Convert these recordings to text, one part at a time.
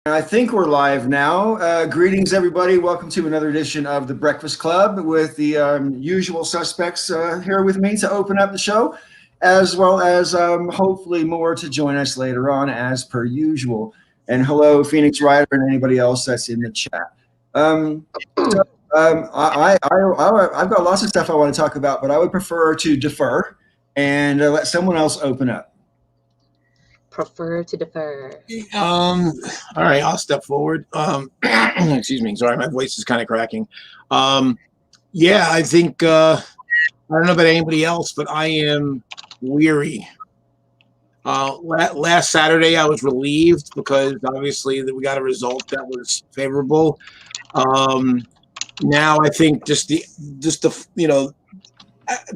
I think we're live now. Greetings, everybody. Welcome to another edition of the Breakfast Club with the usual suspects here with me to open up the show, as well as hopefully more to join us later on, as per usual. And hello, Phoenix Rider, and anybody else that's in the chat. I've got lots of stuff I want to talk about, but I would prefer to defer and let someone else open up. Prefer to defer. All right, I'll step forward. Excuse me. Sorry, my voice is kind of cracking. Yeah, I think I don't know about anybody else, but I am weary. Last Saturday, I was relieved because obviously we got a result that was favorable. Now I think just the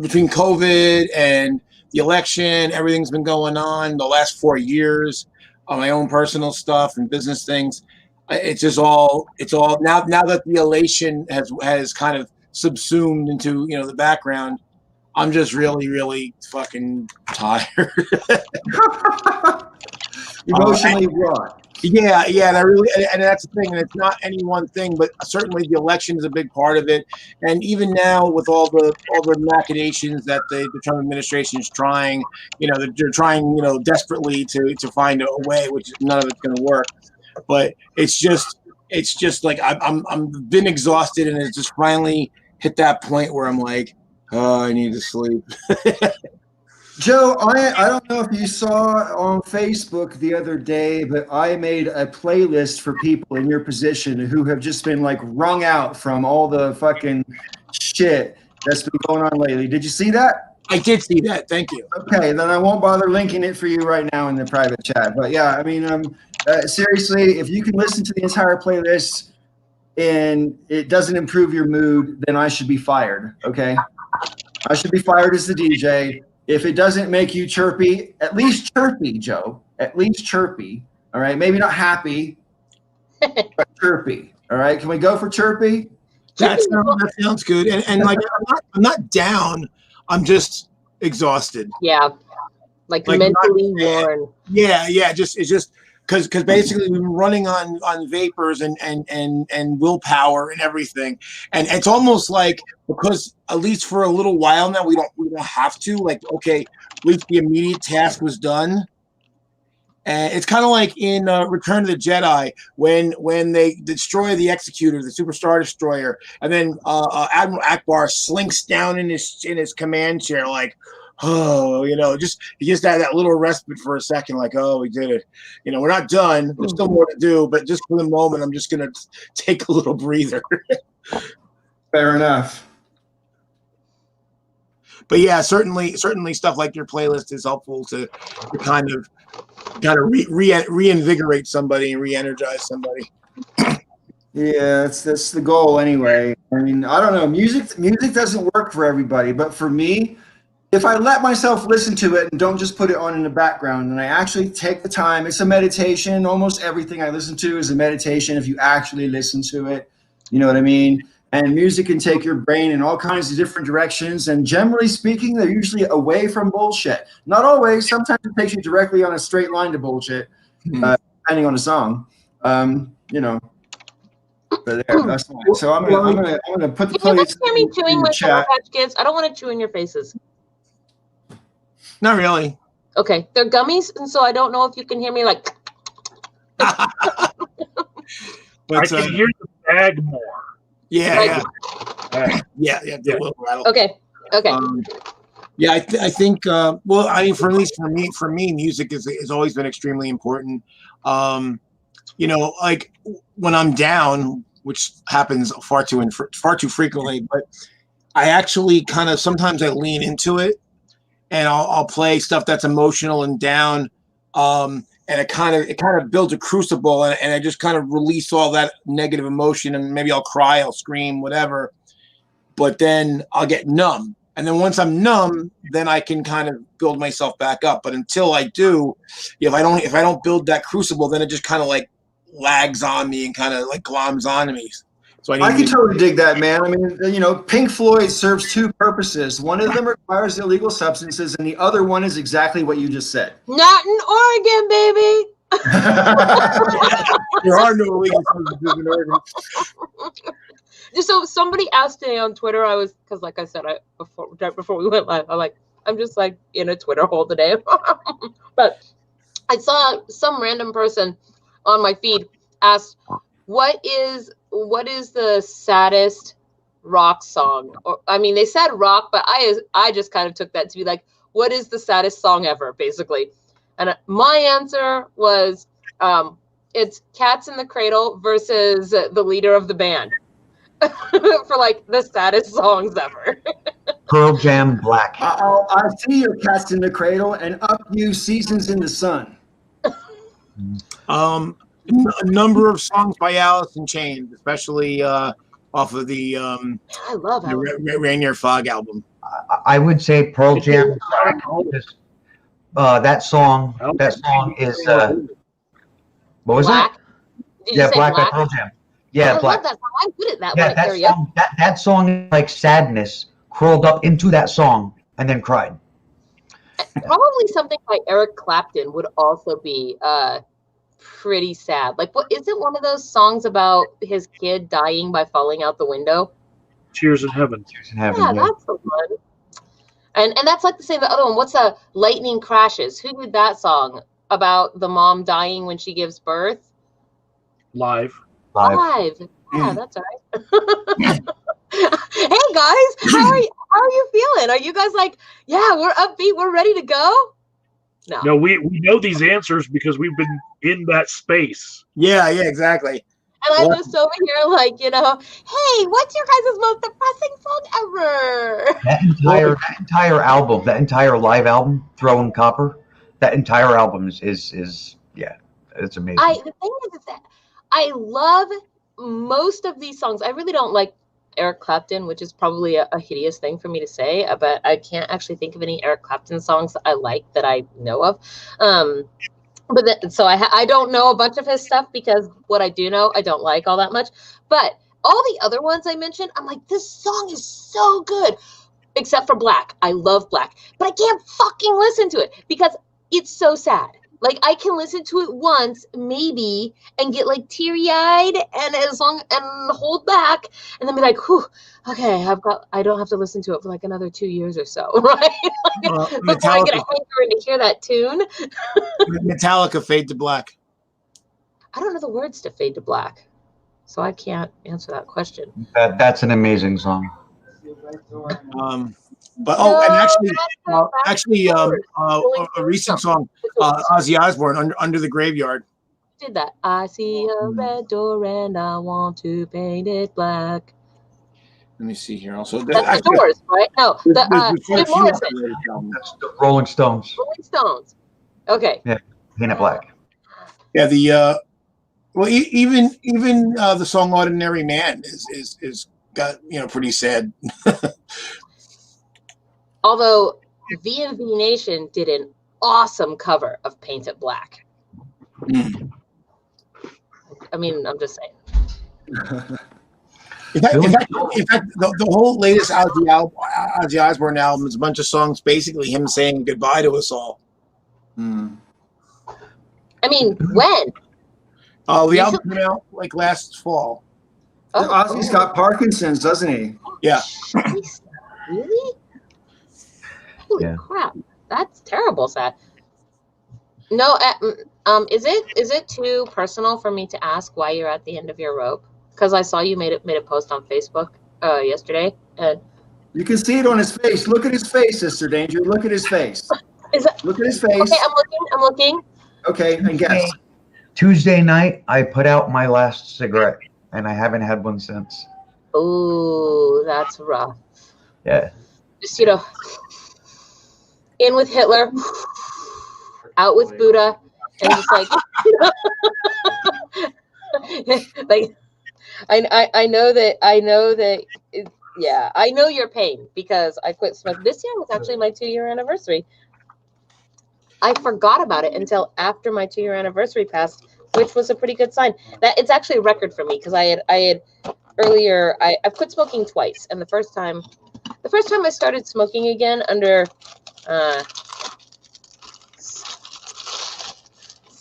between COVID and the election, everything's been going on the last 4 years, my own personal stuff and business things. It's all now that the elation has kind of subsumed into the background. I'm just really fucking tired. Emotionally raw. Yeah, and that's the thing, and it's not any one thing, but certainly the election is a big part of it. And even now, with all the machinations that the Trump administration is trying, they're trying, desperately to find a way, which none of it's going to work. But it's just like I'm been exhausted, and it's just finally hit that point where I'm like, oh, I need to sleep. Joe, I don't know if you saw on Facebook the other day, but I made a playlist for people in your position who have just been like wrung out from all the fucking shit that's been going on lately. Did you see that? I did see that. Thank you. Okay, then I won't bother linking it for you right now in the private chat. But yeah, I mean, seriously, if you can listen to the entire playlist and it doesn't improve your mood, then I should be fired. Okay, I should be fired as the DJ. If it doesn't make you chirpy, at least chirpy, Joe. At least chirpy. All right. Maybe not happy, but chirpy. All right. Can we go for chirpy? That sounds good. And like I'm not down. I'm just exhausted. Yeah. Like mentally worn. Yeah. It's just because basically we've been running on vapors and willpower and everything, and it's almost like, because at least for a little while now we don't have to, like, okay, at least the immediate task was done. And it's kind of like in Return of the Jedi when they destroy the Executor, the Superstar Destroyer, and then Admiral Akbar slinks down in his command chair like, oh, just he just had that little respite for a second, like, oh, we did it. We're not done. There's still more to do, but just for the moment, I'm just gonna take a little breather. Fair enough. But yeah, certainly stuff like your playlist is helpful to kind of reinvigorate somebody and re-energize somebody. Yeah, that's the goal anyway. I mean, I don't know. Music doesn't work for everybody, but for me, if I let myself listen to it and don't just put it on in the background, and I actually take the time, it's a meditation. Almost everything I listen to is a meditation if you actually listen to it. You know what I mean? And music can take your brain in all kinds of different directions. And generally speaking, they're usually away from bullshit. Not always. Sometimes it takes you directly on a straight line to bullshit, depending on the song. But there, that's fine. So I'm gonna put the playlist. Can you guys hear me chewing like Sour Patch Kids? I don't want to chew in your faces. Not really. Okay, they're gummies, and so I don't know if you can hear me like. But I can hear the bag more. Yeah. Okay. Yeah, I think. Well, I mean, for at least for me, music has always been extremely important. Like when I'm down, which happens far too frequently, but I actually kind of sometimes I lean into it, and I'll play stuff that's emotional and down, and it kind of builds a crucible, and I just kind of release all that negative emotion, and maybe I'll cry, I'll scream, whatever, but then I'll get numb, and then once I'm numb, then I can kind of build myself back up. But until I do, if I don't build that crucible, then it just kind of like lags on me and kind of like gloms onto me. So I can totally dig that, man. I mean, Pink Floyd serves two purposes. One of them requires illegal substances, and the other one is exactly what you just said. Not in Oregon, baby. There are no illegal substances in Oregon. So somebody asked me on Twitter. Because like I said, right before we went live, I'm just like in a Twitter hole today. But I saw some random person on my feed asked, what is the saddest rock song? Or, I mean, they said rock, but I just kind of took that to be like, what is the saddest song ever, basically? And my answer was, it's Cats in the Cradle versus the leader of the band for like the saddest songs ever. Pearl Jam, Black. I see your Cats in the Cradle and up you Seasons in the Sun. A number of songs by Alice in Chains, especially off of the I love it. Rainier Fog album. I would say Pearl Jam. That song is what was Black. it? Did you Yeah, say Black by Black? Pearl Jam. Yeah, I Black. love that song. I'm good at that Yeah, one at karaoke. that song is like sadness curled up into that song and then cried. Probably something by Eric Clapton would also be pretty sad. Like, what isn't one of those songs about his kid dying by falling out the window? Tears in Heaven. Tears in Heaven, Yeah, that's the one. And that's like the same. The other one. What's Lightning Crashes? Who did that song about the mom dying when she gives birth? Live. Live. Yeah, that's all right. Hey guys, how are you feeling? Are you guys like, yeah, we're upbeat, we're ready to go? No, we know these answers because we've been in that space. Yeah, exactly. And I'm just over here like, hey, what's your guys' most depressing song ever? That entire album, that entire live album, Throwing Copper, that entire album is yeah, it's amazing. The thing is that I love most of these songs. I really don't like Eric Clapton, which is probably a hideous thing for me to say, but I can't actually think of any Eric Clapton songs that I like that I know of. So I don't know a bunch of his stuff because what I do know, I don't like all that much. But all the other ones I mentioned, I'm like, this song is so good. Except for Black. I love Black. But I can't fucking listen to it because it's so sad. Like, I can listen to it once, maybe, and get like teary-eyed and hold back, and then be like, "Whew, okay, I don't have to listen to it for like another 2 years or so, right?" Before I get a hankering to hear that tune. Metallica, Fade to Black. I don't know the words to Fade to Black, so I can't answer that question. That's an amazing song. But a recent song, Ozzy Osbourne, Under the Graveyard. Did that? I see a red door and I want to paint it black. Let me see here. Also, that's the Doors, right? No, Jim Morrison. That's the Rolling Stones. Rolling Stones. Okay. Yeah, Paint It Black. Yeah, even the song "Ordinary Man" is got pretty sad. Although VMV Nation did an awesome cover of Paint It Black. I mean, I'm just saying. In fact, the whole latest Ozzy Osbourne album is a bunch of songs basically him saying goodbye to us all. I mean, when? The album came out like last fall. Oh, Ozzy's got Parkinson's, doesn't he? Yeah. Really? Holy crap! That's terrible. Sad. No, is it too personal for me to ask why you're at the end of your rope? Because I saw you made a post on Facebook yesterday, and you can see it on his face. Look at his face, Sister Danger. Look at his face. Look at his face. Okay, I'm looking. Okay, and guess. Tuesday night, I put out my last cigarette, and I haven't had one since. Oh, that's rough. Yeah. Just in with Hitler, out with Buddha, and just like, like, I know that. Yeah, I know your pain because I quit smoking. This year was actually my 2-year anniversary. I forgot about it until after my 2-year anniversary passed, which was a pretty good sign. That it's actually a record for me because I had earlier. I've quit smoking twice, and the first time I started smoking again under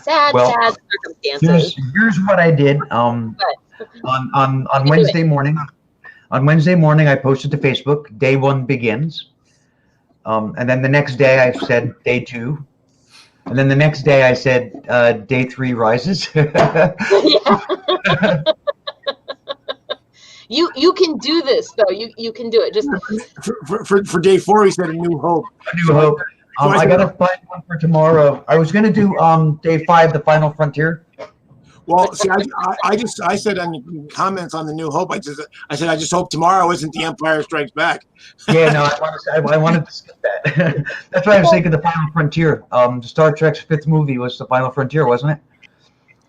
Sad, Well, sad circumstances. Here's what I did. But On do Wednesday morning. On Wednesday morning, I posted to Facebook, "Day one begins," and then the next day I said, "Day two," and then the next day I said, "Day three rises." yeah. You can do this though. You can do it. Just For day 4, he said a new hope. A new hope. I gotta find one for tomorrow. I was gonna do day 5, the final frontier. Well, see, I said on the comments on the New Hope, I said I just hope tomorrow isn't the Empire Strikes Back. Yeah, no, I wanted to skip that. That's why I was thinking the Final Frontier. Star Trek's 5th movie was the Final Frontier, wasn't it?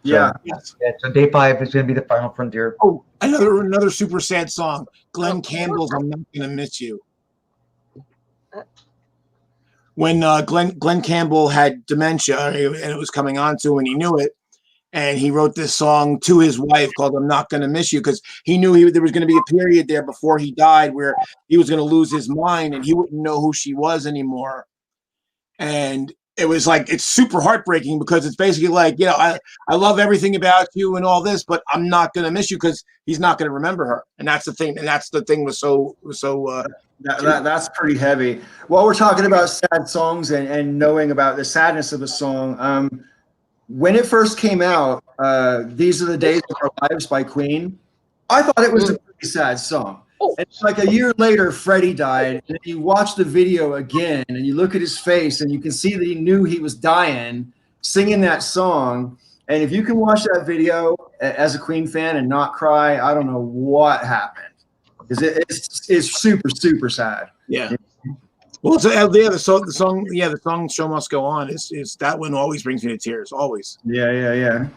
Yeah. Yes. Yeah. So day 5 is gonna be the Final Frontier. Oh, another super sad song. Glenn Campbell's "I'm Not Gonna Miss You." When Glenn Campbell had dementia and it was coming on to him and he knew it, and he wrote this song to his wife called "I'm Not Gonna Miss You" because he knew there was going to be a period there before he died where he was going to lose his mind and he wouldn't know who she was anymore. And it was like, it's super heartbreaking because it's basically like, I love everything about you and all this, but I'm not going to miss you because he's not going to remember her. And that's the thing. And that's the thing was so that's pretty heavy. While we're talking about sad songs and knowing about the sadness of a song, when it first came out, "These Are the Days of Our Lives" by Queen, I thought it was a pretty sad song. And like a year later, Freddie died, and you watch the video again, and you look at his face, and you can see that he knew he was dying, singing that song. And if you can watch that video as a Queen fan and not cry, I don't know what happened, because it's super, super sad. Yeah. Well, so the song "Show Must Go On" is that one always brings me to tears, always. Yeah.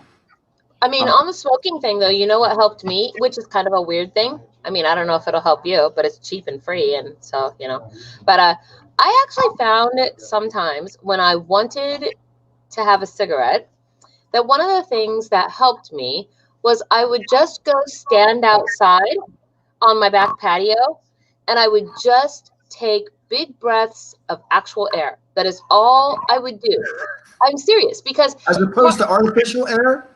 I mean, on the smoking thing though, you know what helped me, which is kind of a weird thing. I mean, I don't know if it'll help you, but it's cheap and free, and so But I actually found it sometimes when I wanted to have a cigarette that one of the things that helped me was I would just go stand outside on my back patio, and I would just take big breaths of actual air. That is all I would do. I'm serious, because as opposed to artificial air.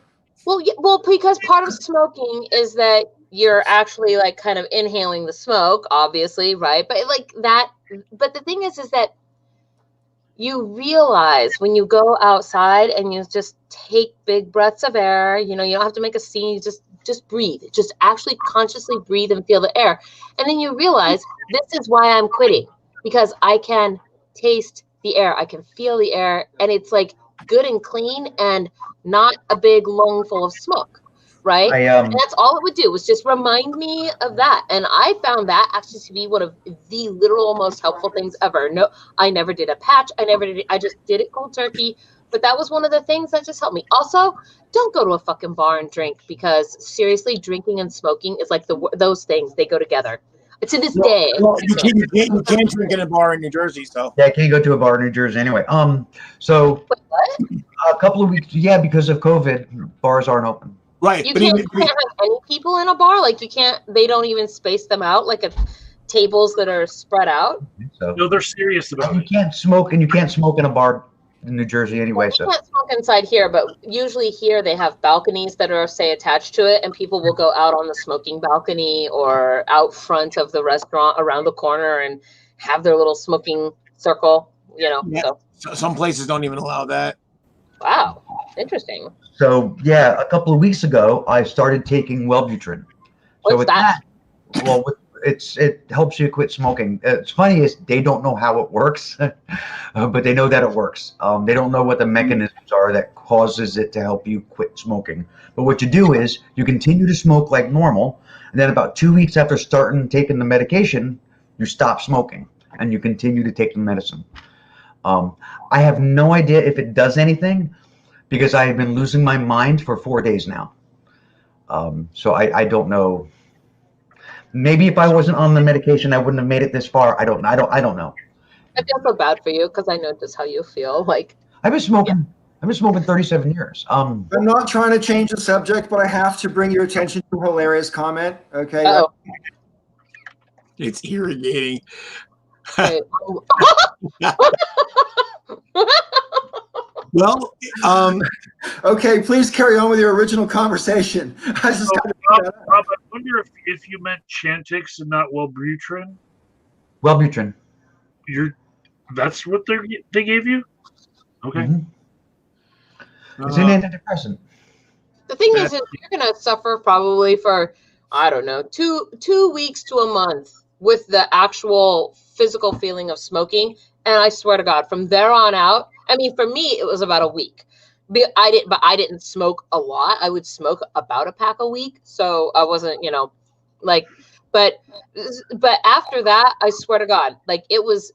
Well, because part of smoking is that you're actually like kind of inhaling the smoke, obviously, right? But like that. But the thing is that you realize when you go outside and you just take big breaths of air, you don't have to make a scene. You just breathe. Just actually consciously breathe and feel the air, and then you realize this is why I'm quitting, because I can taste the air, I can feel the air, and it's like good and clean and not a big lung full of smoke, right? And that's all it would do, was just remind me of that. And I found that actually to be one of the literal most helpful things ever. No, I never did a patch. I just did it cold turkey. But that was one of the things that just helped me. Also, don't go to a fucking bar and drink, because seriously, drinking and smoking is like those things, they go together. To this day. Well, you can't drink in a bar in New Jersey, so. Yeah, I can't go to a bar in New Jersey anyway. So Wait, what? a couple of weeks, because of COVID, bars aren't open. Right. You can't have any people in a bar. Like they don't even space them out like tables that are spread out. So No, they're serious about you it. can't smoke, and you can't smoke in a bar in New Jersey anyway. You can't smoke inside here, but usually here they have balconies that are, say, attached to it, and people will go out on the smoking balcony or out front of the restaurant around the corner and have their little smoking circle, Yeah. So Some places don't even allow that. wow, interesting. So a couple of weeks ago, I started taking Wellbutrin. What's So with that? Well, it helps you quit smoking. It's funny is they don't know how it works, but they know that it works. They don't know what the mechanisms are that causes it to help you quit smoking. But what you do is you continue to smoke like normal, and then about 2 weeks after starting taking the medication, you stop smoking and you continue to take the medicine. I have no idea if it does anything, because I have been losing my mind for 4 days now. So I don't know. Maybe if I wasn't on the medication, I wouldn't have made it this far. I don't know. I feel so bad for you, because I know just how you feel. Like, I've been smoking 37 years. I'm not trying to change the subject, but I have to bring your attention to a hilarious comment. Okay. oh, It's irritating. wait. Well, Okay, please carry on with your original conversation. I just So, gotta Rob, I wonder if you meant Chantix and not Wellbutrin. Wellbutrin. That's what they gave you? Okay. Mhm. It's an antidepressant. The thing is you're gonna suffer probably for, I don't know, two weeks to a month with the actual physical feeling of smoking. And I swear to God, from there on out, I mean, for me, it was about a week. But I didn't smoke a lot. I would smoke about a pack a week, so I wasn't, like, but after that, I swear to God, like it was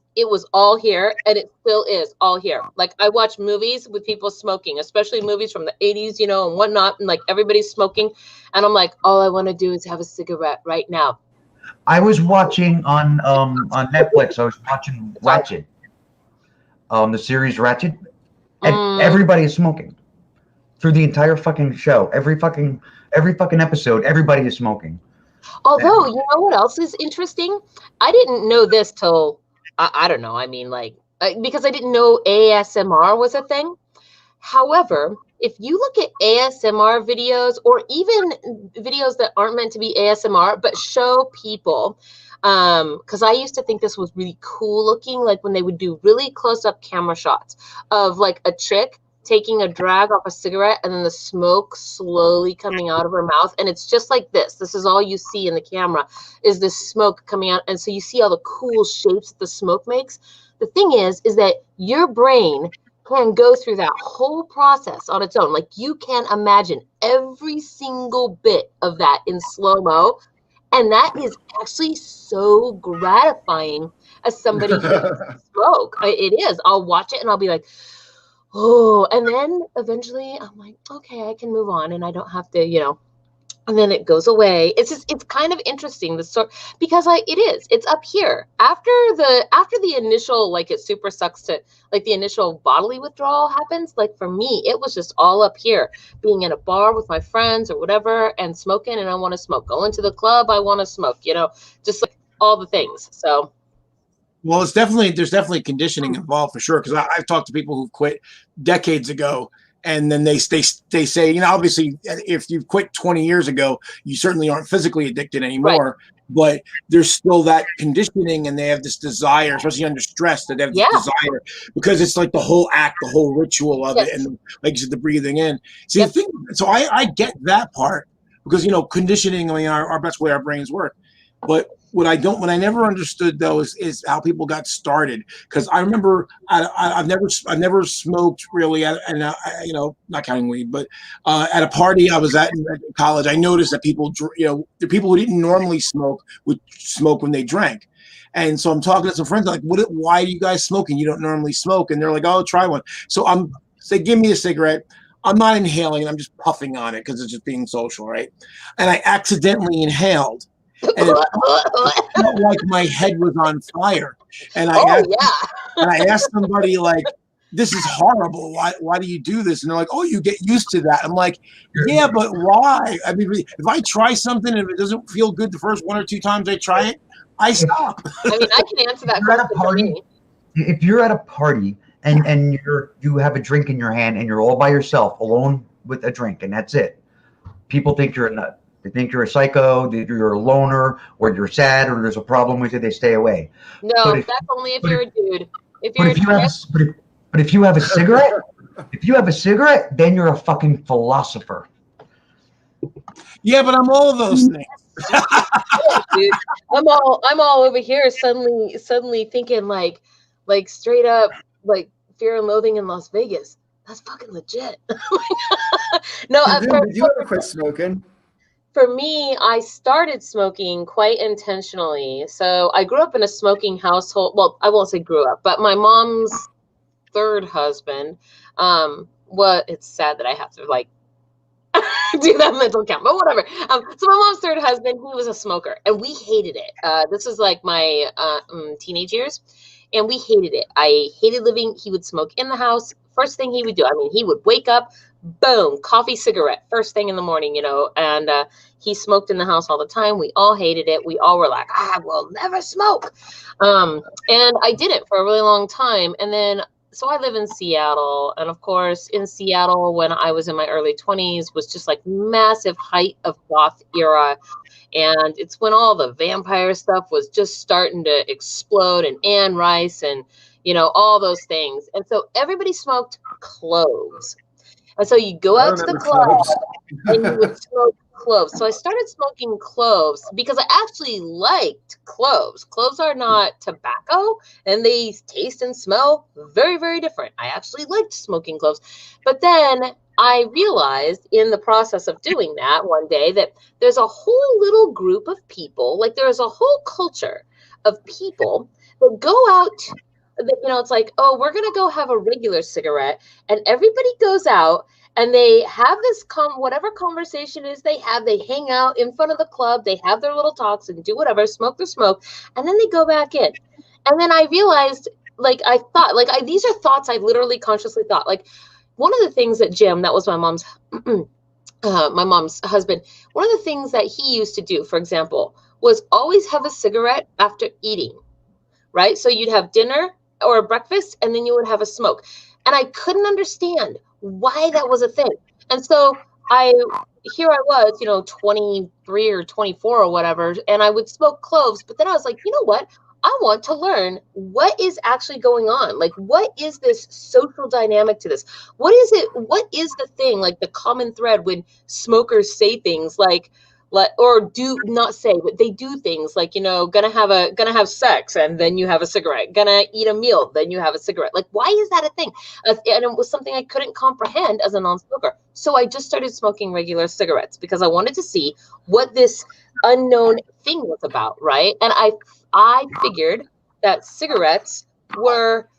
all here, and it still is all here. Like I watch movies with people smoking, especially movies from the 80s, and whatnot, and like everybody's smoking, and I'm like, all I want to do is have a cigarette right now. I was watching on Netflix. I was watching Ratchet, the series Ratchet, and everybody is smoking through the entire fucking show. Every fucking episode, everybody is smoking. Although, you know what else is interesting? I didn't know this till, I don't know. I mean, because I didn't know ASMR was a thing. However, if you look at ASMR videos or even videos that aren't meant to be ASMR, but show people, because I used to think this was really cool looking, like when they would do really close up camera shots of like a chick taking a drag off a cigarette and then the smoke slowly coming out of her mouth. And it's just like this. This is all you see in the camera is this smoke coming out. And so you see all the cool shapes that the smoke makes. The thing is that your brain can go through that whole process on its own. Like you can imagine every single bit of that in slow-mo. And that is actually so gratifying as somebody who smoke. It is. I'll watch it and I'll be like, oh, and then eventually I'm like, okay, I can move on and I don't have to, and then it goes away. It's kind of interesting because it's up here after the initial, like it super sucks to like the initial bodily withdrawal happens. Like for me, it was just all up here, being in a bar with my friends or whatever and smoking, and I want to smoke. Going to the club, I want to smoke, just like all the things. So. Well, there's definitely conditioning involved for sure. Because I've talked to people who've quit decades ago, and then they say, obviously, if you've quit 20 years ago, you certainly aren't physically addicted anymore. Right. But there's still that conditioning, and they have this desire, especially under stress, that they have this desire because it's like the whole act, the whole ritual of it, and like you said, the breathing in. See, the thing, so I get that part because conditioning. I mean, our best way our brains work, but. What I never understood though is how people got started. Because I remember I've never smoked really, and not counting weed, but at a party I was at in college, I noticed that people, the people who didn't normally smoke would smoke when they drank. And so I'm talking to some friends like, why are you guys smoking? You don't normally smoke. And they're like, oh, try one. So say, give me a cigarette. I'm not inhaling, I'm just puffing on it because it's just being social, right? And I accidentally inhaled. And it felt like my head was on fire. And I asked somebody like, this is horrible. Why do you do this? And they're like, oh, you get used to that. I'm like, yeah, but why? I mean, if I try something and if it doesn't feel good the first one or two times I try it, I stop. I mean, I can answer that question. If you're at a party and you have a drink in your hand and you're all by yourself, alone with a drink, and that's it, people think you're a nut. They think you're a psycho, that you're a loner, or you're sad, or there's a problem with you. They stay away. No, that's only if you're a dude. But if you have a cigarette, then you're a fucking philosopher. Yeah, but I'm all of those things. Dude, I'm all over here suddenly thinking like straight up like Fear and Loathing in Las Vegas. That's fucking legit. No, did you ever quit smoking? For me, I started smoking quite intentionally. So I grew up in a smoking household. Well, I won't say grew up, but my mom's third husband. It's sad that I have to like do that mental count, but whatever. So my mom's third husband, he was a smoker, and we hated it. This was like my teenage years, and we hated it. I hated living. He would smoke in the house. First thing he would do, I mean, he would wake up, boom, coffee, cigarette, first thing in the morning, and he smoked in the house all the time. We all hated it. We all were like, I will never smoke. And I did it for a really long time. And then so I live in Seattle, and of course, in Seattle, when I was in my early 20s, was just like massive height of goth era, and it's when all the vampire stuff was just starting to explode, and Anne Rice, and all those things, and so everybody smoked cloves, and so you go I out to the remember club clubs. and you would smoke cloves. So I started smoking cloves because I actually liked cloves. Cloves are not tobacco, and they taste and smell very, very different. I actually liked smoking cloves. But then I realized in the process of doing that one day that there's a whole little group of people, like there's a whole culture of people that go out. It's like, oh, we're going to go have a regular cigarette. And everybody goes out and they have this whatever conversation is they have. They hang out in front of the club. They have their little talks and do whatever, smoke their smoke. And then they go back in. And then I realized, like, I thought, like, these are thoughts I literally consciously thought. Like, one of the things that Jim, that was my mom's husband, one of the things that he used to do, for example, was always have a cigarette after eating, right? So you'd have dinner or breakfast, and then you would have a smoke. And I couldn't understand why that was a thing. And so here I was, 23 or 24 or whatever, and I would smoke cloves. But then I was like, you know what? I want to learn what is actually going on. Like, what is this social dynamic to this? What is it? What is the thing, like the common thread when smokers say things like, or do not say, but they do things like, gonna have sex and then you have a cigarette, gonna eat a meal, then you have a cigarette. Like, why is that a thing? And it was something I couldn't comprehend as a non-smoker. So I just started smoking regular cigarettes because I wanted to see what this unknown thing was about, right? And I figured that cigarettes were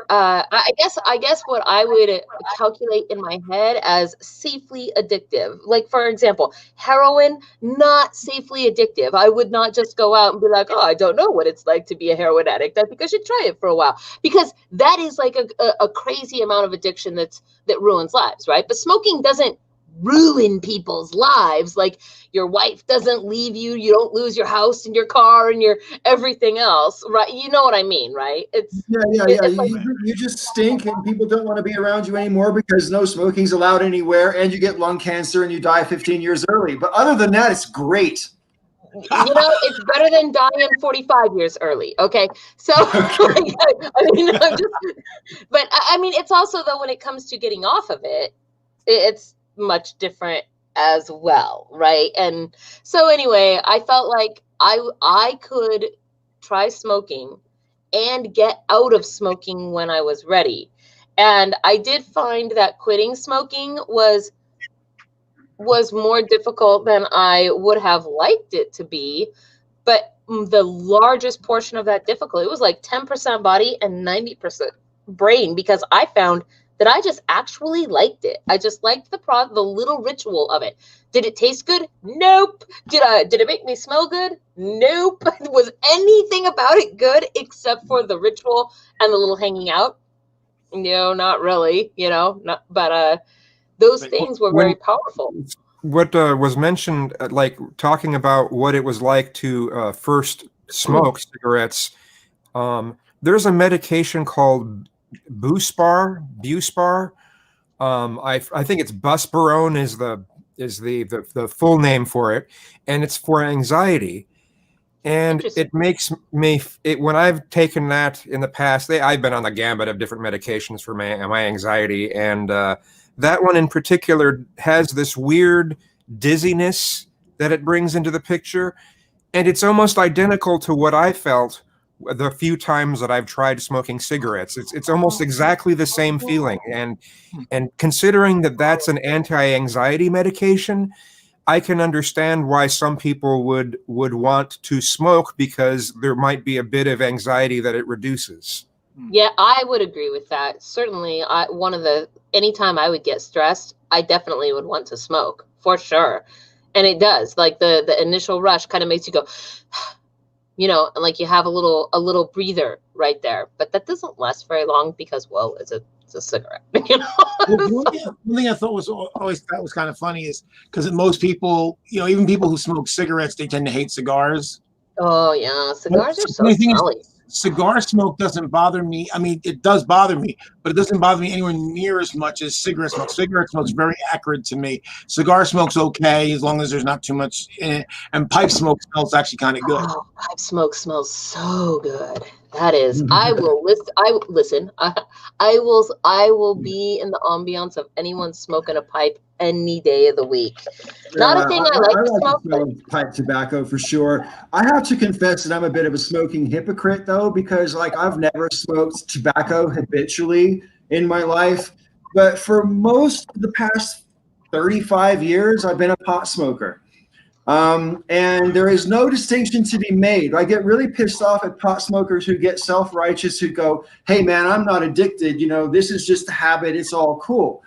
I guess what I would calculate in my head as safely addictive. Like, for example, heroin, not safely addictive. I would not just go out and be like, oh, I don't know what it's like to be a heroin addict. I think I should try it for a while, because that is like a crazy amount of addiction that ruins lives, right? But smoking doesn't ruin people's lives. Like, your wife doesn't leave you, you don't lose your house and your car and your everything else, right? You know what I mean, right? Yeah. It's like, You just stink, and people don't want to be around you anymore because no smoking's allowed anywhere, and you get lung cancer and you die 15 years early. But other than that, it's great. it's better than dying 45 years early. Okay. So, but I mean, it's also, though, when it comes to getting off of it, it's much different as well, right? And so anyway, I felt like I could try smoking and get out of smoking when I was ready. And I did find that quitting smoking was more difficult than I would have liked it to be. But the largest portion of that difficulty, it was like 10% body and 90% brain, because I found that I just actually liked it. I just liked the little ritual of it. Did it taste good? Nope. Did it make me smell good? Nope. Was anything about it good except for the ritual and the little hanging out? No, not really. But those things were very powerful. What was mentioned, like talking about what it was like to first smoke cigarettes. There's a medication called Buspar. I think it's Buspirone is the full name for it, and it's for anxiety. And it makes me when I've taken that in the past, I've been on the gambit of different medications for my anxiety, and that one in particular has this weird dizziness that it brings into the picture, and it's almost identical to what I felt the few times that I've tried smoking cigarettes. It's almost exactly the same feeling, and considering that that's an anti-anxiety medication, I can understand why some people would want to smoke, because there might be a bit of anxiety that it reduces. Yeah, I would agree with that. Certainly, anytime I would get stressed, I definitely would want to smoke, for sure. And it does, like the initial rush kind of makes you go, and like you have a little breather right there, but that doesn't last very long because, well, it's a cigarette. One thing I thought was kind of funny is because most people, even people who smoke cigarettes, they tend to hate cigars. Oh yeah, cigars are so smelly. cigar smoke doesn't bother me. I mean, it does bother me, but it doesn't bother me anywhere near as much as cigarette smoke. Cigarette smoke's very acrid to me. Cigar smoke's okay as long as there's not too much in it. And pipe smoke smells actually kind of good. Oh, pipe smoke smells so good. That is, I will listen. I will be in the ambiance of anyone smoking a pipe any day of the week. Not a thing I like to smoke. The smell of pipe tobacco for sure. I have to confess that I'm a bit of a smoking hypocrite though, because like I've never smoked tobacco habitually in my life, but for most of the past 35 years, I've been a pot smoker. And there is no distinction to be made. I get really pissed off at pot smokers who get self-righteous, who go, hey man, I'm not addicted. You know, this is just a habit. It's all cool.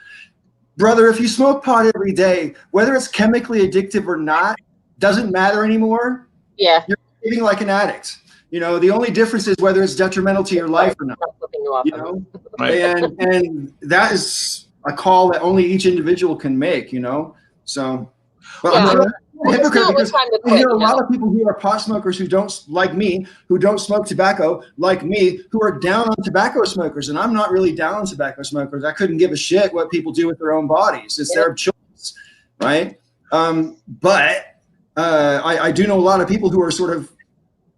Brother, if you smoke pot every day, whether it's chemically addictive or not, doesn't matter anymore. Yeah. You're living like an addict. You know, the only difference is whether it's detrimental to your life or not. You know, Right. and that is a call that only each individual can make, you know. So, but Yeah. I'm a hypocrite because time to I hear quit, a lot of people who are pot smokers who don't, like me, who don't smoke tobacco, like me, who are down on tobacco smokers. And I'm not really down on tobacco smokers. I couldn't give a shit what people do with their own bodies. It's their choice, right? But I do know a lot of people who are sort of,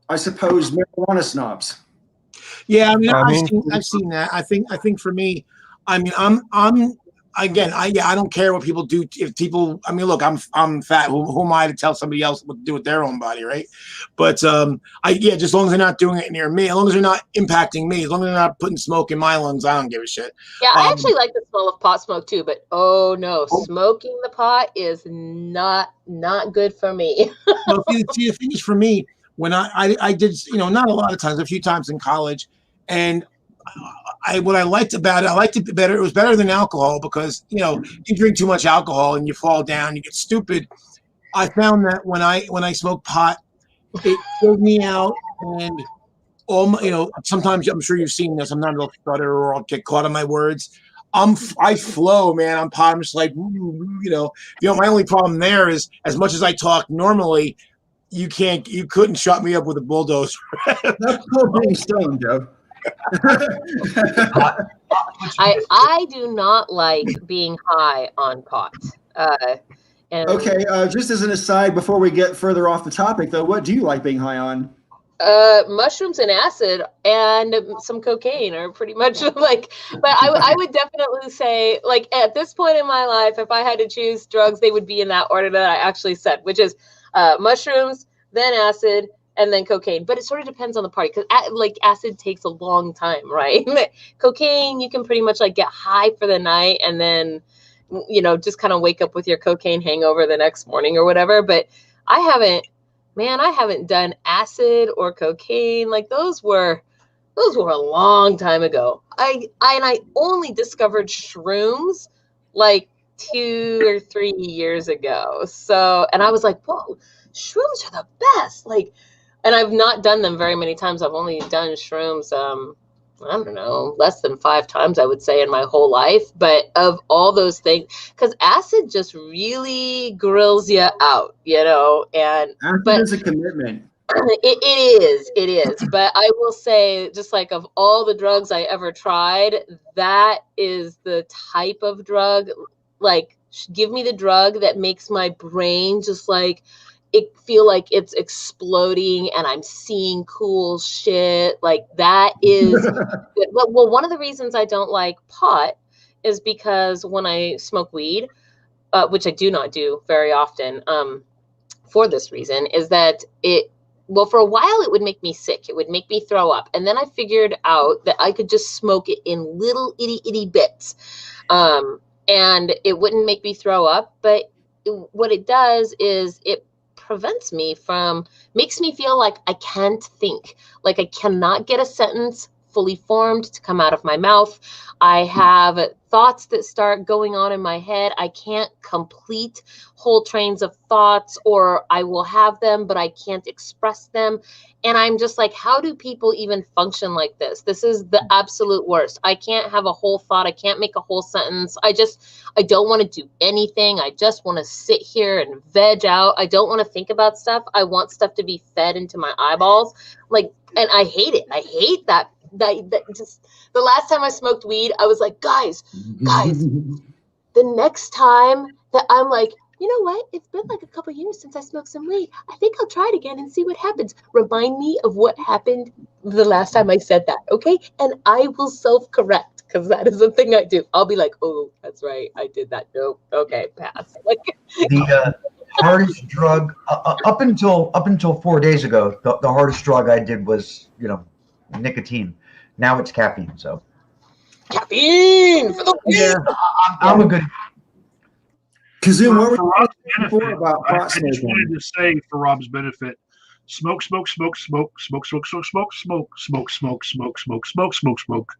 I suppose, marijuana snobs. Yeah, I mean, I've seen that. I think for me, I mean, I'm again, I don't care what people do. If people, I mean, look, I'm fat. Who am I to tell somebody else what to do with their own body, right? But just as long as they're not doing it near me, as long as they're not impacting me, as long as they're not putting smoke in my lungs, I don't give a shit. Yeah, I actually like the smell of pot smoke too, but oh no, smoking the pot is not good for me. Well, see, the thing is, for me, when I did, you know, not a lot of times, a few times in college, and what I liked about it, I liked it better. It was better than alcohol because, you know, you drink too much alcohol and you fall down, you get stupid. I found that when I smoke pot, it chilled me out, and all my, you know, sometimes I'm sure you've seen this. Sometimes I'll stutter or I'll get caught on my words. I flow, man. I'm pot. I'm just like, you know. My only problem there is, as much as I talk normally, you couldn't shut me up with a bulldozer. That's called being stoned, Joe. I do not like being high on pot. Okay, just as an aside, before we get further off the topic, though, what do you like being high on? Mushrooms and acid and some cocaine are pretty much like, but I would definitely say, like, at this point in my life, if I had to choose drugs, they would be in that order that I actually said, which is mushrooms, then acid, and then cocaine. But it sort of depends on the party, because like acid takes a long time, right? Cocaine, you can pretty much like get high for the night and then, you know, just kind of wake up with your cocaine hangover the next morning or whatever. But I haven't done acid or cocaine. Like those were a long time ago. I only discovered shrooms like 2 or 3 years ago. So, and I was like, whoa, shrooms are the best. Like, and I've not done them very many times. I've only done shrooms, I don't know, less than 5 times, I would say, in my whole life. But of all those things, because acid just really grills you out, you know. And acid is a commitment. It is. But I will say, just like of all the drugs I ever tried, that is the type of drug. Like, give me the drug that makes my brain just like it feel like it's exploding and I'm seeing cool shit. Like that is good. Well, one of the reasons I don't like pot is because when I smoke weed, which I do not do very often, for this reason, is that for a while it would make me sick. It would make me throw up. And then I figured out that I could just smoke it in little itty bits. And it wouldn't make me throw up. But what it does is it makes me feel like I can't think, like I cannot get a sentence fully formed to come out of my mouth. I have thoughts that start going on in my head. I can't complete whole trains of thoughts, or I will have them, but I can't express them. And I'm just like, how do people even function like this? This is the absolute worst. I can't have a whole thought. I can't make a whole sentence. I don't want to do anything. I just want to sit here and veg out. I don't want to think about stuff. I want stuff to be fed into my eyeballs. Like, and I hate it. I hate that just the last time I smoked weed, I was like, guys, the next time that I'm like, you know what? It's been like a couple years since I smoked some weed. I think I'll try it again and see what happens. Remind me of what happened the last time I said that, okay? And I will self-correct, because that is the thing I do. I'll be like, oh, that's right, I did that. Nope. Okay, pass. Like, The hardest drug up until 4 days ago, the hardest drug I did was, nicotine. Now it's caffeine. So caffeine for the weed. Yeah. I'm a good. Kazoo, what For were Rob's you before benefit, about I pot just smoking? wanted to say for Rob's benefit, smoke, smoke, smoke, smoke, smoke, smoke, smoke, smoke, smoke, smoke, smoke, smoke, smoke, smoke, smoke, smoke,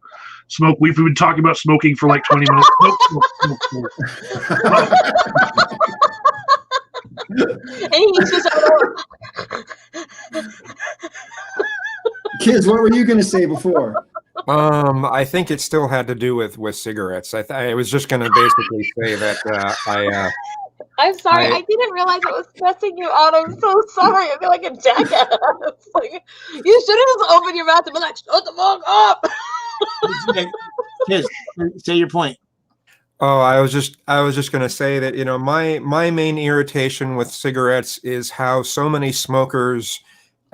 smoke. We've been talking about smoking for like 20 minutes. Smoke, smoke, smoke, smoke. And he's just Kids, what were you going to say before? I think it still had to do with cigarettes. I was just going to basically say that I'm sorry. I didn't realize it was stressing you out. I'm so sorry. I feel like a jackass. Like, you should have just opened your mouth and been like, shut the fuck up. Kids, say your point. Oh, I was just going to say that, my main irritation with cigarettes is how so many smokers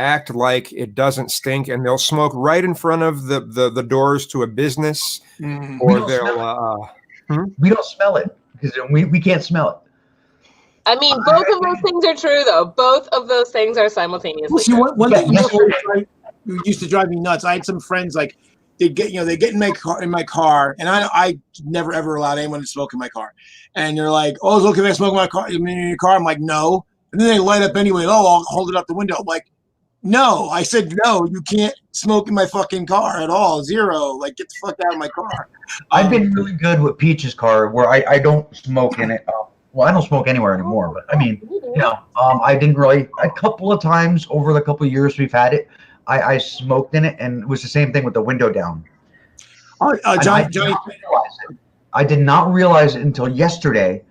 act like it doesn't stink, and they'll smoke right in front of the doors to a business, or they'll we don't smell it because we can't smell it. I mean, both of those things are true, though. Both of those things are simultaneously See, true. one thing used to drive me nuts. I had some friends like they get in my car, and I never ever allowed anyone to smoke in my car. And they're like, "Oh, it's okay if I smoke in my car in your car." I'm like, "No." And then they light up anyway. Oh, I'll hold it up the window. I'm like, no, I said no. You can't smoke in my fucking car at all. Zero. Like, get the fuck out of my car. I've been really good with Peach's car, where I don't smoke in it. Well, I don't smoke anywhere anymore. But I mean, I didn't really. A couple of times over the couple of years we've had it, I smoked in it, and it was the same thing with the window down. Johnny, I did not realize it until yesterday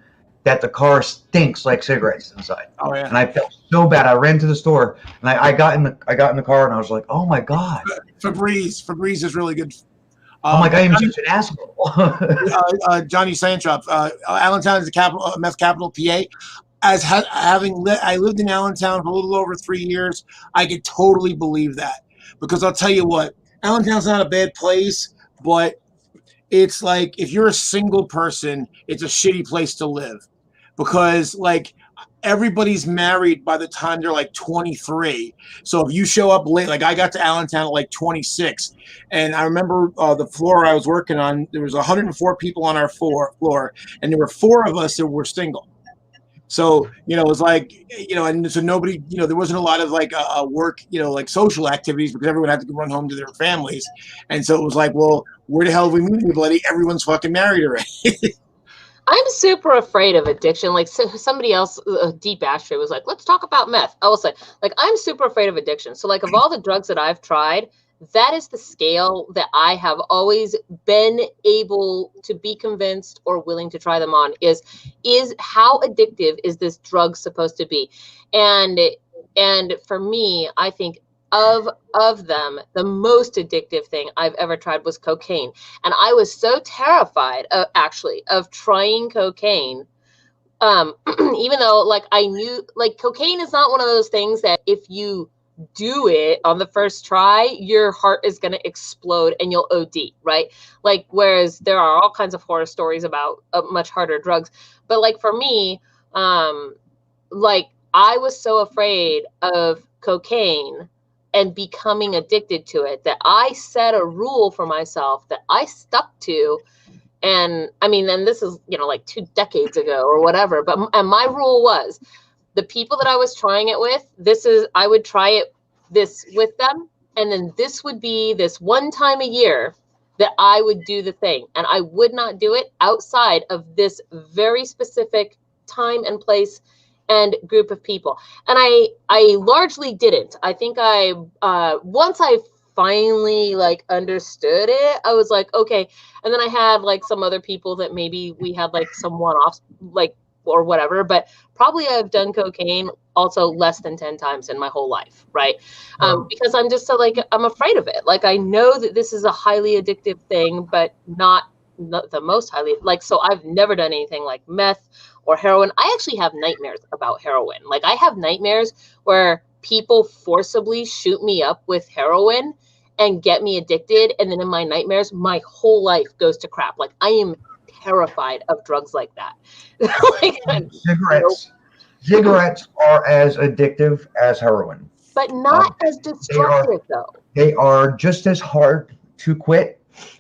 that the car stinks like cigarettes inside. Oh yeah. And I felt so bad. I ran to the store and I got in the car and I was like, oh my God. Febreze is really good. I'm like, I am such an asshole. Johnny Santrop, Allentown is the meth capital, PA. I lived in Allentown for a little over 3 years. I could totally believe that, because I'll tell you what, Allentown's not a bad place, but it's like if you're a single person, it's a shitty place to live, because like everybody's married by the time they're like 23. So if you show up late, like I got to Allentown at like 26, and I remember the floor I was working on, there was 104 people on our floor, and there were 4 of us that were single. So, it was like, and so nobody, there wasn't a lot of like work, like social activities, because everyone had to run home to their families. And so it was like, well, where the hell have we moved to, bloody? Everyone's fucking married already. I'm super afraid of addiction. Like somebody else, Deep Ashtray, was like, let's talk about meth. I was like, I'm super afraid of addiction. So like of all the drugs that I've tried, that is the scale that I have always been able to be convinced or willing to try them on is how addictive is this drug supposed to be? And for me, I think of them, the most addictive thing I've ever tried was cocaine. And I was so terrified of trying cocaine. Even though like I knew like cocaine is not one of those things that if you do it on the first try, your heart is going to explode and you'll OD, right? Like, whereas there are all kinds of horror stories about much harder drugs. But like for me, like I was so afraid of cocaine and becoming addicted to it that I set a rule for myself that I stuck to. And I mean, and this is, like 2 decades ago or whatever, and my rule was, the people that I was trying it with, I would try it with them, And then this would be this one time a year that I would do the thing. And I would not do it outside of this very specific time and place and group of people. And I largely didn't. I think once I finally like understood it, I was like, okay. And then I had like some other people that maybe we had like some one-offs, like, or whatever, but probably I've done cocaine also less than 10 times in my whole life, right? Because I'm just so like, I'm afraid of it. Like, I know that this is a highly addictive thing, but not the most highly, like, so I've never done anything like meth or heroin. I actually have nightmares about heroin. Like, I have nightmares where people forcibly shoot me up with heroin and get me addicted. And then in my nightmares, my whole life goes to crap. Like, I am terrified of drugs like that. Like, cigarettes are as addictive as heroin, but not as destructive though. They are just as hard to quit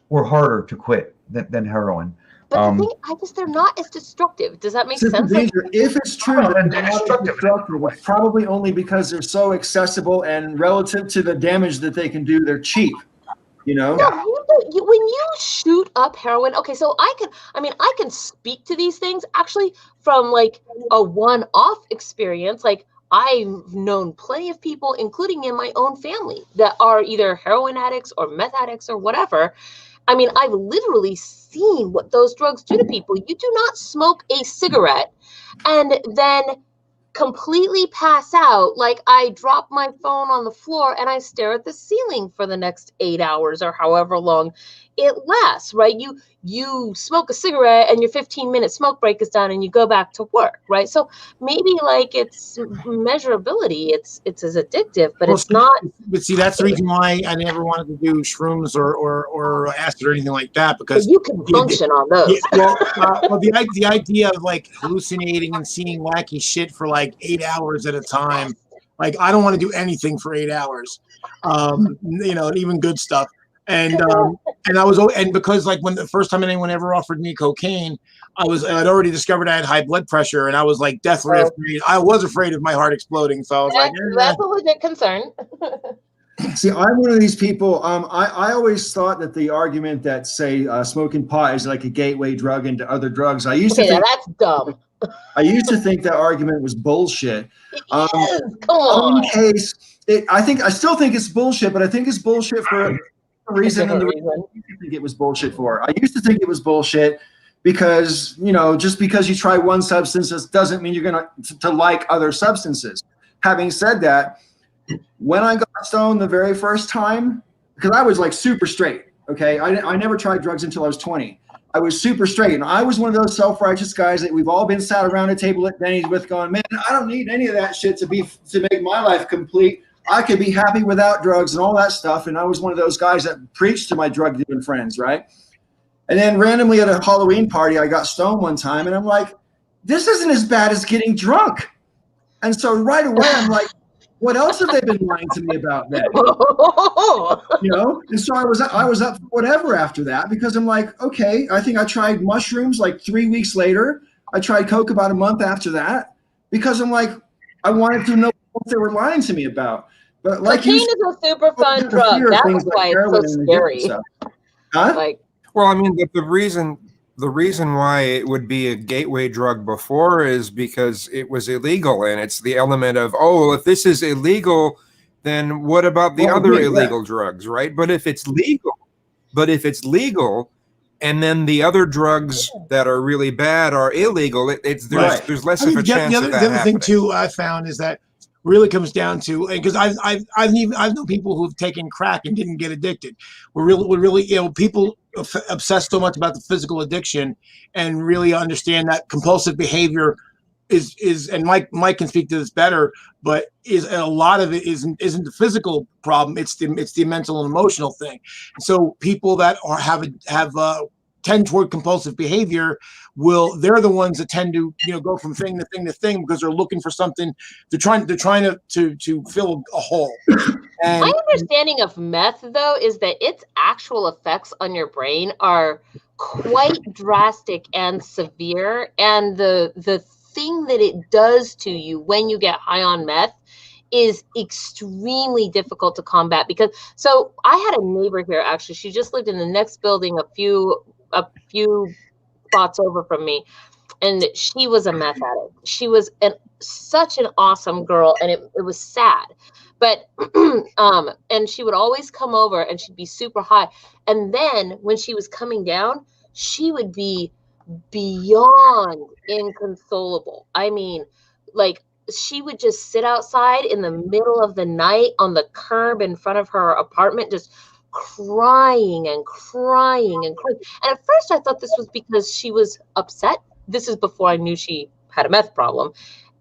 or harder to quit than heroin. But the thing, I guess they're not as destructive. Does that make sense? If it's true that they're not as destructive, it's probably only because they're so accessible and relative to the damage that they can do, they're cheap. You know? No, when you shoot up heroin, okay, so I can speak to these things actually from like a one-off experience. Like, I've known plenty of people, including in my own family, that are either heroin addicts or meth addicts or whatever. I mean, I've literally seen what those drugs do to people. You do not smoke a cigarette and then completely pass out. Like, I drop my phone on the floor and I stare at the ceiling for the next 8 hours or however long it lasts, right? You smoke a cigarette and your 15-minute smoke break is done and you go back to work, right? So maybe like it's measurability, it's as addictive, but it's not. But see, that's the reason why I never wanted to do shrooms or acid or anything like that, because you can function on those. Well, the idea of like hallucinating and seeing wacky shit for like 8 hours at a time, like, I don't want to do anything for 8 hours, you know, even good stuff. And because like when the first time anyone ever offered me cocaine, I'd already discovered I had high blood pressure, and I was like deathly afraid. I was afraid of my heart exploding, so I was that's a legit concern. See, I'm one of these people. I always thought that the argument that say smoking pot is like a gateway drug into other drugs. I used to think that's dumb. I used to think that argument was bullshit. Come on. In case, I still think it's bullshit, but I think it's bullshit for a reason, and the reason I think it was bullshit for. I used to think it was bullshit because, you know, just because you try one substance doesn't mean you're going to like other substances. Having said that, when I got stoned the very first time, because I was like super straight, okay? I never tried drugs until I was 20. I was super straight, and I was one of those self-righteous guys that we've all been sat around a table at Denny's with going, man, I don't need any of that shit to make my life complete. I could be happy without drugs and all that stuff. And I was one of those guys that preached to my drug dealing friends, right? And then randomly at a Halloween party, I got stoned one time, and I'm like, this isn't as bad as getting drunk. And so right away, I'm like, what else have they been lying to me about then? You know? And so I was up for whatever after that, because I'm like, okay, I think I tried mushrooms like 3 weeks later. I tried coke about a month after that, because I'm like, I wanted to know what they were lying to me about. But like, cocaine is a super fun drug. That's why it's so scary. Huh? Like, well, I mean, the reason why it would be a gateway drug before is because it was illegal, and it's the element of, oh, if this is illegal, then what about the other illegal drugs, right? But if it's legal, and then the other drugs that are really bad are illegal, there's less of a chance of that the other thing happening. too I found is that really comes down to, because I've known people who've taken crack and didn't get addicted. We're really, you know, people obsess so much about the physical addiction and really understand that compulsive behavior is and Mike can speak to this better, but a lot of it isn't the physical problem. It's the mental and emotional thing. And so people that have tend toward compulsive behavior they're the ones that tend to, you know, go from thing to thing to thing, because they're looking for something. They're trying to fill a hole. And my understanding of meth, though, is that its actual effects on your brain are quite drastic and severe, and the thing that it does to you when you get high on meth is extremely difficult to combat. Because so I had a neighbor here, actually. She just lived in the next building, a few spots over from me, and she was a meth addict. She was such an awesome girl, and it was sad. But and she would always come over and she'd be super high. And then when she was coming down, she would be beyond inconsolable. I mean, like, she would just sit outside in the middle of the night on the curb in front of her apartment, just crying and crying and crying. And at first I thought this was because she was upset. This is before I knew she had a meth problem.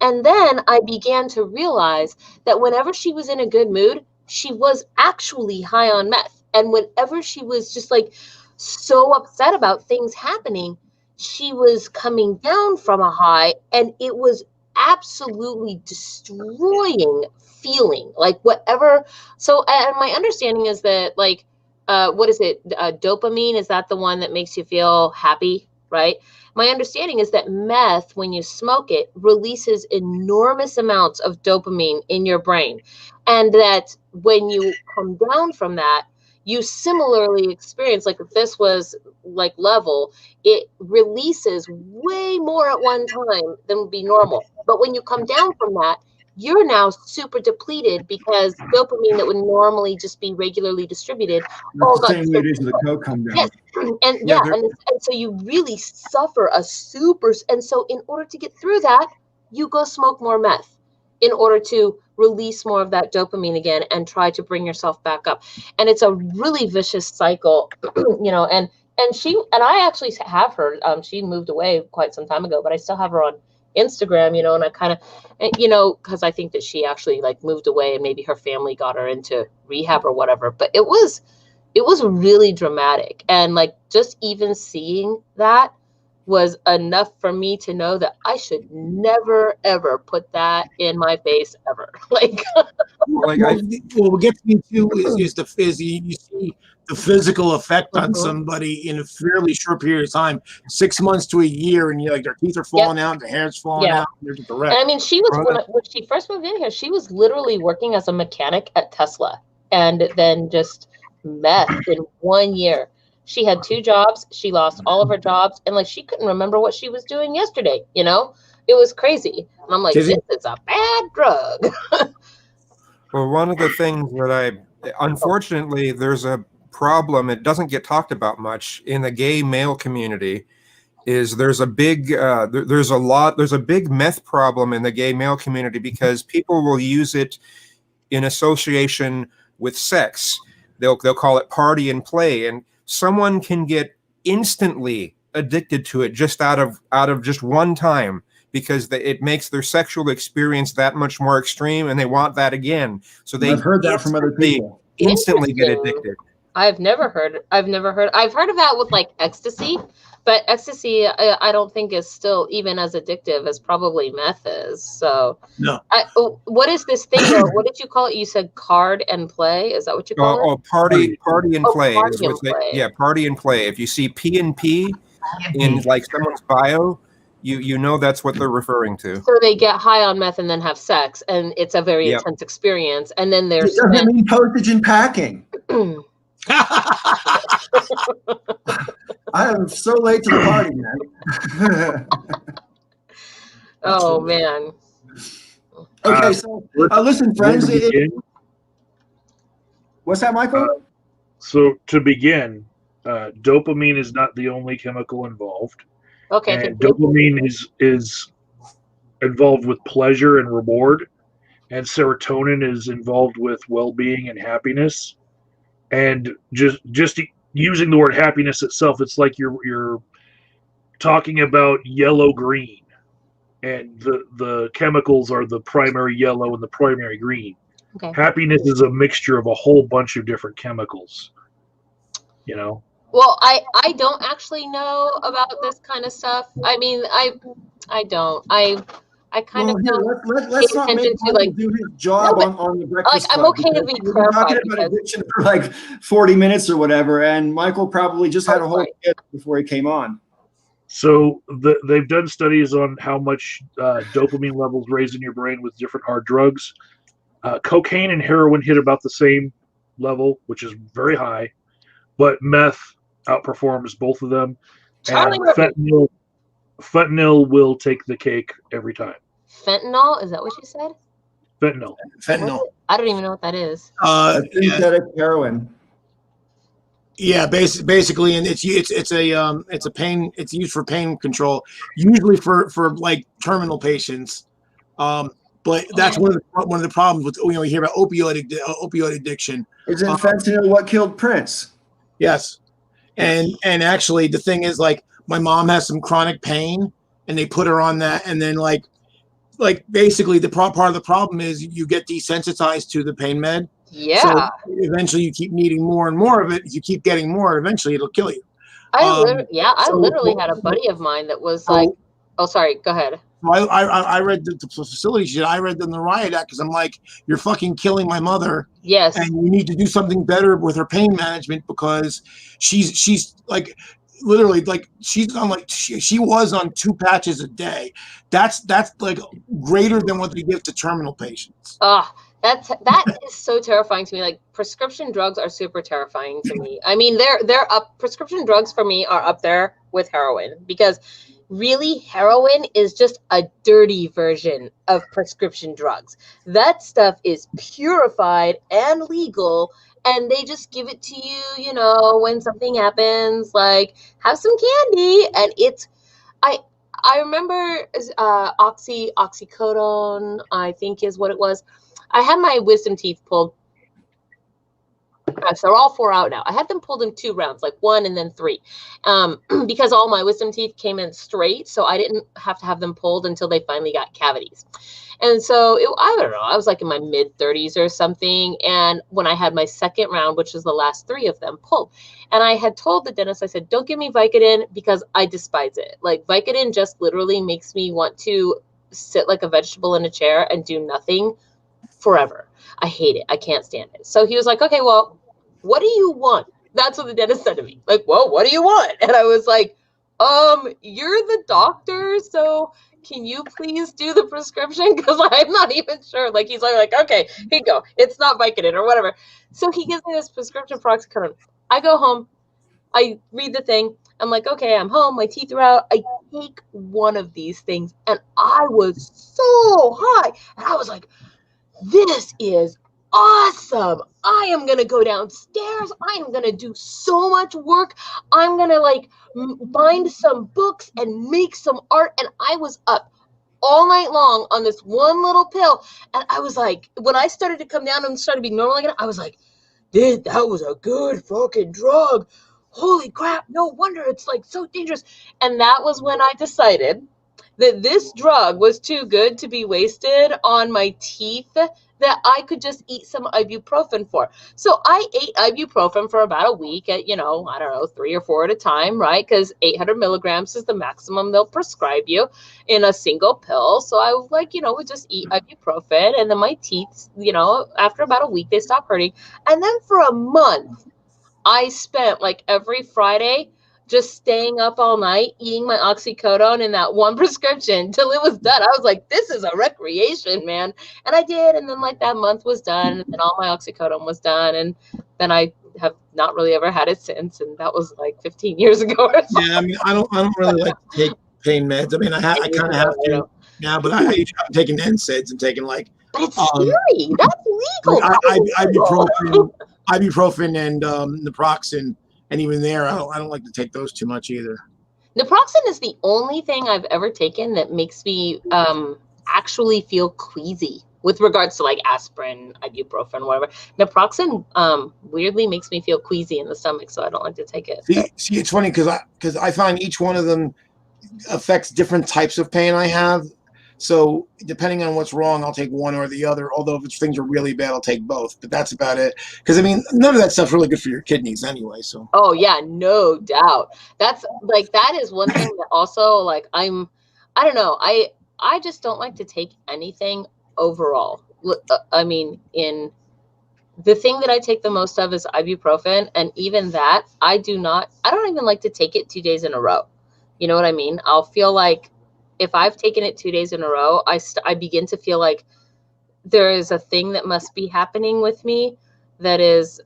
And then I began to realize that whenever she was in a good mood, she was actually high on meth. And whenever she was just like so upset about things happening, she was coming down from a high, and it was absolutely destroying feeling, like whatever. So, and my understanding is that, like, what is it? Dopamine, is that the one that makes you feel happy, right? My understanding is that meth, when you smoke it, releases enormous amounts of dopamine in your brain. And that when you come down from that, you similarly experience, like if this was like level, it releases way more at one time than would be normal. But when you come down from that, you're now super depleted because dopamine that would normally just be regularly distributed. That's the same way it is with the coke come down. Yes. And and so you really suffer a super. And so in order to get through that, you go smoke more meth in order to release more of that dopamine again and try to bring yourself back up. And it's a really vicious cycle, you know. And I actually have her. She moved away quite some time ago, but I still have her on Instagram, you know. And I kind of, you know, because I think that she actually like moved away and maybe her family got her into rehab or whatever. But it was really dramatic. And like just even seeing that was enough for me to know that I should never ever put that in my face ever. Like, what gets me too is you see the physical effect on somebody in a fairly short period of time, 6 months to a year, and you're like, their teeth are falling out, their hair's falling out, and they're just a wreck. And I mean, she was when she first moved in here, she was literally working as a mechanic at Tesla, and then just meth in 1 year. She had 2 jobs. She lost all of her jobs, and like she couldn't remember what she was doing yesterday. You know, it was crazy. And I'm like, this is a bad drug. Well, one of the things that unfortunately, there's a problem. It doesn't get talked about much in the gay male community. Is there's a big there's a big meth problem in the gay male community because people will use it in association with sex. They'll call it party and play, and someone can get instantly addicted to it just out of just one time because it makes their sexual experience that much more extreme, and they want that again. So I've heard that from other people. Instantly get addicted. I've heard of that with like ecstasy, but ecstasy I don't think is still even as addictive as probably meth is. So no. What is this thing? What did you call it? You said card and play. Is that what you call it? Oh, party and play. Party and play. Yeah, party and play. If you see P&P in like someone's bio, you know that's what they're referring to. So they get high on meth and then have sex, and it's a very intense experience. And then there's it doesn't mean postage and packing. I am so late to the party, man. Oh man. Okay, so listen, friends. What's that, Michael? So to begin, dopamine is not the only chemical involved. Okay. And dopamine is involved with pleasure and reward, and serotonin is involved with well-being and happiness. And just using the word happiness itself, it's like you're talking about yellow-green, and the chemicals are the primary yellow and the primary green. Okay. Happiness is a mixture of a whole bunch of different chemicals, you know? Well, I don't actually know about this kind of stuff. I mean, I don't. I kind of let's not make him like do his job on the Breakfast Club. I'm okay to be clarified. Talking about addiction for like 40 minutes or whatever, and Michael probably just had a whole kit before he came on. So they've done studies on how much dopamine levels raise in your brain with different hard drugs. Cocaine and heroin hit about the same level, which is very high, but meth outperforms both of them. Charlie And Murphy. fentanyl will take the cake every time. Fentanyl? Is that what you said? Fentanyl. I don't even know what that is. Synthetic heroin. Yeah, basically, and it's a pain. It's used for pain control, usually for like terminal patients. But that's one of the problems with, you hear about opioid addiction. Isn't fentanyl what killed Prince? Yes, and actually the thing is, like, my mom has some chronic pain, and they put her on that, and then like basically the part of the problem is you get desensitized to the pain med. Yeah. So eventually you keep needing more and more of it. If you keep getting more, eventually it'll kill you. I literally had a buddy of mine that was like, oh, sorry, go ahead. I read the facility shit. I read the Riot Act because I'm like, you're fucking killing my mother. Yes. And you need to do something better with her pain management, because she's like, literally, like, she's on like she was on 2 patches a day. That's like greater than what they give to terminal patients. That is so terrifying to me. Like, prescription drugs are super terrifying to me. I mean, they're up. Prescription drugs for me are up there with heroin, because really, heroin is just a dirty version of prescription drugs. That stuff is purified and legal, and they just give it to you, when something happens, like, have some candy. And I remember oxycodone, I think is what it was. I had my wisdom teeth pulled. So they're all 4 out now. I had them pulled in 2 rounds, like 1 and then 3, because all my wisdom teeth came in straight. So I didn't have to have them pulled until they finally got cavities. And so I don't know, I was like in my mid 30s or something. And when I had my 2nd round, which was the last 3 of them pulled, and I had told the dentist, I said, don't give me Vicodin because I despise it. Like, Vicodin just literally makes me want to sit like a vegetable in a chair and do nothing forever. I hate it. I can't stand it. So he was like, okay, well, what do you want? That's what the dentist said to me. Like, well, what do you want? And I was like, you're the doctor, so can you please do the prescription? Because I'm not even sure. Like, he's like, okay, here you go. It's not Vicodin or whatever. So he gives me this prescription for oxycodone. I go home. I read the thing. I'm like, okay, I'm home. My teeth are out. I take one of these things, and I was so high. And I was like, this is awesome. I am going to go downstairs. I am going to do so much work. I'm going to like bind some books and make some art. And I was up all night long on this one little pill. And I was like, when I started to come down and started to be normal again, I was like, dude, that was a good fucking drug. Holy crap. No wonder it's like so dangerous. And that was when I decided that this drug was too good to be wasted on my teeth, that I could just eat some ibuprofen for. So I ate ibuprofen for about a week at, I don't know, 3 or 4 at a time, right? Because 800 milligrams is the maximum they'll prescribe you in a single pill. So I was like, would just eat ibuprofen. And then my teeth, after about a week, they stopped hurting. And then for a month, I spent like every Friday just staying up all night, eating my oxycodone and that one prescription till it was done. I was like, this is a recreation, man. And I did. And then like that month was done, and then all my oxycodone was done. And then I have not really ever had it since. And that was like 15 years ago or something. Yeah, I mean, I don't really like to take pain meds. I mean, I kind of have to now, but I'm taking NSAIDs and taking like. But it's scary. That's legal. Ibuprofen and naproxen. And even there, I don't like to take those too much either. Naproxen is the only thing I've ever taken that makes me actually feel queasy with regards to like aspirin, ibuprofen, whatever. Naproxen weirdly makes me feel queasy in the stomach, so I don't like to take it. See, it's funny because I find each one of them affects different types of pain I have. So depending on what's wrong, I'll take one or the other. Although if things are really bad, I'll take both. But that's about it. Because I mean, none of that stuff's really good for your kidneys anyway. So. Oh yeah, no doubt. That's like, that is one thing that also like I don't know. I just don't like to take anything overall. I mean, in the thing that I take the most of is ibuprofen, and even that I don't even like to take it 2 days in a row. You know what I mean? I'll feel like if I've taken it 2 days in a row, I begin to feel like there is a thing that must be happening with me that is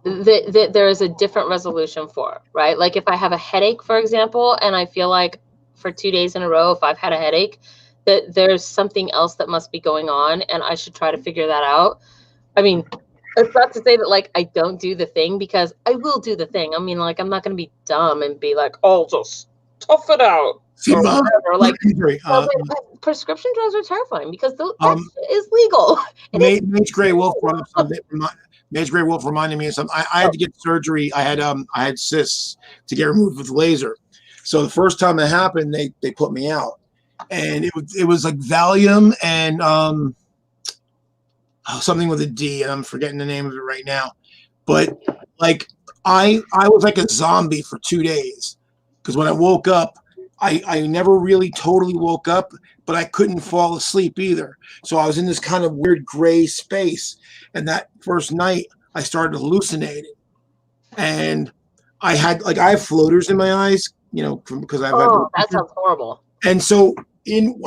that there is a different resolution for, right? Like if I have a headache, for example, and I feel like for 2 days in a row, if I've had a headache, that there's something else that must be going on, and I should try to figure that out. I mean, it's not to say that like I don't do the thing, because I will do the thing. I mean, like I'm not going to be dumb and be like, "Oh, just tough it out." See, or Mom, whatever. Like prescription drugs are terrifying because that is legal. Mage Grey Wolf brought up something. Mage Grey Wolf reminded me of something. I had to get surgery. I had cysts to get removed with laser. So the first time it happened, they put me out, and it was like Valium and something with a D, and I'm forgetting the name of it right now. But like I was like a zombie for 2 days, because when I woke up, I never really totally woke up, but I couldn't fall asleep either. So I was in this kind of weird gray space. And that first night I started hallucinating, and I have floaters in my eyes, because I've had. That sounds horrible. And so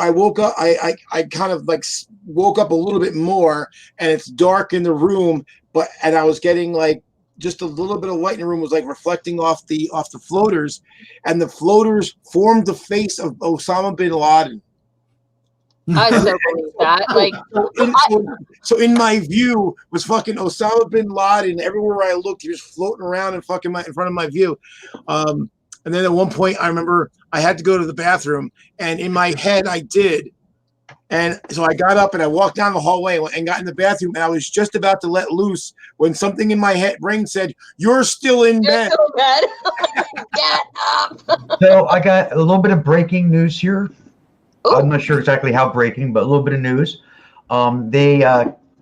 I woke up, I kind of like woke up a little bit more, and it's dark in the room, and I was getting like just a little bit of light in the room was like reflecting off the floaters, and the floaters formed the face of Osama bin Laden. I so believe that. Like, so in my view was fucking Osama bin Laden. Everywhere I looked, he was floating around in front of my view. And then at one point, I remember I had to go to the bathroom, and in my head, I did. And so I got up and I walked down the hallway and got in the bathroom, and I was just about to let loose when something in my brain said, "You're still in bed." Still in bed. Get up. So I got a little bit of breaking news here. Ooh. I'm not sure exactly how breaking, but a little bit of news. They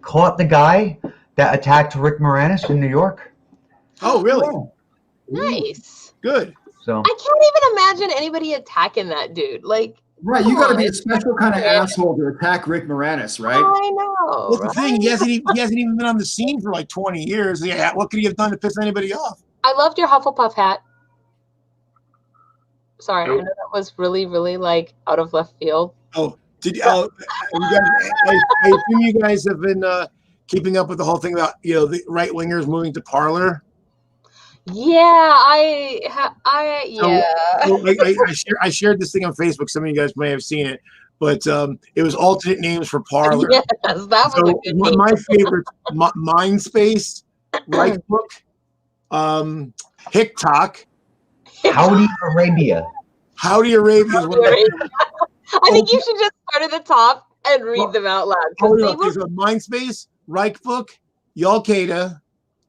caught the guy that attacked Rick Moranis in New York. Oh, really? Nice. Good. So I can't even imagine anybody attacking that dude. Like, right, you got to be a special kind of asshole to attack Rick Moranis, right? I know. Well, the thing, he hasn't even been on the scene for like 20 years. Yeah, what could he have done to piss anybody off? I loved your Hufflepuff hat. Sorry, I know that was really, really like out of left field. Oh, did you? I assume you guys have been keeping up with the whole thing about the right wingers moving to Parler. Yeah, I shared this thing on Facebook. Some of you guys may have seen it, but it was alternate names for Parler. Yes, that was a good name. My favorite, Mindspace, Rightbook, TikTok. Howdy Arabia. Howdy Arabia is one of my I think you should just start at the top and read them out loud. There's a Mindspace, Reichbook, Yalkada,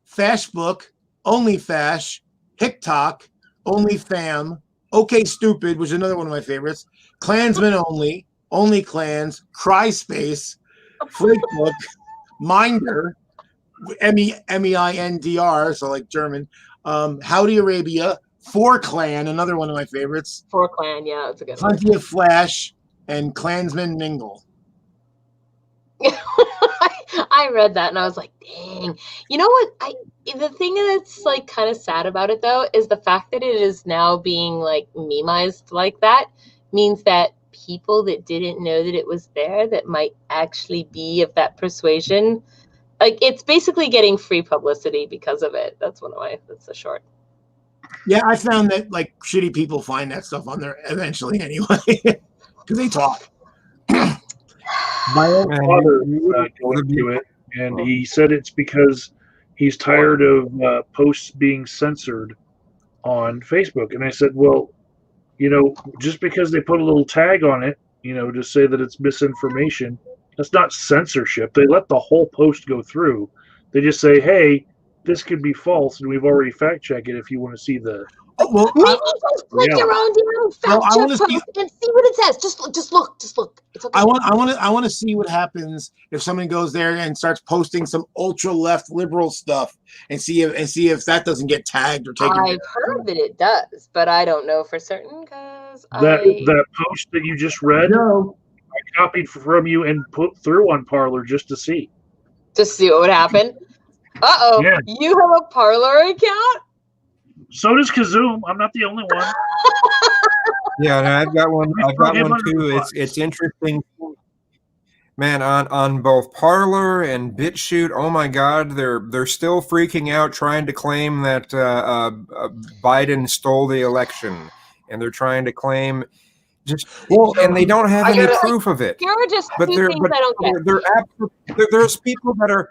Fashbook, OnlyFash, TikTok, OnlyFam, OK Stupid, which is another one of my favorites, Klansmen Only, OnlyClans, CrySpace, Flakebook, Minder, MEINDR, so like German, Howdy Arabia, 4clan, another one of my favorites. 4clan, yeah, that's a good one. Plenty of Flash, and Klansman Mingle. I read that and I was like, dang. You know what? The thing that's like kind of sad about it though is the fact that it is now being like memized like that means that people that didn't know that it was there that might actually be of that persuasion, like it's basically getting free publicity because of it. That's the short. Yeah, I found that like shitty people find that stuff on there eventually anyway, because they talk. My own father going to it, and he said it's because he's tired of posts being censored on Facebook. And I said, well, just because they put a little tag on it, to say that it's misinformation, that's not censorship. They let the whole post go through. They just say, hey, this could be false, and we've already fact-checked it if you want to see the... Maybe just click your own damn fact-check post and see what it says. Just look. It's okay. I want to see what happens if someone goes there and starts posting some ultra-left liberal stuff and see if that doesn't get tagged or taken. I've heard that it does, but I don't know for certain because that post that you just read, I copied from you and put through on Parler just to see. Just see what would happen. Uh-oh, yeah. You have a Parler account? So does Kazoom. I'm not the only one. Yeah, and I've got one too. It's interesting. man, on both Parler and BitChute, oh my God, they're still freaking out, trying to claim that Biden stole the election, and they're trying to claim and they don't have any proof of it. Here are just But two things I don't get. There's people that are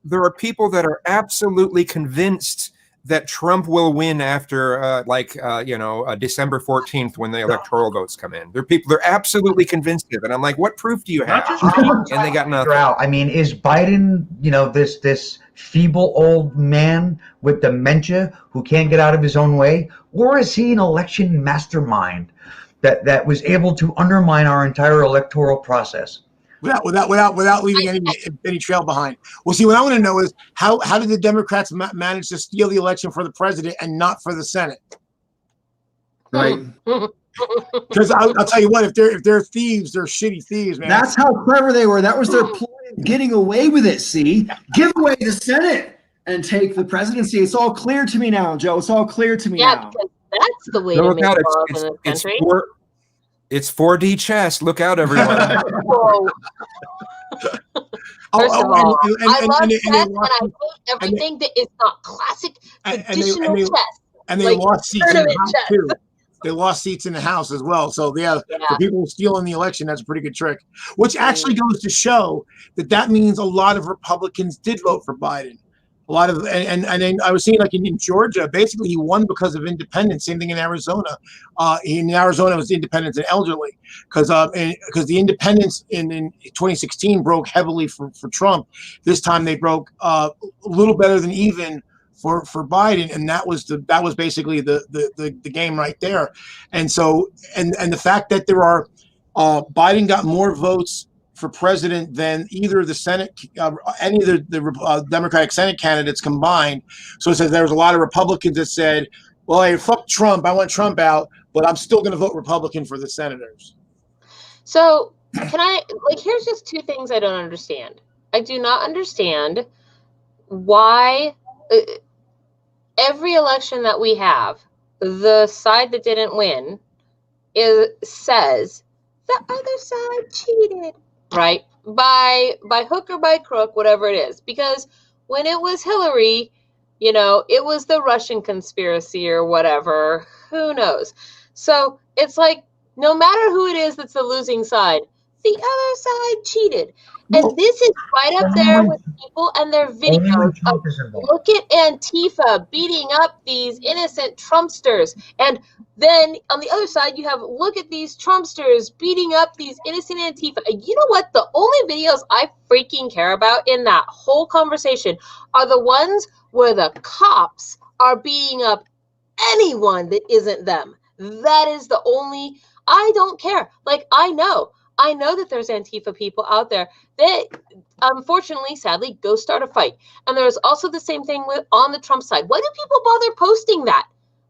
there are people that are absolutely convinced that Trump will win after December 14th when the electoral votes come in. They're absolutely convinced of it. And I'm like, what proof do you have? And they got nothing. I mean, is Biden, this feeble old man with dementia who can't get out of his own way, or is he an election mastermind that was able to undermine our entire electoral process without leaving any trail behind? Well, see, what I want to know is how did the Democrats manage to steal the election for the president and not for the Senate? Right. Because I'll tell you what, if they're thieves, they're shitty thieves, man. That's how clever they were. That was their ploy of getting away with it. See, give away the Senate and take the presidency. It's all clear to me now, Joe. It's all clear to me now. Because that's the way to make laws in this country. It's 4D chess. Look out, everyone. First of all, I love chess, and I hate everything that is not classic traditional chess. And they lost seats in the House too. They lost seats in the House as well. So the people stealing the election, that's a pretty good trick. Which actually goes to show that means a lot of Republicans did vote for Biden. A lot of and I was seeing like in Georgia, basically he won because of independence. Same thing in Arizona. In Arizona, it was independents and elderly because the independents in 2016 broke heavily for Trump. This time they broke a little better than even for Biden, and that was basically the game right there. And so and the fact that there are Biden got more votes for president than either the Senate, any of the Democratic Senate candidates combined. So it says there was a lot of Republicans that said, well, hey, fuck Trump. I want Trump out, but I'm still going to vote Republican for the senators. So here's just two things I don't understand. I do not understand why every election that we have, the side that didn't win says the other side cheated. Right, by hook or by crook, whatever it is, because when it was Hillary, it was the Russian conspiracy or whatever, who knows? So it's like, no matter who it is that's the losing side, the other side cheated. And this is right up there with people and their videos of, look at Antifa beating up these innocent Trumpsters. And then on the other side, you have, look at these Trumpsters beating up these innocent Antifa. And you know what? The only videos I freaking care about in that whole conversation are the ones where the cops are beating up anyone that isn't them. That is the only, I don't care. Like, I know that there's Antifa people out there that unfortunately, sadly, go start a fight. And there's also the same thing on the Trump side. Why do people bother posting that?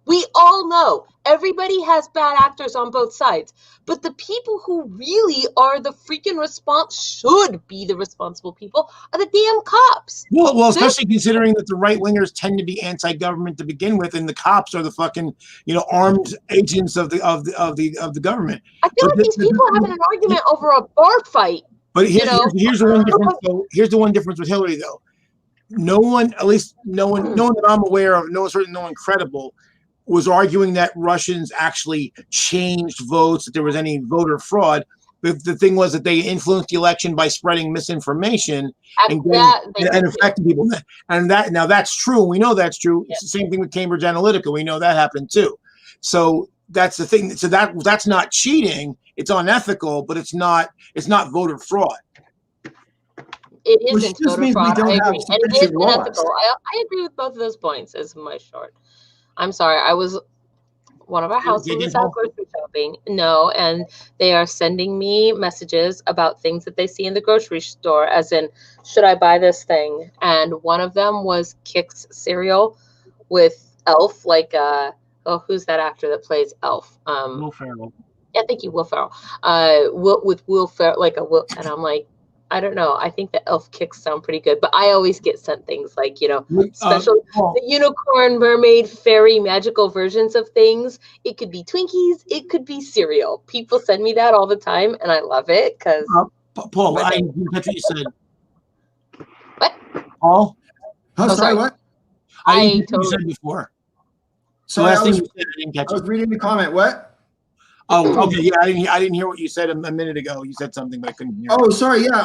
We all know everybody has bad actors on both sides, but the people who really are the freaking should be the responsible people are the damn cops. Well, especially considering that the right wingers tend to be anti-government to begin with, and the cops are the fucking armed agents of the government. I feel like these people are having an argument over a bar fight. But here's the one difference. Though. Here's the one difference with Hillary, though. No one that I'm aware of, no one credible, was arguing that Russians actually changed votes, that there was any voter fraud. The thing was that they influenced the election by spreading misinformation and affecting people. And that's true. We know that's true. It's the same thing with Cambridge Analytica. We know that happened too. So that's the thing. So that's not cheating. It's unethical, but it's not voter fraud. It isn't voter fraud. I agree. And it is unethical. I agree with both of those points, is my short. I'm sorry. One of our houses is out grocery shopping. No, and they are sending me messages about things that they see in the grocery store, as in, should I buy this thing? And one of them was Kix cereal with Elf, who's that actor that plays Elf? Will Ferrell. Yeah, thank you, Will Ferrell. With Will Ferrell, and I'm like, I don't know. I think the Elf Kicks sound pretty good, but I always get sent things like, special the unicorn, mermaid, fairy, magical versions of things. It could be Twinkies. It could be cereal. People send me that all the time, and I love it because Paul, I didn't catch what you said. What? Paul? Oh, sorry, sorry. what? I didn't catch what you said before. Sorry, Last I thing was, you said, I didn't catch I was it. reading the comment. What? Oh, okay. Yeah, I didn't hear what you said a minute ago. You said something, but I couldn't hear. Oh, sorry. Yeah,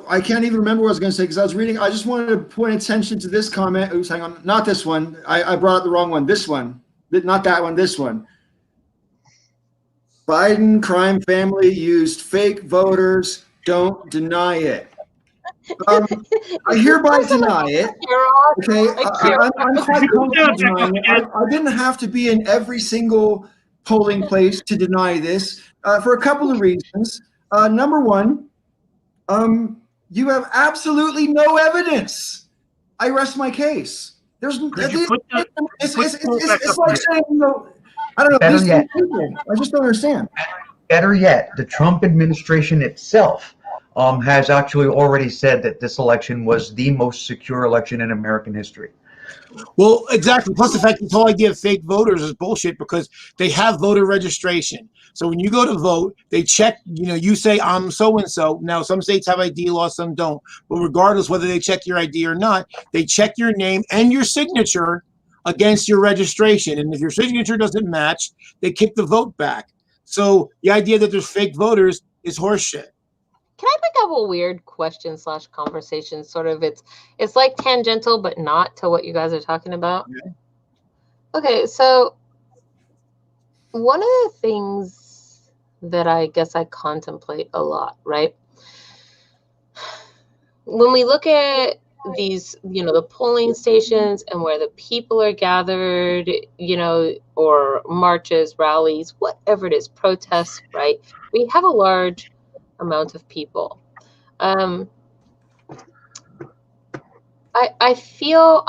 I can't even remember what I was going to say because I was reading. I just wanted to point attention to this comment. Oops, hang on. Not this one. I brought up the wrong one. This one. Not that one. This one. Biden crime family used fake voters. Don't deny it. I hereby deny it. Okay, I'm quite confident denying it. I didn't have to be in every single polling place to deny this for a couple of reasons. Number one, you have absolutely no evidence. I rest my case. There's it's like saying, you know, I don't know. Better yet. I just don't understand. Better yet, the Trump administration itself has actually already said that this election was the most secure election in American history. Well, exactly. Plus the fact that the whole idea of fake voters is bullshit because they have voter registration. So when you go to vote, they check, you know, you say I'm so-and-so. Now, some states have ID laws, some don't. But regardless whether they check your ID or not, they check your name and your signature against your registration. And if your signature doesn't match, they kick the vote back. So the idea that there's fake voters is horseshit. Can I bring up a weird question / conversation? Sort of, it's like tangential, but not to what you guys are talking about. Okay, so one of the things that I guess I contemplate a lot, right? When we look at these, you know, the polling stations and where the people are gathered, you know, or marches, rallies, whatever it is, protests, right? We have a large amount of people. I feel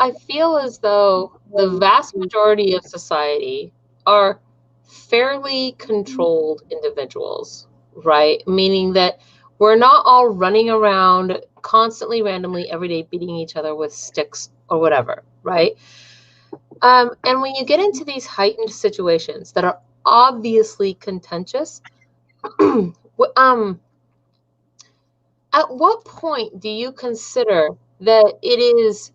as though the vast majority of society are fairly controlled individuals, right? Meaning that we're not all running around constantly, randomly, every day beating each other with sticks or whatever, right? And when you get into these heightened situations that are obviously contentious, at what point do you consider that it is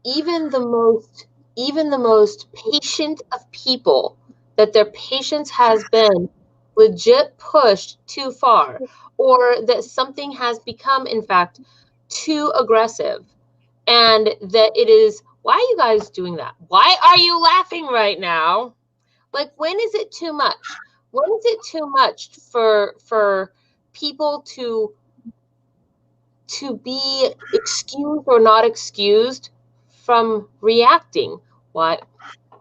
even the most patient of people, that their patience has been legit pushed too far, or that something has become, in fact, too aggressive, and that it is, why are you guys doing that? Why are you laughing right now? Like, when is it too much? When is it too much for people to be excused or not excused from reacting? Why?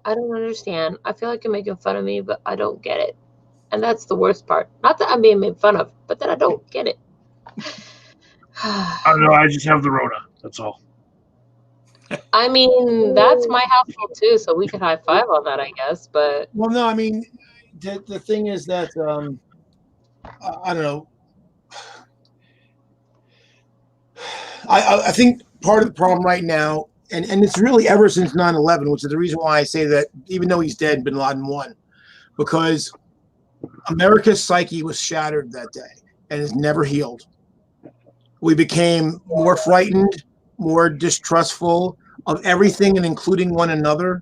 I don't understand. I feel like you're making fun of me, but I don't get it. And that's the worst part. Not that I'm being made fun of, but that I don't get it. I don't know. I just have the Rona. That's all. I mean, that's my household too, so we could high five on that, I guess. But well, no, I mean, the thing is that I don't know. I think part of the problem right now, and it's really ever since 9/11, which is the reason why I say that even though he's dead, Bin Laden won, because America's psyche was shattered that day and is never healed. We became more frightened, more distrustful of everything and including one another.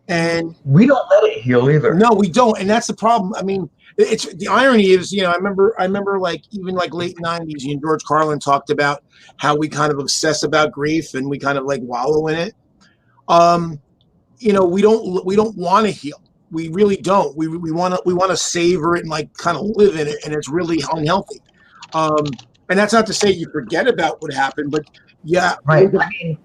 And we don't let it heal either. No, we don't. And that's the problem. I mean, it's the irony is, you know, I remember like even like late 90s, and George Carlin talked about how we kind of obsess about grief and we kind of like wallow in it. You know, we don't want to heal. We really don't. We want to savor it and like kind of live in it, and it's really unhealthy. And that's not to say you forget about what happened, but yeah, right. I mean,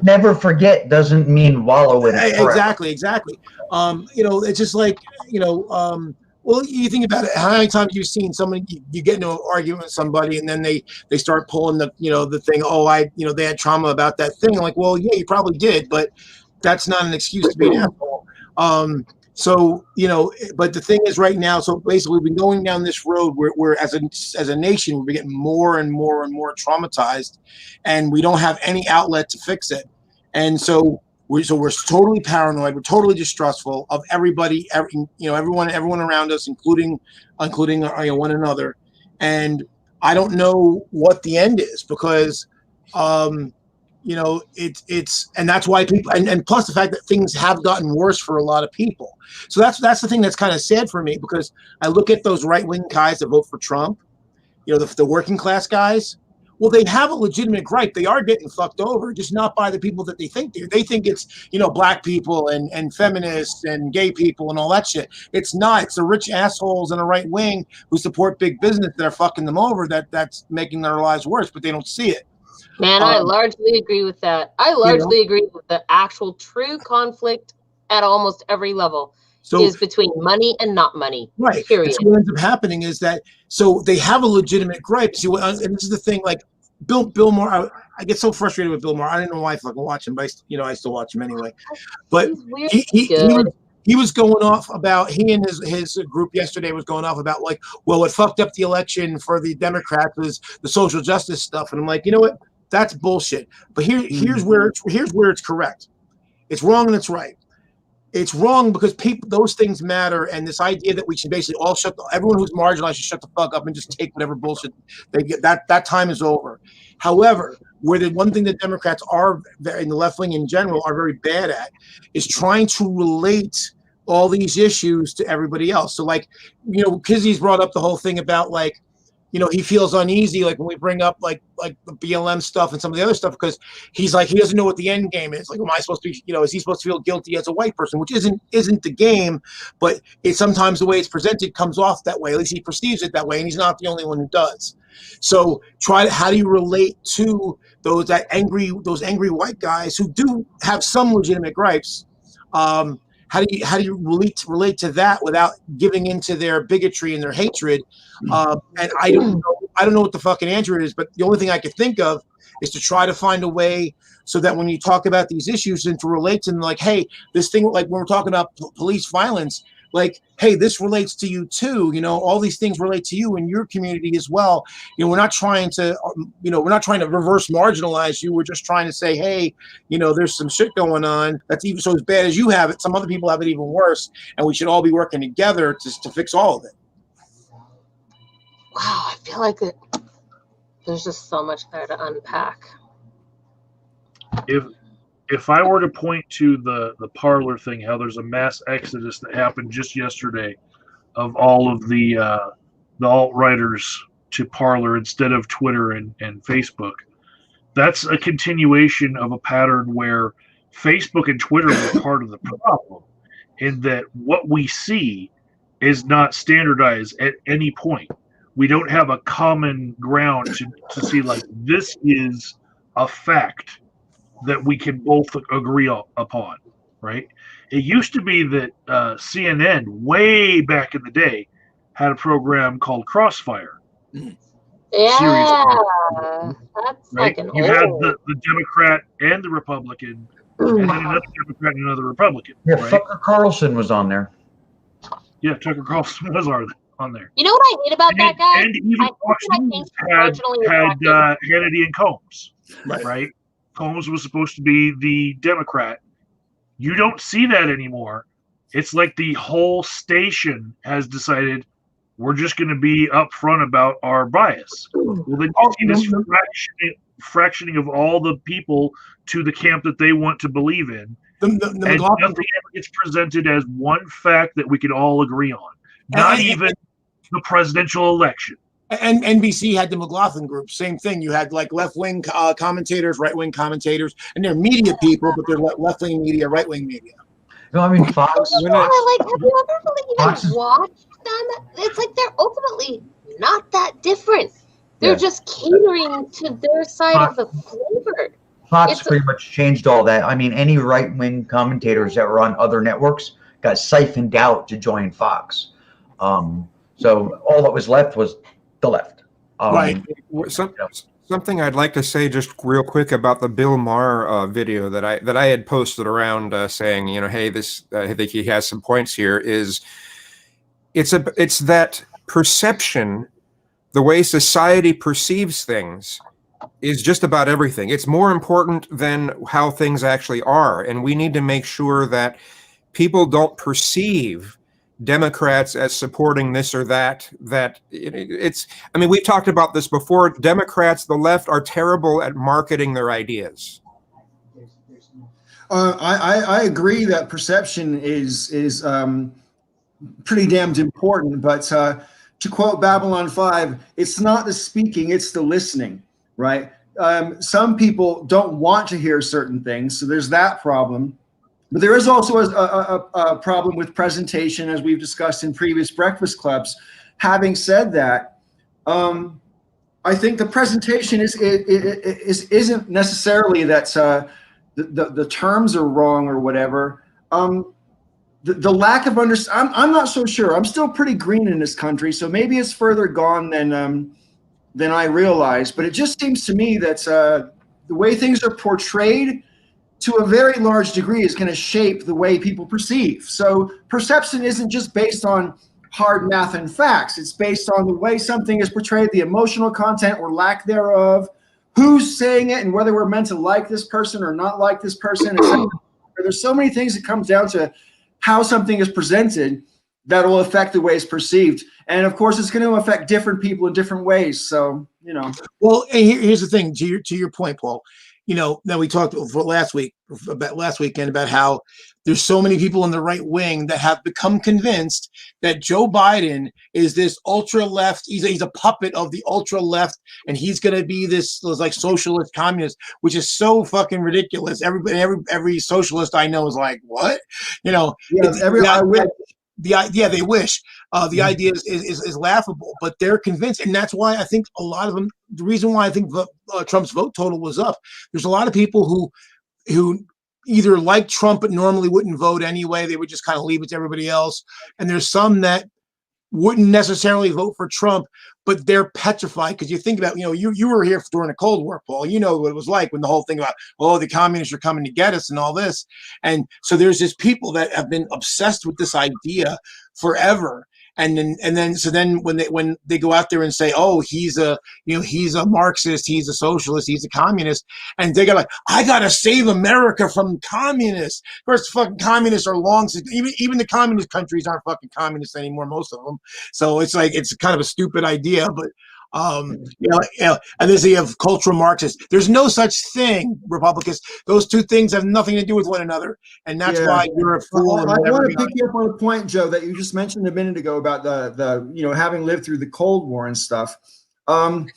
never forget doesn't mean wallow in it. Exactly. You know, it's just like, you know, well, you think about it. How many times you've seen somebody, you get into an argument with somebody, and then they start pulling the, you know, the thing. Oh, they had trauma about that thing. I'm like, well, yeah, you probably did, but that's not an excuse to be an asshole. So, you know, but the thing is right now, so basically we've been going down this road where as a nation, we're getting more and more and more traumatized, and we don't have any outlet to fix it. And so we're totally paranoid. We're totally distrustful of everybody, everyone around us, including one another. And I don't know what the end is because, you know, it's and that's why people and plus the fact that things have gotten worse for a lot of people. So that's the thing that's kind of sad for me because I look at those right-wing guys that vote for Trump, you know, the working class guys. Well, they have a legitimate gripe. They are getting fucked over, just not by the people that they think they're. They think it's, you know, black people and feminists and gay people and all that shit. It's not. It's the rich assholes in the right wing who support big business that are fucking them over. That's making their lives worse, but they don't see it. Man, I largely agree with that. I largely agree with the actual true conflict at almost every level is between money and not money. Right. Period. So what ends up happening is that so they have a legitimate gripe. See, and this is the thing. Like Bill Maher, I get so frustrated with Bill Maher. I don't know why I fucking watch him, but I still watch him anyway. But he was going off about he and his group yesterday was going off about like, well, what fucked up the election for the Democrats was the social justice stuff, and I'm like, you know what? That's bullshit. But here's where it's correct. It's wrong and it's right. It's wrong because those things matter, and this idea that we should basically all everyone who's marginalized should shut the fuck up and just take whatever bullshit they get. That time is over. However, where the one thing that Democrats are, and the left wing in general, are very bad at is trying to relate all these issues to everybody else. So, like, you know, Kizzy's brought up the whole thing about like, you know, he feels uneasy like when we bring up like the BLM stuff and some of the other stuff because he's like he doesn't know what the end game is. Like, am I supposed to be, you know, is he supposed to feel guilty as a white person, which isn't the game, but it's sometimes the way it's presented comes off that way. At least he perceives it that way, and he's not the only one who does. So how do you relate to those angry white guys who do have some legitimate gripes? How do you relate to that without giving into their bigotry and their hatred? And I don't know what the fucking answer is, but the only thing I could think of is to try to find a way so that when you talk about these issues and to relate to them, like, hey, this thing, like when we're talking about police violence, like, hey, this relates to you too. You know, all these things relate to you and your community as well. You know, we're not trying to reverse marginalize you. We're just trying to say, hey, you know, there's some shit going on that's even so as bad as you have it. Some other people have it even worse, and we should all be working together to fix all of it. Wow, I feel like there's just so much there to unpack. If I were to point to the Parler thing, how there's a mass exodus that happened just yesterday of all of the alt-righters to Parler instead of Twitter and Facebook, that's a continuation of a pattern where Facebook and Twitter were part of the problem in that what we see is not standardized at any point. We don't have a common ground to see like this is a fact that we can both agree upon, right? It used to be that CNN, way back in the day, had a program called Crossfire. Yeah, that's right? like an You old. had the Democrat and the Republican, and then another Democrat and another Republican. Yeah, right? Tucker Carlson was on there. Yeah, Tucker Carlson was on there. You know what I hate about that guy? And even Fox News had Hannity and Combs, right? Combs was supposed to be the Democrat. You don't see that anymore. It's like the whole station has decided we're just going to be upfront about our bias. Well, then you see this fractioning of all the people to the camp that they want to believe in. And nothing ever gets presented as one fact that we can all agree on. Not even the presidential election. And NBC had the McLaughlin group. Same thing. You had like left-wing commentators, right-wing commentators, and they're media people, but they're left-wing media, right-wing media. No, I mean Fox. Have you ever really even watched them? It's like they're ultimately not that different. They're just catering to their side of the flavor. Fox pretty much changed all that. I mean, any right-wing commentators that were on other networks got siphoned out to join Fox. So all that was left was the left. Right. Something I'd like to say just real quick about the Bill Maher video that I had posted around saying, you know, hey, this I think he has some points here. It's that perception, the way society perceives things, is just about everything. It's more important than how things actually are, and we need to make sure that people don't perceive Democrats as supporting this or that. I mean, we've talked about this before. Democrats, the left, are terrible at marketing their ideas. I agree that perception is pretty damned important. But to quote Babylon 5, it's not the speaking, it's the listening, right? Some people don't want to hear certain things, so there's that problem. But there is also a problem with presentation, as we've discussed in previous Breakfast Clubs. Having said that, I think the presentation isn't necessarily that the terms are wrong or whatever. The lack of understanding, I'm not so sure. I'm still pretty green in this country, so maybe it's further gone than I realized. But it just seems to me that the way things are portrayed, to a very large degree, is going to shape the way people perceive. So perception isn't just based on hard math and facts. It's based on the way something is portrayed, the emotional content or lack thereof, who's saying it, and whether we're meant to like this person or not like this person. There's so many things that comes down to how something is presented that will affect the way it's perceived. And of course, it's going to affect different people in different ways. So, you know. Well, and here's the thing, to your point, Paul. You know, now we talked last weekend about how there's so many people in the right wing that have become convinced that Joe Biden is this ultra left. He's a puppet of the ultra left, and he's going to be this like socialist communist, which is so fucking ridiculous. Every socialist I know is like, what? You know, Yeah, they wish. The idea is laughable, but they're convinced, and that's why I think a lot of them. The reason why I think Trump's vote total was up. There's a lot of people who either like Trump but normally wouldn't vote anyway. They would just kind of leave it to everybody else, and there's some that wouldn't necessarily vote for Trump, but they're petrified because you think about, you know, you were here during the Cold War, Paul. You know what it was like when the whole thing about, oh, the communists are coming to get us and all this. And so there's this people that have been obsessed with this idea forever. And then when they go out there and say, oh, he's a Marxist, he's a socialist, he's a communist, and they go like, I gotta save America from communists. First, fucking communists are long since even the communist countries aren't fucking communists anymore, most of them. So it's like it's kind of a stupid idea, but and then you have cultural Marxists. There's no such thing, Republicans. Those two things have nothing to do with one another, and that's why you're a fool. I want to pick you up on a point, Joe, that you just mentioned a minute ago about the having lived through the Cold War and stuff. And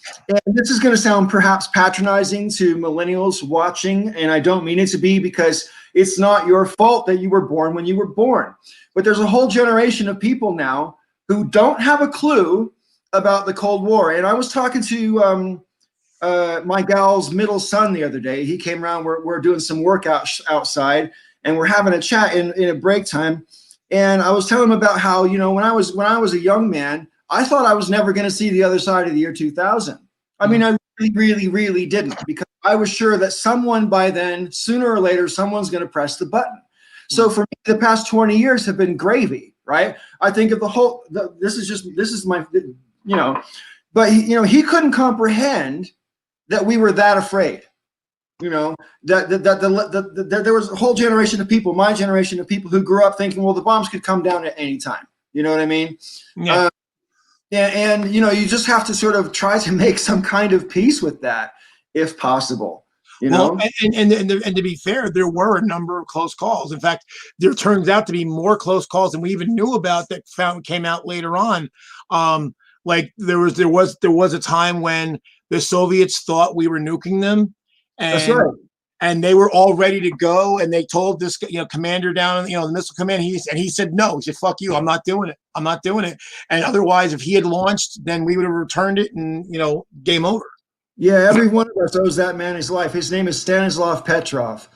this is going to sound perhaps patronizing to millennials watching, and I don't mean it to be, because it's not your fault that you were born when you were born. But there's a whole generation of people now who don't have a clue about the Cold War. And I was talking to my gal's middle son the other day. He came around. We're doing some work outside, and we're having a chat in a break time. And I was telling him about how, you know, when I was a young man, I thought I was never going to see the other side of the year 2000. I mean, I really didn't, because I was sure that someone by then, sooner or later, someone's going to press the button. So for me, the past 20 years have been gravy, right? I think of this is my, you know, but he couldn't comprehend that we were that afraid. You know, that there was a whole generation of people, my generation of people, who grew up thinking, well, the bombs could come down at any time. You know what I mean? Yeah. And you know, you just have to sort of try to make some kind of peace with that, if possible. You know, and to be fair, there were a number of close calls. In fact, there turns out to be more close calls than we even knew about that came out later on. Like there was a time when the Soviets thought we were nuking them, and that's right. And they were all ready to go, and they told this commander down the missile command, he said no. He said, fuck you, I'm not doing it. And otherwise, if he had launched, then we would have returned it, and game over. Yeah, every one of us owes that man his life. His name is Stanislav Petrov.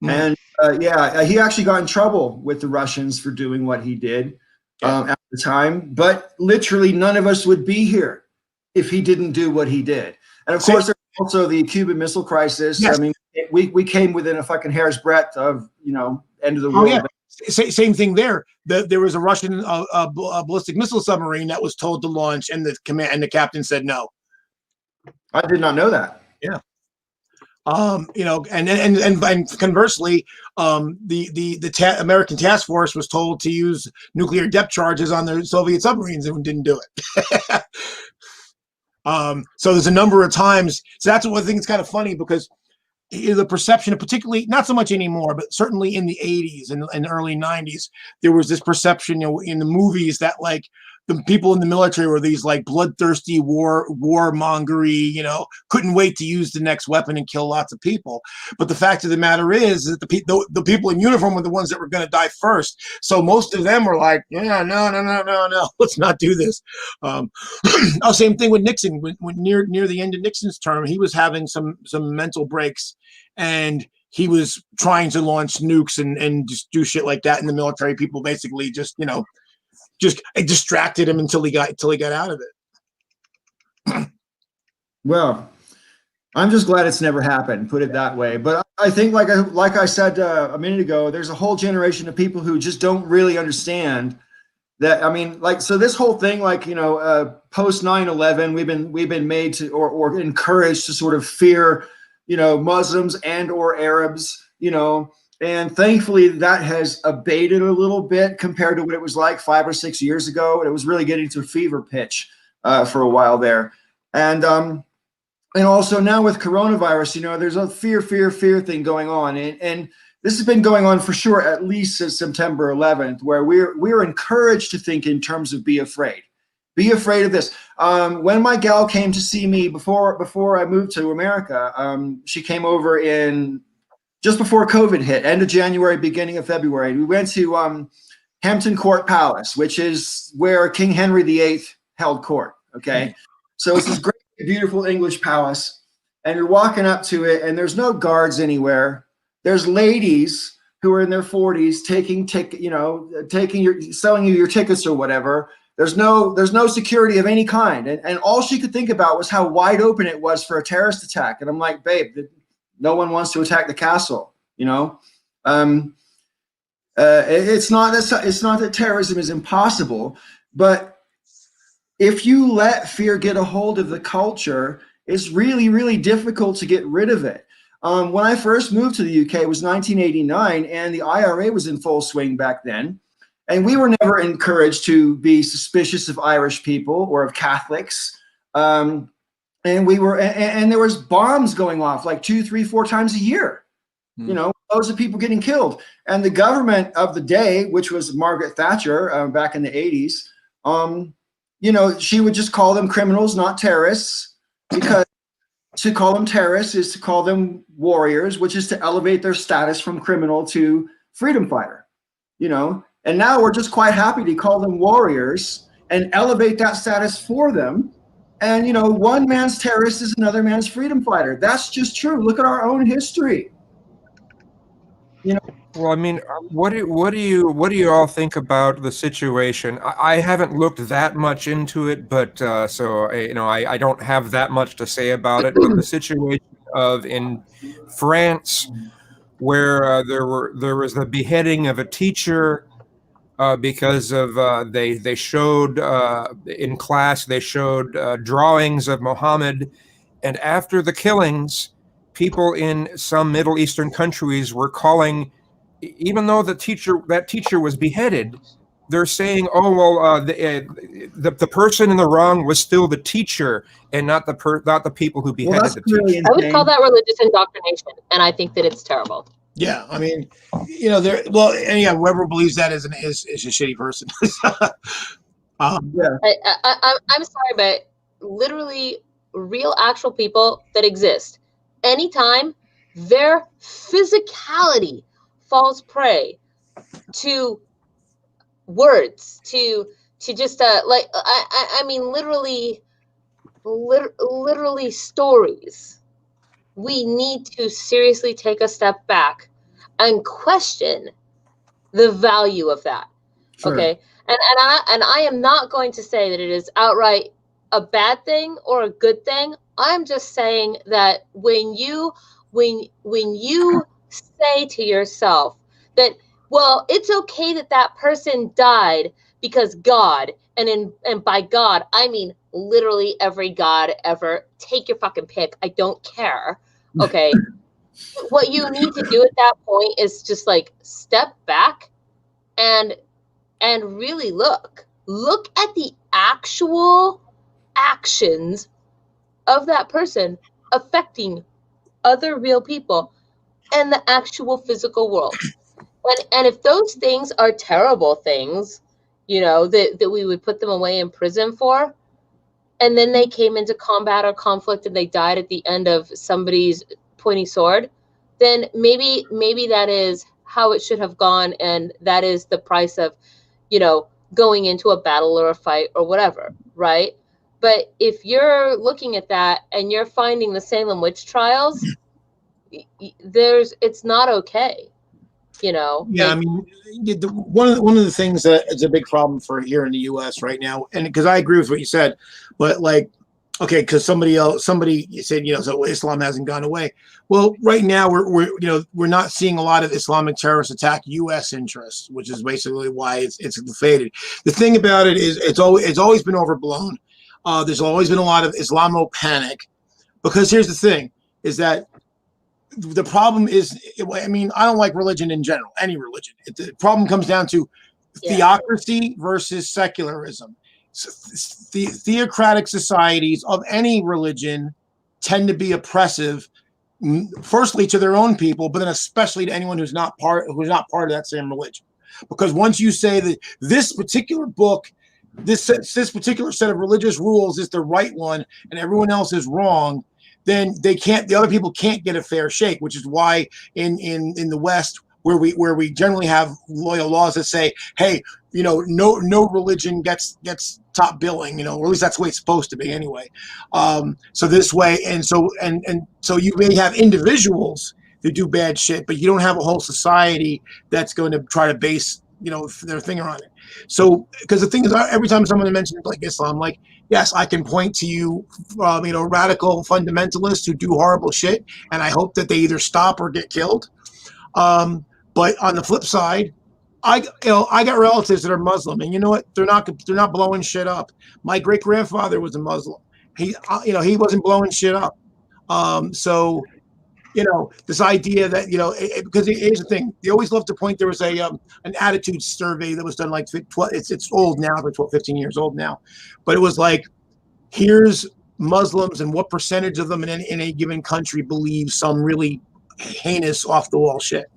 And he actually got in trouble with the Russians for doing what he did at the time. But literally none of us would be here if he didn't do what he did. And of course, there's also the Cuban Missile Crisis. Yes. I mean, we came within a fucking hair's breadth of, end of the world. Oh, yeah. Same thing there. There was a Russian ballistic missile submarine that was told to launch, and the captain said no. I did not know that. Yeah. You know, and conversely, the American task force was told to use nuclear depth charges on the Soviet submarines and didn't do it. So there's a number of times. So that's what I think is kind of funny, because the perception of, particularly not so much anymore, but certainly in the 80s and early 90s, there was this perception, you know, in the movies that like the people in the military were these like bloodthirsty warmongery, you know, couldn't wait to use the next weapon and kill lots of people. But the fact of the matter is that the people in uniform were the ones that were going to die first. So most of them were like, yeah, no, let's not do this. Oh, same thing with Nixon. When near the end of Nixon's term, he was having some mental breaks, and he was trying to launch nukes and just do shit like that in the military. People basically just, you know, just distracted him until he got out of it. Well, I'm just glad it's never happened, put it that way. But I think, like I said a minute ago, there's a whole generation of people who just don't really understand that. I mean, like, so this whole thing, like, you know, post 9/11, we've been made to or encouraged to sort of fear, you know, Muslims and or Arabs, you know, and thankfully that has abated a little bit compared to what it was like 5 or 6 years ago. And it was really getting to a fever pitch for a while there. And also now with coronavirus, you know, there's a fear thing going on. And this has been going on for sure, at least since September 11th, where we're encouraged to think in terms of be afraid. Be afraid of this. When my gal came to see me before I moved to America, she came over in just before COVID hit, end of January, beginning of February. We went to Hampton Court Palace, which is where King Henry VIII held court. Okay, so it's this great, beautiful English palace, and you're walking up to it, and there's no guards anywhere. There's ladies who are in their 40s selling you your tickets or whatever. There's no security of any kind, and all she could think about was how wide open it was for a terrorist attack. And I'm like, babe, no one wants to attack the castle, you know. It's not that terrorism is impossible, but if you let fear get a hold of the culture, it's really, really difficult to get rid of it. When I first moved to the UK, it was 1989, and the IRA was in full swing back then. And we were never encouraged to be suspicious of Irish people or of Catholics. And there was bombs going off like 2, 3, 4 times a year. You know, loads of people getting killed. And the government of the day, which was Margaret Thatcher back in the 80s, you know, she would just call them criminals, not terrorists, because to call them terrorists is to call them warriors, which is to elevate their status from criminal to freedom fighter, you know. And now we're just quite happy to call them warriors and elevate that status for them. And, you know, one man's terrorist is another man's freedom fighter. That's just true. Look at our own history. You know. Well, I mean, what do you all think about the situation? I haven't looked that much into it, but so you know, I don't have that much to say about it. But the situation in France, where there was the beheading of a teacher because of they showed in class, they showed drawings of Muhammad, and after the killings, people in some Middle Eastern countries were calling, even though that teacher was beheaded, they're saying, oh well, the person in the wrong was still the teacher and not the people who beheaded the teacher. I would call that religious indoctrination, and I think that it's terrible. Yeah, I mean, you know, whoever believes that is a shitty person. Yeah. I'm sorry, but literally, real, actual people that exist, anytime their physicality falls prey to words, to just like I mean, literally stories. We need to seriously take a step back and question the value of that. Sure. Okay. And I am not going to say that it is outright a bad thing or a good thing. I'm just saying that when you say to yourself that, well, it's okay that person died because God, and by God, I mean literally every God ever, take your fucking pick. I don't care. Okay. What you need to do at that point is just like step back and really look at the actual actions of that person affecting other real people and the actual physical world. And if those things are terrible things, that we would put them away in prison for, and then they came into combat or conflict and they died at the end of somebody's pointy sword, then maybe that is how it should have gone, and that is the price of, going into a battle or a fight or whatever, right? But if you're looking at that and you're finding the Salem witch trials, it's not okay. Yeah, like, I mean, one of the things that is a big problem for here in the U.S. right now, and because I agree with what you said, but like, okay, because somebody said, so Islam hasn't gone away. Well, right now we're not seeing a lot of Islamic terrorists attack U.S. interests, which is basically why it's faded. The thing about it is it's always been overblown. There's always been a lot of Islamo panic, because here's the thing: is that the problem is, I mean, I don't like religion in general, any religion. The problem comes down to theocracy versus secularism. The theocratic societies of any religion tend to be oppressive, firstly to their own people, but then especially to anyone who's not part of that same religion. Because once you say that this particular book, this particular set of religious rules is the right one and everyone else is wrong, then the other people can't get a fair shake, which is why in the West, where we generally have loyal laws that say, hey, no religion gets top billing, or at least that's the way it's supposed to be anyway. So this way, and so you may have individuals that do bad shit, but you don't have a whole society that's going to try to base their finger on it. So, because the thing is, every time someone mentions like Islam, like, yes, I can point to you, radical fundamentalists who do horrible shit, and I hope that they either stop or get killed. But on the flip side, I got relatives that are Muslim, and you know what? They're not blowing shit up. My great grandfather was a Muslim. He wasn't blowing shit up. So. This idea that, because here's the thing, they always love to point, there was an attitude survey that was done like, it's old now, for 12, 15 years old now, but it was like, here's Muslims and what percentage of them in a given country believe some really heinous off the wall shit.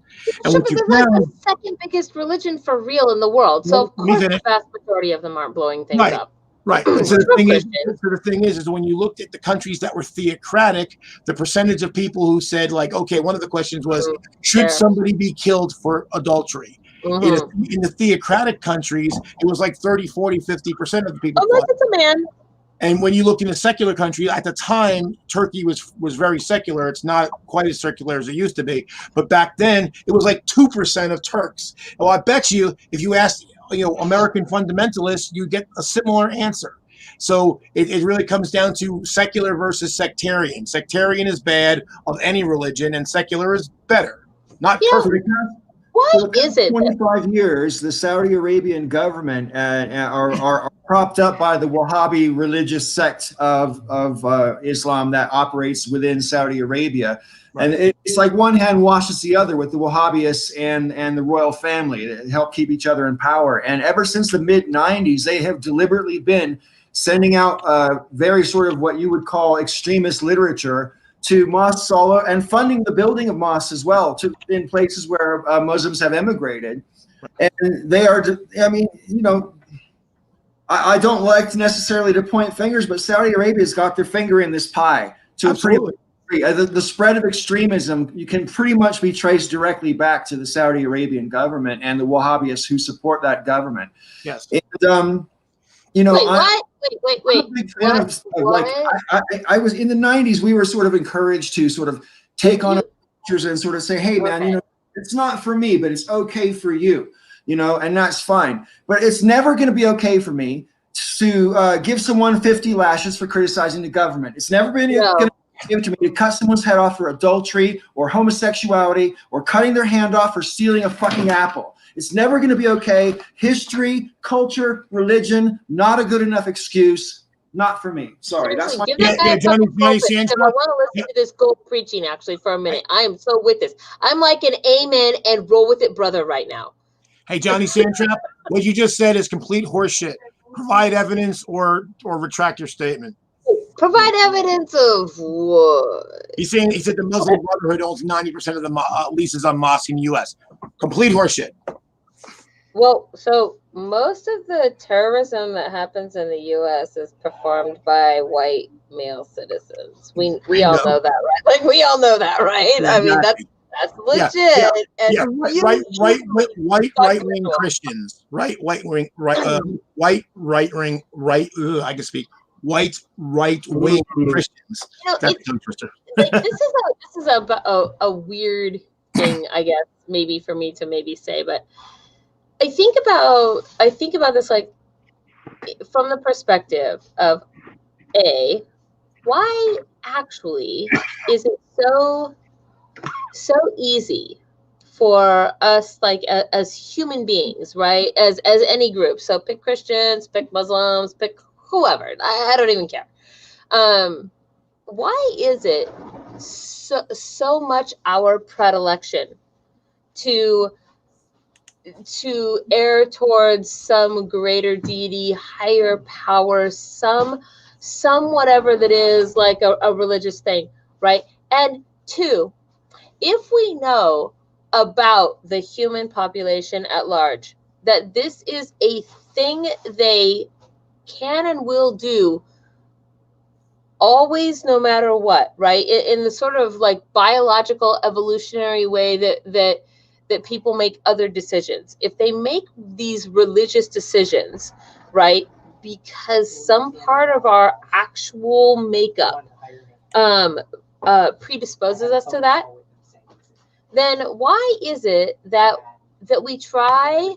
And sure, but they're like the second biggest religion for real in the world. So of course the vast majority of them aren't blowing things up. Right. So the thing is when you looked at the countries that were theocratic, the percentage of people who said, like, okay, one of the questions was, should somebody be killed for adultery? Mm-hmm. In the theocratic countries, it was like 30, 40, 50% of the people. Oh, like it's a man. And when you look in a secular country, at the time, Turkey was very secular. It's not quite as secular as it used to be. But back then, it was like 2% of Turks. Well, I bet you, if you asked American fundamentalists, you get a similar answer. So it really comes down to secular versus sectarian. Sectarian is bad of any religion, and secular is better. Not perfect. Why is it? 25 years, the Saudi Arabian government are propped up by the Wahhabi religious sect of Islam that operates within Saudi Arabia. Right. And it's like one hand washes the other with the Wahhabists and the royal family that help keep each other in power. And ever since the mid-90s, they have deliberately been sending out very sort of what you would call extremist literature to mosques and funding the building of mosques as well in places where Muslims have emigrated. And they are, I mean, I don't like necessarily to point fingers, but Saudi Arabia's got their finger in this pie to a pretty the spread of extremism, you can pretty much be traced directly back to the Saudi Arabian government and the Wahhabists who support that government. Yes. And, Wait. I was in the 90s, we were sort of encouraged to sort of take on cultures and sort of say, hey, man, it's not for me, but it's okay for you, and that's fine. But it's never going to be okay for me to give someone 50 lashes for criticizing the government. It's never been going to give to me to cut someone's head off for adultery or homosexuality or cutting their hand off for stealing a fucking apple. It's never going to be okay. History, culture, religion, not a good enough excuse. Not for me. Sorry, that's Seriously, fine. give that guy a Johnny, couple pulpits, Johnny because I want to listen to this gold preaching actually for a minute. I am so with this. I'm like an amen and roll with it, brother, right now. Hey, Johnny Sandtrap, what you just said is complete horseshit. Provide evidence or retract your statement. Provide evidence of what? He said the Muslim Brotherhood owns 90% of the leases on mosques in the U.S. Complete horseshit. Well, so most of the terrorism that happens in the U.S. is performed by white male citizens. We all know that, right? Like, we all know that, right? Yeah, I mean, exactly. that's legit. Yeah, right wing Christians, right wing Christians. That's a tongue twister. This is a weird thing, I guess, maybe for me to maybe say, but I think about this like from the perspective of why actually is it so easy for us, like as human beings, right? As any group. So pick Christians, pick Muslims, pick whoever. I don't even care. Why is it so much our predilection to err towards some greater deity, higher power, some whatever that is, like a religious thing, right? And two, if we know about the human population at large, that this is a thing they can and will do always, no matter what, right? In the sort of like biological evolutionary way that people make other decisions. If they make these religious decisions, right, because some part of our actual makeup predisposes us to that, then why is it that we try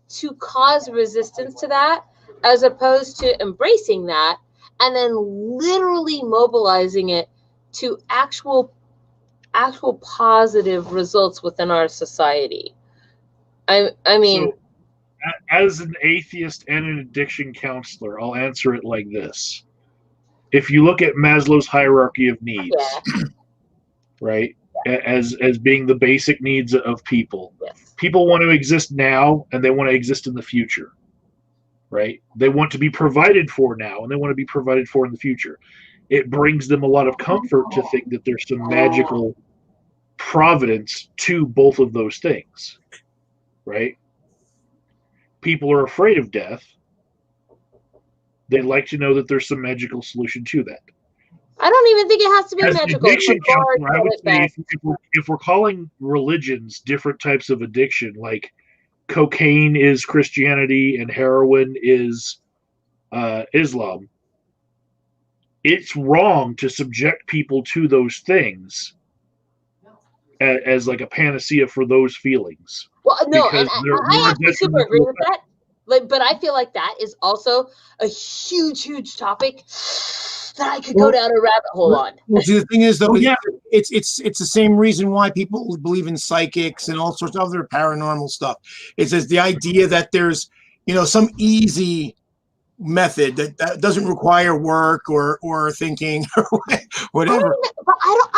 to cause resistance to that as opposed to embracing that and then literally mobilizing it to actual positive results within our society? I mean, so, as an atheist and an addiction counselor, I'll answer it like this. If you look at Maslow's hierarchy of needs, right, as being the basic needs of people, people want to exist now and they want to exist in the future, right? They want to be provided for now and they want to be provided for in the future. It brings them a lot of comfort to think that there's some magical providence to both of those things, right? People are afraid of death. They like to know that there's some magical solution to that. I don't even think it has to be As magical. an addiction counselor, I would say if we're calling religions different types of addiction, like cocaine is Christianity and heroin is Islam, it's wrong to subject people to those things as like a panacea for those feelings. Well, no, and I actually super agree with that. Like, but I feel like that is also a huge topic that I could go down a rabbit hole on. Well, the thing is, though, it's the same reason why people believe in psychics and all sorts of other paranormal stuff. It's as the idea that there's, some easy method that doesn't require work or thinking or whatever. But I don't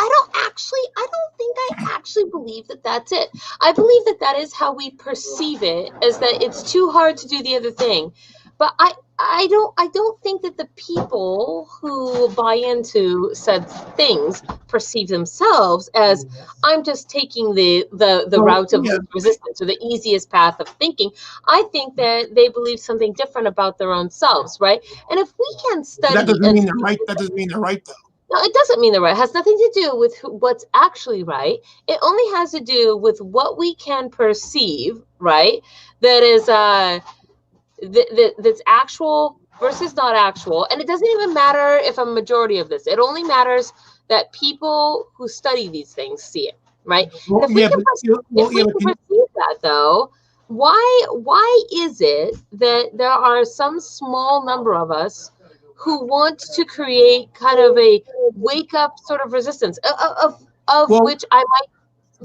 think I actually believe that that's it. I believe that is how we perceive it, as that it's too hard to do the other thing. But I don't think that the people who buy into said things perceive themselves as, I'm just taking the route of least resistance or the easiest path of thinking. I think that they believe something different about their own selves, right? And if we can study, that doesn't mean they're right. That doesn't mean they're right, though. No, it doesn't mean they're right. It has nothing to do with what's actually right. It only has to do with what we can perceive, right? That is that's actual versus not actual. And it doesn't even matter if a majority of this. It only matters that people who study these things see it, right? Well, if we can perceive that, though, why is it that there are some small number of us who want to create kind of a wake up sort of resistance of which I might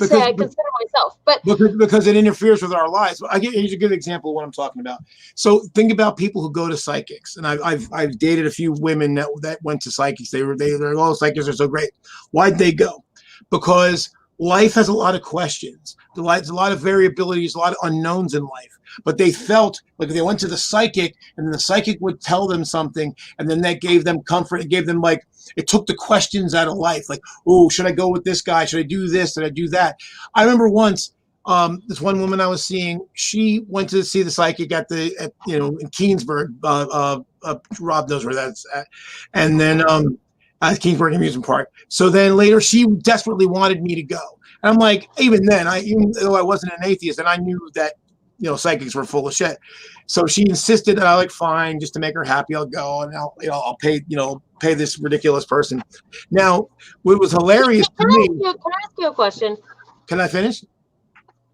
say I consider myself, but because it interferes with our lives. Here's a good example of what I'm talking about. So think about people who go to psychics, and I've dated a few women that went to psychics. They're all psychics are so great. Why'd they go? Because life has a lot of questions. There's a lot of variabilities, a lot of unknowns in life. But they felt like they went to the psychic, and the psychic would tell them something, and then that gave them comfort. It gave them it took the questions out of life. Like, oh, should I go with this guy? Should I do this? Should I do that? I remember once, this one woman I was seeing, she went to see the psychic in Keensburg. Rob knows where that's at, and then at Kingsburg Amusement Park. So then later, she desperately wanted me to go, and I'm like, even then, even though I wasn't an atheist, and I knew that psychics were full of shit. So she insisted that I fine, just to make her happy, I'll go and I'll pay this ridiculous person. Now, what was hilarious to me. Can I ask you a question? Can I finish?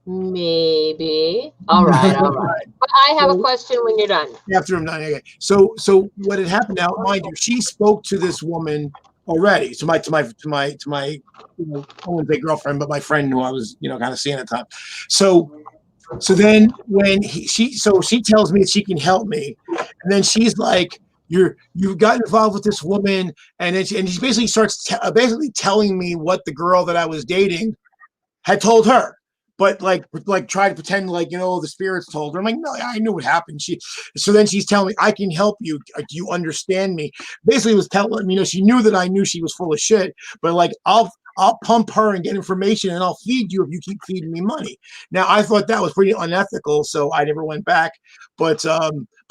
Maybe. All right. But I have a question when you're done. After I'm done. Okay. So what had happened now, mind you, she spoke to this woman already, to my I wouldn't say girlfriend, but my friend who I was, kind of seeing at the time. So then when she tells me that she can help me, and then she's like, you got involved with this woman, and then she basically starts basically telling me what the girl that I was dating had told her, but try to pretend the spirits told her. I'm like, no, I knew what happened. So then she's telling me, I can help you. Do you understand me? Basically, was telling me, she knew that I knew she was full of shit, but I'll pump her and get information, and I'll feed you if you keep feeding me money. Now, I thought that was pretty unethical, so I never went back. But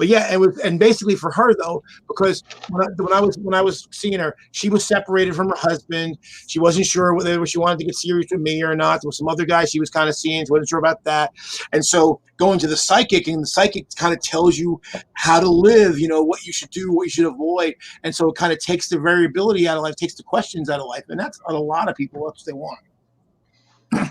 yeah, it was, and basically for her though, because when I was seeing her, she was separated from her husband. She wasn't sure whether she wanted to get serious with me or not. There was some other guy she was kind of seeing. She wasn't sure about that, and so going to the psychic, and the psychic kind of tells you how to live. What you should do, what you should avoid, and so it kind of takes the variability out of life, takes the questions out of life, and that's a lot of people what they want.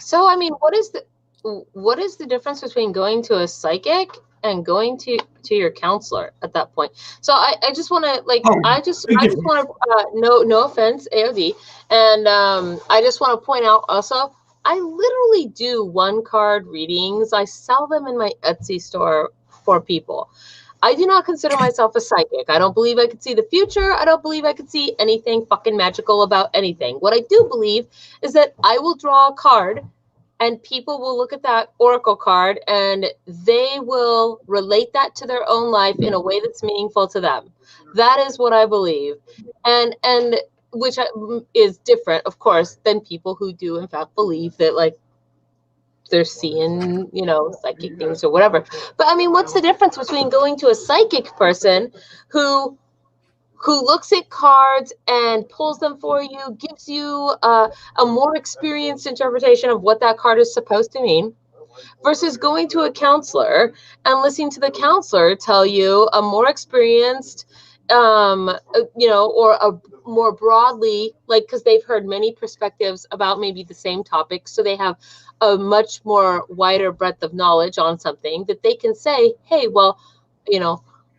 So I mean, what is the difference between going to a psychic and going to your counselor at that point? So I just want to I just want to no offense, AOD, and I just want to point out also, I literally do 1-card readings. I sell them in my Etsy store for people. I do not consider myself a psychic. I don't believe I could see the future. I don't believe I could see anything fucking magical about anything. What I do believe is that I will draw a card, and people will look at that oracle card and they will relate that to their own life in a way that's meaningful to them. That is what I believe. And which is different, of course, than people who do in fact believe that they're seeing, psychic things or whatever. But I mean, what's the difference between going to a psychic person who looks at cards and pulls them for you, gives you a more experienced interpretation of what that card is supposed to mean, versus going to a counselor and listening to the counselor tell you a more experienced, or a more broadly, because they've heard many perspectives about maybe the same topic, so they have a much more wider breadth of knowledge on something that they can say, hey, well,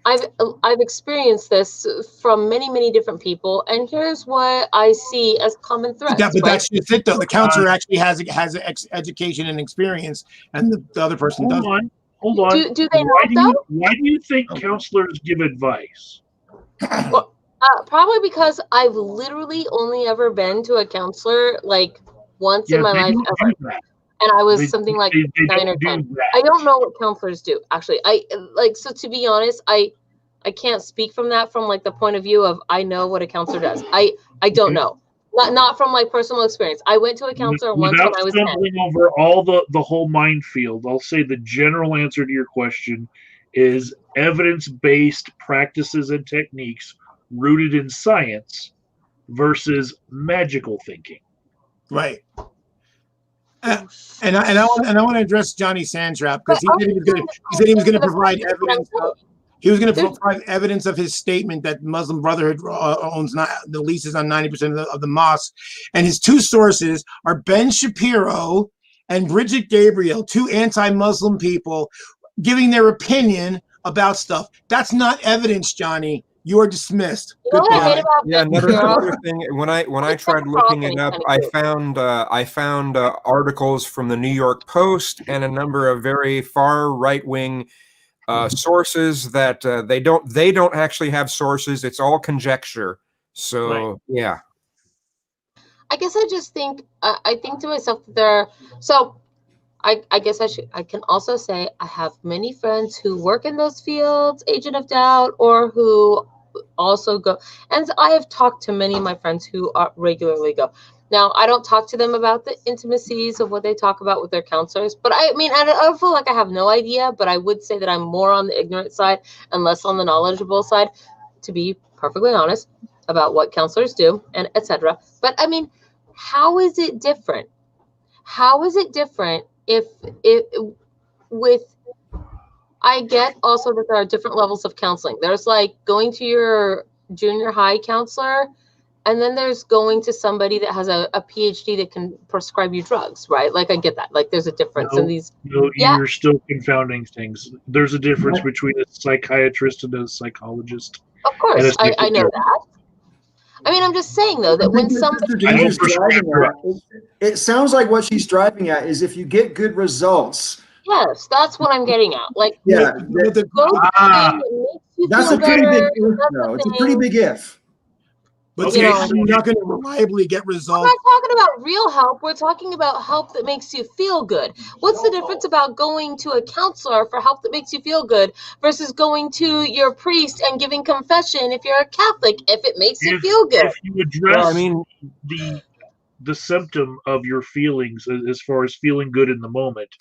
I've experienced this from many different people, and here's what I see as common threads. Yeah, but that's just it, though. The counselor actually has education and experience, and the other person doesn't. Hold on. Do they know? Why do you think counselors give advice? Well, probably because I've literally only ever been to a counselor once in my life ever. And I was something like 9 or 10. I don't know what counselors do, actually. So to be honest, I can't speak from that from the point of view of I know what a counselor does. I don't know. Not from personal experience. I went to a counselor once when I was 10. Stumbling over all the whole minefield, I'll say the general answer to your question is evidence-based practices and techniques rooted in science versus magical thinking. Right. And I want to address Johnny Sandtrap, because he said he was going to provide evidence. He was going to provide evidence of his statement that Muslim Brotherhood owns the leases on 90% of the mosque, and his two sources are Ben Shapiro and Bridget Gabriel, two anti-Muslim people, giving their opinion about stuff. That's not evidence, Johnny. You are dismissed. You know what I hate about Yeah, this, another thing. When I tried looking it up, I found articles from the New York Post and a number of very far right wing sources that they don't actually have sources. It's all conjecture. So yeah. I guess I just think I think to myself that I guess I can also say I have many friends who work in those fields, Agent of Doubt, or who also go. And I have talked to many of my friends who regularly go. Now, I don't talk to them about the intimacies of what they talk about with their counselors, but I mean, I don't feel like I have no idea, but I would say that I'm more on the ignorant side and less on the knowledgeable side, to be perfectly honest, about what counselors do and etc. But I mean, how is it different? How is it different if with I get also that there are different levels of counseling. There's like going to your junior high counselor, and then there's going to somebody that has a PhD that can prescribe you drugs, right? Like I get that. Like there's a difference in these. No, you're still confounding things. There's a difference between a psychiatrist and a psychologist. Of course, I know that. I mean, I'm just saying though that when somebody, it sounds like what she's driving at is if you get good results. Yes, that's what I'm getting at. Like, yeah, that's a pretty big if, though. It's a pretty big if. But you're not going to reliably get results. We're not talking about real help. We're talking about help that makes you feel good. What's the difference about going to a counselor for help that makes you feel good versus going to your priest and giving confession if you're a Catholic if it makes you feel good? If you address the symptom of your feelings as far as feeling good in the moment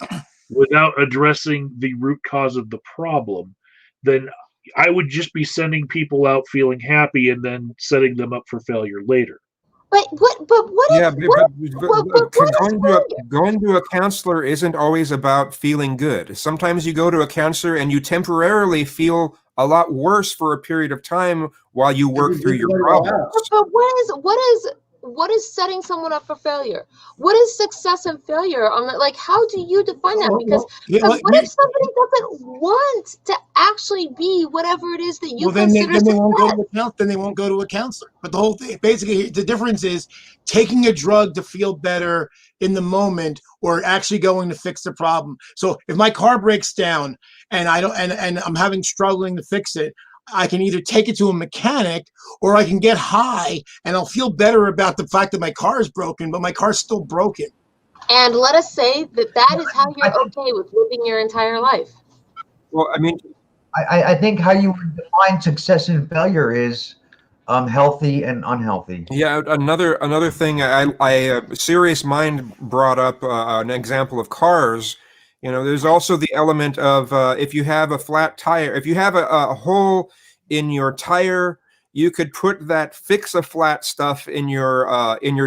without addressing the root cause of the problem, then I would just be sending people out feeling happy and then setting them up for failure later. But what? Yeah, going to a counselor isn't always about feeling good. Sometimes you go to a counselor and you temporarily feel a lot worse for a period of time while you work through your problems. But what is setting someone up for failure? What is success and failure on that? Like, how do you define that? Because what if somebody doesn't want to actually be whatever it is that you consider success? Then they won't go to a counselor. But the whole thing, basically, the difference is taking a drug to feel better in the moment or actually going to fix the problem. So if my car breaks down and I'm having struggling to fix it, I can either take it to a mechanic or I can get high and I'll feel better about the fact that my car is broken, but my car's still broken. And let us say that is how you're okay with living your entire life. Well, I mean, I think how you define success and failure is healthy and unhealthy. Yeah, another thing, I Serious Mind brought up an example of cars. You know, there's also the element of if you have a flat tire, if you have a hole in your tire, you could fix a flat stuff in your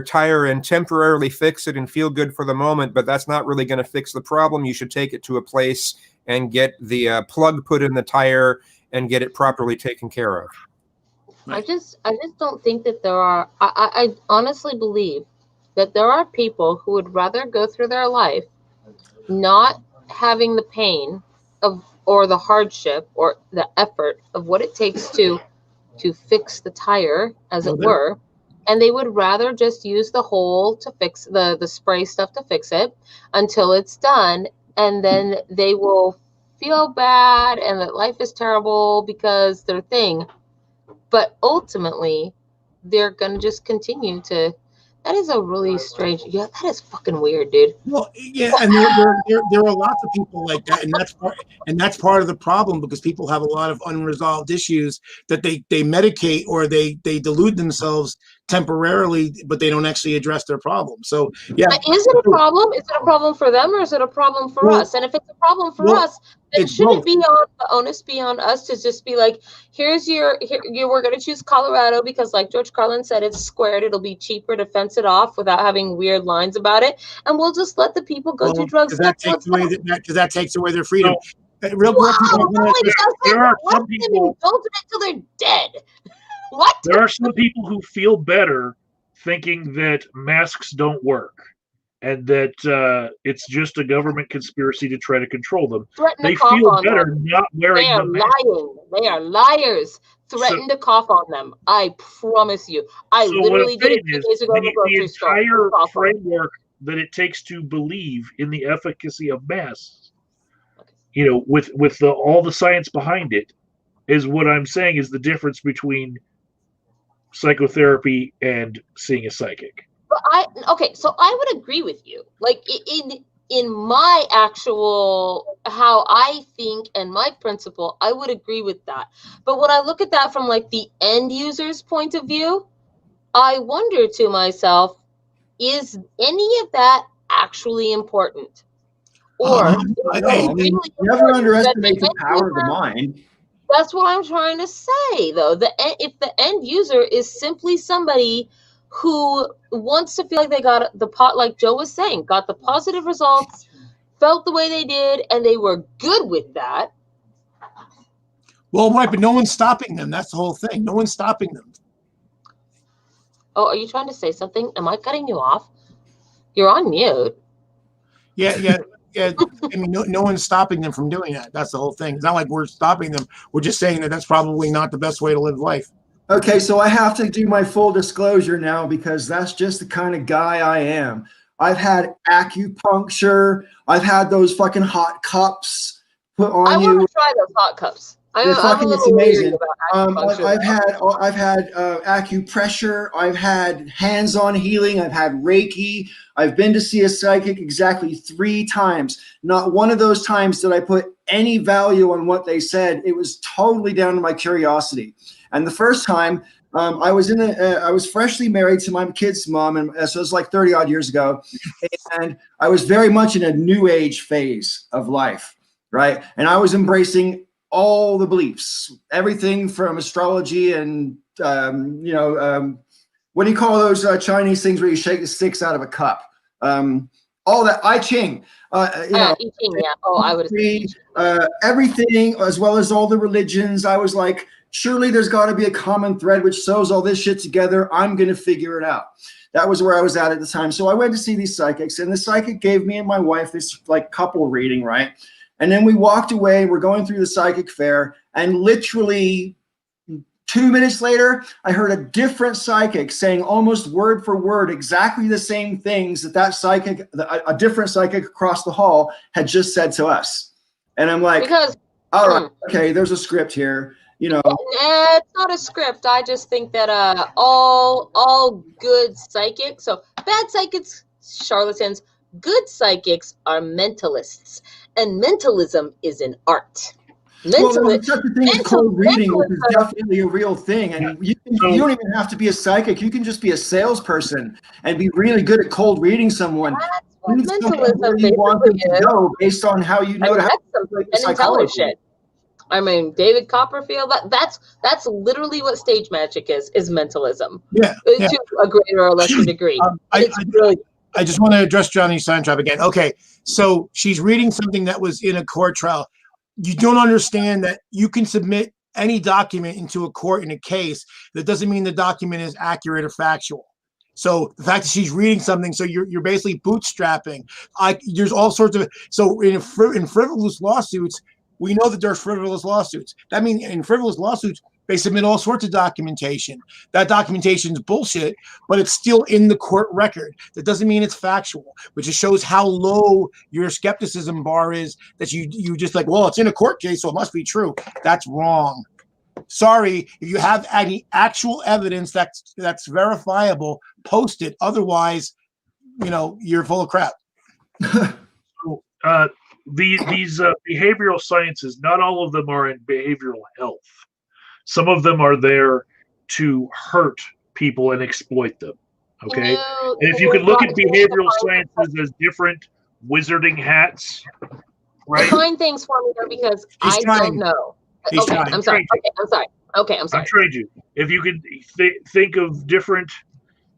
tire and temporarily fix it and feel good for the moment, but that's not really going to fix the problem. You should take it to a place and get the plug put in the tire and get it properly taken care of. I just don't think that there are. I honestly believe that there are people who would rather go through their life not having the pain of or the hardship or the effort of what it takes to fix the tire, as it were, and they would rather just use the hole to fix the spray stuff to fix it until it's done, and then they will feel bad and that life is terrible because their thing, but ultimately they're gonna just continue to. That is a really strange. Yeah, that is fucking weird, dude. Well, yeah, and there are lots of people like that, and that's part of the problem because people have a lot of unresolved issues that they medicate or they delude themselves temporarily, but they don't actually address their problem. So yeah, but is it a problem? Is it a problem for them or is it a problem for us? And if it's a problem for us, then shouldn't it be on the onus be on us to just be like, we're going to choose Colorado because, like George Carlin said, it's squared. It'll be cheaper to fence it off without having weird lines about it, and we'll just let the people go do drugs. Because that takes away their freedom. Real quick, there are some people indulge it until they're dead. What? There are some people who feel better thinking that masks don't work and that it's just a government conspiracy to try to control them. They feel better not wearing the mask. They are lying. They are liars. threaten to cough on them. I promise you. I So literally what I'm did it saying 2 days ago in the the grocery store. entire Cough on them. framework that it takes to believe in the efficacy of masks, Okay. with all the science behind it, is what I'm saying is the difference between psychotherapy and seeing a psychic. But so I would agree with you. Like in my actual how I think and my principle, I would agree with that. But when I look at that from like the end user's point of view, I wonder to myself, is any of that actually important? Or I, Never underestimate the power of the mind. That's what I'm trying to say, though. If the end user is simply somebody who wants to feel like they got like Joe was saying, got the positive results, felt the way they did, and they were good with that. well, right, but no one's stopping them. That's the whole thing. No one's stopping them. Oh, are you trying to say something? Am I cutting you off? You're on mute. Yeah. I mean, no one's stopping them from doing that. That's the whole thing. It's not like we're stopping them. We're just saying that that's probably not the best way to live life. Okay, so I have to do my full disclosure now because that's just the kind of guy I am. I've had acupuncture. I've had those fucking hot cups put on I you. want to try those hot cups. It's amazing. I've had acupuncture. acupressure. I've had hands-on healing. I've had Reiki. I've been to see a psychic exactly 3 times. Not one of those times did I put any value on what they said. It was totally down to my curiosity. And the first time, I was freshly married to my kid's mom, and so it was like 30 odd years ago, and I was very much in a new age phase of life, right? And I was embracing all the beliefs, everything from astrology and what do you call those Chinese things where you shake the sticks out of a cup? All that I Ching, I Ching, yeah. Oh, I would have everything, as well as all the religions. I was like, surely there's got to be a common thread which sews all this shit together. I'm going to figure it out. That was where I was at the time. So I went to see these psychics, and the psychic gave me and my wife this like couple reading, right? And then we walked away. We're going through the psychic fair, and literally 2 minutes later, I heard a different psychic saying almost word for word exactly the same things that psychic, a different psychic across the hall had just said to us. And I'm like, all right, okay, there's a script here. It's not a script. I just think that all good psychics, so bad psychics, charlatans, good psychics are mentalists, and mentalism is an art. Well, there's such a thing as cold reading, which is definitely a real thing. And you don't even have to be a psychic. You can just be a salesperson and be really good at cold reading someone. That's what mentalism where you want them to go based on how you know that's some intelligent shit. I mean, David Copperfield. That's literally what stage magic is mentalism. Yeah. To a greater or lesser degree. I just want to address Johnny Steintraub again. Okay, so she's reading something that was in a court trial. You don't understand that you can submit any document into a court in a case. That doesn't mean the document is accurate or factual. So the fact that she's reading something, so you're basically bootstrapping. There's all sorts of, so in frivolous lawsuits, we know that there's frivolous lawsuits. That means in frivolous lawsuits, they submit all sorts of documentation. That documentation is bullshit, but it's still in the court record. That doesn't mean it's factual, which just shows how low your skepticism bar is, that you just like, well, it's in a court case, so it must be true. That's wrong. Sorry, if you have any actual evidence that's verifiable, post it. Otherwise, you're full of crap. So, these behavioral sciences, not all of them are in behavioral health. Some of them are there to hurt people and exploit them. Okay, and if you could look at behavioral sciences as different wizarding hats, right? Define things for me, though, because I don't know. Okay, I'm sorry. I'm sorry. I'm trying to. If you could think of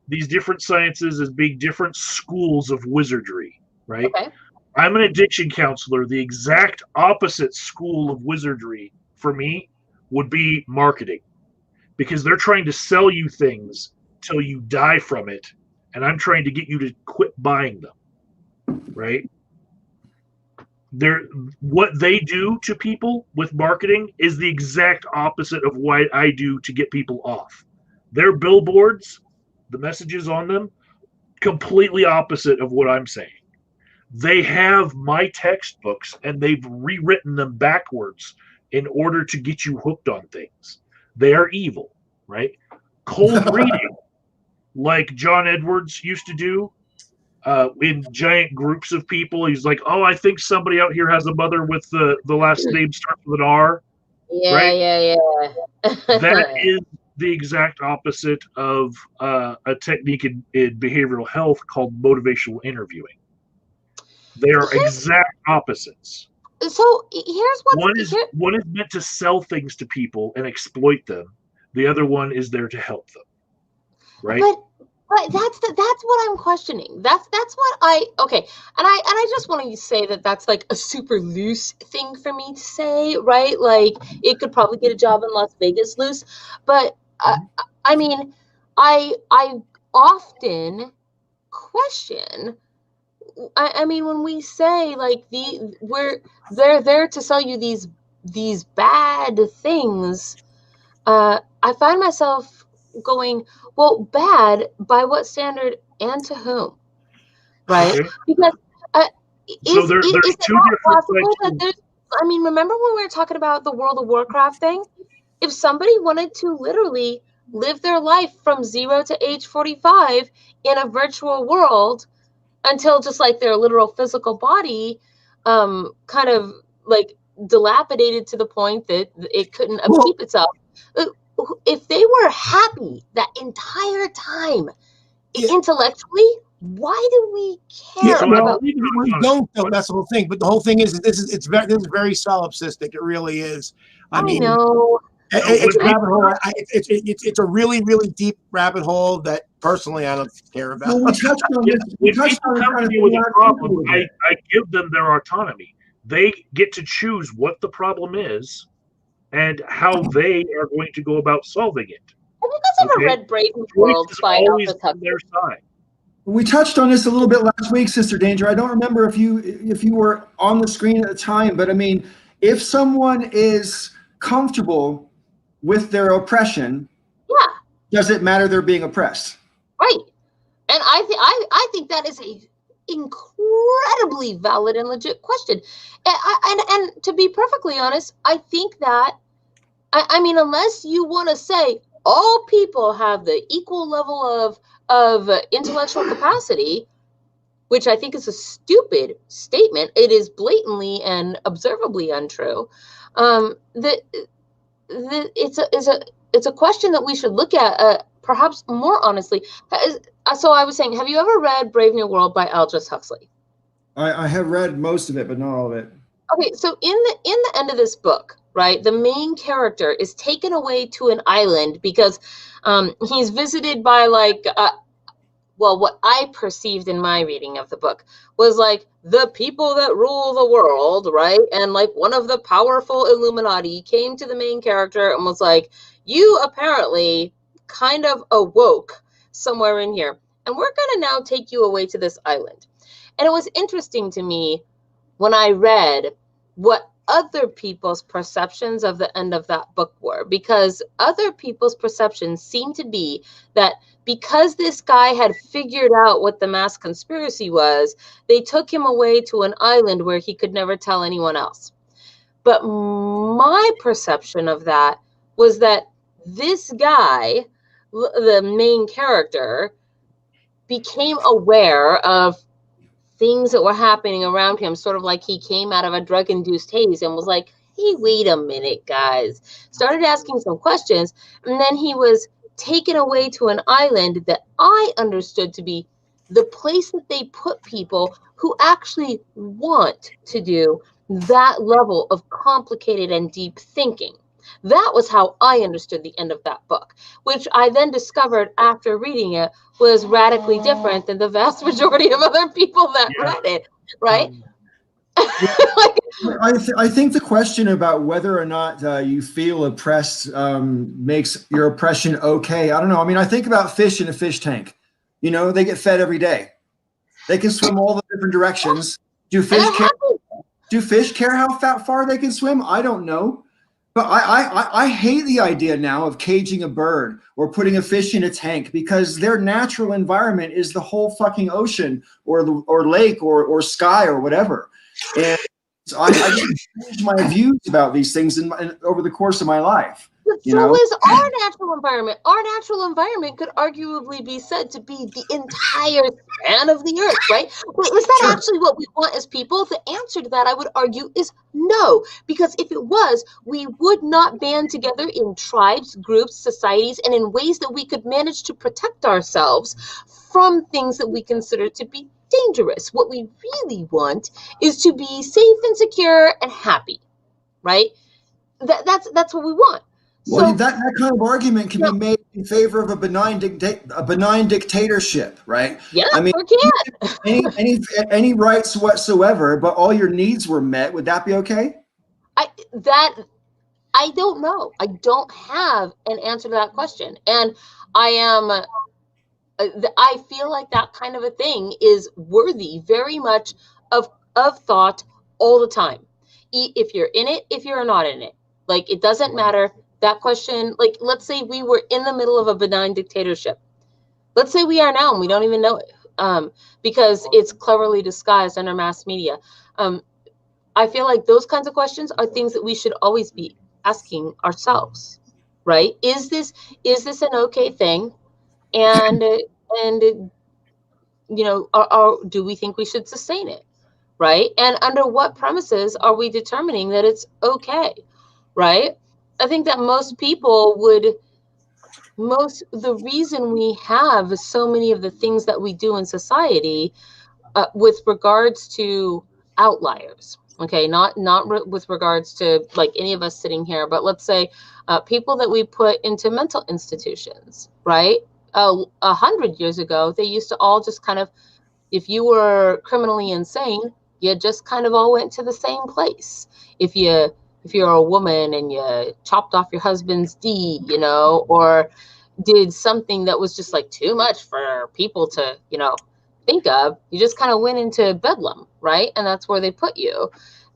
these different sciences as being different schools of wizardry, right? Okay. I'm an addiction counselor. The exact opposite school of wizardry for me would be marketing, because they're trying to sell you things till you die from it, and I'm trying to get you to quit buying them, right? what they do to people with marketing is the exact opposite of what I do to get people off. Their billboards, the messages on them, completely opposite of what I'm saying. They have my textbooks and they've rewritten them backwards in order to get you hooked on things. They are evil, right? Cold reading, like John Edwards used to do, in giant groups of people. He's like, "Oh, I think somebody out here has a mother with the last name starts with an R." Yeah, right? yeah. That is the exact opposite of a technique in behavioral health called motivational interviewing. They are exact opposites. So here's what one is meant to sell things to people and exploit them. The other one is there to help them. Right? But that's what I'm questioning. That's what and I just want to say that's like a super loose thing for me to say, right? Like it could probably get a job in Las Vegas loose, but I mean, I often question. I mean, when we say like they're there to sell you these bad things, I find myself going, well, bad by what standard and to whom, right? Okay. Because so there's is it two not different possible that there's? I mean, remember when we were talking about the World of Warcraft thing? If somebody wanted to literally live their life from 0 to age 45 in a virtual world until just like their literal physical body kind of like dilapidated to the point that it couldn't upkeep itself. If they were happy that entire time intellectually, why do we care about? We don't, though. That's the whole thing. But the whole thing is, this is very solipsistic. It really is. I mean, know. It's rabbit hole. It's a really, really deep rabbit hole that personally I don't care about. Well, we touched on this. When people come to me with a problem, I give them their autonomy. They get to choose what the problem is and how they are going to go about solving it. Have you guys ever read Brave New World by always Aldous Huxley? on their side. We touched on this a little bit last week, Sister Danger. I don't remember if you were on the screen at the time, but I mean, if someone is comfortable with their oppression, does it matter they're being oppressed? Right. And I think that is a incredibly valid and legit question. And to be perfectly honest, I think that I mean, unless you want to say all people have the equal level of intellectual capacity, which I think is a stupid statement. It is blatantly and observably untrue. It's a question that we should look at perhaps more honestly. So I was saying, have you ever read Brave New World by Aldous Huxley? I have read most of it, but not all of it. Okay, so in the end of this book, right, the main character is taken away to an island because he's visited by like what I perceived in my reading of the book was like the people that rule the world, right? And like one of the powerful Illuminati came to the main character and was like, you apparently kind of awoke somewhere in here, and we're going to now take you away to this island. And it was interesting to me when I read what other people's perceptions of the end of that book were, because other people's perceptions seemed to be that because this guy had figured out what the mass conspiracy was, they took him away to an island where he could never tell anyone else. But my perception of that was that this guy, the main character, became aware of things that were happening around him, sort of like he came out of a drug-induced haze and was like, hey, wait a minute, guys. Started asking some questions, and then he was taken away to an island that I understood to be the place that they put people who actually want to do that level of complicated and deep thinking. That was how I understood the end of that book, which I then discovered after reading it was radically different than the vast majority of other people that read it, right? I think the question about whether or not you feel oppressed makes your oppression okay. I don't know. I mean, I think about fish in a fish tank. You know, they get fed every day. They can swim all the different directions. Do fish care? Do fish care how far they can swim? I don't know. But I hate the idea now of caging a bird or putting a fish in a tank, because their natural environment is the whole fucking ocean or lake or sky or whatever. And so I just changed my views about these things over the course of my life. But so is our natural environment. Our natural environment could arguably be said to be the entire span of the earth, right? But is that actually what we want as people? The answer to that, I would argue, is no. Because if it was, we would not band together in tribes, groups, societies, and in ways that we could manage to protect ourselves from things that we consider to be dangerous. What we really want is to be safe and secure and happy, right? That's what we want. Well, so, that kind of argument can be made in favor of a benign dictatorship, right? Yeah, I mean, or any rights whatsoever, but all your needs were met. Would that be okay? I don't know. I don't have an answer to that question, and I feel like that kind of a thing is worthy very much of thought all the time. If you're in it, if you're not in it, like it doesn't matter. That question, like, let's say we were in the middle of a benign dictatorship. Let's say we are now and we don't even know it, because it's cleverly disguised under mass media. I feel like those kinds of questions are things that we should always be asking ourselves, right? Is this an okay thing? And you know, do we think we should sustain it, right? And under what premises are we determining that it's okay, right? I think that most people the reason we have so many of the things that we do in society with regards to outliers, okay, not with regards to like any of us sitting here, but let's say people that we put into mental institutions, right? 100 years ago, they used to all just kind of, if you were criminally insane, you just kind of all went to the same place. If you're a woman and you chopped off your husband's D, you know, or did something that was just like too much for people to, you know, think of, you just kind of went into Bedlam, right? And that's where they put you.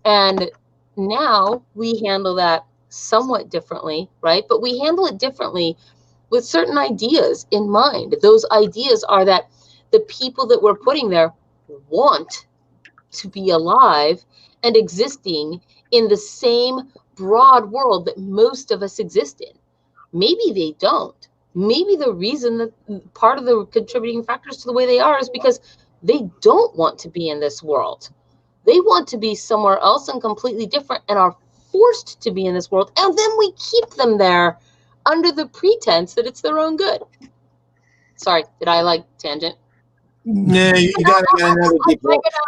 And now we handle that somewhat differently, right? But we handle it differently with certain ideas in mind. Those ideas are that the people that we're putting there want to be alive and existing in the same broad world that most of us exist in. Maybe they don't. Maybe the reason that part of the contributing factors to the way they are is because they don't want to be in this world. They want to be somewhere else and completely different and are forced to be in this world. And then we keep them there under the pretense that it's their own good. Sorry, did I like tangent? No, you got another deep.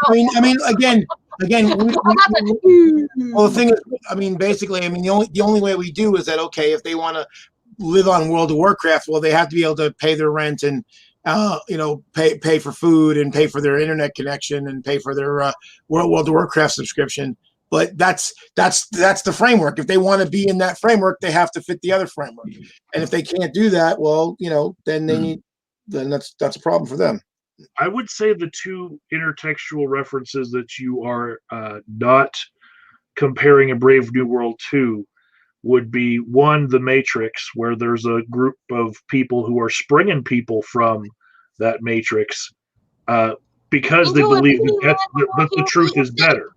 I mean, again. Well, the thing is, I mean, basically, I mean, the only way we do is that, okay, if they want to live on World of Warcraft, well, they have to be able to pay their rent and you know, pay for food and pay for their internet connection and pay for their World of Warcraft subscription. But that's the framework. If they want to be in that framework, they have to fit the other framework. And if they can't do that, well, you know, then then that's a problem for them. I would say the two intertextual references that you are not comparing a Brave New World to would be one, The Matrix, where there's a group of people who are springing people from that Matrix because they believe that the truth is better.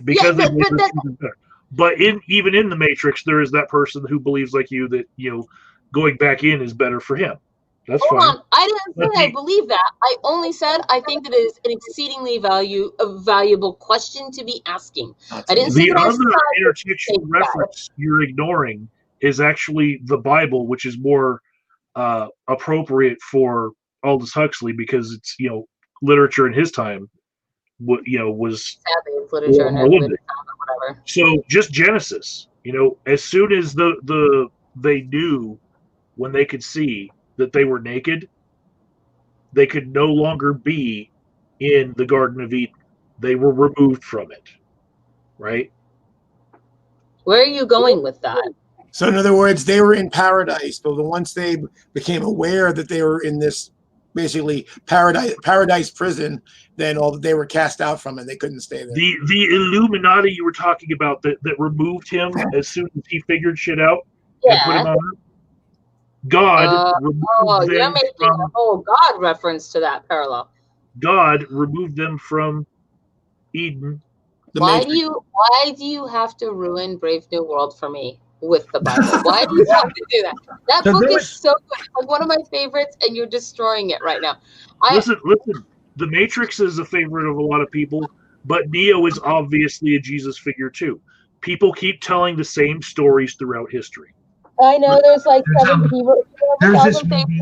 Because they believe the truth is better. But even in the Matrix, there is that person who believes like you that, you know, going back in is better for him. That's Hold fine. on. I didn't say I believe that. I only said I think that it is an exceedingly valuable question to be asking. I didn't say the that other intertextual reference you're ignoring is actually the Bible, which is more appropriate for Aldous Huxley because it's, you know, literature in his time. You know, was literature and whatever. So just Genesis. You know, as soon as they knew when they could see that they were naked, they could no longer be in the Garden of Eden. They were removed from it, right? Where are you going with that? So in other words, they were in paradise, but once they became aware that they were in this basically paradise prison, then they were cast out from it. They couldn't stay there. The Illuminati you were talking about that removed him as soon as he figured shit out and put him on Earth. God removed you're them making from, a whole God reference to that parallel. God removed them from Eden. Why do you have to ruin Brave New World for me with the Bible? Why do you have to do that? That book is so good. Like one of my favorites, and you're destroying it right now. Listen. The Matrix is a favorite of a lot of people, but Neo is obviously a Jesus figure too. People keep telling the same stories throughout history. I know there's like there's this movie.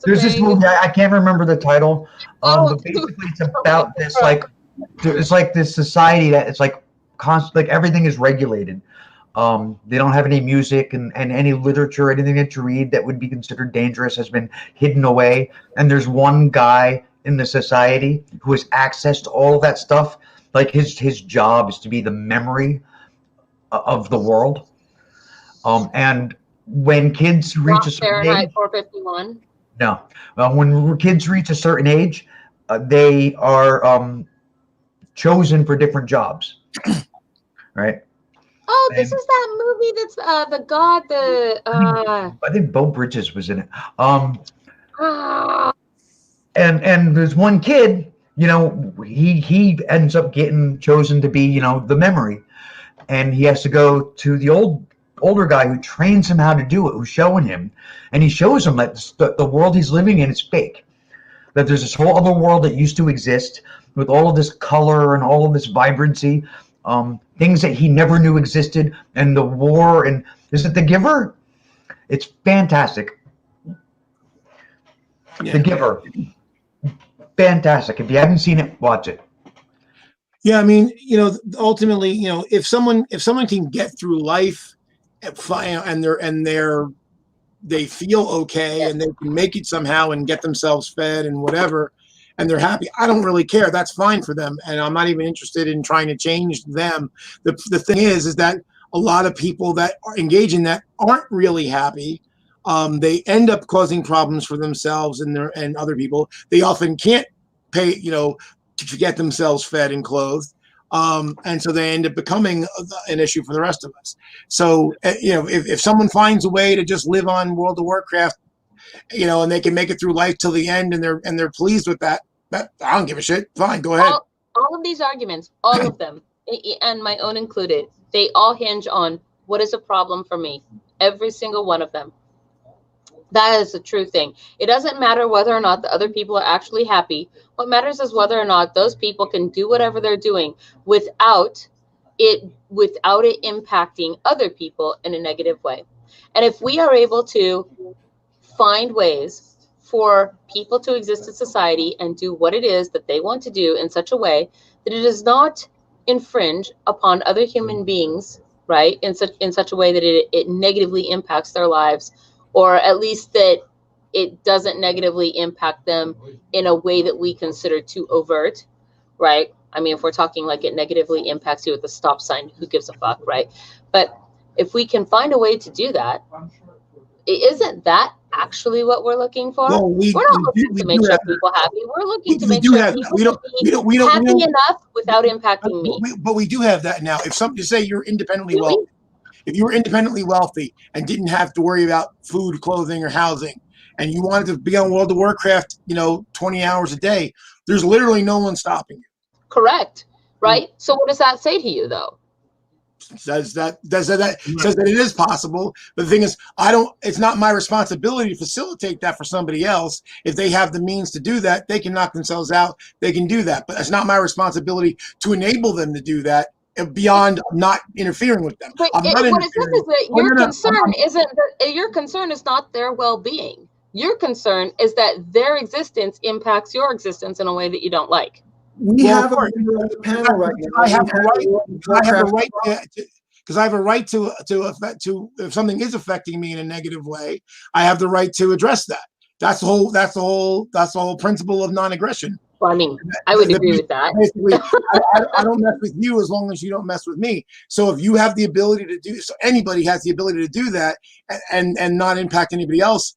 There's this movie. I can't remember the title. But basically, it's about this it's like this society that it's like constant, like everything is regulated. They don't have any music and any literature, anything that you read that would be considered dangerous has been hidden away. And there's one guy in the society who has access to all of that stuff. Like his job is to be the memory of the world. And when kids reach a certain age, 451. No, when kids reach a certain age, they are chosen for different jobs, right? Oh, this is that movie that's the God, I think Bo Bridges was in it. And there's one kid, he ends up getting chosen to be, the memory, and he has to go to the older guy who trains him how to do it, who's showing him, and he shows him that the world he's living in is fake, that there's this whole other world that used to exist with all of this color and all of this vibrancy, things that he never knew existed, and the war. And is it The Giver? It's fantastic. Yeah. The Giver, fantastic. If you haven't seen it, watch it. Yeah, I mean, ultimately, if someone can get through life and they feel okay and they can make it somehow and get themselves fed and whatever, and they're happy, I don't really care. That's fine for them, and I'm not even interested in trying to change them. The thing is that a lot of people that engage in that aren't really happy. They end up causing problems for themselves and other people. They often can't pay, to get themselves fed and clothed. And so they end up becoming an issue for the rest of us. So, if someone finds a way to just live on World of Warcraft, and they can make it through life till the end, and they're pleased with that, I don't give a shit. Fine, go ahead. All of these arguments, all of them, and my own included, they all hinge on what is a problem for me. Every single one of them. That is the true thing. It doesn't matter whether or not the other people are actually happy. What matters is whether or not those people can do whatever they're doing without it impacting other people in a negative way. And if we are able to find ways for people to exist in society and do what it is that they want to do in such a way that it does not infringe upon other human beings, right? In such a way that it negatively impacts their lives, or at least that it doesn't negatively impact them in a way that we consider too overt, right? I mean, if we're talking like it negatively impacts you with a stop sign, who gives a fuck, right? But if we can find a way to do that, isn't that actually what we're looking for? Well, we're not looking to make sure people happy. We're looking to make sure people be happy enough without impacting me. But we do have that now. If say you're independently wealthy, if you were independently wealthy and didn't have to worry about food, clothing, or housing, and you wanted to be on World of Warcraft, 20 hours a day, there's literally no one stopping you. Correct. Right? So what does that say to you, though? Says that it is possible. But the thing is, it's not my responsibility to facilitate that for somebody else. If they have the means to do that, they can knock themselves out. They can do that. But it's not my responsibility to enable them to do that beyond not interfering with them. But what it says is that your concern is not their well-being. Your concern is that their existence impacts your existence in a way that you don't like. We have a panel right now. I have a right because I have a right to if something is affecting me in a negative way, I have the right to address that. That's the whole principle of non-aggression. Well, I mean, I would agree with that. Basically, I don't mess with you as long as you don't mess with me. So if you have the ability to do, so anybody has the ability to do that and not impact anybody else,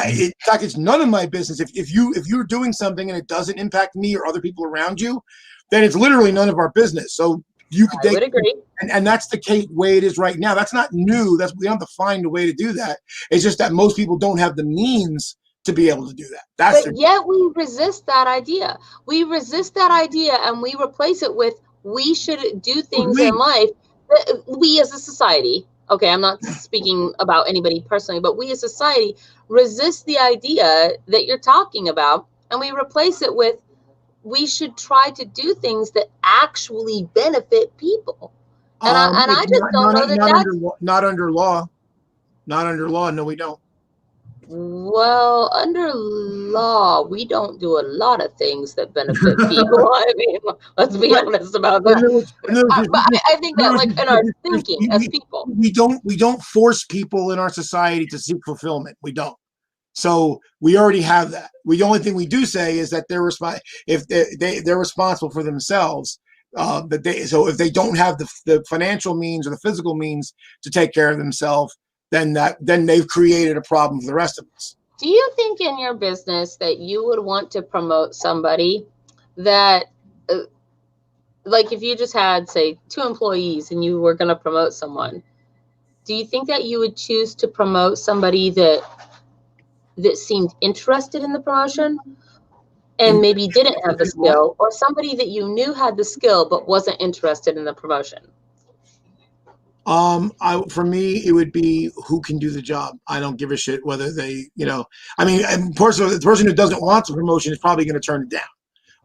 In fact, it's none of my business. If you're doing something and it doesn't impact me or other people around you, then it's literally none of our business. So you could I would agree. And that's the way it is right now. That's not new. We don't have to find a way to do that. It's just that most people don't have the means to be able to do that. But yet we resist that idea. We resist that idea and we replace it with we should do things in life. We as a society, okay, I'm not speaking about anybody personally, but we as a society resist the idea that you're talking about, and we replace it with we should try to do things that actually benefit people. And I just don't know that that's not under law. Not under law. No, we don't. Well, under law, we don't do a lot of things that benefit people. I mean, let's be honest about that. But I think that, like, in our thinking as people, we don't force people in our society to seek fulfillment. We don't. So we already have that. The only thing we do say is that they're responsible for themselves. So if they don't have the financial means or the physical means to take care of themselves, then they've created a problem for the rest of us. Do you think in your business that you would want to promote somebody that, like if you just had, say, 2 employees and you were going to promote someone, do you think that you would choose to promote somebody that seemed interested in the promotion and maybe didn't have the skill, or somebody that you knew had the skill but wasn't interested in the promotion? For me, it would be who can do the job. I don't give a shit whether they, I mean, the person who doesn't want the promotion is probably going to turn it down.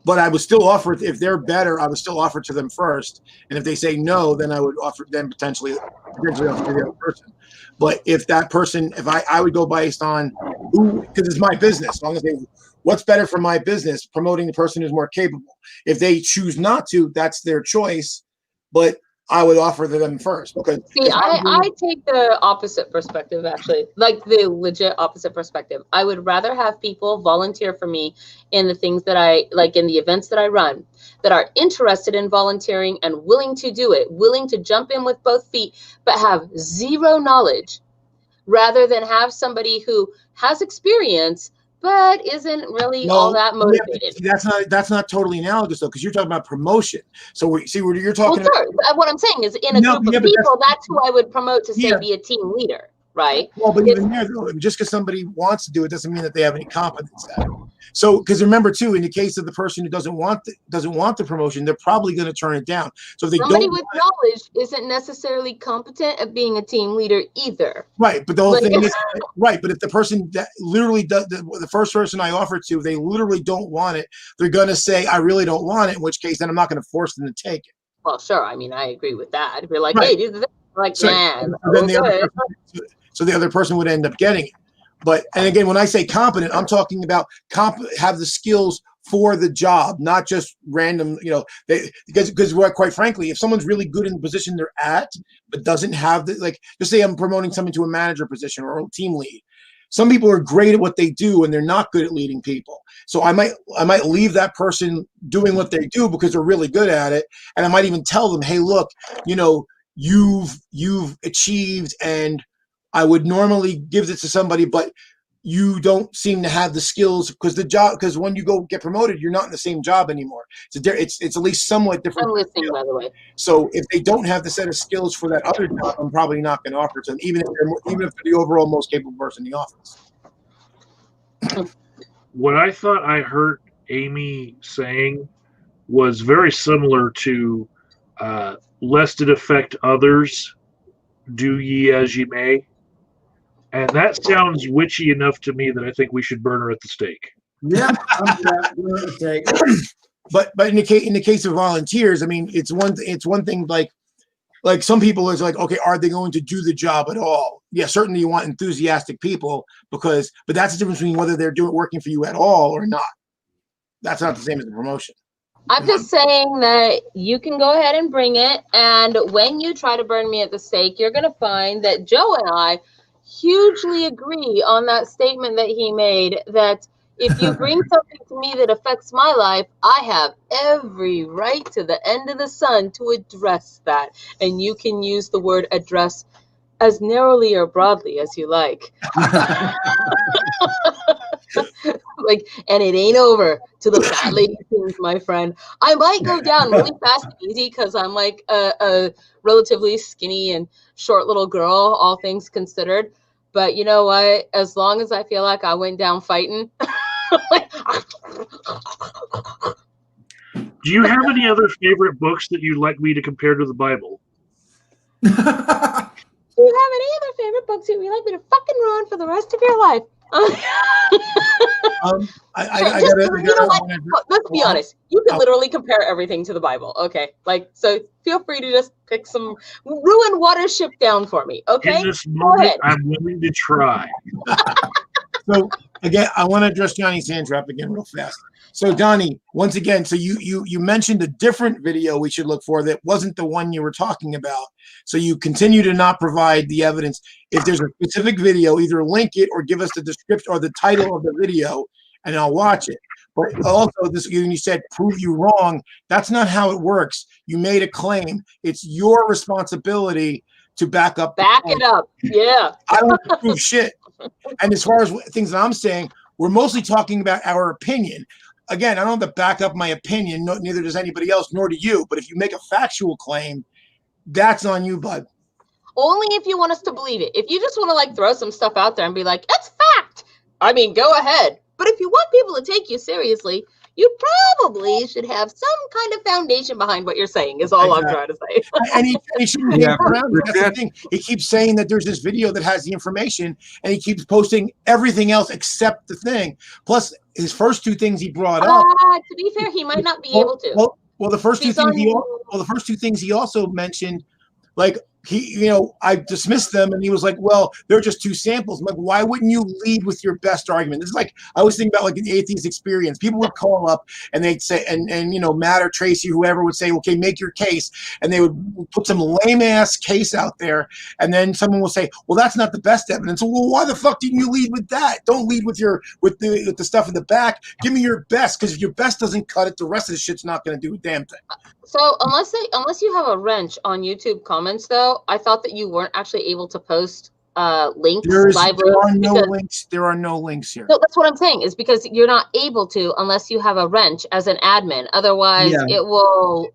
But I would still offer it. If they're better, I would still offer it to them first. And if they say no, then I would offer them potentially offer to the other person. But if that person, I would go based on who, because it's my business. So I'm going to say, what's better for my business? Promoting the person who's more capable. If they choose not to, that's their choice. But I would offer to them first. Because I take the opposite perspective, actually, like the legit opposite perspective. I would rather have people volunteer for me in the things that I like, in the events that I run, that are interested in volunteering and willing to do it, willing to jump in with both feet, but have zero knowledge, rather than have somebody who has experience but isn't really all that motivated. That's not totally analogous though, because you're talking about promotion. So you're talking. Well, sure. What I'm saying is, in a group of people, that's who I would promote to say be a team leader, right? Well, but even there, though, just because somebody wants to do it doesn't mean that they have any competence at it. So, because remember too, in the case of the person who doesn't want the promotion, they're probably going to turn it down. So if somebody with knowledge isn't necessarily competent at being a team leader either. Right, but the whole thing is right. But if the person that literally does the first person I offer to, they literally don't want it, they're going to say, "I really don't want it." In which case, then I'm not going to force them to take it. Well, sure. I mean, I agree with that. If you're like, "Hey, do this," like, man. So the other person would end up getting it. But, and again, when I say competent, I'm talking about have the skills for the job, not just random, because quite frankly, if someone's really good in the position they're at, but doesn't have just say I'm promoting someone to a manager position or a team lead. Some people are great at what they do and they're not good at leading people. So I might leave that person doing what they do because they're really good at it. And I might even tell them, hey, look, you've achieved, and I would normally give this to somebody, but you don't seem to have the skills because when you go get promoted, you're not in the same job anymore. It's at least somewhat different. I'm listening, by the way. So if they don't have the set of skills for that other job, I'm probably not going to offer it to them, even if they're the overall most capable person in the office. What I thought I heard Amy saying was very similar to lest it affect others, do ye as ye may. And that sounds witchy enough to me that I think we should burn her at the stake. Yeah. But in the case of volunteers, I mean, it's one thing like some people is like, okay, are they going to do the job at all? Yeah, certainly you want enthusiastic people but that's the difference between whether they're working for you at all or not. That's not the same as the promotion. I'm just saying that you can go ahead and bring it. And when you try to burn me at the stake, you're going to find that Joe and I hugely agree on that statement that he made, that if you bring something to me that affects my life, I have every right to the end of the sun to address that. And you can use the word address as narrowly or broadly as you like. Like, and it ain't over till the fat lady sings, my friend. I might go down really fast and easy because I'm like a relatively skinny and short little girl, all things considered. But you know what? As long as I feel like I went down fighting. Do you have any other favorite books that you'd like me to compare to the Bible? Do you have any other favorite books that you'd like me to fucking ruin for the rest of your life? Let's be honest. You can literally compare everything to the Bible. Okay, like, so feel free to just pick some ruin Watership Down for me. Okay, in this moment, I'm willing to try. So again, I want to address Johnny's hand trap again real fast. So Donnie, once again, so you mentioned a different video we should look for that wasn't the one you were talking about. So you continue to not provide the evidence. If there's a specific video, either link it or give us the description or the title of the video, and I'll watch it. But also, this you said prove you wrong. That's not how it works. You made a claim. It's your responsibility to back up. Back it up. Yeah. I don't prove shit. And as far as things that I'm saying, we're mostly talking about our opinion. Again, I don't have to back up my opinion. No, neither does anybody else, nor do you. But if you make a factual claim, that's on you, bud. Only if you want us to believe it. If you just want to like throw some stuff out there and be like, "It's fact," I mean, go ahead. But if you want people to take you seriously, you probably should have some kind of foundation behind what you're saying, is all I'm trying to say. And he shouldn't be around. That's the thing. He keeps saying that there's this video that has the information, and he keeps posting everything else except the thing. Plus, his first two things he brought up. To be fair, he might not be able to. Well, the first two things he also mentioned, like I dismissed them, and he was like, "Well, they're just two samples." I'm like, why wouldn't you lead with your best argument? This is like I always think about like an atheist experience. People would call up and they'd say, and Matt or Tracy, whoever would say, "Okay, make your case," and they would put some lame ass case out there, and then someone will say, "Well, that's not the best evidence." Well, why the fuck didn't you lead with that? Don't lead with the stuff in the back. Give me your best, because if your best doesn't cut it, the rest of the shit's not going to do a damn thing. So unless you have a wrench on YouTube comments, though, I thought that you weren't actually able to post links. There are no links here. No, that's what I'm saying, is because you're not able to unless you have a wrench as an admin. Otherwise, YouTube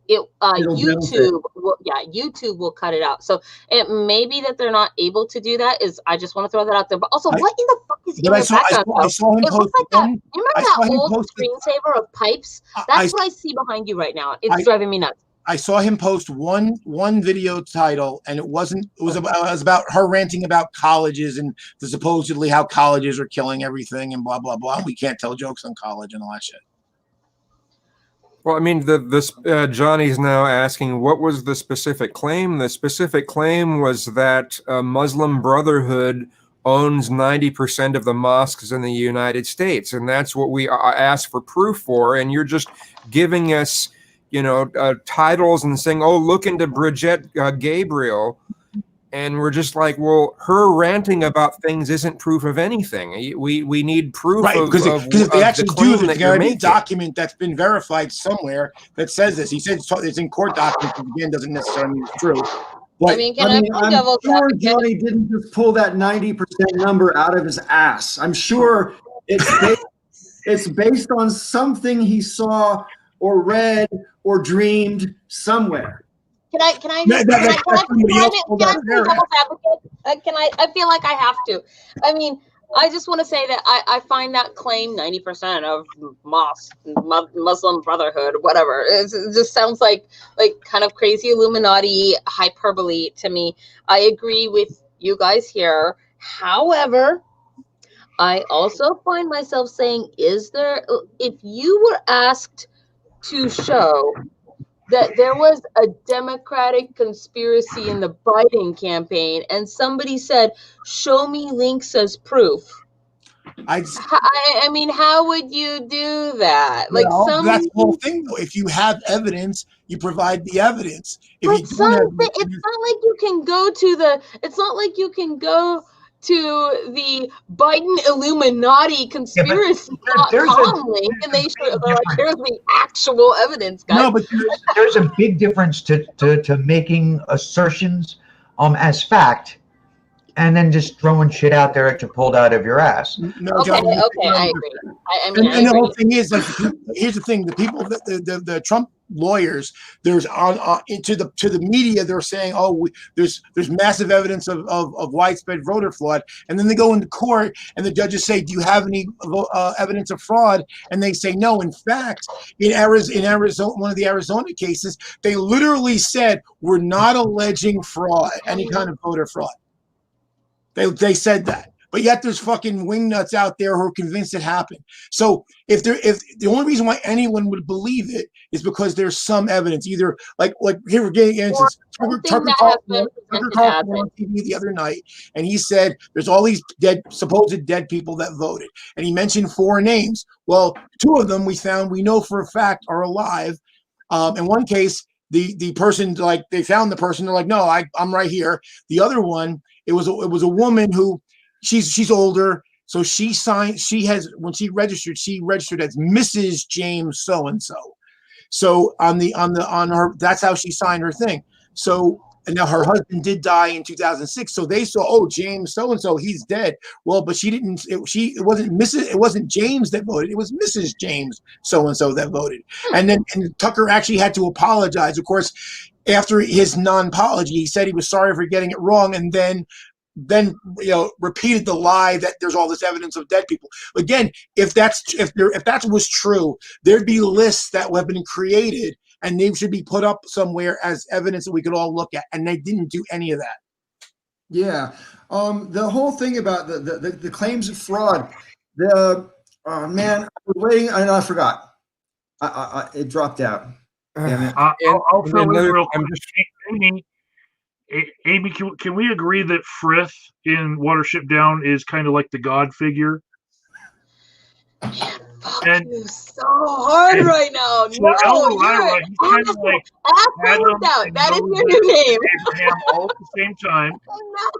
will cut it out. So it may be that they're not able to do that. Is I just want to throw that out there. But also, what in the fuck is in the background? I saw him post like that. You remember that old screensaver of pipes? That's what I see behind you right now. It's driving me nuts. I saw him post one video title, and it was about her ranting about colleges and supposedly how colleges are killing everything and blah blah blah. We can't tell jokes on college and all that shit. Well, I mean, Johnny's now asking, what was the specific claim? The specific claim was that Muslim Brotherhood owns 90% of the mosques in the United States, and that's what we asked for proof for. And you're just giving us titles and saying, "Oh, look into Bridget Gabriel," and we're just like, "Well, her ranting about things isn't proof of anything. We need proof, right? Because if they actually do, there's got to be a document that's been verified somewhere that says this. He said it's in court documents. Again, doesn't necessarily mean it's true. But, I'm sure Johnny didn't just pull that 90% number out of his ass. I'm sure it's based on something he saw or read or dreamed somewhere. I feel like I have to. I mean, I just want to say that I find that claim 90% of Muslim Brotherhood, whatever. It just sounds like kind of crazy Illuminati hyperbole to me. I agree with you guys here. However, I also find myself saying, if you were asked to show that there was a Democratic conspiracy in the Biden campaign and somebody said, "Show me links as proof," I mean, how would you do that? That's the whole thing, though. If you have evidence, you provide the evidence. It's not like you can go to the Biden Illuminati conspiracy.com link, and they're like, "Here's the actual evidence, guys." No, but there's a big difference to making assertions as fact and then just throwing shit out there that you pulled out of your ass. No, Okay, John, I agree. I mean, I and the whole agree. thing is like, here's the thing: the people, the Trump lawyers, there's to the media, they're saying, oh, there's massive evidence of widespread voter fraud, and then they go into court and the judges say, do you have any evidence of fraud? And they say no. In fact, in Arizona, one of the Arizona cases, they literally said, we're not alleging fraud, any kind of voter fraud. They said that. But yet there's fucking wingnuts out there who are convinced it happened. So if the only reason why anyone would believe it is because there's some evidence, either like here we're getting instance, Tucker Carlson on TV the other night, and he said there's all these supposed dead people that voted, and he mentioned 4 names. Well, 2 of them we know for a fact are alive. In one case, the person, like, they found the person, they're like, no, I'm right here. The other one, it was a woman who she's older, so when she registered as Mrs. James so and so. So on her, that's how she signed her thing. So, and now her husband did die in 2006. So they saw, oh, James so and so, he's dead. Well, but it wasn't James that voted. It was Mrs. James so and so that voted. And Tucker actually had to apologize. Of course, after his non-apology, he said he was sorry for getting it wrong, and then repeated the lie that there's all this evidence of dead people. Again, if that was true, there'd be lists that have been created, and they should be put up somewhere as evidence that we could all look at. And they didn't do any of that. Yeah, the whole thing about the claims of fraud. Man, I was waiting, and I forgot. It dropped out. Damn it. I'll fill in real quick. Amy, can we agree that Frith in Watership Down is kind of like the God figure? Man, you so hard right now. So no, Elvira, he's kind of like Adam that is your new name. Abraham all at the same time.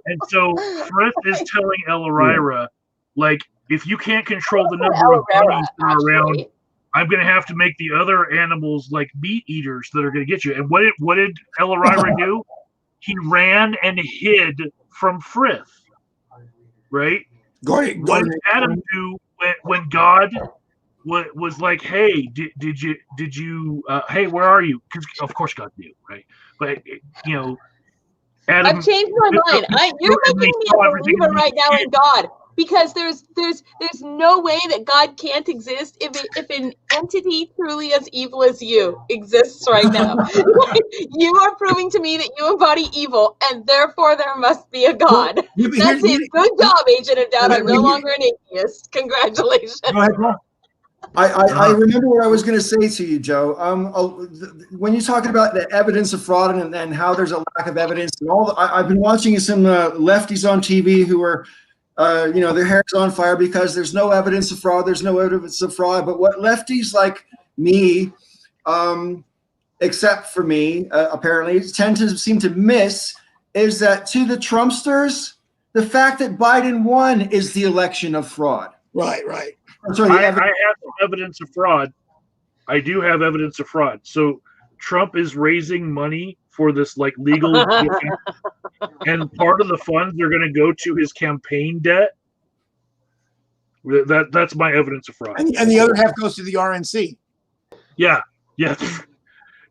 And so Frith is telling Elvira, like, if you can't control the number of bunnies that are around, I'm going to have to make the other animals like meat eaters that are going to get you. And what did Elvira do? He ran and hid from Frith, right? What did Adam do when God was like, "Hey, did you? Hey, where are you?" Because of course God knew, right? But Adam. I've changed my mind. You're making me a believer right now in God, because there's no way that God can't exist if an entity truly as evil as you exists right now. You are proving to me that you embody evil, and therefore there must be a God. That's it. Good job, Agent of Doubt. I'm no longer an atheist. Congratulations. Go ahead, Paul. I remember what I was going to say to you, Joe. When you're talking about the evidence of fraud and how there's a lack of evidence, and I've been watching some lefties on TV who are, their hair's on fire because there's no evidence of fraud. There's no evidence of fraud. But what lefties like me, except for me, apparently, tend to seem to miss is that to the Trumpsters, the fact that Biden won is the election of fraud. Right. I have evidence of fraud. I do have evidence of fraud. So Trump is raising money for this like legal and part of the funds are going to go to his campaign debt. That's my evidence of fraud. And the other half goes to the RNC. Yeah.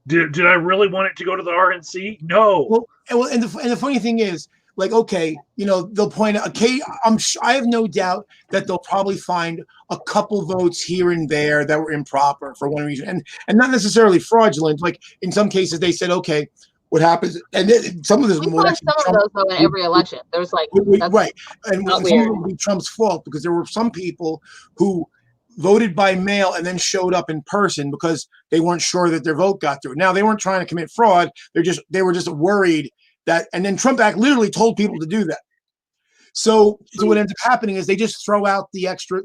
Did I really want it to go to the RNC? No. Well, and the funny thing is, like, okay, they'll point out. Okay, I have no doubt that they'll probably find a couple votes here and there that were improper for one reason, and not necessarily fraudulent. Like in some cases, they said, okay, what happens? And some of this will actually some of those though in every election. There's like right, and some of it will be Trump's fault because there were some people who voted by mail and then showed up in person because they weren't sure that their vote got through. Now they weren't trying to commit fraud; they were just worried. That, and then Trump literally told people to do that. So what ends up happening is they just throw out the extra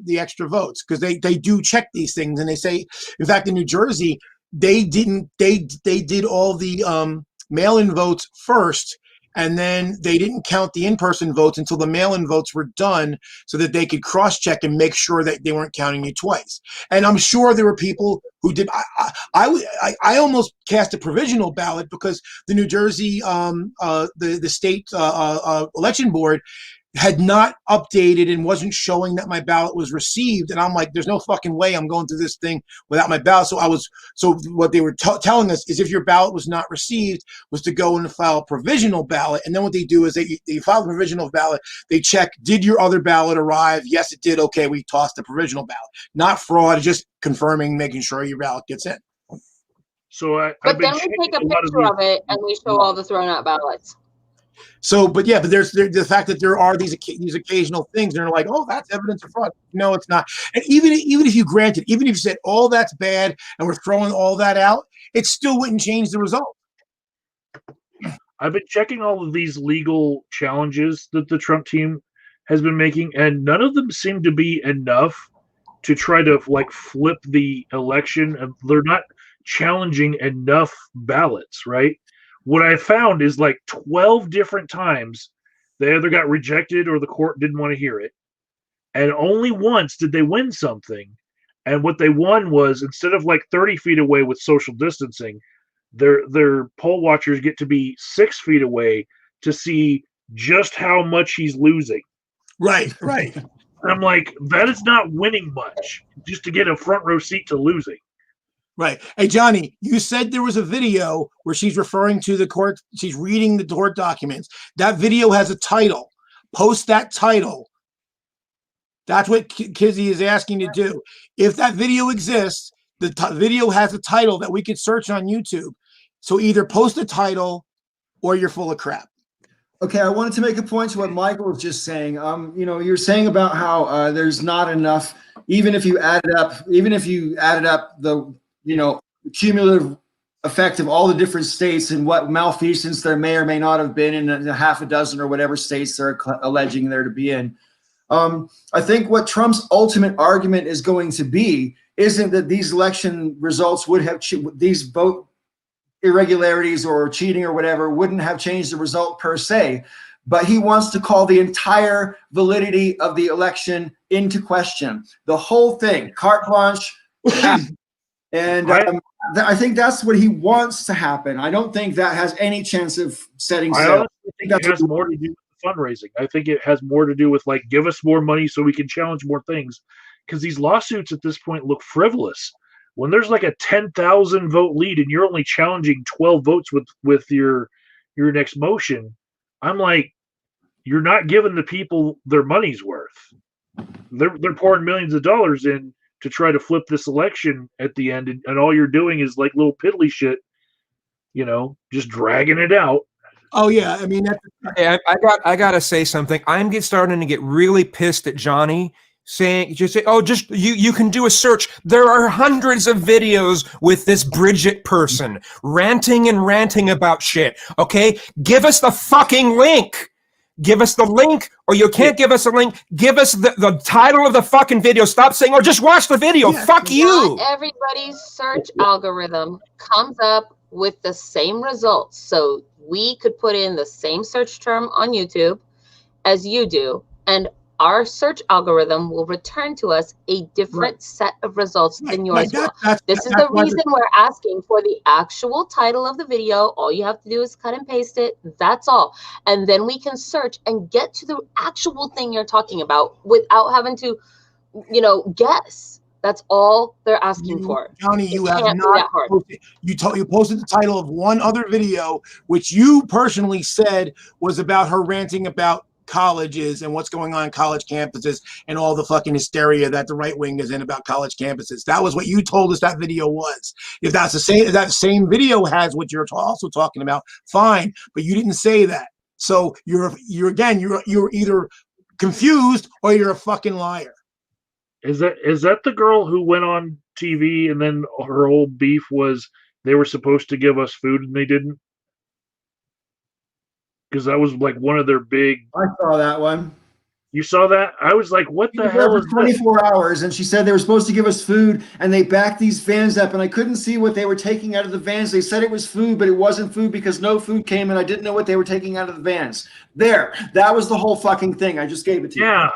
votes because they do check these things, and they say, in fact, in New Jersey, they did all the mail-in votes first, and then they didn't count the in-person votes until the mail-in votes were done so that they could cross-check and make sure that they weren't counting you twice. And I'm sure there were people who did. I almost cast a provisional ballot because the New Jersey, the state election board had not updated and wasn't showing that my ballot was received. And I'm like, there's no fucking way I'm going through this thing without my ballot. So what they were telling us is if your ballot was not received was to go and file a provisional ballot. And then what they do is they file the provisional ballot. They check, did your other ballot arrive? Yes, it did. Okay, we tossed the provisional ballot. Not fraud, just confirming, making sure your ballot gets in. So but then we take a picture of it and we show all the thrown out ballots. So, but there's the fact that there are these occasional things, and they're like, oh, that's evidence of fraud. No, it's not. And even if you granted, even if you said all that's bad and we're throwing all that out, it still wouldn't change the result. I've been checking all of these legal challenges that the Trump team has been making, and none of them seem to be enough to try to flip the election. They're not challenging enough ballots, right? What I found is 12 different times they either got rejected or the court didn't want to hear it. And only once did they win something. And what they won was, instead of 30 feet away with social distancing, their poll watchers get to be 6 feet away to see just how much he's losing. Right. I'm like, that is not winning much just to get a front row seat to losing. Right. Hey, Johnny, you said there was a video where she's referring to the court. She's reading the court documents. That video has a title. Post that title. That's what Kizzy is asking to do. If that video exists, the video has a title that we could search on YouTube. So either post the title or you're full of crap. Okay, I wanted to make a point to what Michael was just saying. You're saying about how there's not enough, even if you added up the cumulative effect of all the different states and what malfeasance there may or may not have been in a half a dozen or whatever states they're alleging there to be in. I think what Trump's ultimate argument is going to be isn't that these election results would have, these vote irregularities or cheating or whatever wouldn't have changed the result per se, but he wants to call the entire validity of the election into question. The whole thing, carte blanche. And I think that's what he wants to happen. I don't think that has any chance of setting sail. I honestly think it has more to do with fundraising. I think it has more to do with give us more money so we can challenge more things. Because these lawsuits at this point look frivolous. When there's a 10,000 vote lead and you're only challenging 12 votes with your next motion, I'm like, you're not giving the people their money's worth. They're pouring millions of dollars in to try to flip this election at the end, and all you're doing is little piddly shit, just dragging it out. Oh yeah, I mean, hey, I gotta say something. I'm starting to get really pissed at Johnny saying, you can do a search. There are hundreds of videos with this Bridget person ranting about shit. Okay, give us the fucking link. Give us the link, or you can't give us a link. Give us the title of the fucking video. Stop saying, just watch the video. Yeah. Fuck you. Not everybody's search algorithm comes up with the same results. So we could put in the same search term on YouTube as you do, and our search algorithm will return to us a different set of results than yours will. This is the reason we're asking for the actual title of the video. All you have to do is cut and paste it. That's all. And then we can search and get to the actual thing you're talking about without having to, guess. That's all they're asking for. Johnny, you have not posted, you posted the title of one other video, which you personally said was about her ranting about colleges and what's going on in college campuses and all the fucking hysteria that the right wing is in about college campuses. That was what you told us that video was. If that's the same, if that same video has what you're also talking about, fine, but you didn't say that. So you're either confused or you're a fucking liar. Is that the girl who went on TV and then her whole beef was they were supposed to give us food and they didn't? Because that was one of their big. I saw that one. You saw that? I was like, what She the was there hell for is this? 24 hours, and she said they were supposed to give us food, and they backed these vans up, and I couldn't see what they were taking out of the vans. They said it was food, but it wasn't food because no food came, and I didn't know what they were taking out of the vans. There, that was the whole fucking thing. I just gave it to you. Yeah.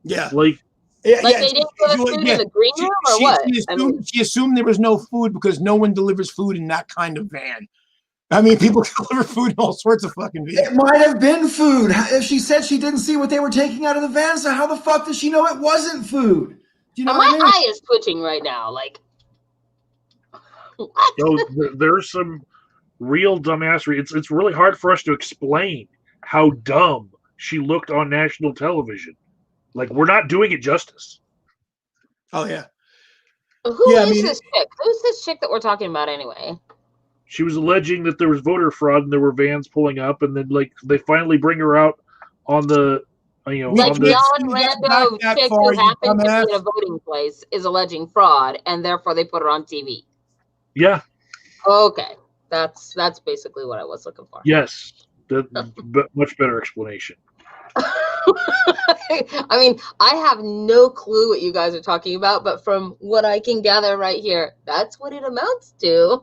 Yeah. Like, Yeah, Like they didn't give us food in the green room or what? She assumed there was no food because no one delivers food in that kind of van. I mean, people deliver food in all sorts of fucking vans. It might have been food. If she said she didn't see what they were taking out of the vans, so how the fuck does she know it wasn't food? Do you know my what I mean? eye is twitching right now. Like, what? so there's some real dumbassery. It's really hard for us to explain how dumb she looked on national television. Like, we're not doing it justice. Oh yeah. Who is this chick? Who's this chick that we're talking about anyway? She was alleging that there was voter fraud and there were vans pulling up, and then like they finally bring her out on the, Like on the, non-random chick who happened to be in a voting place is alleging fraud, and therefore they put her on TV. yeah. Okay, that's basically what I was looking for. Yes, much better explanation. I mean, I have no clue what you guys are talking about, but from what I can gather right here, that's what it amounts to.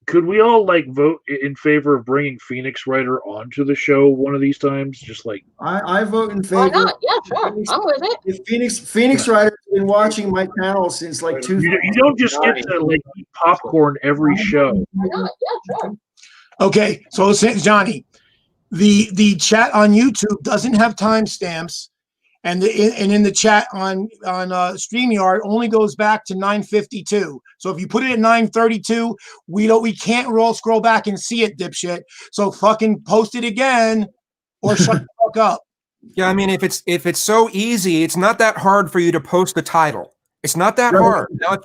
Could we all like vote in favor of bringing Phoenix Writer onto the show one of these times? Just like I vote in favor. Why not? Yeah, sure. I'm with it. If Phoenix Writer's been watching my channel since like you don't just get to like eat popcorn every show. Why not? Yeah, sure. Okay, so Johnny, the chat on YouTube doesn't have timestamps, and in the chat on StreamYard only goes back to 9:52. So if you put it at 9:32, we can't roll scroll back and see it, dipshit. So fucking post it again, or shut the fuck up. Yeah, I mean, if it's so easy, it's not that hard for you to post the title. It's not that hard. Now, if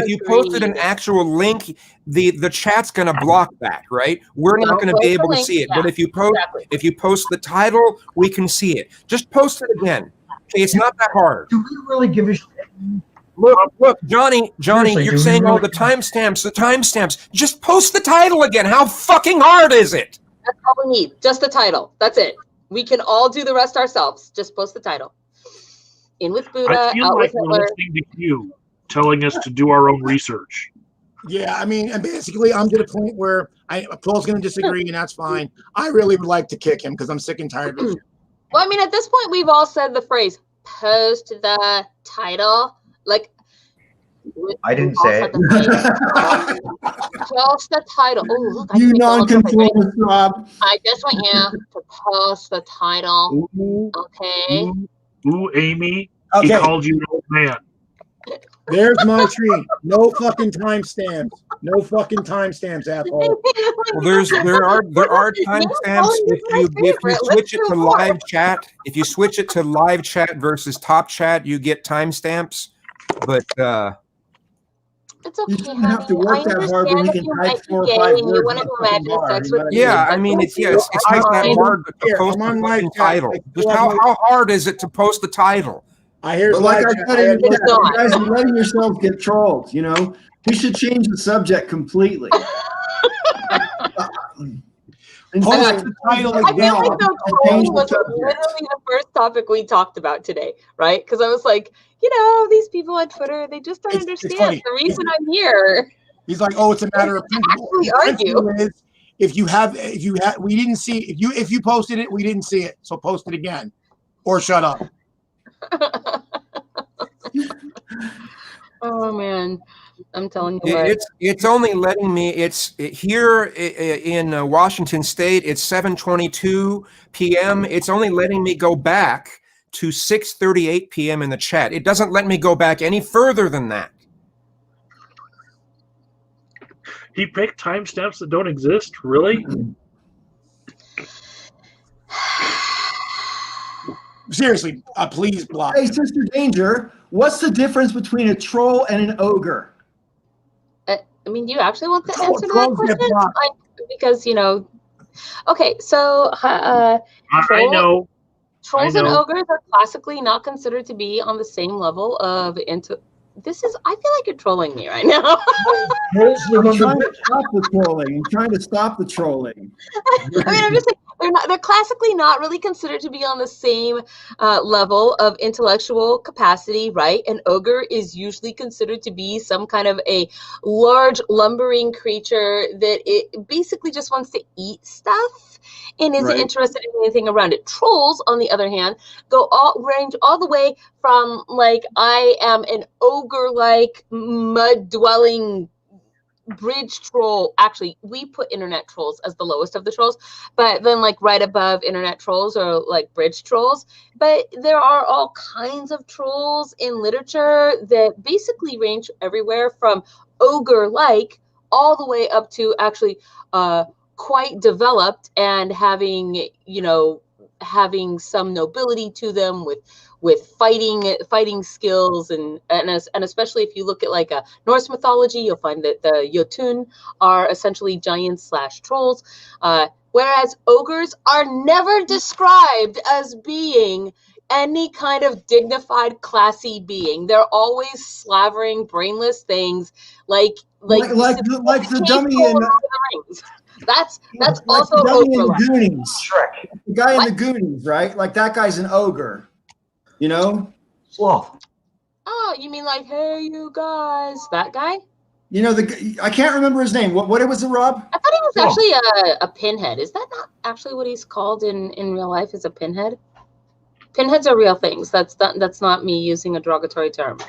you posted an actual link, the chat's gonna block that, right? We're not gonna be able to see it. But if you post the title, we can see it. Just post it again. Okay, it's not that hard. Do we really give a shit? Look, Johnny, Seriously, you're saying all the timestamps. Just post the title again. How fucking hard is it? That's all we need. Just the title. That's it. We can all do the rest ourselves. Just post the title. In with Buddha, I feel out like with we're Hitler. listening to you telling us to do our own research. Yeah, I mean, and basically, I'm to the point where Paul's going to disagree, and that's fine. I really would like to kick him because I'm sick and tired of it. Well, I mean, at this point, we've all said the phrase "post the title." Like, I didn't say it. Post the title. Oh, look, I You can make that look like non-conformist, Rob. I just want you to post the title. Okay. Ooh, Amy, Okay. he called you an old man. There's my tree. No fucking timestamps. No fucking timestamps, asshole. Well, there are timestamps if you switch it to live chat. If you switch it to live chat versus top chat, you get timestamps. But It's okay, You shouldn't have to honey. work that hard when you can type 4 or 5 and you words want on to a fucking imagine bar. sex You with gotta me. do yeah, it. I mean, it's not that hard to Here, post I'm the on fucking live chat. title. Just how hard is it to post the title? Here's But like live I chat. said, It's you not. guys are letting yourselves get trolled. You know, we should change the subject completely. Post the title I feel like the change trolling the was subject. literally the first topic we talked about today, right? Because I was like, these people on Twitter, they just don't It's understand funny. the reason I'm here. He's like, oh, it's a matter of principle. Actually The principle argue. is, we didn't see if you posted it, we didn't see it. So post it again, or shut up. Oh man, I'm telling you what. It's only letting me. Here in Washington State. It's 7:22 p.m. It's only letting me go back to 6:38 p.m. in the chat. It doesn't let me go back any further than that. He picked timestamps that don't exist? Really? Seriously, please block. Hey, Sister Danger, what's the difference between a troll and an ogre? I mean, do you actually want the Troll- answer to that trolls get question? blocked. Because okay, so I know. trolls I and know. ogres are classically not considered to be on the same level of This is. I feel like you're trolling me right now. I'm trying to stop the trolling. I'm trying to stop the trolling. I mean, I'm just saying, They're classically not really considered to be on the same level of intellectual capacity, right? An ogre is usually considered to be some kind of a large lumbering creature that it basically just wants to eat stuff and isn't interested in anything around it. Trolls, on the other hand, range all the way from like, I am an ogre-like mud-dwelling bridge troll. Actually, we put internet trolls as the lowest of the trolls, but then like right above internet trolls are like bridge trolls. But there are all kinds of trolls in literature that basically range everywhere from ogre-like all the way up to actually quite developed and having, you know, having some nobility to them with fighting skills, and especially if you look at like a Norse mythology, you'll find that the Jotun are essentially giants / trolls, whereas ogres are never described as being any kind of dignified, classy being. They're always slavering, brainless things like the dummy in That's like also the dummy in ogre. the Goonies. Shrek. The guy in the Goonies, right? Like that guy's an ogre. You know? Sloth. Oh, you mean like, hey, you guys, that guy? You know, I can't remember his name. What was it, Rob? I thought he was actually a pinhead. Is that not actually what he's called in real life? Is a pinhead? Pinheads are real things. That's not me using a derogatory term.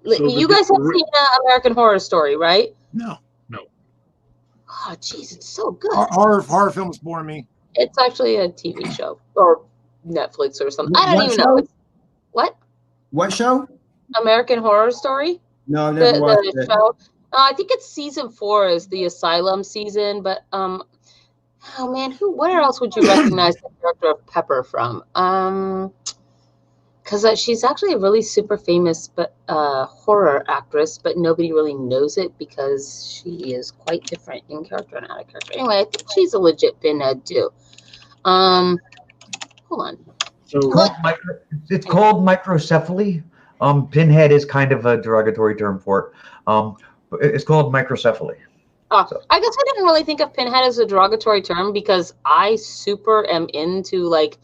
So you guys have seen American Horror Story, right? No. Oh, jeez, it's so good. Horror films bore me. It's actually a TV show or Netflix or something. I don't even know. What? What show? American Horror Story. No, I never watched it. Show. I think it's season 4 is the Asylum season, but oh man, where else would you recognize the character of Pepper from? Because she's actually a really super famous horror actress, but nobody really knows it because she is quite different in character and out of character. Anyway, I think she's a legit pinhead too. Hold on. So it's called microcephaly. Pinhead is kind of a derogatory term for it. It's called microcephaly. I guess I didn't really think of pinhead as a derogatory term because I super am into like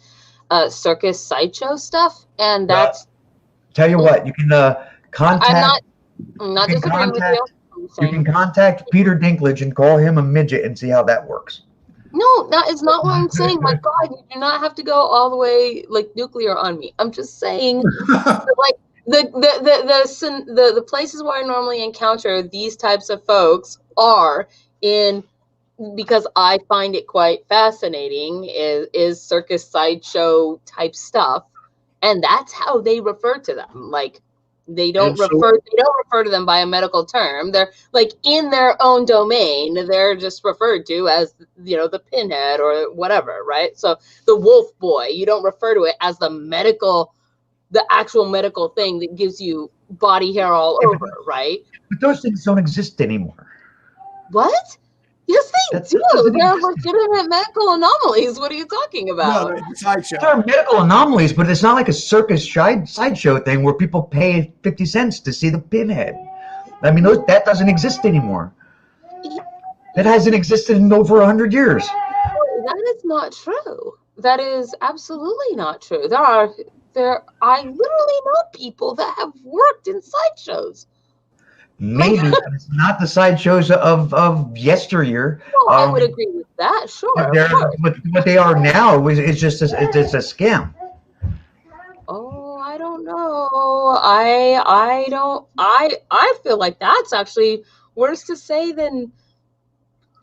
circus sideshow stuff, and that's. Tell you what, you can contact. I'm not disagreeing with you. You can contact Peter Dinklage and call him a midget and see how that works. No, that is not what I'm saying. My God, you do not have to go all the way like nuclear on me. I'm just saying, like the places where I normally encounter these types of folks are in, because I find it quite fascinating, is circus sideshow type stuff, and that's how they refer to them. Like they don't refer to them by a medical term. They're like in their own domain. They're just referred to as, you know, the pinhead or whatever, right? So the wolf boy, you don't refer to it as the actual medical thing that gives you body hair all over, right? But those things don't exist anymore. What? Yes, they do. They're legitimate medical anomalies. What are you talking about? No, sideshow. There are medical anomalies, but it's not like a circus sideshow thing where people pay 50 cents to see the pinhead. I mean, that doesn't exist anymore. That hasn't existed in over 100 years. That is not true. That is absolutely not true. I literally know people that have worked in sideshows. Maybe, but it's not the sideshows of yesteryear. Well, I would agree with that. Sure. But what they are now is just it's a scam. Oh, I don't know. I feel like that's actually worse to say than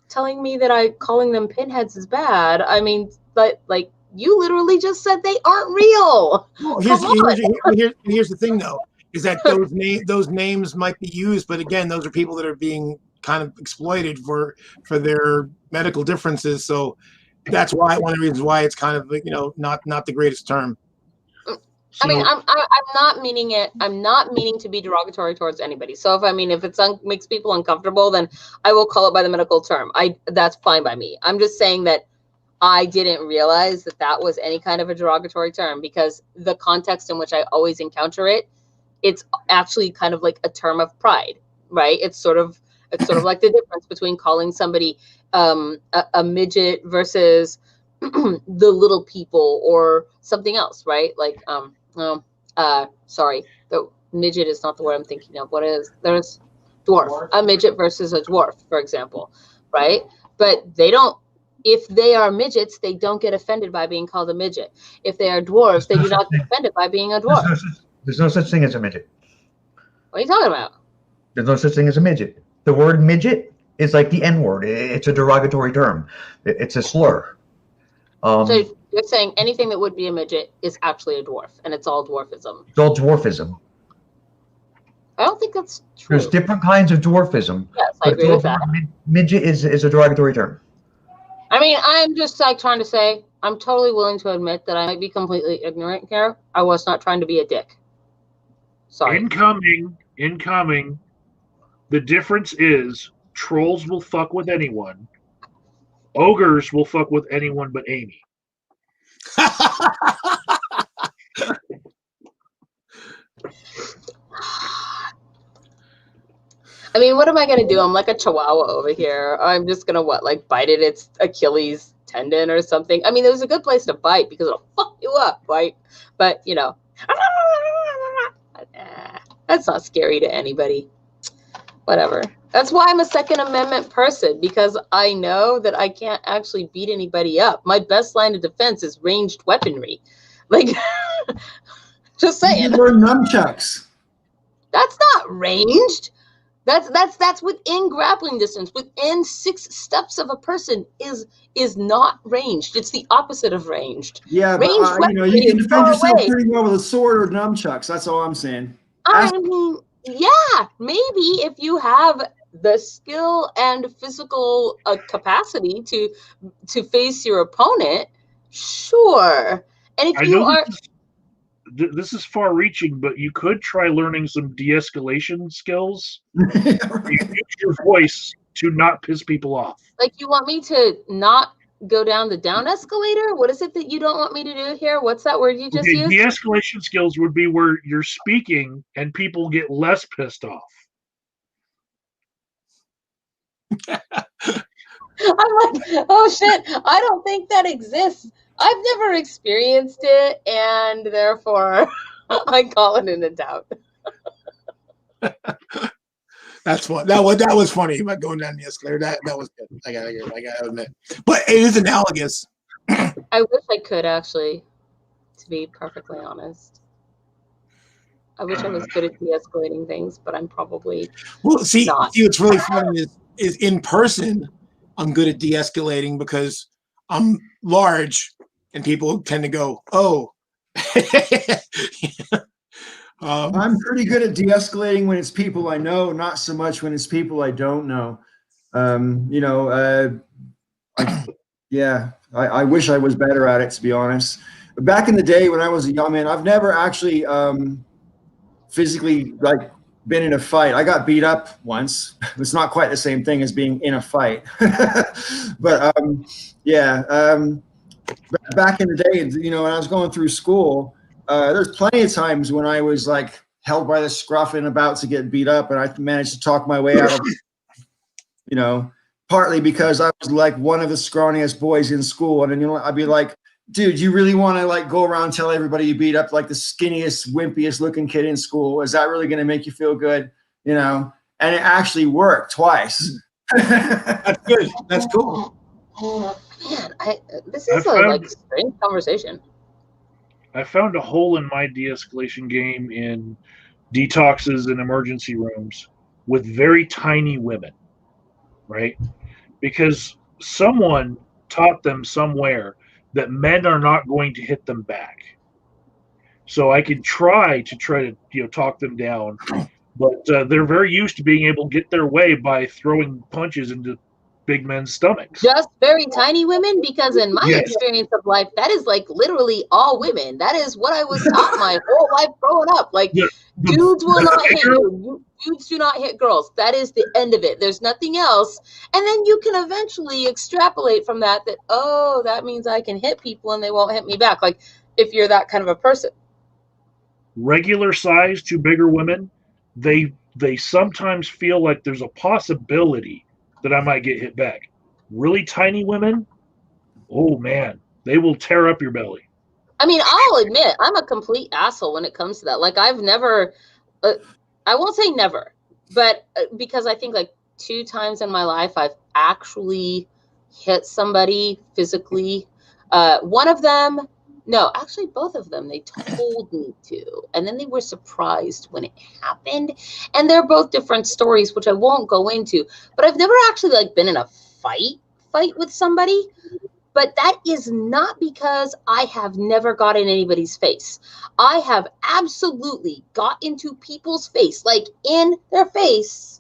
telling me that calling them pinheads is bad. I mean, but like you literally just said they aren't real. Well, here's the thing though. Is that those names might be used, but again, those are people that are being kind of exploited for their medical differences. So that's why one of the reasons why it's kind of, you know, not the greatest term. I mean, I'm not meaning it. I'm not meaning to be derogatory towards anybody. So if it makes people uncomfortable, then I will call it by the medical term. That's fine by me. I'm just saying that I didn't realize that was any kind of a derogatory term, because the context in which I always encounter it, it's actually kind of like a term of pride, right? It's sort of It's sort of like the difference between calling somebody a midget versus the little people or something else, right? Like, sorry, the midget is not the word I'm thinking of. What is, there's dwarf, a midget versus a dwarf, for example, right? But they don't, if they are midgets, they don't get offended by being called a midget. If they are dwarves, they do not get offended by being a dwarf. There's no such thing as a midget. What are you talking about? There's no such thing as a midget. The word midget is like the N-word. It's a derogatory term. It's a slur. So you're saying anything that would be a midget is actually a dwarf, and it's all dwarfism. It's all dwarfism. I don't think that's true. There's different kinds of dwarfism. Yes, I agree with that. Midget is a derogatory term. I mean, I'm just like trying to say, I'm totally willing to admit that I might be completely ignorant here. I was not trying to be a dick. Sorry. Incoming. The difference is trolls will fuck with anyone. Ogres will fuck with anyone but Amy. I mean, what am I going to do? I'm like a chihuahua over here. I'm just going to, what, like bite at its Achilles tendon or something? I mean, it was a good place to bite because it'll fuck you up, right? But, you know, that's not scary to anybody. Whatever. That's why I'm a Second Amendment person, because I know that I can't actually beat anybody up. My best line of defense is ranged weaponry. Like, just saying. You learn nunchucks. That's not ranged. That's within grappling distance. Within 6 steps of a person is not ranged. It's the opposite of ranged. Yeah, but you know, you can defend yourself pretty well with a sword or nunchucks. That's all I'm saying. I mean, yeah, maybe if you have the skill and physical capacity to face your opponent, sure. And if you are. This is far-reaching, but you could try learning some de-escalation skills. You use your voice to not piss people off. Like, you want me to not go down the down escalator? What is it that you don't want me to do here? What's that word you just used? De-escalation skills would be where you're speaking and people get less pissed off. I'm like, oh shit, I don't think that exists. I've never experienced it, and therefore I call it into doubt. That's what that was funny about going down the escalator. That was good. I gotta admit, but it is analogous. I wish I could, actually, to be perfectly honest. I wish I was good at de-escalating things, but I'm probably not. See, what's really funny is in person, I'm good at de-escalating because I'm large. And people tend to go, oh. I'm pretty good at de-escalating when it's people I know, not so much when it's people I don't know. You know, I wish I was better at it, to be honest. Back in the day when I was a young man, I've never actually physically like been in a fight. I got beat up once. It's not quite the same thing as being in a fight. But back in the day, you know, when I was going through school, there's plenty of times when I was like held by the scruff and about to get beat up, and I managed to talk my way out of it, you know, partly because I was like one of the scrawniest boys in school. And then, you know, I'd be like, dude, you really want to like go around and tell everybody you beat up like the skinniest, wimpiest looking kid in school? Is that really going to make you feel good? You know, and it actually worked twice. That's good. That's cool. Man, this is a strange conversation. I found a hole in my de-escalation game in detoxes and emergency rooms with very tiny women, right? Because someone taught them somewhere that men are not going to hit them back. So I could try to talk them down, but they're very used to being able to get their way by throwing punches into big men's stomachs. Just very tiny women? Because in my experience of life, that is like literally all women. That is what I was taught my whole life growing up. Like, dudes will not hit you. Dudes do not hit girls. That is the end of it. There's nothing else. And then you can eventually extrapolate from that, oh, that means I can hit people and they won't hit me back. Like, if you're that kind of a person. Regular size to bigger women, they they sometimes feel like there's a possibility that I might get hit back. Really tiny women, oh man, they will tear up your belly. I mean, I'll admit I'm a complete asshole when it comes to that. Like I've never, I won't say never, but because I think like 2 times in my life I've actually hit somebody physically. One of them, no, actually both of them, they told me to, and then they were surprised when it happened. And they're both different stories, which I won't go into. But I've never actually like been in a fight with somebody. But that is not because I have never got in anybody's face. I have absolutely got into people's face, like in their face.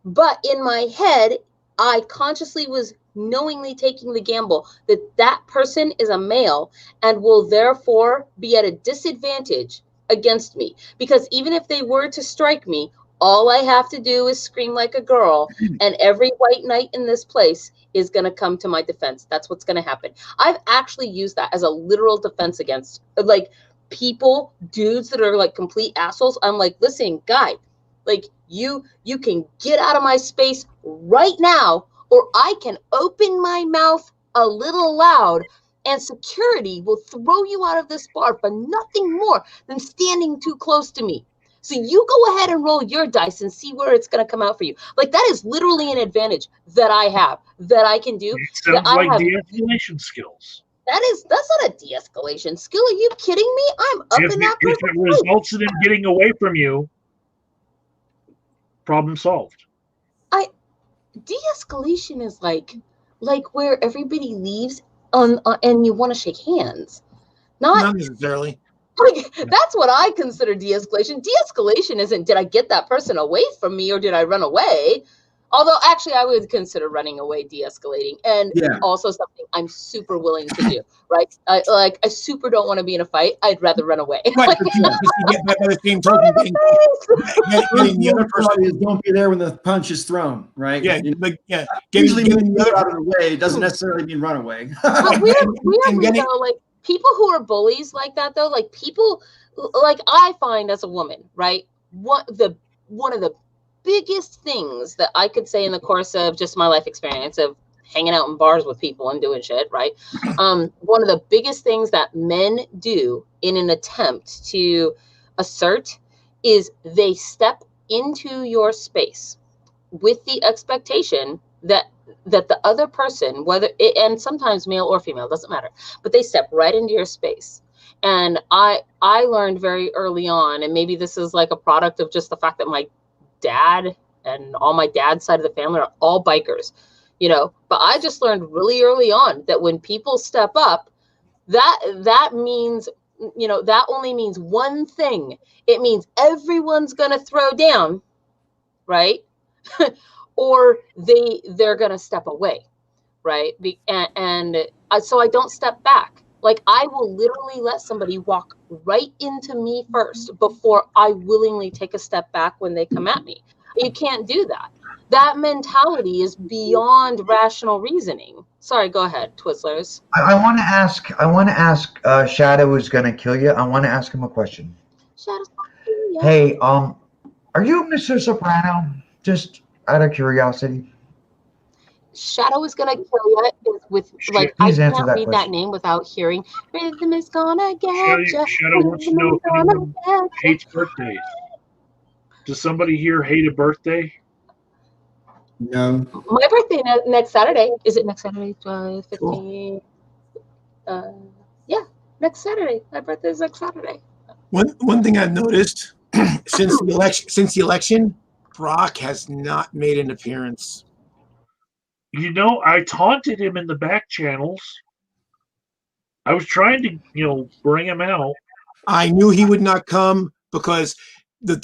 But in my head, I consciously was knowingly taking the gamble that that person is a male and will therefore be at a disadvantage against me. Because even if they were to strike me, all I have to do is scream like a girl, and every white knight in this place is going to come to my defense. That's what's going to happen. I've actually used that as a literal defense against like people, dudes that are like complete assholes. I'm like, listen, guy, like you can get out of my space right now, or I can open my mouth a little loud and security will throw you out of this bar for nothing more than standing too close to me. So you go ahead and roll your dice and see where it's going to come out for you. Like that is literally an advantage that I have, that I can do. It sounds like de-escalation skills. That's not a de-escalation skill. Are you kidding me? I'm up in that If it results in him getting away from you, problem solved. De-escalation is like where everybody leaves on and you want to shake hands. Not necessarily. Like, that's what I consider de-escalation. De-escalation isn't did I get that person away from me or did I run away? Although actually I would consider running away de-escalating, and also something I'm super willing to do, right? I super don't want to be in a fight. I'd rather run away. Right, but you get back by the same token. The other person is don't be there when the punch is thrown, right? Yeah, Usually moving the other out of the way doesn't necessarily mean run away. But weirdly though, like people who are bullies like that though, like people like I find as a woman, right? One of the biggest things that I could say in the course of just my life experience of hanging out in bars with people and doing shit, right? One of the biggest things that men do in an attempt to assert is they step into your space with the expectation that the other person, and sometimes male or female, doesn't matter, but they step right into your space. And I learned very early on, and maybe this is like a product of just the fact that my dad and all my dad's side of the family are all bikers, but I just learned really early on that when people step up, that means, that only means one thing. It means everyone's going to throw down, right? Or they're going to step away, right? And so I don't step back. Like I will literally let somebody walk right into me first before I willingly take a step back when they come at me. You can't do that. That mentality is beyond rational reasoning. Sorry, go ahead, Twizzlers. I want to ask Shadow is going to kill you. I want to ask him a question. Shadow's Hey, are you Mr. Soprano? Just out of curiosity. Shadow is gonna kill you with like I Please answer can't that read question. that name without hearing rhythm is gonna get you. Shadow wants to know if anyone hates birthdays. Does somebody here hate a birthday? No. My birthday next Saturday. Is it next Saturday? 15. Yeah, next Saturday. My birthday is next Saturday. One thing I've noticed since the election, Brock has not made an appearance. I taunted him in the back channels. I was trying to, bring him out. I knew he would not come because the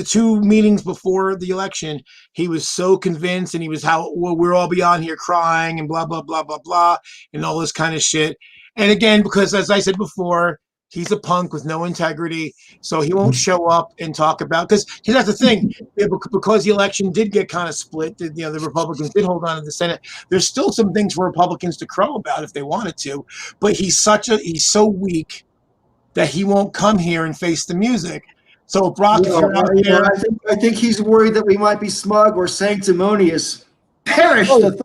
two meetings before the election, he was so convinced, and he was we'll all be on here crying and blah blah blah blah blah and all this kind of shit. And again, because as I said before, he's a punk with no integrity, so he won't show up and talk about. Because that's the thing, because the election did get kind of split. The Republicans did hold on to the Senate. There's still some things for Republicans to crow about if they wanted to, but he's so weak that he won't come here and face the music. So Brock, if you're out there, I think he's worried that we might be smug or sanctimonious. Perish the.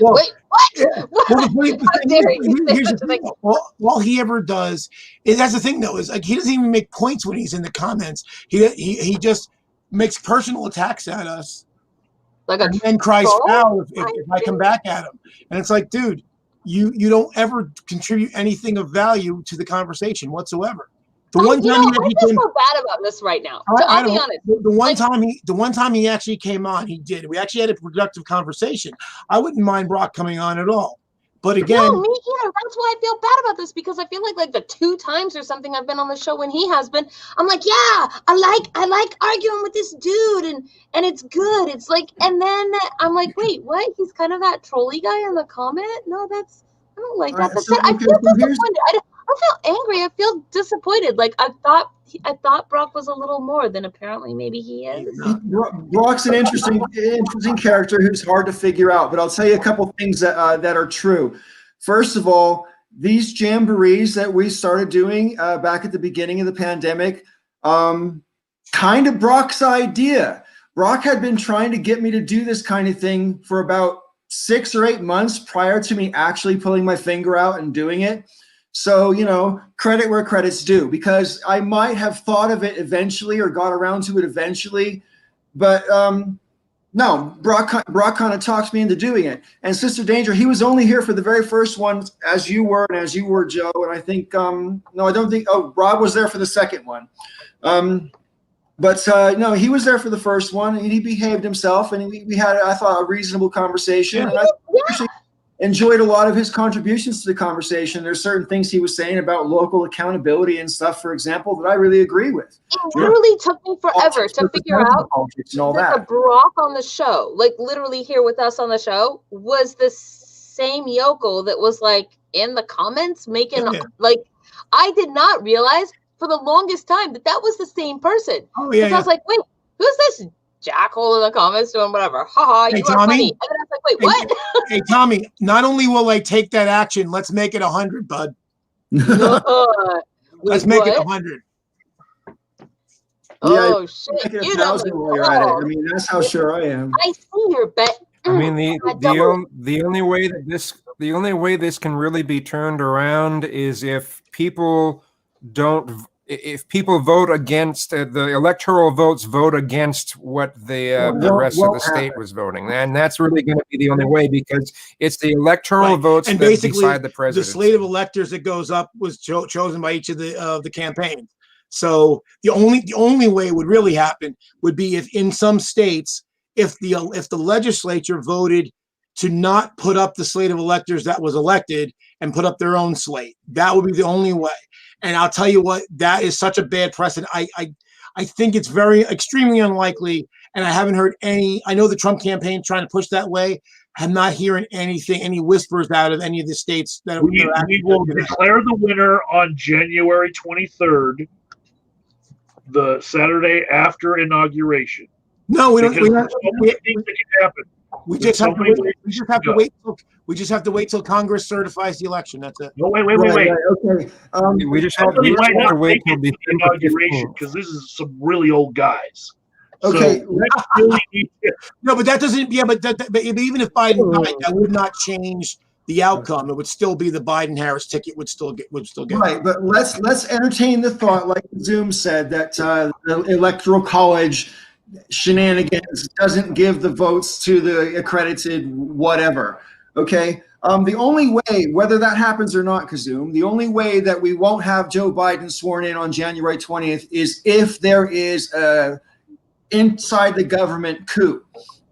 Well, Wait, what? yeah. What? Well, here's the Such a thing. thing? All he ever does is, that's the thing though, is like he doesn't even make points when he's in the comments. He just makes personal attacks at us, Like and then cries troll? foul if I come back at him. And it's like, dude, you don't ever contribute anything of value to the conversation whatsoever. The one time I feel so bad about this right now. I'll be honest. The one time he actually came on, he did. We actually had a productive conversation. I wouldn't mind Brock coming on at all. But again, No, me either. That's why I feel bad about this, because I feel like the 2 times or something I've been on the show when he has been, I'm like, yeah, I like arguing with this dude, and it's good. It's like, and then I'm like, wait, what? He's kind of that trolly guy in the comment? No, I don't like that. That's it. I feel disappointed. I feel angry. I feel disappointed. Like I thought Brock was a little more than apparently maybe he is. Brock's an interesting character who's hard to figure out. But I'll tell you a couple things that are true. First of all, these jamborees that we started doing back at the beginning of the pandemic, kind of Brock's idea. Brock had been trying to get me to do this kind of thing for about 6 or 8 months prior to me actually pulling my finger out and doing it. So, credit where credit's due, because I might have thought of it eventually or got around to it eventually. But no, Brock kind of talked me into doing it. And Sister Danger, he was only here for the very first one, as you were, and as you were, Joe. And I think, no, I don't think, Rob was there for the second one. But no, he was there for the first one, and he behaved himself, and we had, I thought, a reasonable conversation. And I actually enjoyed a lot of his contributions to the conversation. There's certain things he was saying about local accountability and stuff, for example, that I really agree with. It literally took me forever to figure out that the Brock on the show, like literally here with us on the show, was the same yokel that was like in the comments making like, I did not realize for the longest time that was the same person. Oh yeah. I was like, wait, who's this jackhole in the comments doing whatever? Haha, you are funny. And then I was like, wait, what? Hey, Tommy, not only will I take that action, let's make it 100, bud. Let's make it 100. Oh, shit. You know while you're at it. I mean, that's how sure I am. I see your bet. I mean, the only way this can really be turned around is if people vote against the electoral vote against what the rest of the state was voting, and that's really going to be the only way, because it's the electoral votes and that basically decide the president. The slate of electors that goes up was chosen by each of the campaigns. So the only way it would really happen would be if in some states, if the legislature voted to not put up the slate of electors that was elected and put up their own slate. That would be the only way. And I'll tell you what, that is such a bad precedent. I think it's extremely unlikely, and I haven't heard any. I know the Trump campaign is trying to push that way. I'm not hearing any whispers out of any of the states that we will declare the winner on January 23rd, the Saturday after inauguration. No, we don't. Things that can happen. We just have to wait till Congress certifies the election. That's it. No, wait. Okay. We just have to wait till the inauguration, because this is some really old guys. Okay. So no, but that doesn't. Yeah, but even if Biden died, that would not change the outcome. It would still be the Biden-Harris ticket would still get. Right, but let's entertain the thought, like Zoom said, that the Electoral College shenanigans doesn't give the votes to the accredited whatever. Okay. The only way, whether that happens or not, Kazoom, the only way that we won't have Joe Biden sworn in on January 20th is if there is a inside the government coup.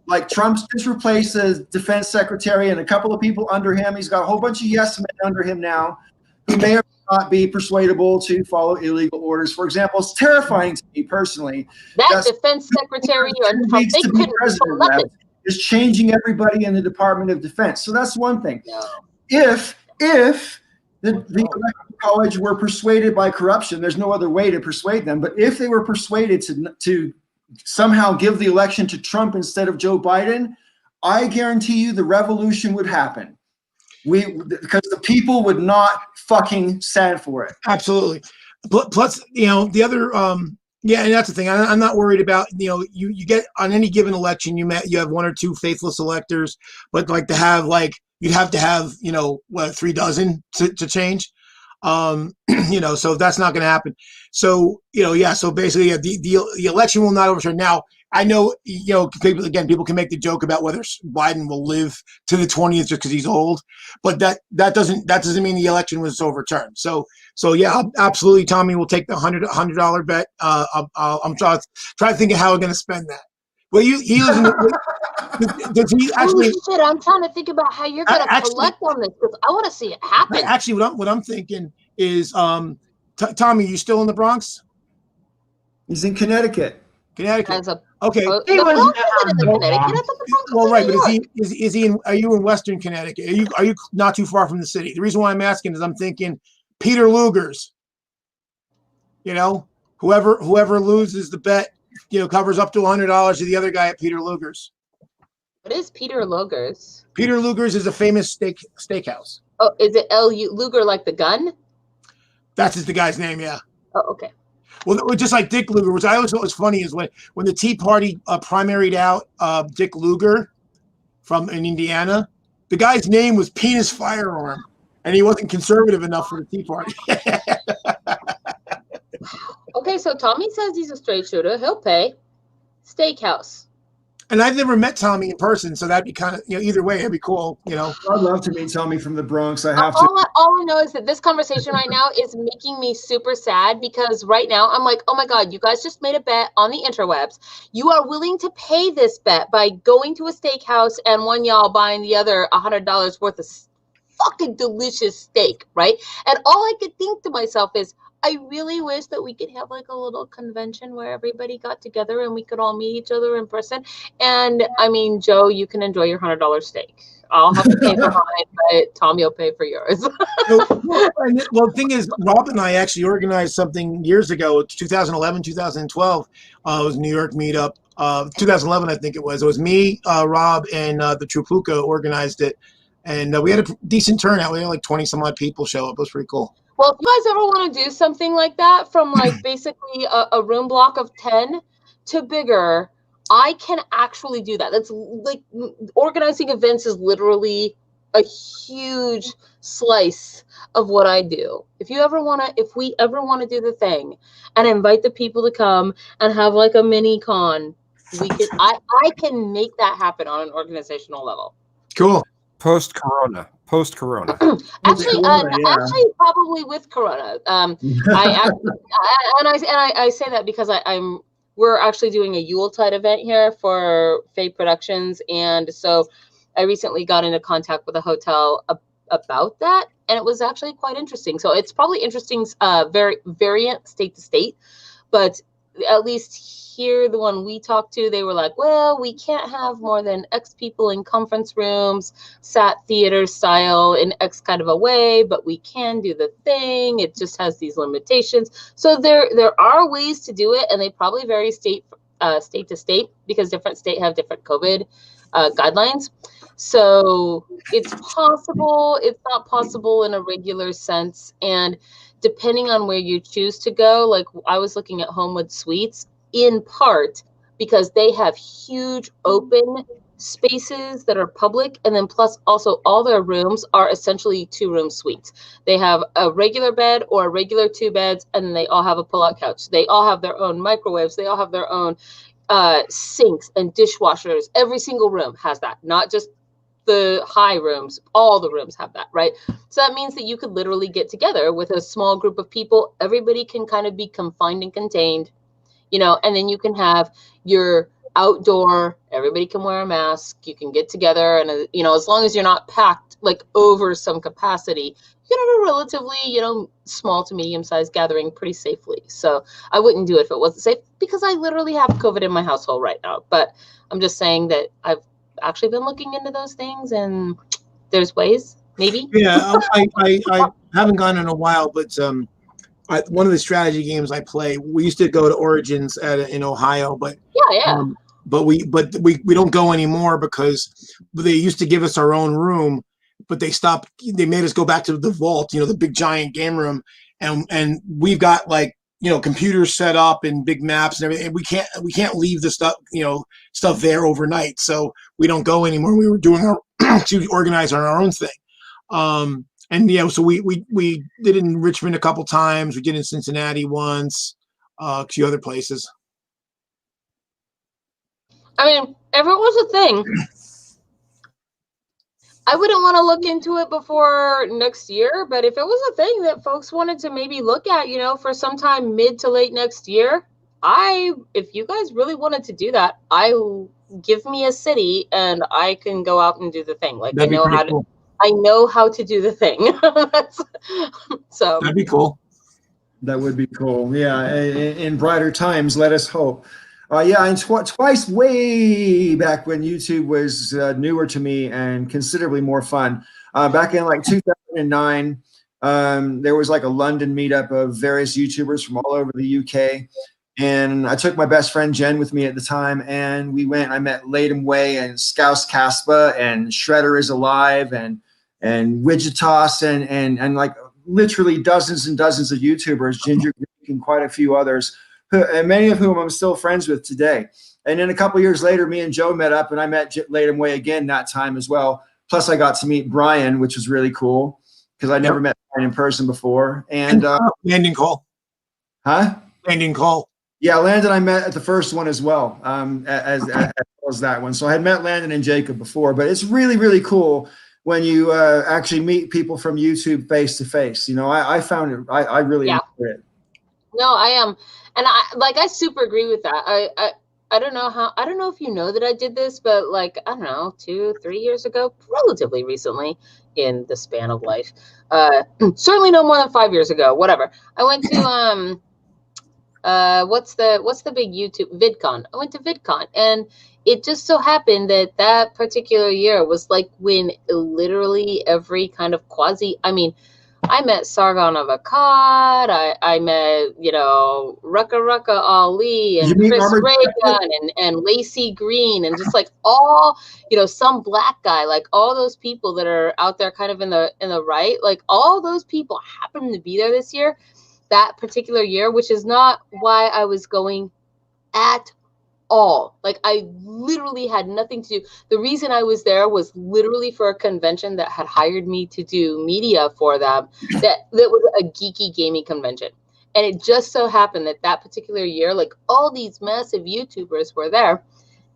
Like Trump's just replaced the defense secretary and a couple of people under him. He's got a whole bunch of yes men under him now who may or may not be persuadable to follow illegal orders. For example, it's terrifying to me personally. That defense secretary they couldn't control nothing. Is changing everybody in the Department of Defense. So that's one thing. No. If the Electoral College were persuaded by corruption, there's no other way to persuade them, but if they were persuaded to somehow give the election to Trump instead of Joe Biden, I guarantee you the revolution would happen. Because the people would not fucking stand for it. Absolutely. Plus, the other Yeah, and that's the thing. I'm not worried about, you get on any given election, you have one or two faithless electors, but like to have you'd have to have, what, 3 dozen to change. So that's not going to happen. So, yeah. So basically, yeah, the election will not overturn. Now, I know, people can make the joke about whether Biden will live to the 20th just because he's old, but that doesn't mean the election was overturned. So yeah, absolutely, Tommy will take the $100 bet. I'm trying to think of how we're going to spend that. Well, he lives in. Does he actually? Oh shit! I'm trying to think about how you're going to collect on this because I want to see it happen. Actually, what I'm thinking is, Tommy, you still in the Bronx? He's in Connecticut. Okay. He was never in the Connecticut. Well, right, but is he in? Are you in Western Connecticut? Are you not too far from the city? The reason why I'm asking is I'm thinking Peter Luger's. Whoever loses the bet, covers up to $100 to the other guy at Peter Luger's. What is Peter Luger's? Peter Luger's is a famous steakhouse. Oh, is it L.U. Luger like the gun? That's just the guy's name, yeah. Oh, okay. Well, just like Dick Luger, which I always thought was funny, is when the Tea Party primaried out Dick Luger in Indiana, the guy's name was Penis Firearm, and he wasn't conservative enough for the Tea Party. Okay, so Tommy says he's a straight shooter. He'll pay. Steakhouse. And I've never met Tommy in person, so that'd be kind of, either way, it'd be cool, I'd love to meet Tommy from the Bronx. I have to. All I know is that this conversation right now is making me super sad because right now I'm like, oh my God, you guys just made a bet on the interwebs. You are willing to pay this bet by going to a steakhouse and one y'all buying the other $100 worth of fucking delicious steak, right? And all I could think to myself is, I really wish that we could have like a little convention where everybody got together and we could all meet each other in person. And I mean, Joe, you can enjoy your $100 steak. I'll have to pay for mine, but Tommy will pay for yours. Well, the thing is, Rob and I actually organized something years ago, 2011, 2012. It was a New York meetup. 2011, I think it was. It was me, Rob, and the Trupuka organized it. And we had a decent turnout. We had like 20 some odd people show up. It was pretty cool. Well, if you guys ever want to do something like that, from like basically a room block of 10 to bigger, I can actually do that. That's like organizing events is literally a huge slice of what I do. If we ever want to do the thing and invite the people to come and have like a mini con, I can make that happen on an organizational level. Cool. Post Corona. Actually, probably with Corona. I say that because we're actually doing a Yuletide event here for Faye Productions, and so I recently got into contact with a hotel about that, and it was actually quite interesting. So it's probably interesting, very variant state to state, but at least here, the one we talked to, they were like, well, we can't have more than X people in conference rooms, sat theater style in X kind of a way, but we can do the thing. It just has these limitations. So there are ways to do it, and they probably vary state to state because different states have different COVID guidelines. So it's possible, it's not possible in a regular sense. And depending on where you choose to go, like I was looking at Homewood Suites, in part because they have huge open spaces that are public, and then plus also all their rooms are essentially 2-room suites. They have a regular bed or a regular 2 beds, and they all have a pull-out couch. They all have their own microwaves. They all have their own sinks and dishwashers. Every single room has that, not just the high rooms. All the rooms have that, right? So that means that you could literally get together with a small group of people. Everybody can kind of be confined and contained, and then you can have your outdoor, everybody can wear a mask, you can get together, and as long as you're not packed like over some capacity, you can have a relatively, small to medium-sized gathering pretty safely. So I wouldn't do it if it wasn't safe, because I literally have COVID in my household right now. But I'm just saying that I've actually been looking into those things, and there's ways, maybe. Yeah, I haven't gone in a while, but one of the strategy games I play, we used to go to Origins in Ohio, but yeah. But we don't go anymore because they used to give us our own room, but they stopped. They made us go back to the vault, the big giant game room, and we've got like computers set up and big maps and everything. And we can't leave the stuff there overnight. So we don't go anymore. We were doing to organize on our own thing. And so we did it in Richmond a couple times. We did it in Cincinnati once, a few other places. I mean, if it was a thing, I wouldn't want to look into it before next year, but if it was a thing that folks wanted to maybe look at, for sometime mid to late next year, if you guys really wanted to do that, give me a city and I can go out and do the thing. Like, I know how to do the thing. So that'd be cool. That would be cool. Yeah. In brighter times, let us hope. And twice way back when YouTube was newer to me and considerably more fun. Back in like 2009, there was like a London meetup of various YouTubers from all over the UK. And I took my best friend Jen with me at the time, and we went. I met Latham Way and Scouse Caspa and Shredder is Alive and Wigitos and like literally dozens and dozens of YouTubers, Ginger Greek and quite a few others, and many of whom I'm still friends with today. And then a couple years later, me and Joe met up, and I met Latham Way again that time as well. Plus, I got to meet Brian, which was really cool because I never met Brian in person before. And Landon Cole. Huh? Landon Cole. Yeah, Landon I met at the first one as well, as well as that one. So I had met Landon and Jacob before, but it's really, really cool when you actually meet people from YouTube face to face. I found it, I really enjoyed it. No, I am. And I super agree with that. I don't know if you know that I did this, but I don't know, 2-3 years ago, relatively recently in the span of life, certainly no more than 5 years ago, whatever. I went to, what's the big YouTube VidCon? I went to VidCon, and it just so happened that particular year was when literally every kind of I met Sargon of Akkad. I met, Rucka Ali and Chris Reagan and Lacey Green and just all, some black guy, all those people that are out there kind of in the right, all those people happened to be there this year, that particular year, which is not why I was going at all. I literally had nothing to do. The reason I was there was literally for a convention that had hired me to do media for them. That was a geeky gaming convention, and it just so happened that particular year, all these massive YouTubers were there,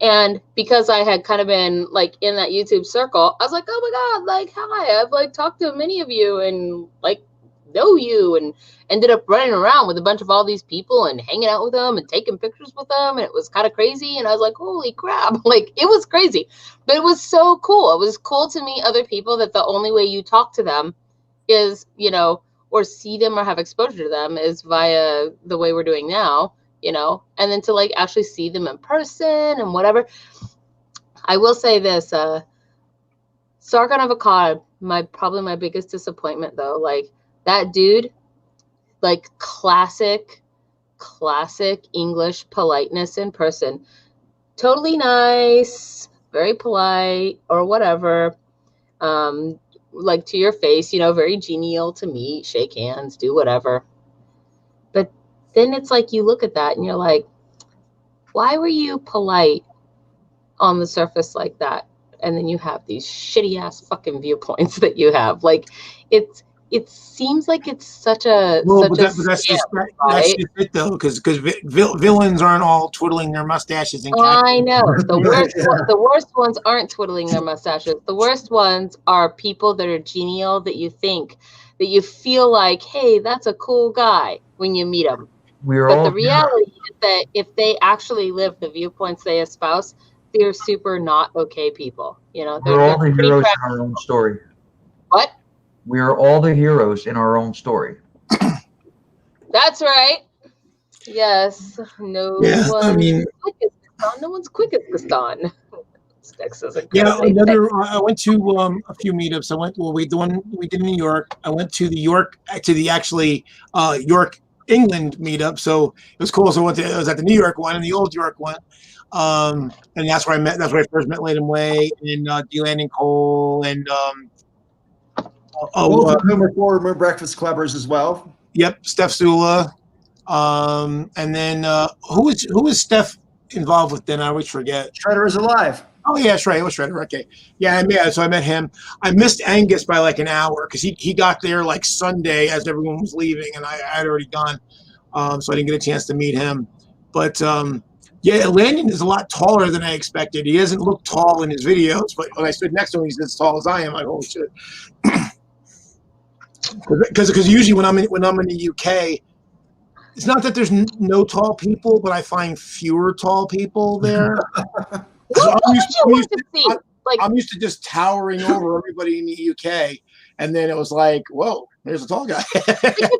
and because I had kind of been in that YouTube circle, I was like, oh my god, hi, I've talked to many of you and know you, and ended up running around with a bunch of all these people and hanging out with them and taking pictures with them, and it was kind of crazy, and I was like, holy crap, it was crazy, but it was so cool. It was cool to meet other people that the only way you talk to them is, or see them or have exposure to them is via the way we're doing now, and then to actually see them in person and whatever. I will say this, Sargon of Akkad, probably my biggest disappointment though, that dude, classic English politeness in person. Totally nice, very polite or whatever. To your face, very genial to meet, shake hands, do whatever. But then it's you look at that and you're like, why were you polite on the surface like that? And then you have these shitty ass fucking viewpoints that you have. It seems like it's such a that's just it though, because villains aren't all twiddling their mustaches and I know the worst ones aren't twiddling their mustaches. The worst ones are people that are genial, that you feel like, hey, that's a cool guy when you meet them. But the reality is that if they actually live the viewpoints they espouse, they're super not okay people. We're all the heroes in our own story. What? We are all the heroes in our own story. That's right. Yes. No one's quick as the sun. I went to a few meetups. The one we did in New York. I went to the York England meetup. So it was cool. So I was at the New York one and the old York one. And that's where I first met Latham Way and Landon Cole and both of whom are former Breakfast Clubbers as well. Yep, Steph Sula. And then who is Steph involved with? Then I always forget. Shredder is alive. Oh yeah, that's right. It was Shredder. Okay, yeah. So I met him. I missed Angus by like an hour because he got there like Sunday as everyone was leaving, and I had already gone, so I didn't get a chance to meet him. But yeah, Landon is a lot taller than I expected. He doesn't look tall in his videos, but when I stood next to him, he's as tall as I am. Like, holy shit! Because usually when I'm in the UK, it's not that there's no tall people, but I find fewer tall people there. What would you want to see? I'm used to just towering over everybody in the UK, and then it was like, whoa, there's a tall guy. If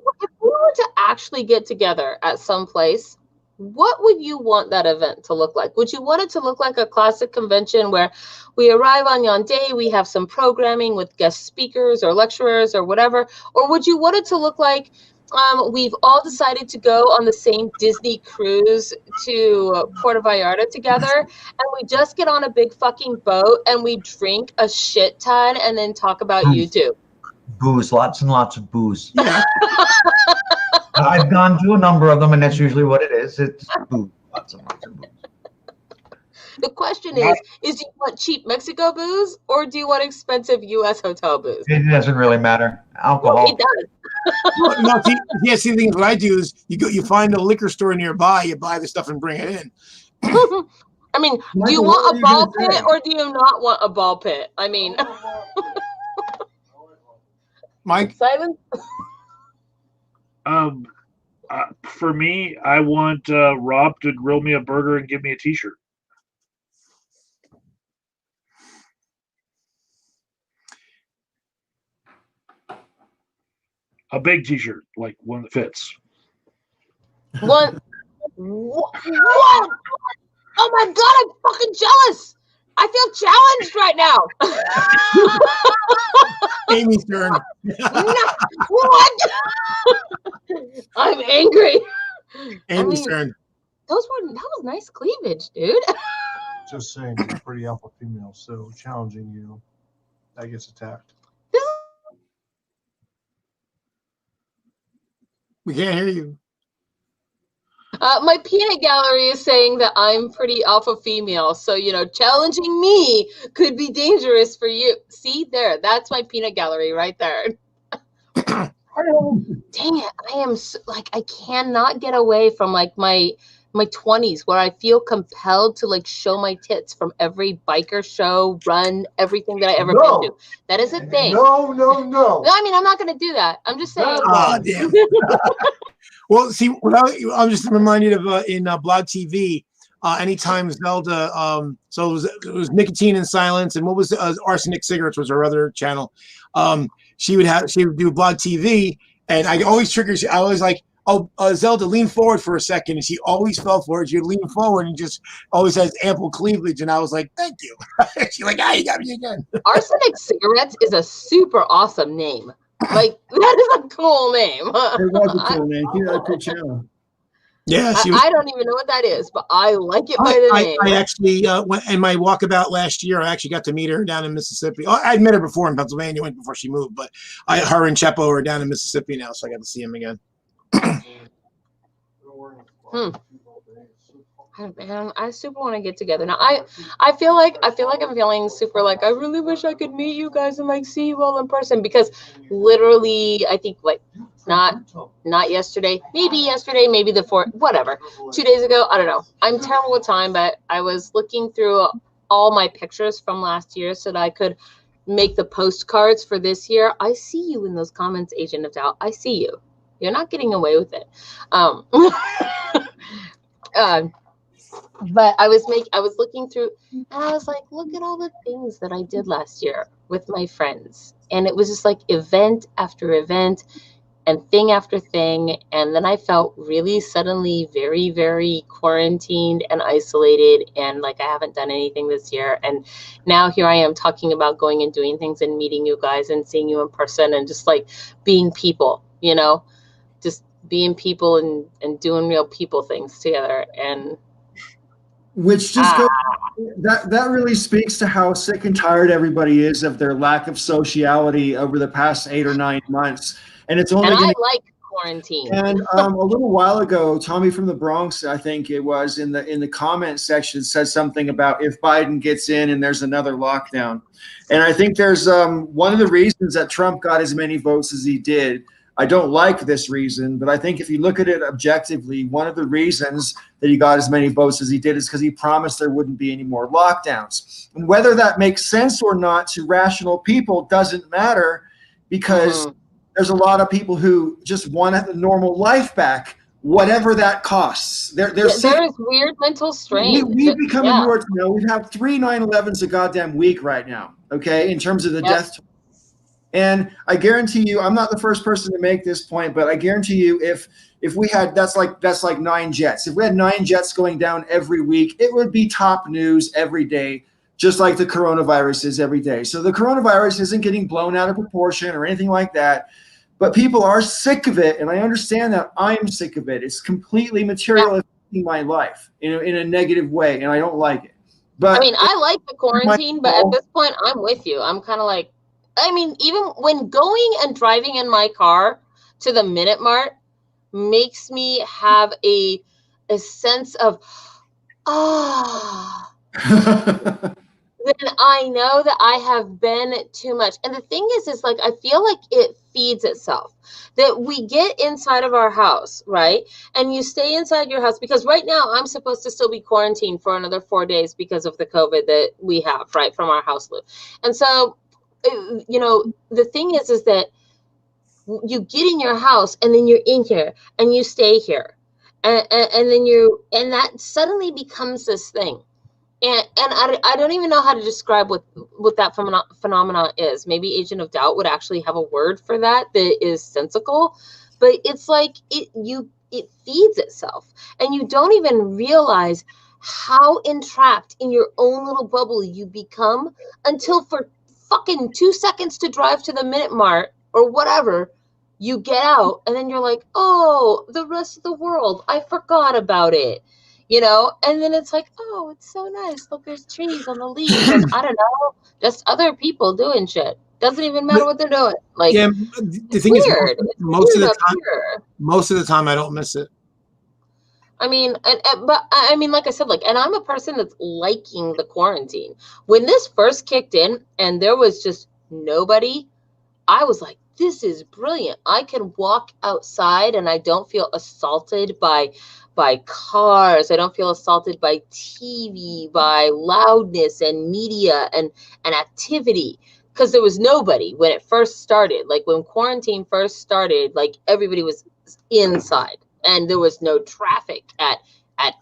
we were to actually get together at some place, what would you want that event to look like? Would you want it to look like a classic convention where we arrive on yon day, we have some programming with guest speakers or lecturers or whatever? Or would you want it to look like we've all decided to go on the same Disney cruise to Puerto Vallarta together, and we just get on a big fucking boat and we drink a shit ton and then talk about YouTube? Booze, lots and lots of booze. Yeah. I've gone to a number of them, and that's usually what it is. It's booze, lots and lots of booze. The question is do you want cheap Mexico booze or do you want expensive U.S. hotel booze? It doesn't really matter. Alcohol. Well, it does. No, see, the thing is, what I do is you find a liquor store nearby, you buy the stuff and bring it in. I mean, do you want a ball pit or do you not want a ball pit? I mean, Mike? Silence? For me, I want Rob to grill me a burger and give me a T-shirt. A big T-shirt, like one that fits. What? Oh my god, I'm fucking jealous. I feel challenged right now. Amy's turn. No, what? I'm angry. Amy's turn. That was nice cleavage, dude. Just saying, you're pretty alpha female, so challenging you, that gets attacked. We can't hear you. My peanut gallery is saying that I'm pretty alpha female, so challenging me could be dangerous for you. See there, that's my peanut gallery right there. Dang it, I am I cannot get away from my 20s where I feel compelled to show my tits from every biker show, run, everything that I ever been to. That is a thing. No. No, I mean, I'm not going to do that. I'm just saying. Oh, damn. Well, see, I'm just reminded of in Blog TV, anytime Zelda, so it was Nicotine and Silence, and what was Arsenic Cigarettes was her other channel. She would do Blog TV, and I always trigger. I always like, oh, Zelda, lean forward for a second, and she always fell for it. She'd lean forward and just always has ample cleavage, and I was like, thank you. She's like, you got me again. Arsenic Cigarettes is a super awesome name. That is a cool name. It was a cool name. She had a cool channel. Yeah, I don't even know what that is, but I like it by the name. I actually went in my walkabout last year. I actually got to meet her down in Mississippi. I'd met her before in Pennsylvania, before she moved, but her and Chepo are down in Mississippi now, so I got to see him again. Man, I super want to get together now. I feel like I'm feeling super I really wish I could meet you guys and see you all in person, because literally I think not yesterday, maybe the 4th, whatever, 2 days ago, I don't know. I'm terrible with time, but I was looking through all my pictures from last year so that I could make the postcards for this year. I see you in those comments, Agent of Doubt. I see you. You're not getting away with it. But I was looking through, and I was like, look at all the things that I did last year with my friends. And it was just event after event and thing after thing. And then I felt really suddenly very, very quarantined and isolated. And I haven't done anything this year. And now here I am talking about going and doing things and meeting you guys and seeing you in person and just being people, just being people and doing real people things together. And which just goes, that really speaks to how sick and tired everybody is of their lack of sociality over the past 8 or 9 months. And it's only I like quarantine. And a little while ago, Tommy from the Bronx, I think it was, in the comment section said something about if Biden gets in and there's another lockdown. And I think there's one of the reasons that Trump got as many votes as he did. I don't like this reason, but I think if you look at it objectively, one of the reasons that he got as many votes as he did is because he promised there wouldn't be any more lockdowns. And whether that makes sense or not to rational people doesn't matter, because there's a lot of people who just want the normal life back, whatever that costs. There is weird mental strain. We've become inured. You know, we have 3 9/11s a goddamn week right now, okay, in terms of the death toll. And I guarantee you, I'm not the first person to make this point, but I guarantee you, if we had, that's like 9 jets. If we had 9 jets going down every week, it would be top news every day, just like the coronavirus is every day. So the coronavirus isn't getting blown out of proportion or anything like that, but people are sick of it, and I understand that. I'm sick of it. It's completely material affecting my life in a negative way, and I don't like it. But I mean, I like the quarantine, but at this point, I'm with you. I'm kind of like, I mean, even when going and driving in my car to the Minute Mart makes me have a sense of, then I know that I have been too much. And the thing is like, I feel like it feeds itself, that we get inside of our house, right? And you stay inside your house, because right now I'm supposed to still be quarantined for another 4 days because of the COVID that we have, right, from our house loop. And so, you know, the thing is that you get in your house and then you're in here and you stay here. And then that suddenly becomes this thing. And I don't even know how to describe what that phenomenon is. Maybe Agent of Doubt would actually have a word for that is sensical, but it's like it feeds itself, and you don't even realize how entrapped in your own little bubble you become until for fucking 2 seconds to drive to the Minute Mart or whatever, you get out and then you're like, oh, the rest of the world, I forgot about it. You know, and then it's like, oh, it's so nice. Look, there's trees on the leaves, and I don't know, just other people doing shit. Doesn't even matter what they're doing. Like, yeah, the thing weird. is, most of the time, I don't miss it. I mean, but I mean, like I said, and I'm a person that's liking the quarantine. When this first kicked in, and there was just nobody, I was like, this is brilliant. I can walk outside, and I don't feel assaulted by cars. I don't feel assaulted by TV, by loudness and media and activity, because there was nobody when it first started. Like when quarantine first started, like everybody was inside and there was no traffic at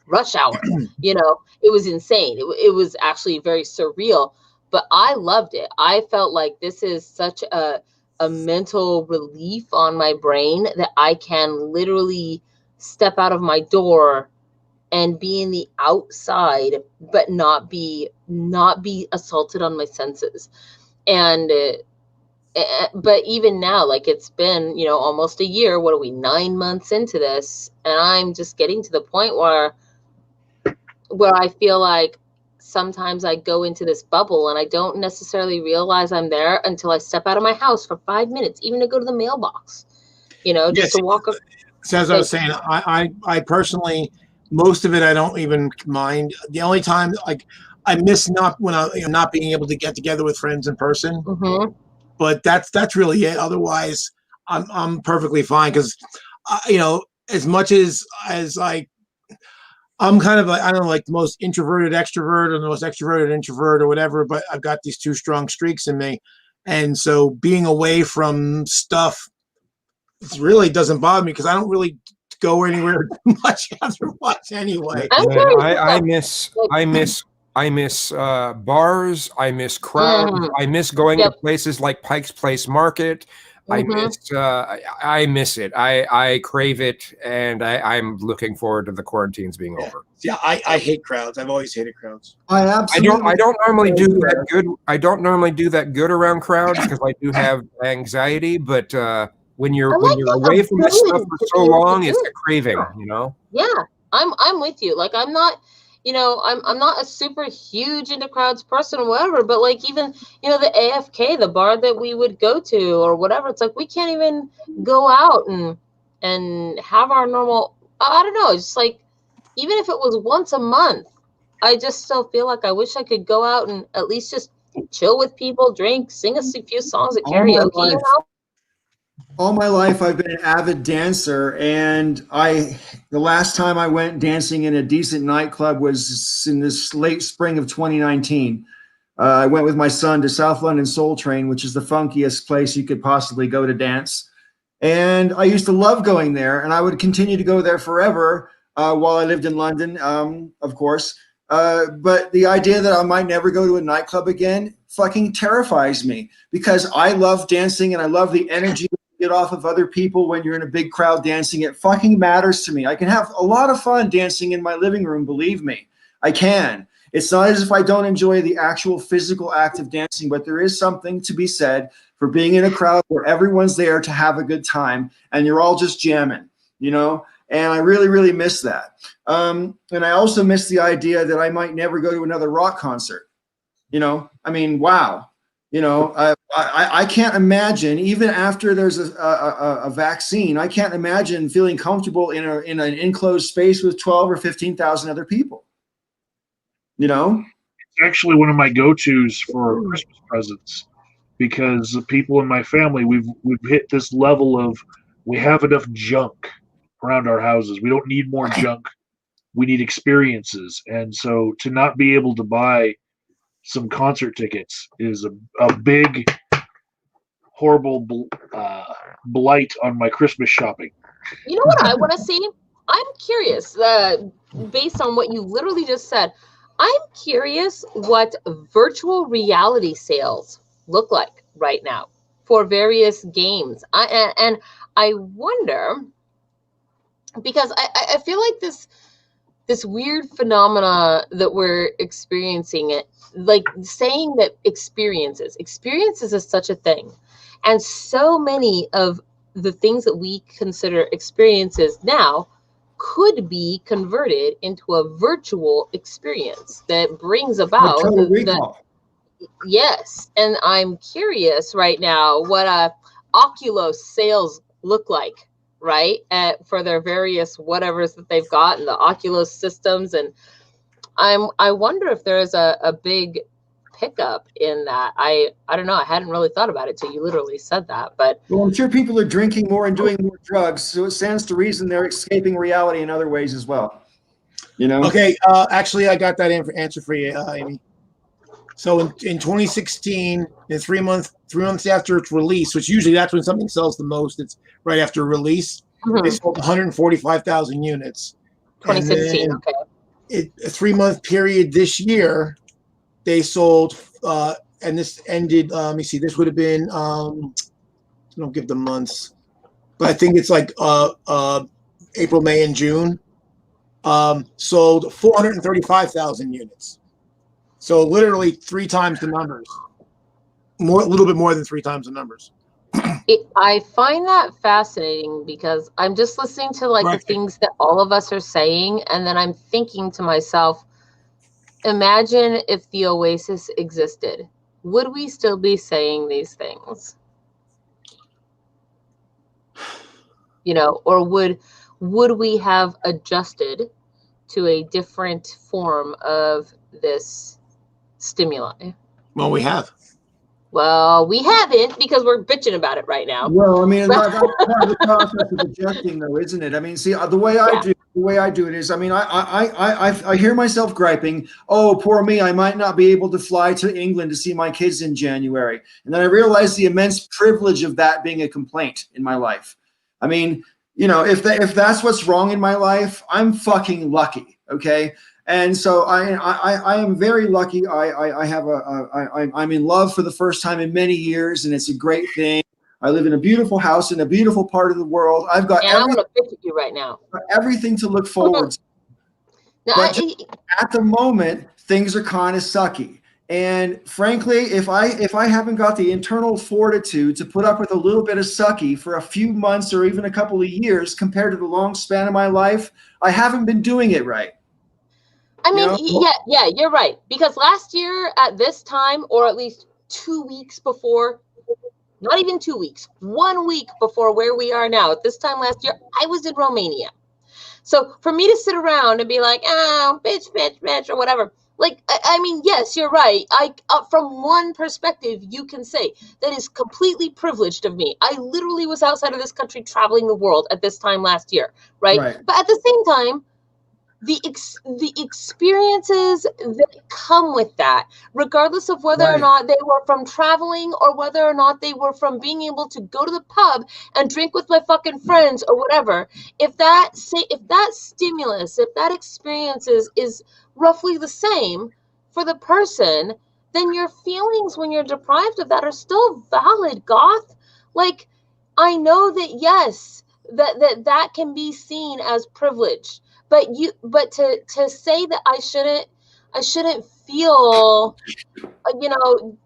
rush hour. You know, it was insane. It was actually very surreal, but I loved it. I felt like this is such a mental relief on my brain that I can literally step out of my door and be in the outside, but not be assaulted on my senses. And but even now, like, it's been, you know, almost a year. What are we, 9 months into this? And I'm just getting to the point where I feel like sometimes I go into this bubble and I don't necessarily realize I'm there until I step out of my house for 5 minutes, even to go to the mailbox, you know, just to walk. So as I was saying, I personally, most of it I don't even mind. The only time, like, I miss not being able to get together with friends in person. Mm-hmm. But that's really it. Otherwise, I'm perfectly fine, because you know, as much as I'm kind of like, I don't know, like the most introverted extrovert or the most extroverted introvert or whatever, but I've got these 2 strong streaks in me, and so being away from stuff, it really doesn't bother me, because I don't really go anywhere much otherwise anyway. I miss bars. I miss crowds. I miss going to places like Pike's Place Market. I miss it. I crave it, and I'm looking forward to the quarantines being over. Yeah, I hate crowds. I've always hated crowds. I don't normally do that good. I don't normally do that good around crowds because I do have anxiety. But when you're away from this stuff for so long, it's a craving, you know? Yeah, I'm with you. Like, I'm not, you know, I'm not a super huge into crowds person or whatever, but like, even, you know, the AFK, the bar that we would go to or whatever, it's like we can't even go out and and have our normal, I don't know, just like, even if it was once a month, I just still feel like I wish I could go out and at least just chill with people, drink, sing a few songs at karaoke, you know? All my life, I've been an avid dancer, and the last time I went dancing in a decent nightclub was in this late spring of 2019. I went with my son to South London Soul Train, which is the funkiest place you could possibly go to dance. And I used to love going there, and I would continue to go there forever while I lived in London, of course. But the idea that I might never go to a nightclub again fucking terrifies me, because I love dancing and I love the energy you get off of other people when you're in a big crowd dancing. It fucking matters to me. I can have a lot of fun dancing in my living room, believe me. I can. It's not as if I don't enjoy the actual physical act of dancing, but there is something to be said for being in a crowd where everyone's there to have a good time and you're all just jamming, you know? And I really, really miss that. And I also miss the idea that I might never go to another rock concert. You know, I mean, wow. You know, I can't imagine, even after there's a vaccine, I can't imagine feeling comfortable in an enclosed space with 12 or 15,000 other people. You know? It's actually one of my go-tos for Christmas presents, because the people in my family, we've hit this level of, we have enough junk around our houses. We don't need more junk. We need experiences. And so to not be able to buy some concert tickets is a big, horrible blight on my Christmas shopping. You know what I want to see? I'm curious, based on what you literally just said, I'm curious what virtual reality sales look like right now for various games. And I wonder, because I feel like this weird phenomena that we're experiencing, it like saying that experiences is such a thing, and so many of the things that we consider experiences now could be converted into a virtual experience that brings about yes. And I'm curious right now what Oculus sales look like, right, for their various whatevers that they've got in the Oculus systems. And I wonder if there's a big pickup in that. I don't know. I hadn't really thought about it till you literally said that. But well, I'm sure people are drinking more and doing more drugs, so it stands to reason they're escaping reality in other ways as well. You know? Okay, actually, I got that answer for you, Amy. So in 2016, in 3 months after its release, which usually that's when something sells the most, it's right after release. They sold 145,000 units. 2016, okay. A 3 month period this year, they sold, and this ended, let me see, this would have been, don't give the months, but I think it's like April, May, and June, sold 435,000 units. So literally 3 times the numbers, a little bit more than 3 times the numbers. I find that fascinating, because I'm just listening to like the things that all of us are saying, and then I'm thinking to myself, imagine if the Oasis existed. Would we still be saying these things? You know, or would we have adjusted to a different form of this stimuli? Well, we have. Well, we haven't, because we're bitching about it right now. Well, I mean, that's part of the process of adjusting, though, isn't it? I mean, see, the way I do it is, I mean, I hear myself griping, oh, poor me, I might not be able to fly to England to see my kids in January. And then I realize the immense privilege of that being a complaint in my life. I mean, you know, if that's what's wrong in my life, I'm fucking lucky, okay? And so I am very lucky. I'm in love for the first time in many years, and it's a great thing. I live in a beautiful house in a beautiful part of the world. I've got I want to pitch you right now. Everything to look forward to. But at the moment, things are kind of sucky. And frankly, if I haven't got the internal fortitude to put up with a little bit of sucky for a few months or even a couple of years compared to the long span of my life, I haven't been doing it right. I mean, yeah, you're right. Because last year at this time, or at least 2 weeks before, not even 2 weeks, 1 week before where we are now. At this time last year, I was in Romania. So for me to sit around and be like, oh, bitch, bitch, bitch, or whatever, like, I mean, yes, you're right. From one perspective, you can say that is completely privileged of me. I literally was outside of this country traveling the world at this time last year, right? But at the same time, the experiences that come with that, regardless of whether or not they were from traveling or whether or not they were from being able to go to the pub and drink with my fucking friends or whatever, if that stimulus, if that experience is roughly the same for the person, then your feelings when you're deprived of that are still valid, goth. Like, I know that, yes, that can be seen as privilege. But to say that I shouldn't feel,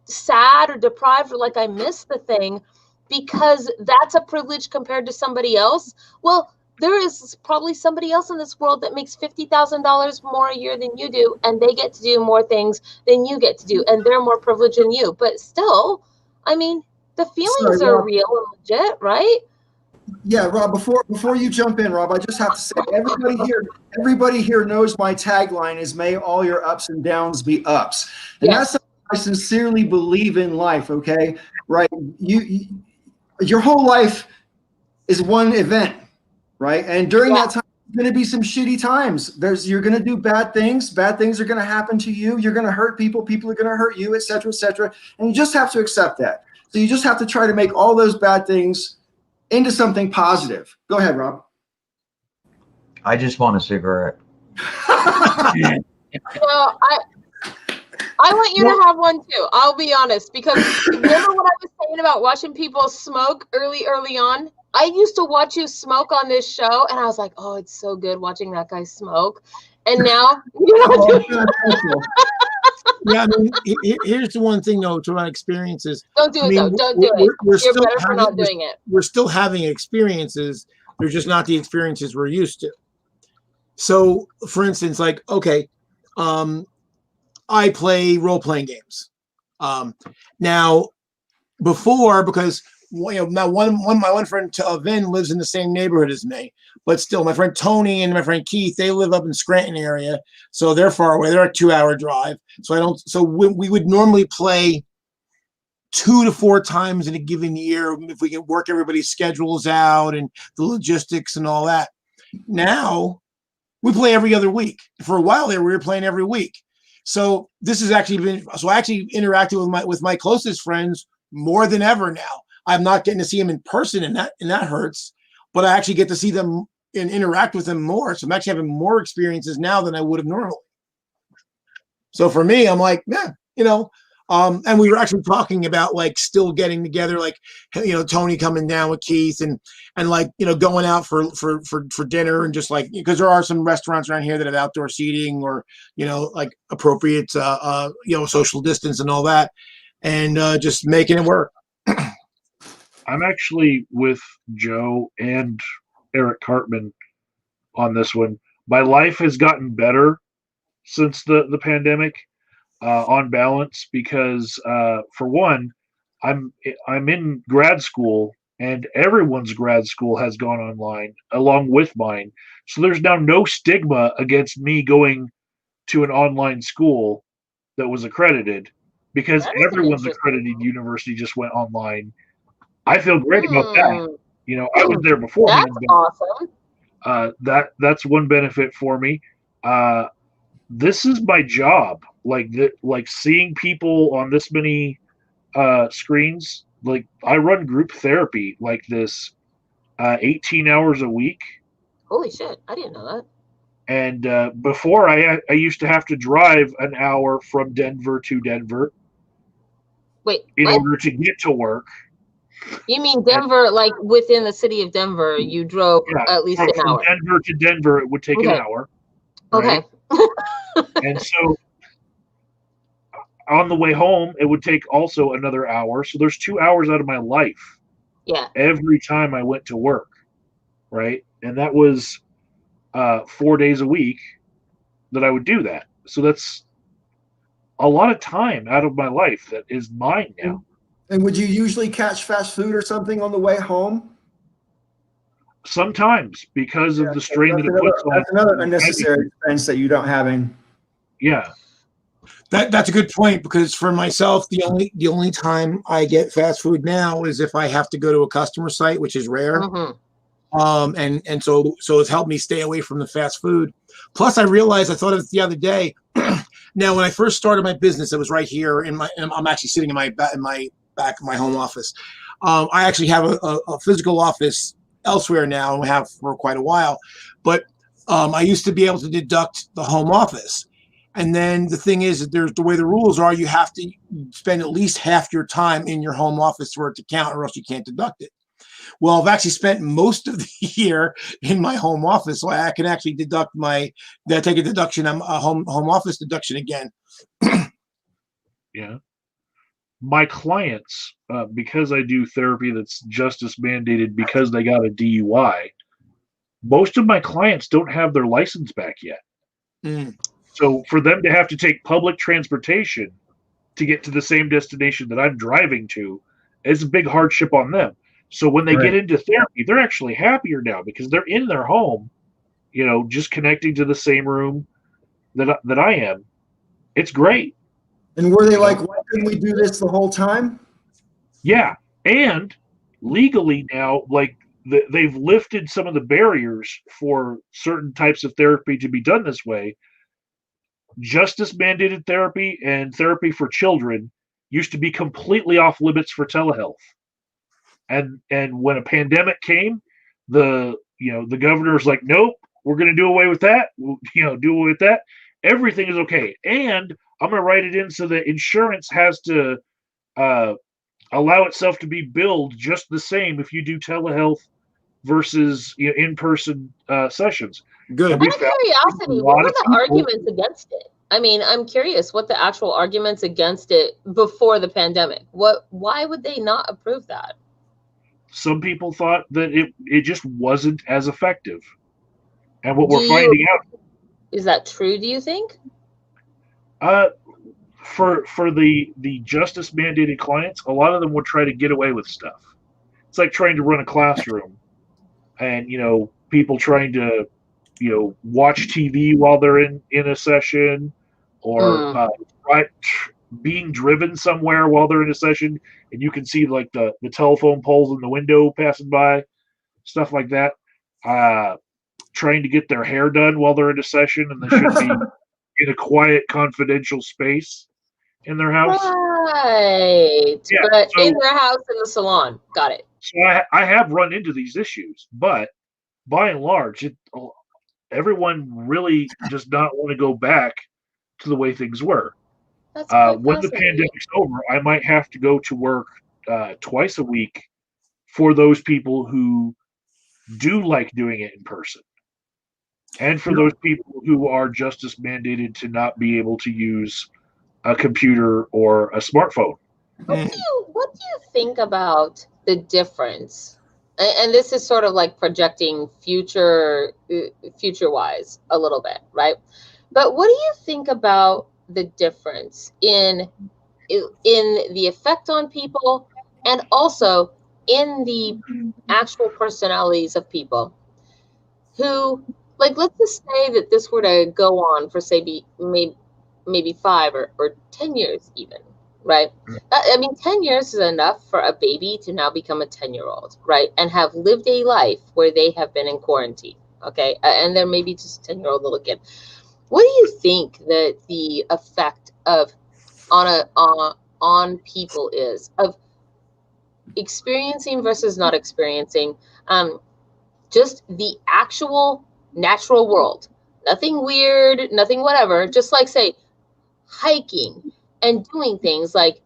sad or deprived or like I missed the thing because that's a privilege compared to somebody else. Well, there is probably somebody else in this world that makes $50,000 more a year than you do, and they get to do more things than you get to do, and they're more privileged than you. But still, I mean, the feelings are real and legit, right? Yeah, Rob, before you jump in, Rob, I just have to say everybody here knows my tagline is may all your ups and downs be ups. And that's something I sincerely believe in life, okay? Right? Your whole life is one event, right? And during that time, there's going to be some shitty times. You're going to do bad things. Bad things are going to happen to you. You're going to hurt people. People are going to hurt you, et cetera, et cetera. And you just have to accept that. So you just have to try to make all those bad things into something positive. Go ahead, Rob. I just want a cigarette. I want you to have one too. I'll be honest, because remember what I was saying about watching people smoke early on? I used to watch you smoke on this show, and I was like, oh, it's so good watching that guy smoke. And now, Yeah, I mean, here's the one thing though to my experiences. Don't do it though. Don't do it. You're better for not doing it. We're still having experiences. They're just not the experiences we're used to. So, for instance, like, okay, I play role-playing games. Now, before, because now my one friend Vin lives in the same neighborhood as me, but still, my friend Tony and my friend Keith, they live up in Scranton area, so they're far away. They're a 2-hour drive. So we would normally play 2 to 4 times in a given year if we can work everybody's schedules out and the logistics and all that. Now we play every other week. For a while there, we were playing every week. So this has actually been. So I actually interacted with my closest friends more than ever now. I'm not getting to see them in person, and that hurts. But I actually get to see them and interact with them more. So I'm actually having more experiences now than I would have normally. So for me, I'm like, yeah, and we were actually talking about like still getting together, like, Tony coming down with Keith and like, going out for dinner and just like, because there are some restaurants around here that have outdoor seating or, like appropriate, social distance and all that. And just making it work. I'm actually with Joe and Eric Cartman on this one. My life has gotten better since the pandemic, on balance, because for one, I'm in grad school, and everyone's grad school has gone online along with mine. So there's now no stigma against me going to an online school that was accredited, because everyone's accredited university just went online. I feel great about that. I was there before. That's awesome. That's one benefit for me. This is my job. Like seeing people on this many screens. Like, I run group therapy like this, 18 hours a week. Holy shit! I didn't know that. And before, I used to have to drive an hour from Denver to Denver. Wait, in order to get to work. You mean Denver, like within the city of Denver, you drove at least an hour? From Denver to Denver, it would take an hour. Right? Okay. And so on the way home, it would take also another hour. So there's 2 hours out of my life. Yeah. Every time I went to work. Right. And that was 4 days a week that I would do that. So that's a lot of time out of my life that is mine now. And would you usually catch fast food or something on the way home? Sometimes because of the strain that it puts on. That's another unnecessary expense that you don't have in. Yeah. That's a good point, because for myself, the only time I get fast food now is if I have to go to a customer site, which is rare. And so it's helped me stay away from the fast food. Plus, I realized, I thought of it the other day. Now, when I first started my business, it was right here I'm actually sitting in my back of my home office. I actually have a physical office elsewhere now, and we have for quite a while. But I used to be able to deduct the home office. And then the thing is that there's the way the rules are, you have to spend at least half your time in your home office for it to count, or else you can't deduct it. Well, I've actually spent most of the year in my home office, so I can actually take a deduction, a home office deduction again. Yeah. My clients, because I do therapy that's justice mandated because they got a DUI, most of my clients don't have their license back yet. So for them to have to take public transportation to get to the same destination that I'm driving to is a big hardship on them. So when they get into therapy, they're actually happier now because they're in their home, just connecting to the same room that I am. It's great. And were they like, why couldn't we do this the whole time? Yeah. And legally now, like they've lifted some of the barriers for certain types of therapy to be done this way. Justice mandated therapy and therapy for children used to be completely off limits for telehealth. And when a pandemic came, the governor's like, nope, we're going to do away with that. Do away with that. Everything is okay. And I'm going to write it in so that insurance has to allow itself to be billed just the same if you do telehealth versus in-person sessions. Good. Out of curiosity, what were the arguments against it? I mean, I'm curious what the actual arguments against it before the pandemic. Why would they not approve that? Some people thought that it just wasn't as effective. And what we're finding out, is that true, do you think? For the justice mandated clients, a lot of them would try to get away with stuff. It's like trying to run a classroom and people trying to watch TV while they're in a session, or being driven somewhere while they're in a session, and you can see like the telephone poles in the window passing by, stuff like that. Trying to get their hair done while they're in a session, and they should be in a quiet, confidential space in their house. Right. Yeah, but so, in their house in the salon. Got it. So I have run into these issues, but by and large, everyone really does not want to go back to the way things were. That's when the pandemic's over, I might have to go to work twice a week for those people who do like doing it in person. And for those people who are justice mandated to not be able to use a computer or a smartphone. What do you think about the difference? And this is sort of like projecting future wise a little bit, right? But what do you think about the difference in the effect on people, and also in the actual personalities of people who, like, let's just say that this were to go on for say maybe 5 or 10 years even, right? I mean, 10 years is enough for a baby to now become a 10-year-old, right? And have lived a life where they have been in quarantine, okay? And they're maybe just a 10-year-old little kid. What do you think that the effect of on people is of experiencing versus not experiencing just the actual natural world? Nothing weird, nothing whatever, just like say hiking and doing things like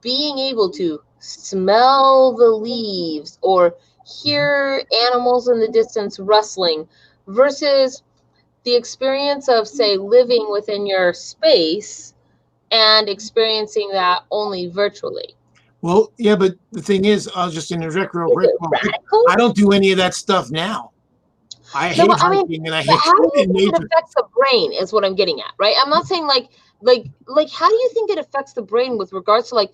being able to smell the leaves or hear animals in the distance rustling versus the experience of, say, living within your space and experiencing that only virtually. Well, yeah, but the thing is, I'll just interject real quick. I don't do any of that stuff now. I hate hiking, and I hate. How do you think it affects the brain? Is what I'm getting at, right? I'm not saying like how do you think it affects the brain with regards to like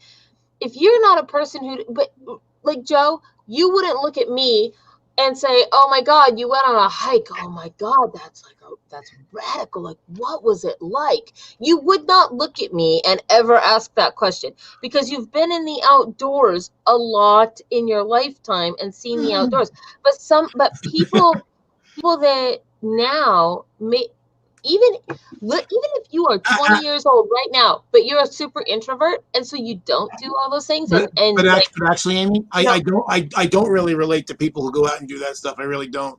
if you're not a person who, but like Joe, you wouldn't look at me and say, "Oh my God, you went on a hike. Oh my God, that's radical. Like, what was it like?" You would not look at me and ever ask that question because you've been in the outdoors a lot in your lifetime and seen the outdoors. But people that now may even if you are 20 years old right now, but you're a super introvert, and so you don't do all those things, but like, actually, Amy, I don't really relate to people who go out and do that stuff. I really don't.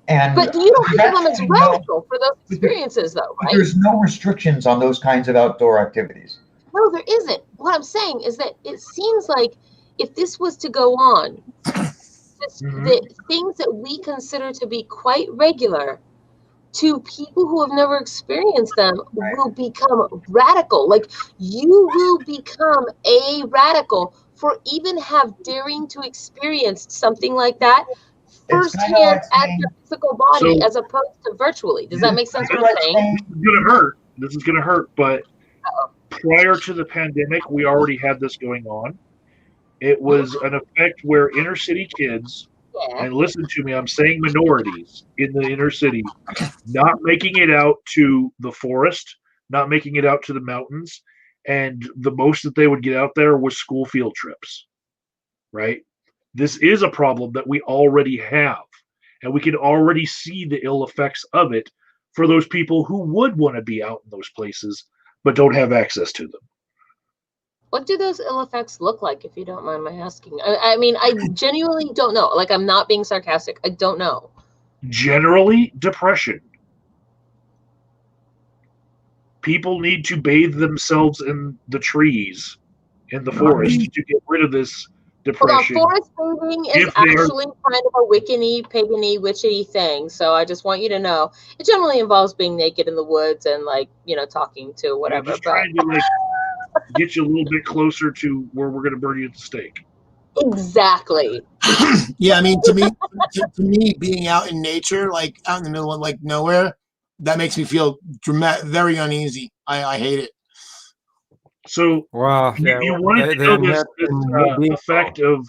And but you don't think of them as actually, radical for those experiences, though, right? there's no restrictions on those kinds of outdoor activities. No, there isn't. What I'm saying is that it seems like if this was to go on, the things that we consider to be quite regular to people who have never experienced them will become radical. Like, you will become a radical for even daring to experience something like that firsthand at your physical body, as opposed to virtually. Does that make sense what I'm saying? This is gonna hurt, but prior to the pandemic, we already had this going on. It was an effect where inner city kids, and listen to me, I'm saying minorities in the inner city, not making it out to the forest, not making it out to the mountains, and the most that they would get out there was school field trips, right? This is a problem that we already have, and we can already see the ill effects of it for those people who would want to be out in those places but don't have access to them. What do those ill effects look like, if you don't mind my asking? I mean, I genuinely don't know. Like, I'm not being sarcastic. I don't know. Generally, depression. People need to bathe themselves in the trees, in the forest, to get rid of this depression. Well, forest bathing is actually kind of a Wiccan-y, pagan-y, witchy thing. So I just want you to know, it generally involves being naked in the woods and, like, talking to whatever. Just trying to, like, get you a little bit closer to where we're going to burn you at the stake. Exactly. Yeah, I mean, to me, being out in nature, like out in the middle of like nowhere, that makes me feel very uneasy. I hate it. So, wow, you wanted to know this effect of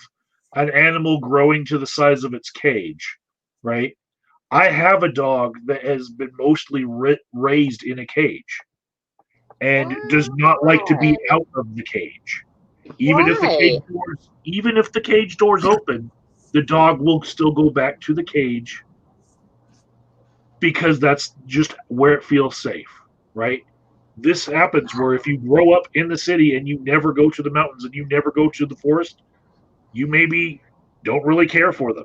an animal growing to the size of its cage, right? I have a dog that has been mostly raised in a cage and does not like to be out of the cage. Even if the cage doors open, the dog will still go back to the cage because that's just where it feels safe, right? This happens where if you grow up in the city and you never go to the mountains and you never go to the forest, you maybe don't really care for them.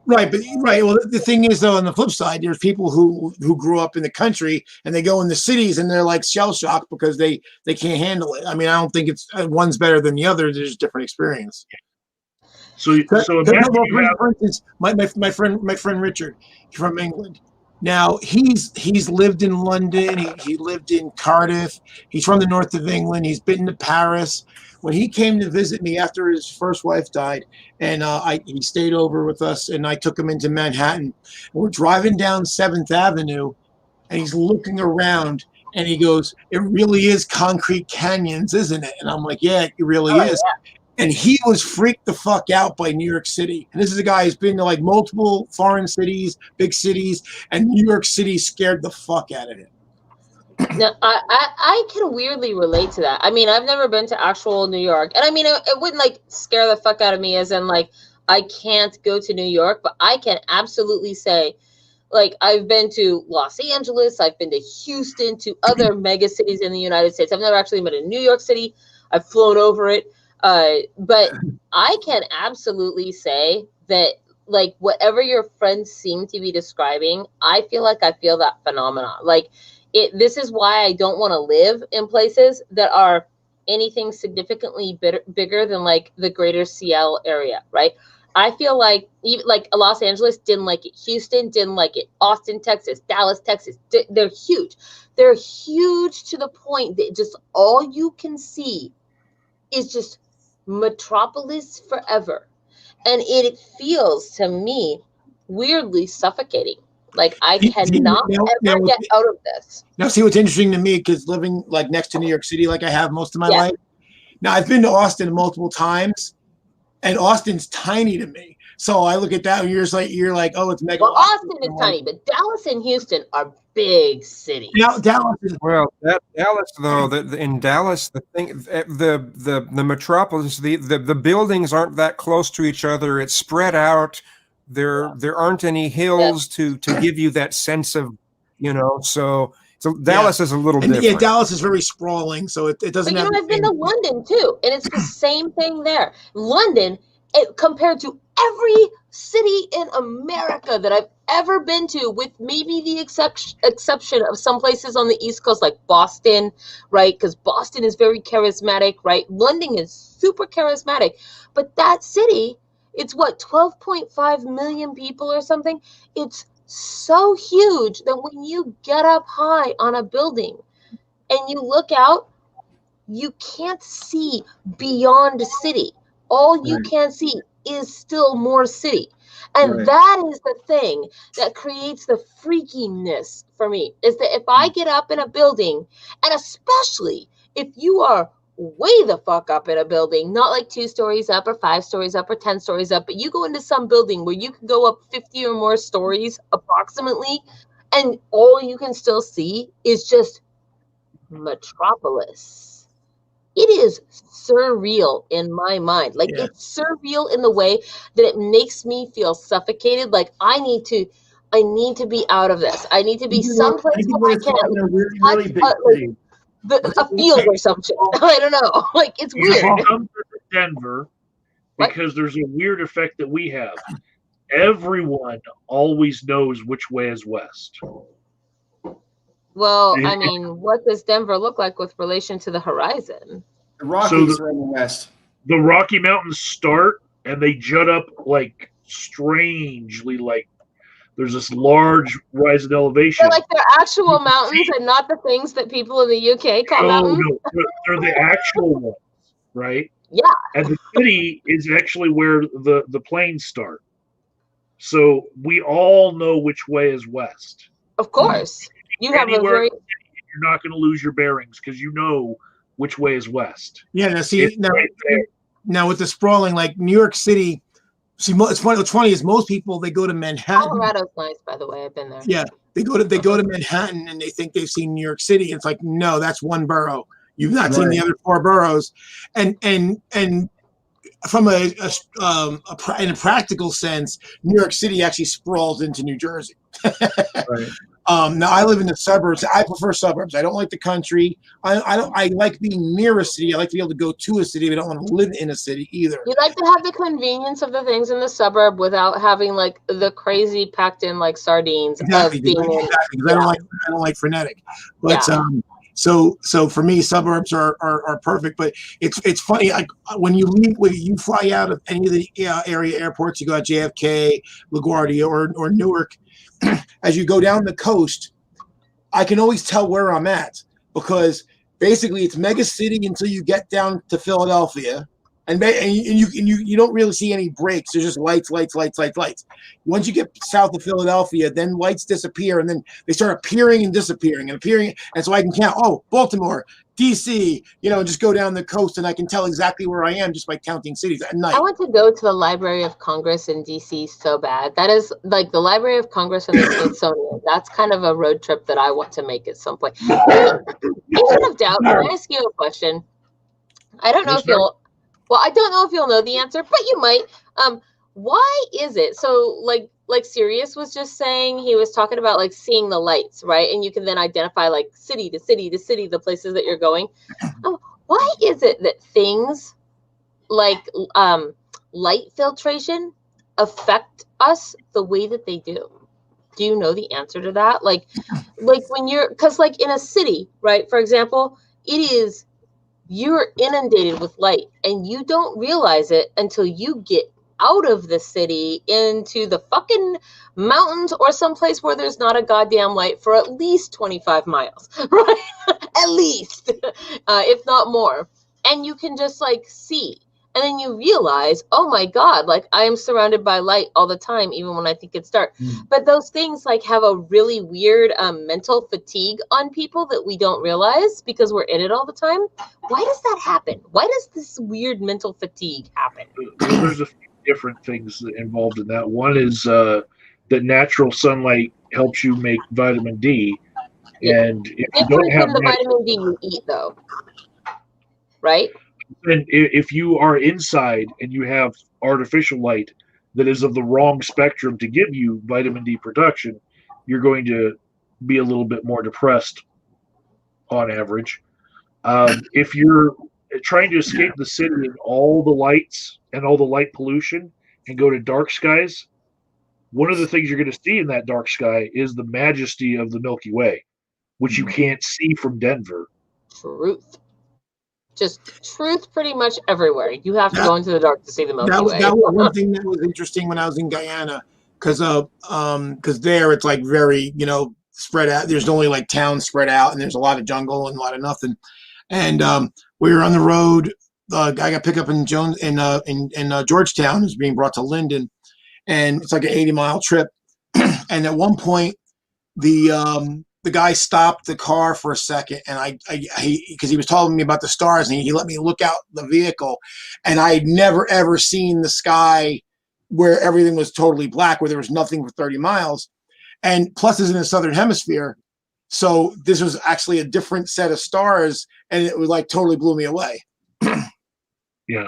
Right, but well, the thing is, though, on the flip side, there's people who grew up in the country and they go in the cities and they're like shell shocked because they can't handle it. I mean, I don't think it's one's better than the other. There's different experience. So imagine for instance, my friend Richard from England. Now he's lived in London. He lived in Cardiff. He's from the north of England. He's been to Paris. When he came to visit me after his first wife died, and he stayed over with us, and I took him into Manhattan. And we're driving down 7th Avenue, and he's looking around, and he goes, "It really is concrete canyons, isn't it?" And I'm like, "Yeah, it really is." Yeah. And he was freaked the fuck out by New York City. And this is a guy who's been to like multiple foreign cities, big cities, and New York City scared the fuck out of him. No, I can weirdly relate to that. I mean, I've never been to actual New York. And I mean, it wouldn't like scare the fuck out of me as in like, I can't go to New York, but I can absolutely say, like, I've been to Los Angeles, I've been to Houston, to other mega cities in the United States. I've never actually been in New York City. I've flown over it. But I can absolutely say that, like, whatever your friends seem to be describing, I feel like I feel that phenomenon. Like, this is why I don't want to live in places that are anything significantly bigger than, like, the greater Seattle area, right? I feel like even like Los Angeles didn't like it. Houston didn't like it. Austin, Texas, Dallas, Texas. They're huge. They're huge to the point that just all you can see is just metropolis forever. And it feels to me weirdly suffocating. Like, I cannot ever get out of this. Now, see what's interesting to me, because living like next to New York City, like I have most of my life. Now I've been to Austin multiple times, and Austin's tiny to me. So I look at that and you're like, oh, it's mega. Well, Austin is tiny, but Dallas and Houston are big cities. Dallas is Dallas though, in Dallas, the thing, the metropolis, the buildings aren't that close to each other. It's spread out. There aren't any hills to give you that sense of, So Dallas is a little different. Yeah, Dallas is very sprawling, so it doesn't. But I've been to London too, and it's the same thing there. London, compared to every city in America that I've ever been to, with maybe the exception of some places on the East Coast, like Boston, right? Because Boston is very charismatic, right? London is super charismatic, but that city, it's what, 12.5 million people or something? It's so huge that when you get up high on a building and you look out, you can't see beyond the city. All you can see is still more city. And that is the thing that creates the freakiness for me, is that if I get up in a building, and especially if you are way the fuck up in a building, not like 2 stories up or 5 stories up or 10 stories up, but you go into some building where you can go up 50 or more stories approximately, and all you can still see is just metropolis. It is surreal in my mind. Like, it's surreal in the way that it makes me feel suffocated. Like, I need to be out of this. I need to be someplace where I can really big city. A field or something. I don't know. Like, it's weird. Come to Denver because there's a weird effect that we have. Everyone always knows which way is west. Well, I mean, what does Denver look like with relation to the horizon? The Rockies are in the west. The Rocky Mountains start, and they jut up like strangely, like there's this large rise in elevation. They're like they're actual mountains and not the things that people in the UK call mountains? No, they're the actual ones, right? Yeah. And the city is actually where the plains start. So we all know which way is west. Of course. You have a very... You're not going to lose your bearings because you know which way is west. Yeah, now with the sprawling, like New York City, it's funny. What's funny is most people, they go to Manhattan. Colorado's nice, by the way. I've been there. Yeah, they go to Manhattan and they think they've seen New York City. It's like, no, that's one borough. You've not seen the other 4 boroughs. And from in a practical sense, New York City actually sprawls into New Jersey. Right. Now I live in the suburbs. I prefer suburbs. I don't like the country. I like being near a city. I like to be able to go to a city. But I don't want to live in a city either. You like to have the convenience of the things in the suburb without having like the crazy packed in like sardines of being in. I don't like frenetic. But so for me, suburbs are perfect. But it's funny. Like when you fly out of any of the area airports, you go at JFK, LaGuardia, or Newark. As you go down the coast, I can always tell where I'm at because basically it's mega city until you get down to Philadelphia, and you don't really see any breaks. There's just lights. Once you get south of Philadelphia, then lights disappear, and then they start appearing and disappearing, and so I can count. Oh, Baltimore, DC, just go down the coast, and I can tell exactly where I am just by counting cities at night. I want to go to the Library of Congress in DC so bad. That is like the Library of Congress and the Smithsonian. That's kind of a road trip that I want to make at some point. Agent of Doubt, can I ask you a question? I don't know if you'll. Well, I don't know if you'll know the answer, but you might. Why is it so? Like Sirius was just saying, he was talking about like seeing the lights, right? And you can then identify like city to city to city, the places that you're going. Why is it that things like light filtration affect us the way that they do? Do you know the answer to that? Like when because like in a city, right? For example, you're inundated with light and you don't realize it until you get out of the city into the fucking mountains or someplace where there's not a goddamn light for at least 25 miles, right? At least, if not more. And you can just like see. And then you realize, oh my God, like I am surrounded by light all the time, even when I think it's dark. But those things like have a really weird mental fatigue on people that we don't realize because we're in it all the time. Why does that happen? Why does this weird mental fatigue happen? Well, there's a few different things involved in that. One is that natural sunlight helps you make vitamin D. Yeah. And if you Different don't have than the vitamin D you eat, though, right? and if you are inside and you have artificial light that is of the wrong spectrum to give you vitamin D production, you're going to be a little bit more depressed on average. If you're trying to escape the city and all the lights and all the light pollution and go to dark skies, one of the things you're going to see in that dark sky is the majesty of the Milky Way, which you can't see from Denver. Truth. Just truth pretty much everywhere. You have to go into the dark to see the Milky Way. That was one thing that was interesting when I was in Guyana, because there it's like very, you know, spread out. There's only like towns spread out, and there's a lot of jungle and a lot of nothing. And we were on the road. I got picked up in Georgetown, is being brought to Linden, and it's like an 80-mile trip. And at one point, the guy stopped the car for a second, and because he was telling me about the stars, and he let me look out the vehicle, and I had never ever seen the sky where everything was totally black, where there was nothing for 30 miles, and plus it's in the southern hemisphere, so this was actually a different set of stars, and it was like totally blew me away. Yeah.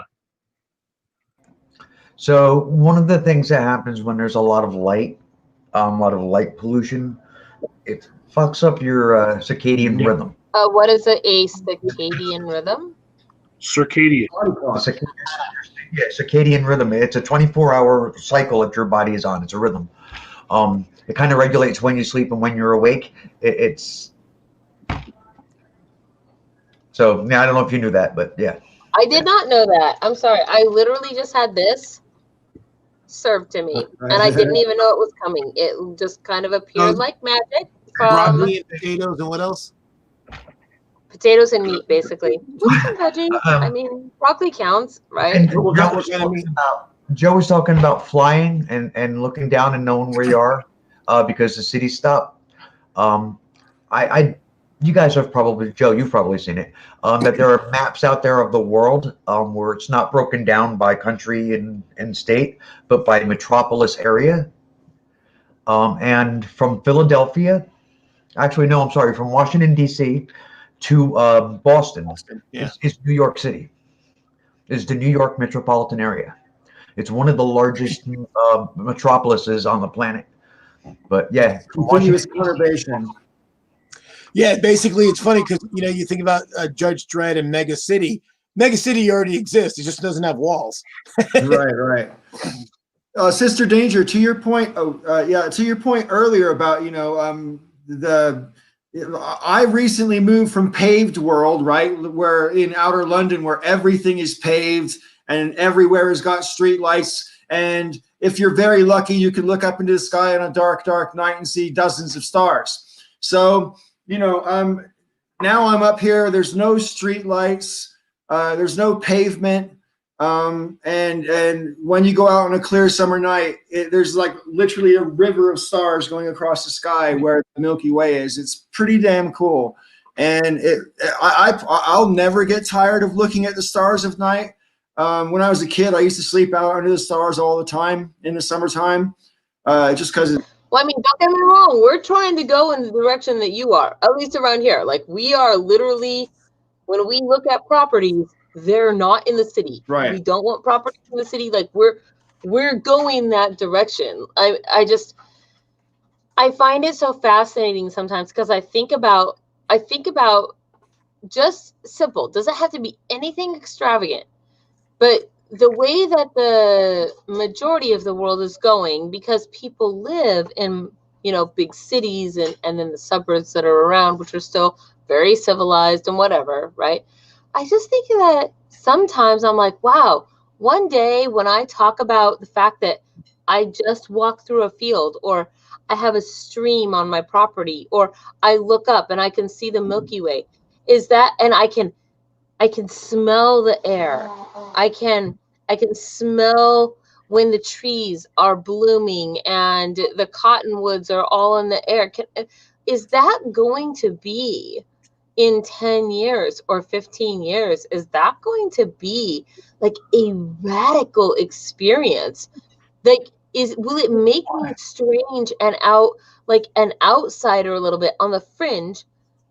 So one of the things that happens when there's a lot of light pollution, it fucks up your circadian rhythm. What is a circadian rhythm? Circadian. Circadian rhythm. It's a 24-hour cycle that your body is on. It's a rhythm. It kind of regulates when you sleep and when you're awake. So yeah, I don't know if you knew that, but yeah. I did not know that. I'm sorry. I literally just had this served to me, and I didn't even know it was coming. It just kind of appeared like magic. Broccoli and potatoes and what else? Potatoes and meat, basically. With some veggies. I mean, broccoli counts, right? And Joe was talking about flying and looking down and knowing where you are because the city stopped. You guys have probably, Joe, you've probably seen it, that there are maps out there of the world where it's not broken down by country and state, but by metropolis area. And from Philadelphia, from Washington, D.C. to Boston is New York City, is the New York metropolitan area. It's one of the largest metropolises on the planet. But yeah, continuous conurbation. Yeah, basically, it's funny because you think about Judge Dredd and Mega City. Mega City already exists; it just doesn't have walls. Right. Sister Danger, to your point. To your point earlier about I recently moved from paved world, right, where in outer London, where everything is paved and everywhere has got street lights. And if you're very lucky, you can look up into the sky on a dark, dark night and see dozens of stars. So, now I'm up here. There's no street lights. There's no pavement. And when you go out on a clear summer night, there's like literally a river of stars going across the sky where the Milky Way is. It's pretty damn cool. And I'll never get tired of looking at the stars of night. When I was a kid, I used to sleep out under the stars all the time in the summertime, just because. Well, I mean, don't get me wrong. We're trying to go in the direction that you are, at least around here. Like we are literally, when we look at properties, they're not in the city. Right. We don't want properties in the city. Like we're going that direction. I find it so fascinating sometimes because I think about just simple. Doesn't have to be anything extravagant, but the way that the majority of the world is going, because people live in big cities and then the suburbs that are around, which are still very civilized and whatever, right? I just think that sometimes I'm like, wow, one day when I talk about the fact that I just walk through a field, or I have a stream on my property, or I look up and I can see the Milky Way, and I can I can smell the air. I can smell when the trees are blooming and the cottonwoods are all in the air. Is that going to be in 10 years or 15 years? Is that going to be like a radical experience? Like, will it make me strange and like an outsider a little bit on the fringe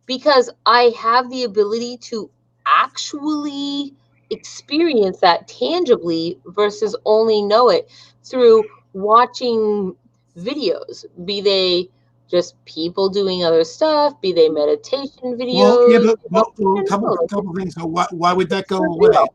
because I have the ability to actually experience that tangibly versus only know it through watching videos, be they just people doing other stuff, be they meditation Well, yeah, videos. but well, I don't know. couple things. So why would that go Surreal. away?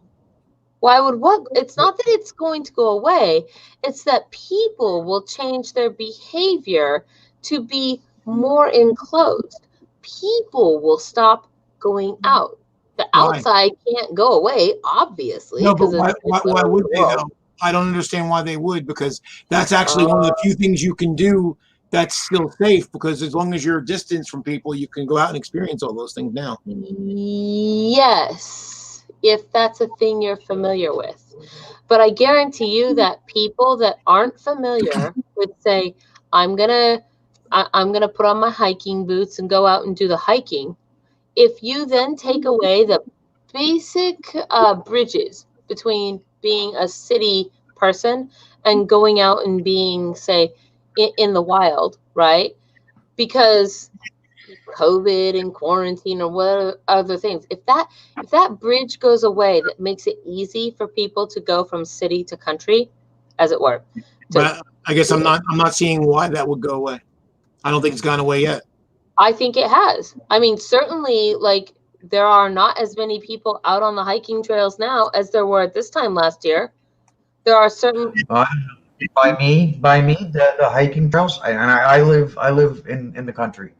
Why would what? It's not that it's going to go away. It's that people will change their behavior to be more enclosed. People will stop going out. The Why? outside can't go away, obviously, No, but because it's why would they world. though? I don't understand why they would, because that's actually one of the few things you can do that's still safe, because as long as you're distance from people, you can go out and experience all those things now. Yes, if that's a thing you're familiar with. But I guarantee you that people that aren't familiar would say, I'm gonna put on my hiking boots and go out and do the hiking. If you then take away the basic bridges between being a city person and going out and being, say, in the wild, right? Because COVID and quarantine or what other things, if that bridge goes away, that makes it easy for people to go from city to country, as it were. But I guess I'm not seeing why that would go away. I don't think it's gone away yet. I think it has. I mean, certainly, like, there are not as many people out on the hiking trails now as there were at this time last year. There are certain By me, the hiking trails, and I live in the country.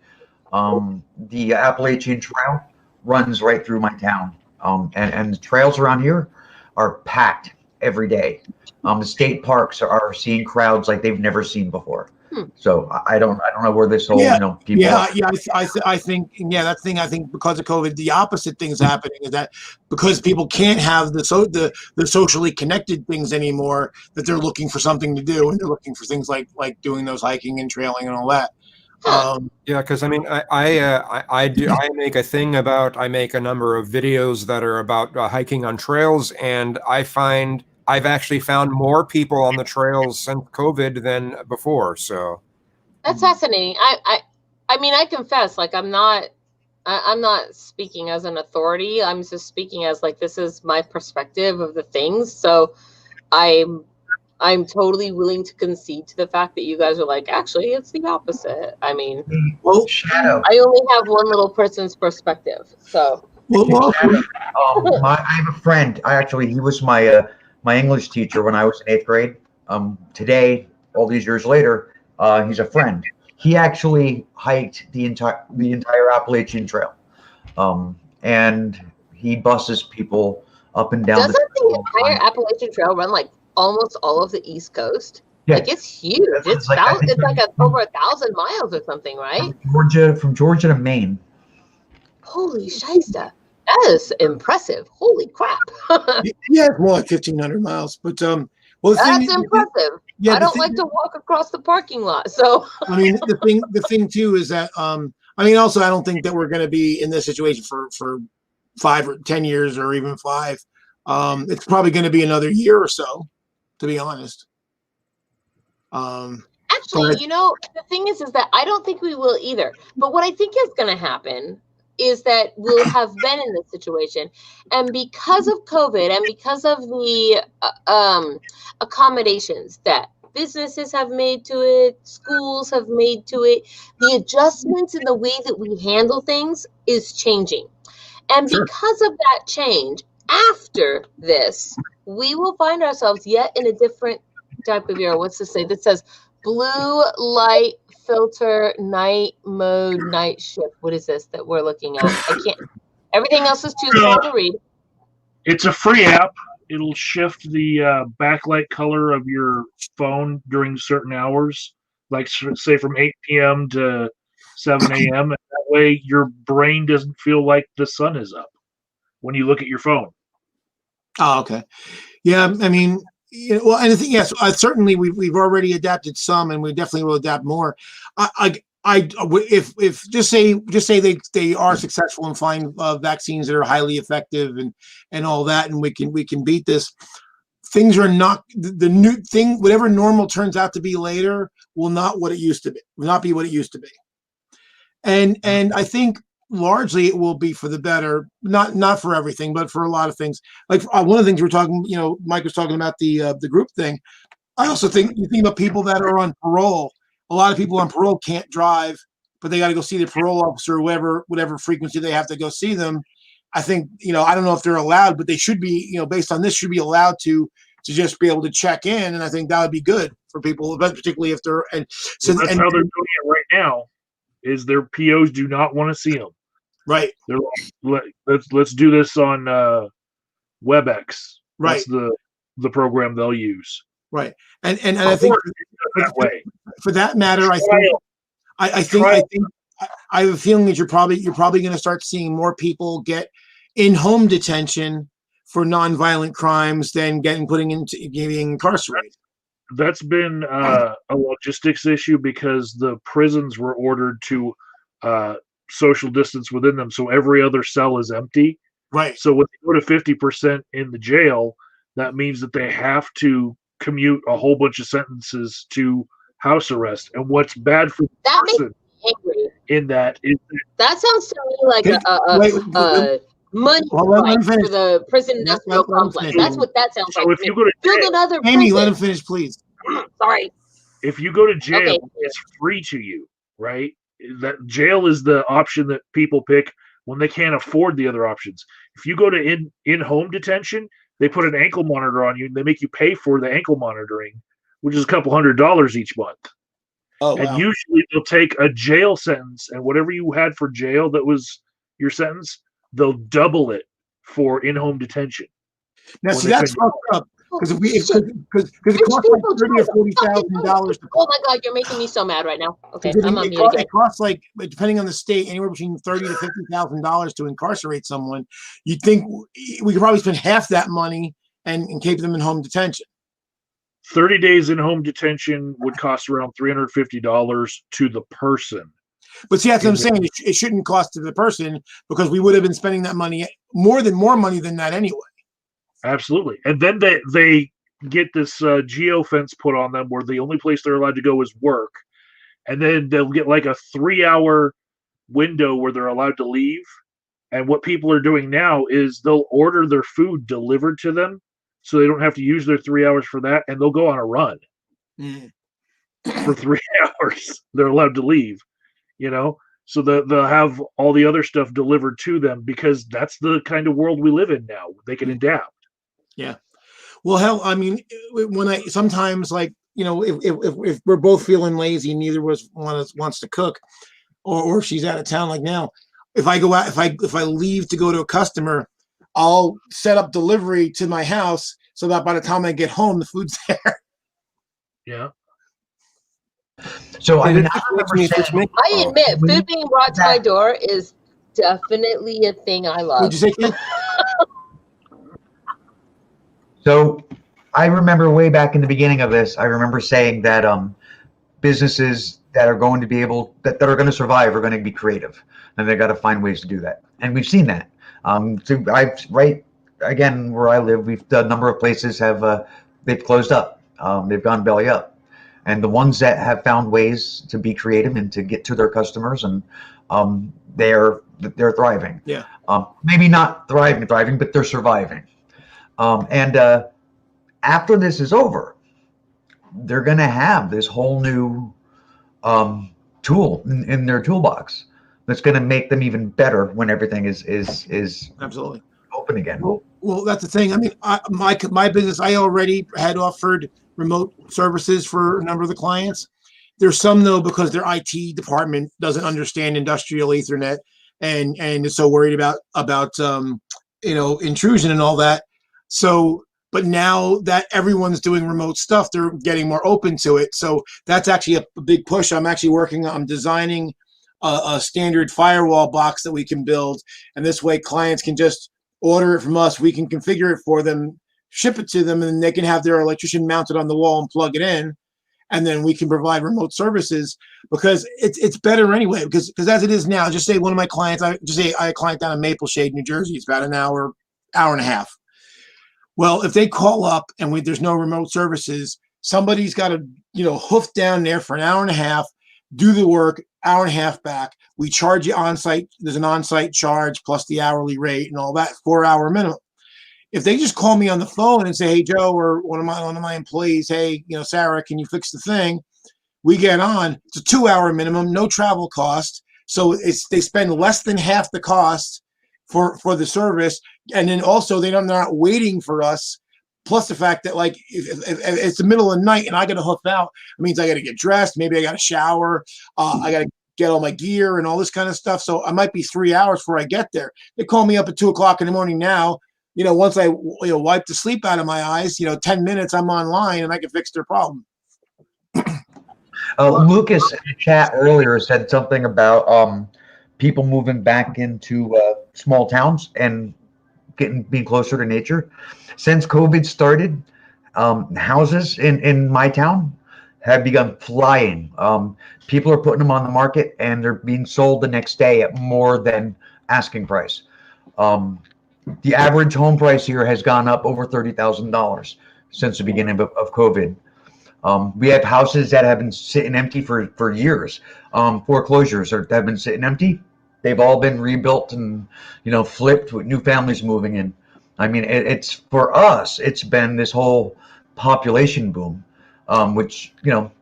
The Appalachian Trail runs right through my town, and the trails around here are packed every day. The state parks are seeing crowds like they've never seen before. So I don't know where this whole people. I think that's the thing. I think because of COVID, the opposite thing's happening is that because people can't have the socially connected things anymore, that they're looking for something to do, and they're looking for things like doing those hiking and trailing and all that. Yeah, because I mean, I make a thing about, I make a number of videos that are about hiking on trails, and I've actually found more people on the trails since COVID than before. So that's fascinating. I mean, I confess, like, I'm not speaking as an authority. I'm just speaking as, like, this is my perspective of the things. So I'm totally willing to concede to the fact that you guys are like, actually, it's the opposite. I mean, well, Shadow. I only have one little person's perspective. So, I have a friend. He was my English teacher when I was in 8th grade. Today, all these years later, he's a friend. He actually hiked the entire Appalachian Trail, and he buses people up and down. Doesn't the entire Appalachian Trail run like almost all of the East Coast? Yeah. Like, it's huge. It's like over 1,000 miles or something, right? From Georgia to Maine. Holy shiesta. That is impressive. Holy crap. Yeah, it's more like 1,500 miles. But well, that's impressive. I don't like to walk across the parking lot. So I mean, the thing too is that I mean, also, I don't think that we're going to be in this situation for 5 or 10 years or even 5. It's probably going to be another year or so, to be honest. Actually, the thing is that I don't think we will either. But what I think is going to happen is that we'll have been in this situation, and because of COVID and because of the accommodations that businesses have made to it, schools have made to it, the adjustments in the way that we handle things is changing. And because of that change, after this, we will find ourselves yet in a different type of era. What's to say that says blue light filter night mode night shift? What is this that we're looking at? I can't. Everything else is too small to read. It's a free app. It'll shift the backlight color of your phone during certain hours, like say from 8 p.m. to 7 a.m. And that way your brain doesn't feel like the sun is up. when you look at your phone. Oh, okay. Yeah, I mean, well, and the thing, yes, certainly we've already adapted some, and we definitely will adapt more. If just say they are successful and find vaccines that are highly effective and all that, and we can beat this. Things are not the new thing. Whatever normal turns out to be later will not what it used to be. Will not be what it used to be. And I think largely it will be for the better. Not for everything, but for a lot of things. Like one of the things we're talking, Mike was talking about the group thing. I also think you think about people that are on parole. A lot of people on parole can't drive, but they got to go see the parole officer, whatever frequency they have to go see them. I think, I don't know if they're allowed, but they should be, based on this, should be allowed to just be able to check in. And I think that would be good for people, but particularly if they're, and so that's how they're doing it right now, is their POs do not want to see them. Right. They're like, let's do this on WebEx. Right. That's the program they'll use. Right. And I think that way. For that matter, I think I have a feeling that you're probably going to start seeing more people get in-home detention for nonviolent crimes than getting incarcerated. That's been a logistics issue because the prisons were ordered to social distance within them, so every other cell is empty. Right. So when they go to 50% in the jail, that means that they have to commute a whole bunch of sentences to house arrest. And what's bad for the person in that is that sounds to me like a money fight for the prison industrial complex. That's what that sounds like. So if you go to build another prison. Amy, let him finish, please. Sorry. If you go to jail, it's free to you, right? That jail is the option that people pick when they can't afford the other options. If you go to in-home detention, they put an ankle monitor on you and they make you pay for the ankle monitoring, which is a couple $100 each month. Oh, and usually they'll take a jail sentence and whatever you had for jail that was your sentence, they'll double it for in-home detention. Now, see, that's fucked up. Because it costs like $30,000 or $40,000. Oh my God, you're making me so mad right now. Okay, I'm on mute again. It costs like, depending on the state, anywhere between $30,000 to $50,000 to incarcerate someone. You'd think we could probably spend half that money and keep them in home detention. 30 days in home detention would cost around $350 to the person. But see, that's what I'm saying. It shouldn't cost to the person because we would have been spending that money more money than that anyway. Absolutely. And then they get this geofence put on them where the only place they're allowed to go is work. And then they'll get like a 3-hour window where they're allowed to leave. And what people are doing now is they'll order their food delivered to them so they don't have to use their 3 hours for that. And they'll go on a run for 3 hours. They're allowed to leave, so they'll have all the other stuff delivered to them because that's the kind of world we live in now. They can adapt. Yeah. Well, hell, I mean, when I sometimes if we're both feeling lazy, neither of us wants to cook, or if she's out of town like now, if I go out, if I leave to go to a customer, I'll set up delivery to my house so that by the time I get home, the food's there. Yeah. So I mean, I admit, food being brought to my door is definitely a thing I love. What'd you say? So I remember way back in the beginning of this, I remember saying that businesses that are going to be able that are going to survive are going to be creative, and they got to find ways to do that. And we've seen that. So right again where I live, a number of places have they've closed up. They've gone belly up. And the ones that have found ways to be creative and to get to their customers, and they're thriving. Yeah. Maybe not thriving, but they're surviving. And after this is over, they're going to have this whole new tool in their toolbox that's going to make them even better when everything is absolutely open again. Well, that's the thing. I mean, my business, I already had offered remote services for a number of the clients. There's some though, because their IT department doesn't understand industrial Ethernet and is so worried about intrusion and all that. So, but now that everyone's doing remote stuff, they're getting more open to it. So that's actually a big push. I'm designing a standard firewall box that we can build, and this way clients can just order it from us. We can configure it for them, ship it to them, and they can have their electrician mount it on the wall and plug it in. And then we can provide remote services because it's better anyway. Because as it is now, just say one of my clients, I had a client down in Maple Shade, New Jersey. It's about an hour and a half. Well, if they call up and there's no remote services, somebody's got to hoof down there for an hour and a half, do the work, hour and a half back. We charge you on site. There's an on site charge plus the hourly rate and all that, 4 hour minimum. If they just call me on the phone and say, "Hey, Joe," or one of my employees, "Hey, Sarah, can you fix the thing?" We get on. It's a 2 hour minimum, no travel cost. So they spend less than half the cost for the service, and then also they're not waiting for us. Plus the fact that if it's the middle of the night and I got to hoof out, it means I got to get dressed. Maybe I got to shower. I got to get all my gear and all this kind of stuff. So I might be 3 hours before I get there. They call me up at 2 o'clock in the morning now. Once I wipe the sleep out of my eyes, 10 minutes, I'm online and I can fix their problem. Lucas in the chat earlier said something about people moving back into small towns and being closer to nature. Since COVID started, houses in my town have begun flying. People are putting them on the market and they're being sold the next day at more than asking price. The average home price here has gone up over $30,000 since the beginning of COVID. We have houses that have been sitting empty for years. Foreclosures have been sitting empty. They've all been rebuilt and flipped with new families moving in. I mean, it's for us. It's been this whole population boom, which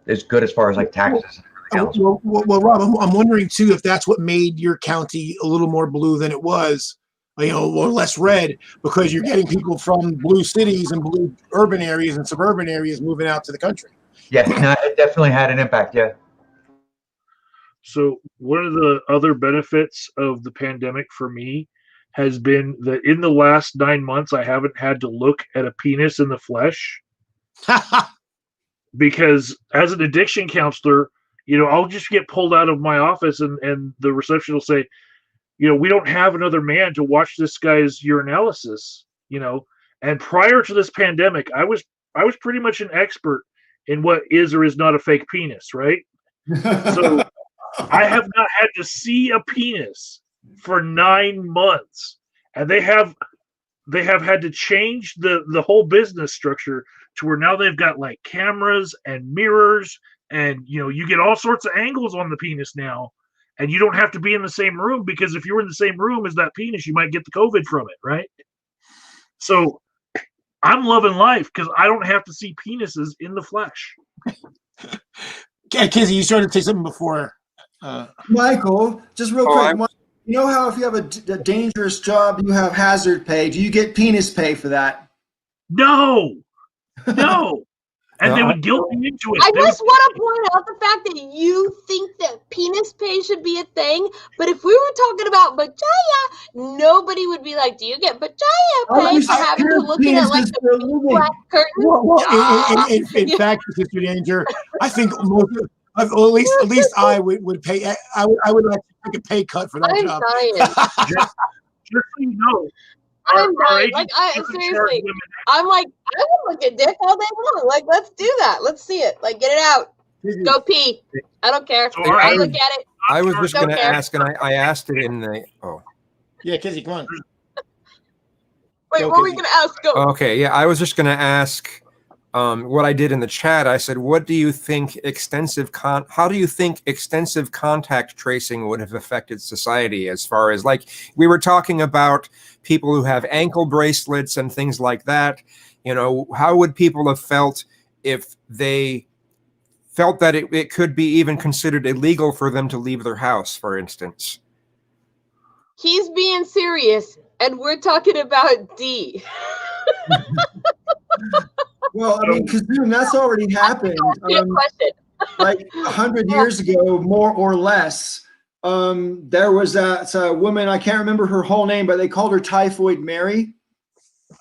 is good as far as taxes. Well, Rob, I'm wondering too if that's what made your county a little more blue than it was. Or less red, because you're getting people from blue cities and blue urban areas and suburban areas moving out to the country. Yeah, no, it definitely had an impact. Yeah. So one of the other benefits of the pandemic for me has been that in the last 9 months, I haven't had to look at a penis in the flesh. Because as an addiction counselor, I'll just get pulled out of my office and the reception will say, we don't have another man to watch this guy's urinalysis, and prior to this pandemic, I was pretty much an expert in what is or is not a fake penis, right? So I have not had to see a penis for 9 months, and they have had to change the whole business structure to where now they've got cameras and mirrors, and you get all sorts of angles on the penis now. And you don't have to be in the same room, because if you're in the same room as that penis, you might get the COVID from it, right? So I'm loving life because I don't have to see penises in the flesh. Kizzy, you started to say something before. Michael, just real quick. You know how if you have a dangerous job, you have hazard pay. Do you get penis pay for that? No. And they would guilt me into it. I just want to point out the fact that you think that penis pay should be a thing, but if we were talking about vagina, nobody would be like, "Do you get vagina pay for having to look at the black curtain?" Well, in fact, Sister Danger, I think at least I would pay. I would like to take a pay cut for that job. I'm dying. Just so you know. I'm dying. Seriously. I'm I will look at dick all day long. Let's do that. Let's see it. Get it out. Go pee. I don't care. I look at it. I was just going to ask, and I asked it in the. Oh. Yeah, Kizzy, come on. Wait, what were we going to ask? Go. Okay, yeah, I was just going to ask what I did in the chat. I said, "What do you think how do you think extensive contact tracing would have affected society?" As far as we were talking about people who have ankle bracelets and things like that. How would people have felt if they felt that it could be even considered illegal for them to leave their house, for instance? He's being serious, and we're talking about D. Well, I mean, because that's already happened. Question. 100 years ago, more or less, there was a woman, I can't remember her whole name, but they called her Typhoid Mary.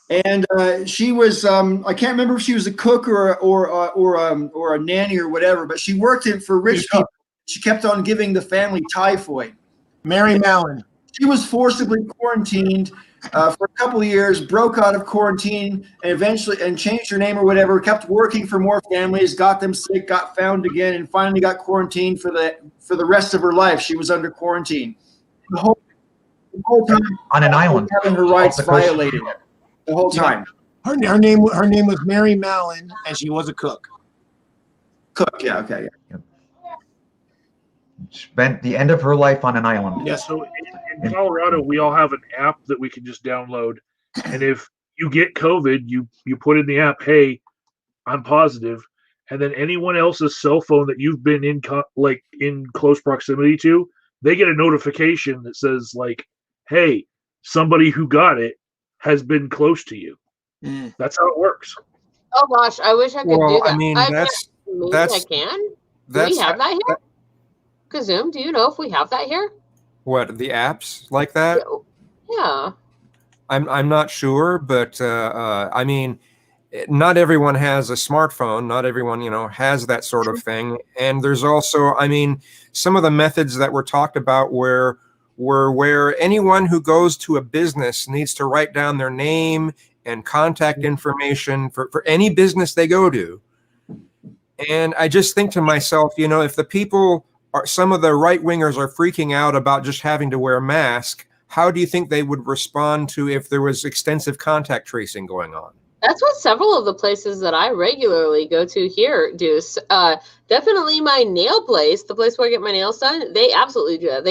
And she was, I can't remember if she was a cook or a nanny or whatever, but she worked for rich people. She kept on giving the family typhoid. Mary Mallon. She was forcibly quarantined for a couple of years, broke out of quarantine, and eventually changed her name or whatever. Kept working for more families, got them sick, got found again, and finally got quarantined for the rest of her life. She was under quarantine the whole time on an island, having her rights violated the whole time. Her name was Mary Mallon, and she was a cook. Cook, yeah, okay, yeah. Spent the end of her life on an island. Yeah, so in Colorado, we all have an app that we can just download, and if you get COVID, you put in the app, "Hey, I'm positive," and then anyone else's cell phone that you've been in close proximity to, they get a notification that says like, "Hey, somebody who got it has been close to you." That's how it works. Oh gosh, I wish I could do that. I mean, I can. Do we have that here? Kazoom, do you know if we have that here? What, the apps like that? Yeah. I'm not sure, but I mean, not everyone has a smartphone. Not everyone, has that sort of thing. And there's also, I mean, some of the methods that were talked about where anyone who goes to a business needs to write down their name and contact information for any business they go to. And I just think to myself, if the people some of the right wingers are freaking out about just having to wear a mask, how do you think they would respond to if there was extensive contact tracing going on? That's what several of the places that I regularly go to here do. Definitely my nail place, the place where I get my nails done, they absolutely do that.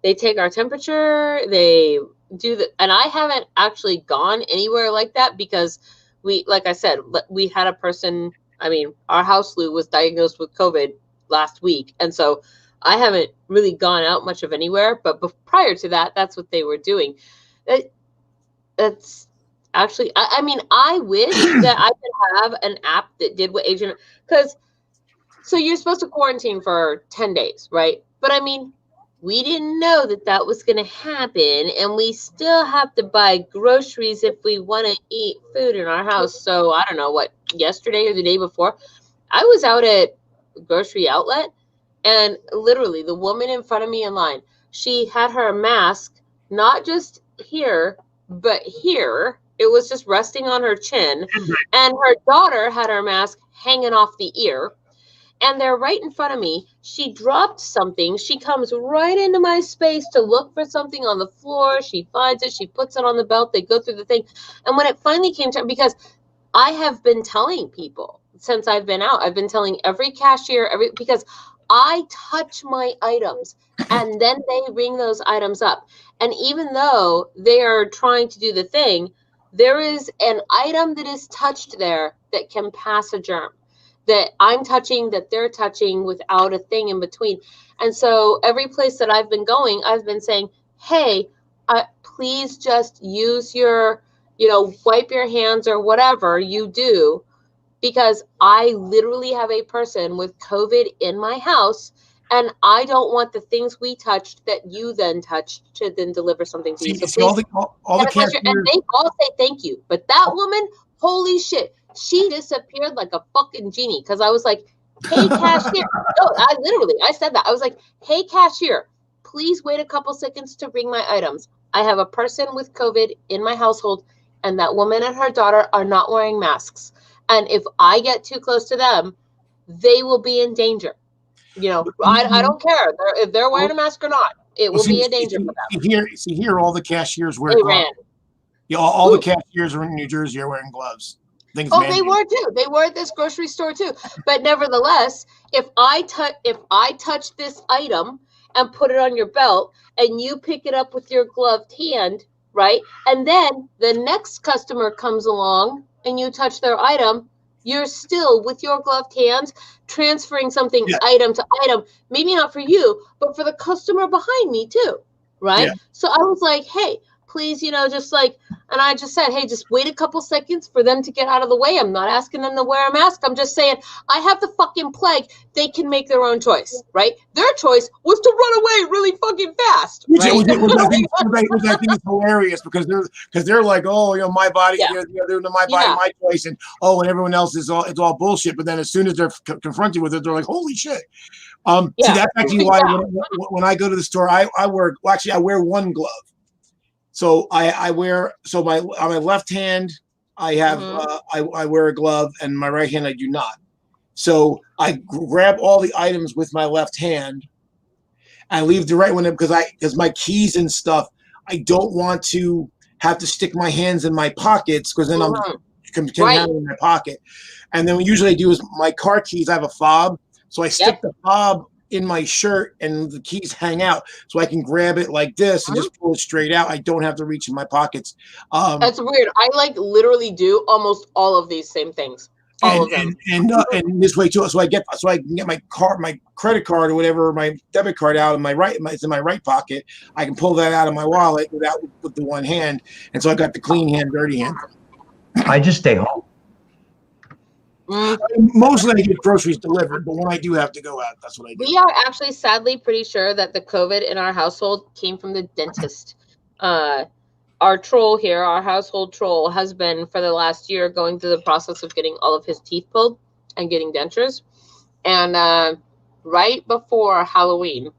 They take our temperature, they do the, and I haven't actually gone anywhere like that because like I said, we had a person, I mean, our house Lou was diagnosed with COVID last week. And so I haven't really gone out much of anywhere, but prior to that, that's what they were doing. That's actually, I mean, I wish that I could have an app that did what Agent, because so you're supposed to quarantine for 10 days, right? But I mean, we didn't know that was going to happen, and we still have to buy groceries if we want to eat food in our house. So I don't know what, yesterday or the day before, I was out at a grocery outlet, and literally the woman in front of me in line, she had her mask not just here, but here. It was just resting on her chin. And her daughter had her mask hanging off the ear. And they're right in front of me. She dropped something. She comes right into my space to look for something on the floor. She finds it. She puts it on the belt. They go through the thing. And when it finally came to, because I have been telling people since I've been out, I've been telling every cashier, because I touch my items and then they ring those items up. And even though they are trying to do the thing, there is an item that is touched there that can pass a germ that I'm touching, that they're touching without a thing in between. And so every place that I've been going, I've been saying, hey, please just use your, wipe your hands or whatever you do, because I literally have a person with COVID in my house, and I don't want the things we touched that you then touched to then deliver something to you. So please, all the cashiers, and they all say thank you. But that woman, holy shit, she disappeared like a fucking genie. Because I was like, hey, cashier. No, I said that. I was like, hey, cashier, please wait a couple seconds to ring my items. I have a person with COVID in my household, and that woman and her daughter are not wearing masks. And if I get too close to them, they will be in danger. I don't care if they're wearing a mask or not. It will be a danger for them. See here, all the cashiers wear gloves. Yeah, all the cashiers are in New Jersey are wearing gloves. They were too. They were at this grocery store too. But nevertheless, if I touch this item and put it on your belt, and you pick it up with your gloved hand, right? And then the next customer comes along and you touch their item, you're still with your gloved hands transferring something item to item, maybe not for you, but for the customer behind me too, right? Yeah. So I was like, hey, please, just like, and I just said, hey, just wait a couple seconds for them to get out of the way. I'm not asking them to wear a mask. I'm just saying, I have the fucking plague. They can make their own choice, right? Their choice was to run away really fucking fast. Which, right? which I think is hilarious because they're like, oh, my body, Yeah. they're my body, my choice, and and everyone else it's all bullshit. But then as soon as they're confronted with it, they're like, holy shit. See, that's actually why when I go to the store, I wear one glove. So I wear on my left hand I have I wear a glove, and my right hand I do not. So I grab all the items with my left hand. I leave the right one because my keys and stuff. I don't want to have to stick my hands in my pockets because then I'm in my pocket. And then what usually I do is my car keys. I have a fob, so I stick the fob in my shirt, and the keys hang out, so I can grab it like this and just pull it straight out. I don't have to reach in my pockets. That's weird. I literally do almost all of these same things. All of them. And this way too, so I can get my credit card or whatever, my debit card out in it's in my right pocket. I can pull that out of my wallet with the one hand, and so I got the clean hand, dirty hand. I just stay home. Mostly I get groceries delivered, but when I do have to go out, that's what I do. We are actually sadly pretty sure that the COVID in our household came from the dentist. Our troll here, our household troll, has been for the last year going through the process of getting all of his teeth pulled and getting dentures. And right before Halloween,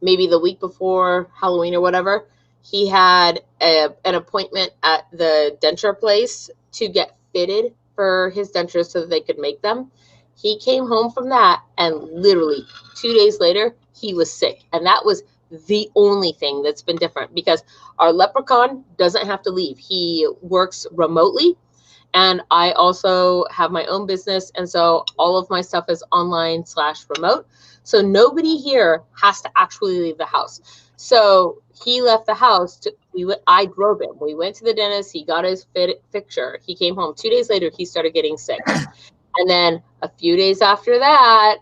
maybe the week before Halloween or whatever, he had an appointment at the denture place to get fitted for his dentures so that they could make them. He came home from that, and literally 2 days later, he was sick. And that was the only thing that's been different, because our leprechaun doesn't have to leave. He works remotely, and I also have my own business, and so all of my stuff is online / remote. So nobody here has to actually leave the house. So he left the house. I drove him. We went to the dentist. He got his fixture. He came home. 2 days later, he started getting sick. And then a few days after that,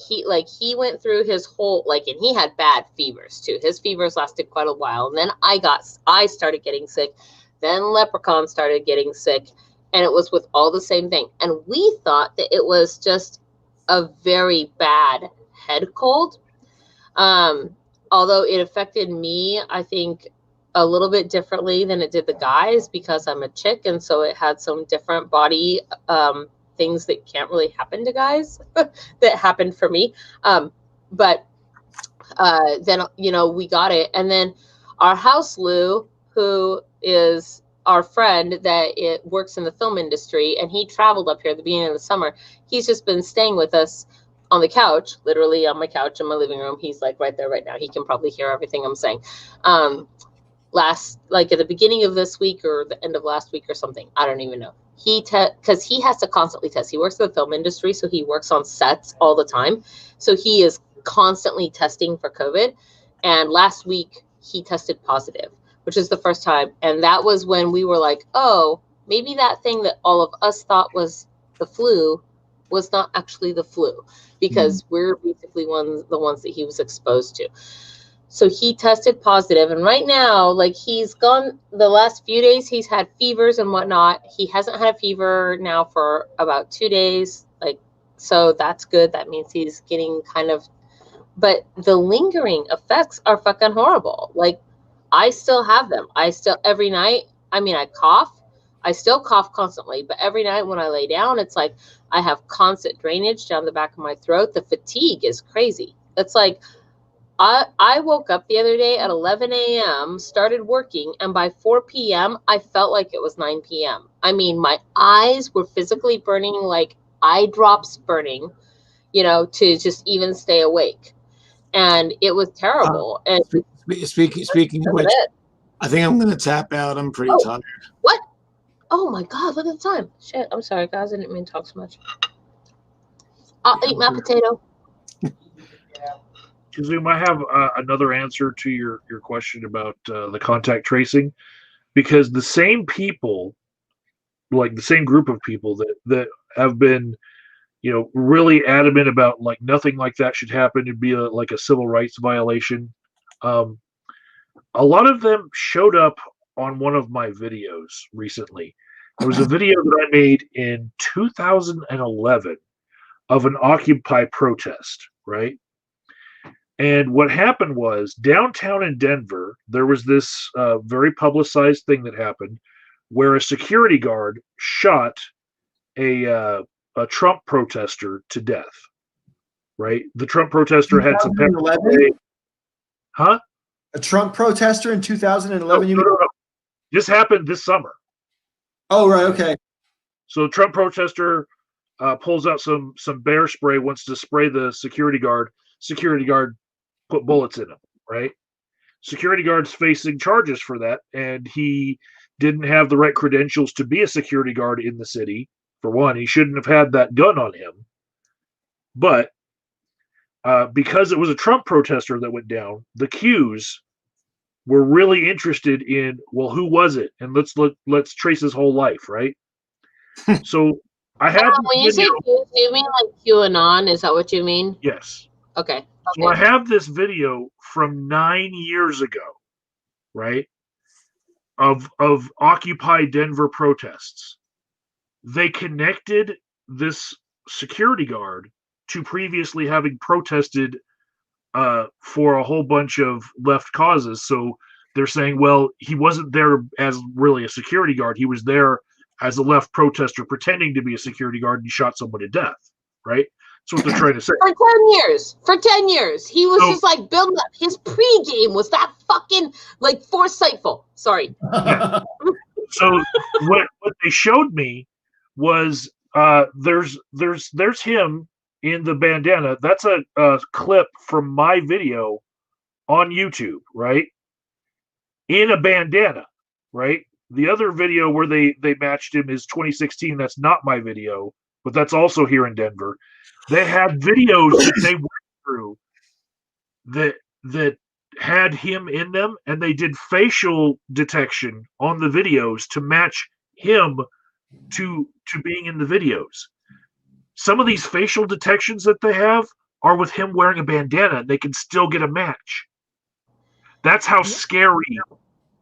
he went through his whole, and he had bad fevers too. His fevers lasted quite a while. And then I started getting sick. Then Leprechaun started getting sick. And it was with all the same thing. And we thought that it was just a very bad head cold. Although it affected me, I think, a little bit differently than it did the guys, because I'm a chick. And so it had some different body things that can't really happen to guys that happened for me. But then, we got it. And then our house Lou, who is our friend that works in the film industry, and he traveled up here at the beginning of the summer. He's just been staying with us on the couch, literally on my couch in my living room. He's right there right now. He can probably hear everything I'm saying. At the beginning of this week or the end of last week or something, I don't even know. Because he has to constantly test. He works in the film industry, so he works on sets all the time. So he is constantly testing for COVID. And last week he tested positive, which is the first time. And that was when we were like, oh, maybe that thing that all of us thought was the flu was not actually the flu, because we're basically the ones that he was exposed to. So he tested positive, and right now, he's gone the last few days, he's had fevers and whatnot. He hasn't had a fever now for about 2 days. So that's good. That means he's getting but the lingering effects are fucking horrible. I still have them. Every night, I cough. I still cough constantly, but every night when I lay down, it's like I have constant drainage down the back of my throat. The fatigue is crazy. It's I woke up the other day at 11 a.m., started working, and by 4 p.m., I felt like it was 9 p.m. My eyes were physically burning, eye drops burning, to just even stay awake. And it was terrible. And speaking of which, I think I'm going to tap out. I'm pretty tired. What? Oh, my God, look at the time. Shit, I'm sorry, guys. I didn't mean to talk so much. I'll eat my potato. Zoom, I have another answer to your question about the contact tracing, because the same people, the same group of people that have been, really adamant about nothing like that should happen, it'd be a civil rights violation. a lot of them showed up on one of my videos recently. There was a video that I made in 2011 of an Occupy protest, right? And what happened was downtown in Denver, there was this very publicized thing that happened where a security guard shot a Trump protester to death. Right, the Trump protester had some pepper spray. Huh? A Trump protester in 2011. No. This happened this summer. Oh, right. Okay. So Trump protester pulls out some bear spray, wants to spray the security guard. Security guard put bullets in him. Right. Security guard's facing charges for that, and he didn't have the right credentials to be a security guard in the city. For one, he shouldn't have had that gun on him. But because it was a Trump protester that went down, the Qs were really interested in, well, who was it? And let's trace his whole life, right? So I have when you say Q, you mean like QAnon? Is that what you mean? Yes. Okay. So I have this video from 9 years ago, right? Of Occupy Denver protests. They connected this security guard to previously having protested for a whole bunch of left causes. So they're saying, well, he wasn't there as really a security guard. He was there as a left protester pretending to be a security guard, and he shot someone to death, right? That's what they're trying to say. For 10 years. He was just like building up. His pregame was that fucking like foresightful. Sorry. Yeah. So what they showed me was there's him in the bandana. That's a clip from my video on YouTube, right? In a bandana, right? The other video where they matched him is 2016. That's not my video, but that's also here in Denver. They had videos that they went through that had him in them, and they did facial detection on the videos to match him to being in the videos. Some of these facial detections that they have are with him wearing a bandana, and they can still get a match. That's how scary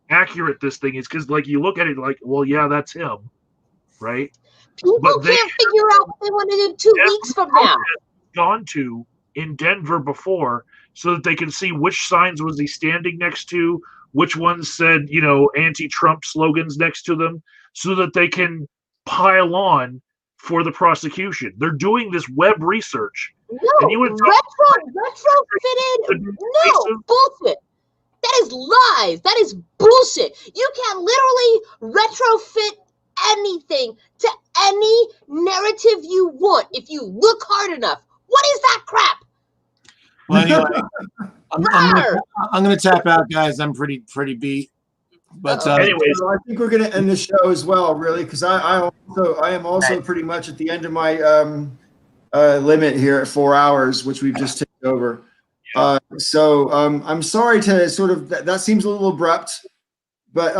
accurate this thing is, because like you look at it like, well, yeah, that's him, right? People can't figure out what they want to do 2 weeks from now. Gone to in Denver before, so that they can see which signs was he standing next to, which ones said, anti-Trump slogans next to them, so that they can pile on for the prosecution. They're doing this web research. No, retrofitted. No, bullshit. That is lies. That is bullshit. You can literally retrofit anything to any narrative you want if you look hard enough. What is that crap? Well, anyway, I'm going to tap out, guys. I'm pretty beat. But anyways, so I think we're going to end the show as well, really, because I am also pretty much at the end of my limit here at 4 hours, which we've just taken over. So I'm sorry to sort of that seems a little abrupt, but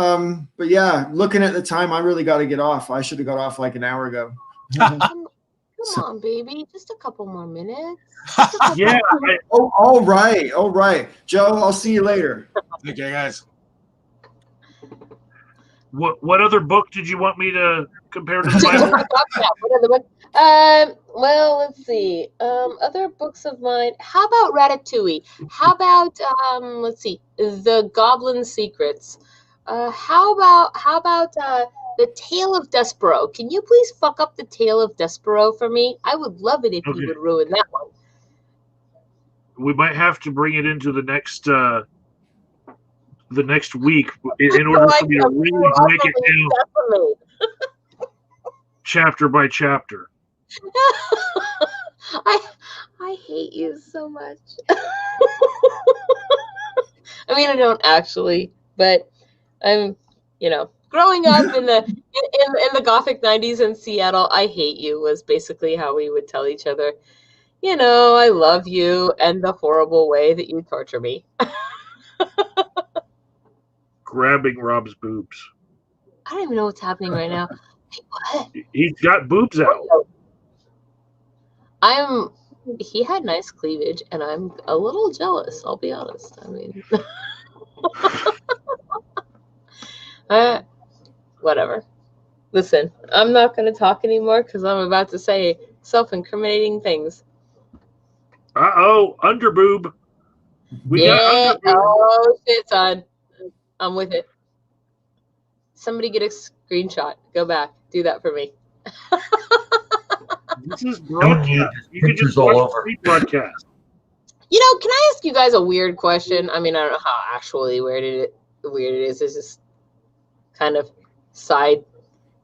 yeah, looking at the time, I really got to get off. I should have got off like an hour ago. Come on, baby, just a couple more minutes. Yeah. Oh, all right, Joe. I'll see you later. Okay, guys. What other book did you want me to compare to the Bible? Well, let's see. Other books of mine. How about Ratatouille? How about let's see, The Goblin Secrets? How about The Tale of Despero? Can you please fuck up The Tale of Despero for me? I would love it if you would ruin that one. We might have to bring it into the next week in order for me to really break it down chapter by chapter. I hate you so much. I mean, I don't actually, but I'm, growing up in the Gothic 90s in Seattle, I hate you was basically how we would tell each other, I love you and the horrible way that you torture me. Grabbing Rob's boobs. I don't even know what's happening right now. Wait, what? He's got boobs out. He had nice cleavage, and I'm a little jealous, I'll be honest. I mean, Whatever. Listen, I'm not going to talk anymore because I'm about to say self-incriminating things. Uh-oh, underboob. We got underboob. Oh, shit, son. I'm with it. Somebody get a screenshot. Go back. Do that for me. This is Don't need broadcast. You can just pictures all watch over. the broadcast. You know, can I ask you guys a weird question? I mean, I don't know how actually weird it is. It's just kind of side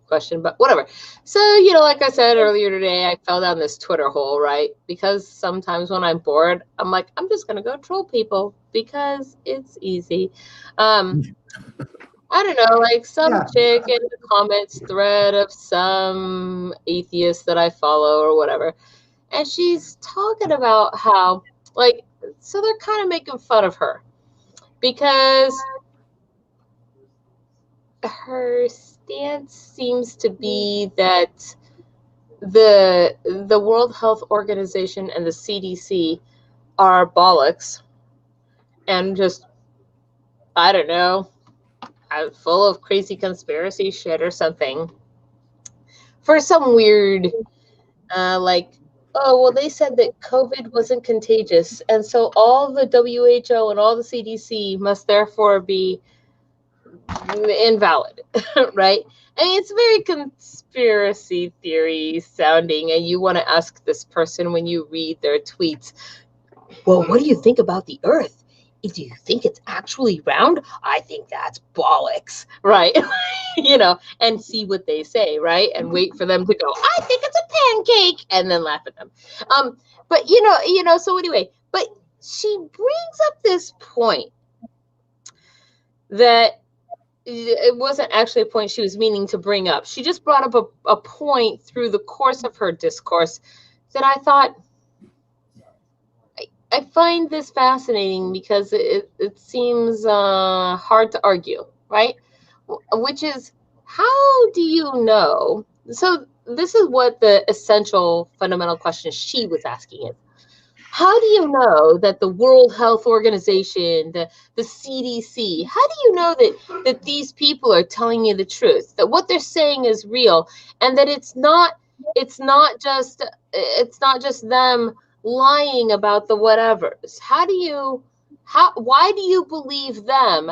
question, but whatever. So, you know, like I said earlier today, I fell down this Twitter hole, right? Because sometimes when I'm bored, I'm like, I'm just gonna go troll people because it's easy. I don't know, like some chick in the comments thread of some atheist that I follow or whatever, and she's talking about how, like, so they're kind of making fun of her because her stance seems to be that the World Health Organization and the CDC are bollocks and just, I don't know, full of crazy conspiracy shit or something for some weird like, oh, well, they said that COVID wasn't contagious, and so all the WHO and all the CDC must therefore be invalid, right? I mean, it's very conspiracy theory sounding, and you want to ask this person when you read their tweets, well, what do you think about the Earth? Do you think it's actually round? I think that's bollocks, right? You know, and see what they say, right? And wait for them to go, I think it's a pancake, and then laugh at them. But you know, so anyway, but she brings up this point that it wasn't actually a point she was meaning to bring up. She just brought up a point through the course of her discourse that I thought, I find this fascinating because it seems hard to argue, right? Which is, how do you know? So this is what the essential fundamental question she was asking is, how do you know that the World Health Organization, the CDC, how do you know that these people are telling you the truth, that what they're saying is real, and that it's not just them lying about the whatevers? Why do you believe them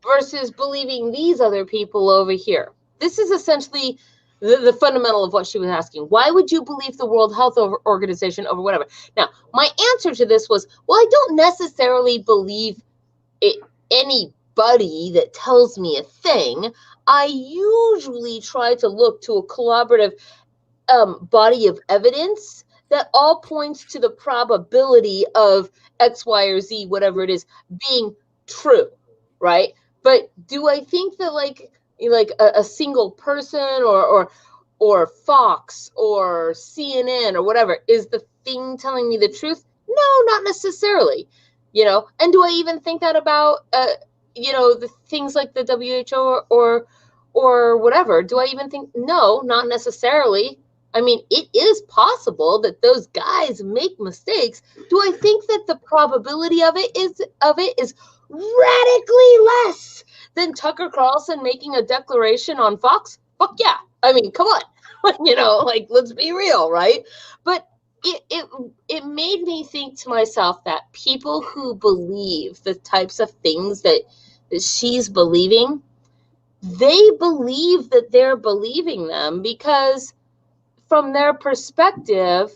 versus believing these other people over here? This is essentially the fundamental of what she was asking. Why would you believe the World Health Organization over whatever? Now, my answer to this was, well, I don't necessarily believe anybody that tells me a thing. I usually try to look to a collaborative body of evidence that all points to the probability of X, Y, or Z, whatever it is, being true, right? But do I think that like a single person or Fox or CNN or whatever is the thing telling me the truth? No, not necessarily. You know, and do I even think that about you know, the things like the WHO or whatever? Do I even think? No, not necessarily. I mean, it is possible that those guys make mistakes. Do I think that the probability of it is radically less than Tucker Carlson making a declaration on Fox? Fuck yeah. I mean, come on. You know, like, let's be real, right? But it made me think to myself that people who believe the types of things that she's believing, they believe that they're believing them because from their perspective.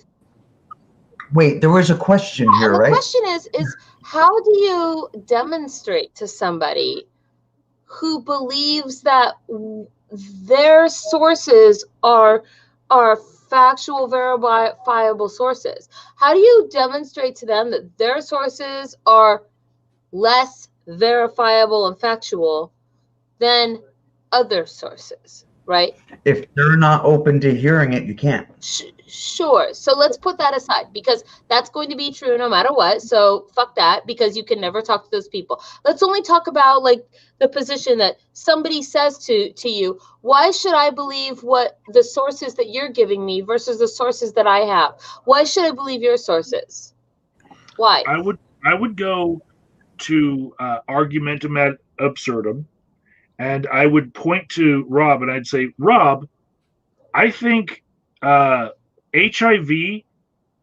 Wait, there was a question here, the right? The question is how do you demonstrate to somebody who believes that their sources are factual, verifiable sources? How do you demonstrate to them that their sources are less verifiable and factual than other sources, right? If they're not open to hearing it, you can't. Sure. So let's put that aside because that's going to be true no matter what. So fuck that, because you can never talk to those people. Let's only talk about like the position that somebody says to you, why should I believe what the sources that you're giving me versus the sources that I have? Why should I believe your sources? Why? I would go to argumentum ad absurdum, and I would point to Rob and I'd say, Rob, I think HIV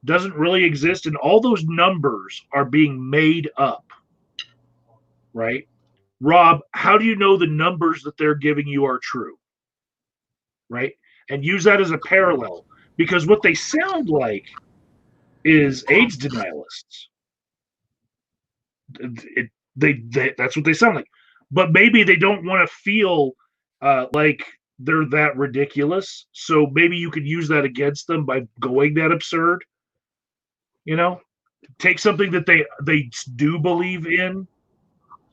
doesn't really exist, and all those numbers are being made up, right? Rob, how do you know the numbers that they're giving you are true? Right? And use that as a parallel, because what they sound like is AIDS denialists. That's what they sound like. But maybe they don't want to feel like they're that ridiculous. So maybe you could use that against them by going that absurd. You know, take something that they do believe in,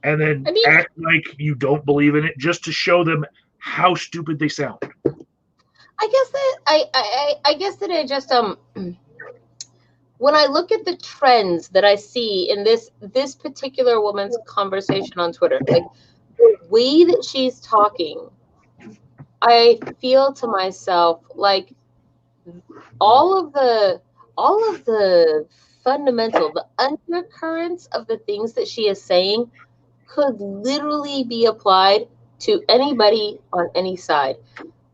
and then act like you don't believe in it, just to show them how stupid they sound. I guess that I just when I look at the trends that I see in this particular woman's conversation on Twitter, like the way that she's talking, I feel to myself like all of the fundamental, the undercurrents of the things that she is saying could literally be applied to anybody on any side.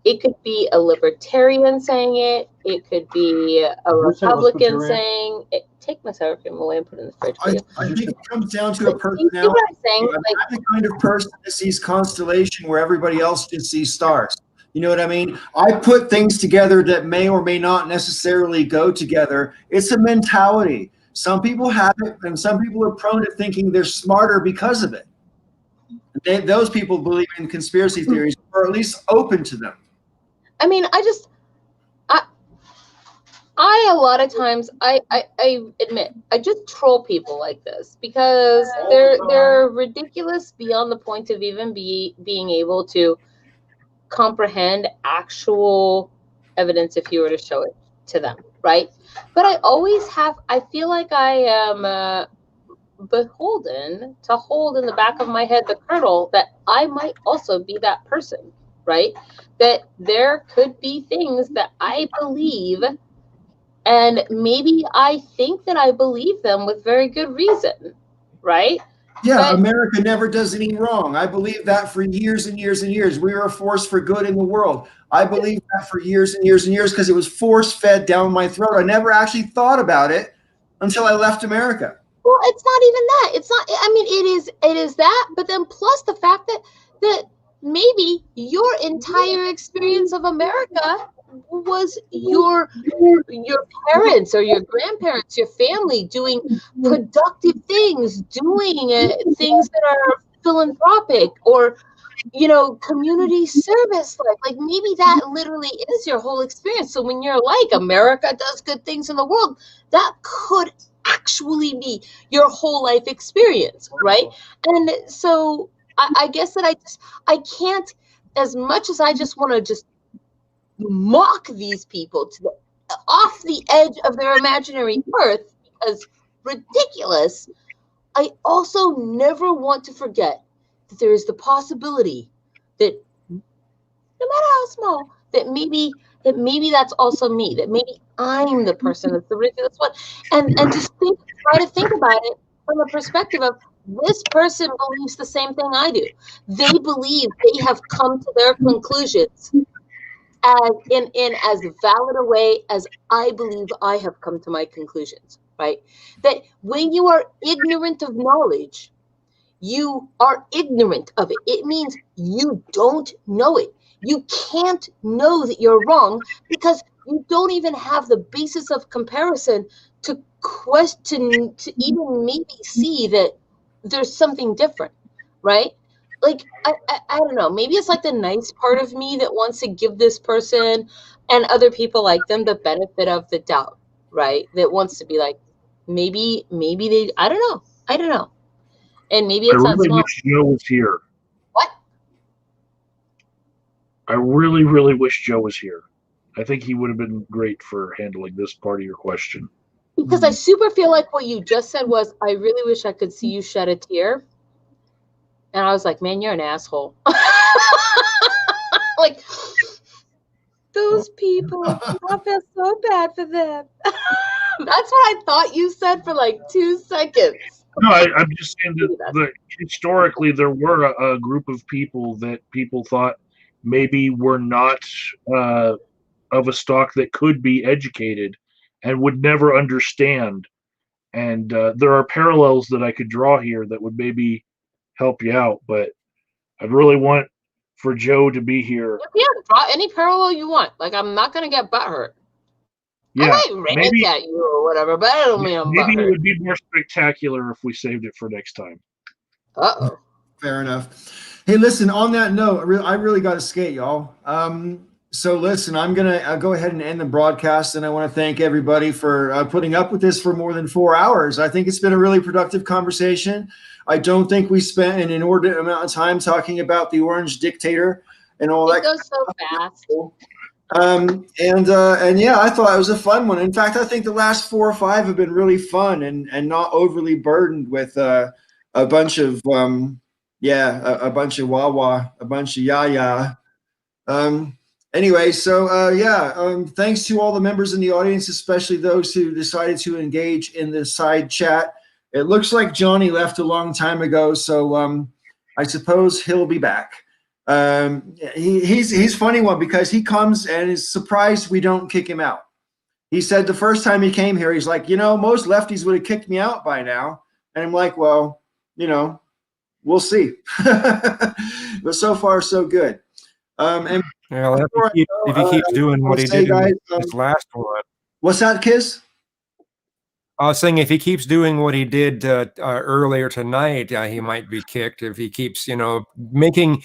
It could be a libertarian saying it. It could be a Republican saying it. Take my sour cream away and put it in the fridge. I think it comes down to a personality. You see what I'm saying? I'm the kind of person that sees constellation where everybody else just sees stars. You know what I mean? I put things together that may or may not necessarily go together. It's a mentality. Some people have it, and some people are prone to thinking they're smarter because of it. Those people believe in conspiracy theories, or at least open to them. I mean, I a lot of times I admit I just troll people like this because they're ridiculous beyond the point of even being able to comprehend actual evidence if you were to show it to them, right? But I feel like I am beholden to hold in the back of my head the kernel that I might also be that person, right? That there could be things that I believe, and maybe I think that I believe them with very good reason, right? Yeah, but America never does any wrong. I believe that for years and years and years. We are a force for good in the world. I believe that for years and years and years because it was force-fed down my throat. I never actually thought about it until I left America. Well, it's not even that. It's not. I mean, it is that, but then plus the fact that maybe your entire experience of America was your parents or your grandparents, your family doing productive things, doing things that are philanthropic or, you know, community service. Like maybe that literally is your whole experience. So when you're like, America does good things in the world, that could actually be your whole life experience, right? And so I guess that I can't, as much as I just want to just mock these people to off the edge of their imaginary earth because ridiculous, I also never want to forget that there is the possibility that no matter how small, that maybe that's also me, that maybe I'm the person that's the ridiculous one, and just try to think about it from the perspective of this person believes the same thing I do. They believe they have come to their conclusions as in as valid a way as I believe I have come to my conclusions, right? That when you are ignorant of knowledge, you are ignorant of it. It means you don't know it. You can't know that you're wrong because you don't even have the basis of comparison to question, to even maybe see that there's something different, right? Like, I don't know, maybe it's like the nice part of me that wants to give this person and other people like them the benefit of the doubt, right? That wants to be like, maybe they, I don't know. And maybe it's not small. I wish Joe was here. What? I really, really wish Joe was here. I think he would have been great for handling this part of your question. Because I super feel like what you just said was, I really wish I could see you shed a tear. And I was like, man, you're an asshole. Like, those people, I feel so bad for them. That's what I thought you said for like 2 seconds. No, I'm just saying that historically there were a group of people that people thought maybe were not of a stock that could be educated and would never understand. And there are parallels that I could draw here that would maybe help you out. But I'd really want for Joe to be here. Yeah, draw any parallel you want. Like, I'm not gonna get butthurt. Yeah, I might rant at you or whatever, but I don't mean I'm maybe butthurt. it would be more spectacular if we saved it for next time. Uh-oh. Fair enough. Hey, listen, on that note, I really got to skate, y'all. So listen, I'm going to go ahead and end the broadcast, and I want to thank everybody for putting up with this for more than 4 hours. I think it's been a really productive conversation. I don't think we spent an inordinate amount of time talking about the orange dictator and all that. It goes so fast. And yeah, I thought it was a fun one. In fact, I think the last 4 or 5 have been really fun and not overly burdened with a bunch of a bunch of wah-wah, a bunch of yah-yah. Anyway, so thanks to all the members in the audience, especially those who decided to engage in the side chat. It looks like Johnny left a long time ago, so I suppose he'll be back. He's funny one because he comes and is surprised we don't kick him out. He said the first time he came here, he's like, most lefties would have kicked me out by now. And I'm like, well, we'll see. But so far, so good. And if he keeps doing what he did in this last one. What's that, Kiz? I was saying if he keeps doing what he did earlier tonight, he might be kicked. If he keeps, making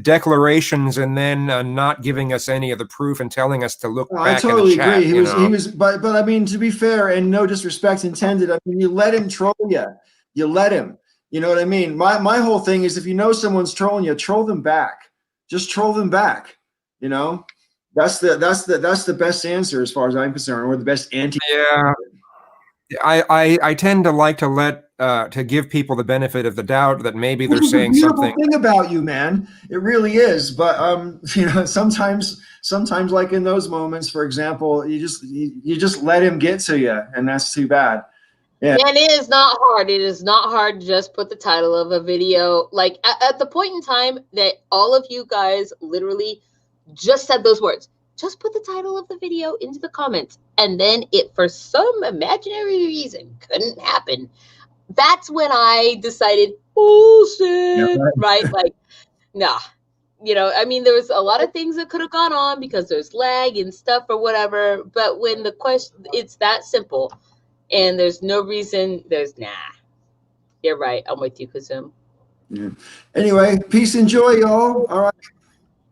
declarations and then not giving us any of the proof and telling us to look back. I totally in the chat, agree. He was, but I mean, to be fair, and no disrespect intended. I mean, you let him troll you. You let him. You know what I mean? My whole thing is, if you know someone's trolling you, troll them back. Just troll them back. That's the best answer as far as I'm concerned, or the best anti. Yeah. I tend to like to to give people the benefit of the doubt that maybe they're saying something. Thing about you, man, it really is. But sometimes like in those moments, for example, you just let him get to you, and that's too bad. Yeah. And it is not hard. It is not hard to just put the title of a video. Like at the point in time that all of you guys literally just said those words. Just put the title of the video into the comments, and then it, for some imaginary reason, couldn't happen. That's when I decided, bullshit, right? Like, nah, I mean, there was a lot of things that could have gone on because there's lag and stuff or whatever. But when the question, it's that simple, and there's no reason, you're right. I'm with you, Kazum. Yeah. Anyway, peace and joy, y'all. All right.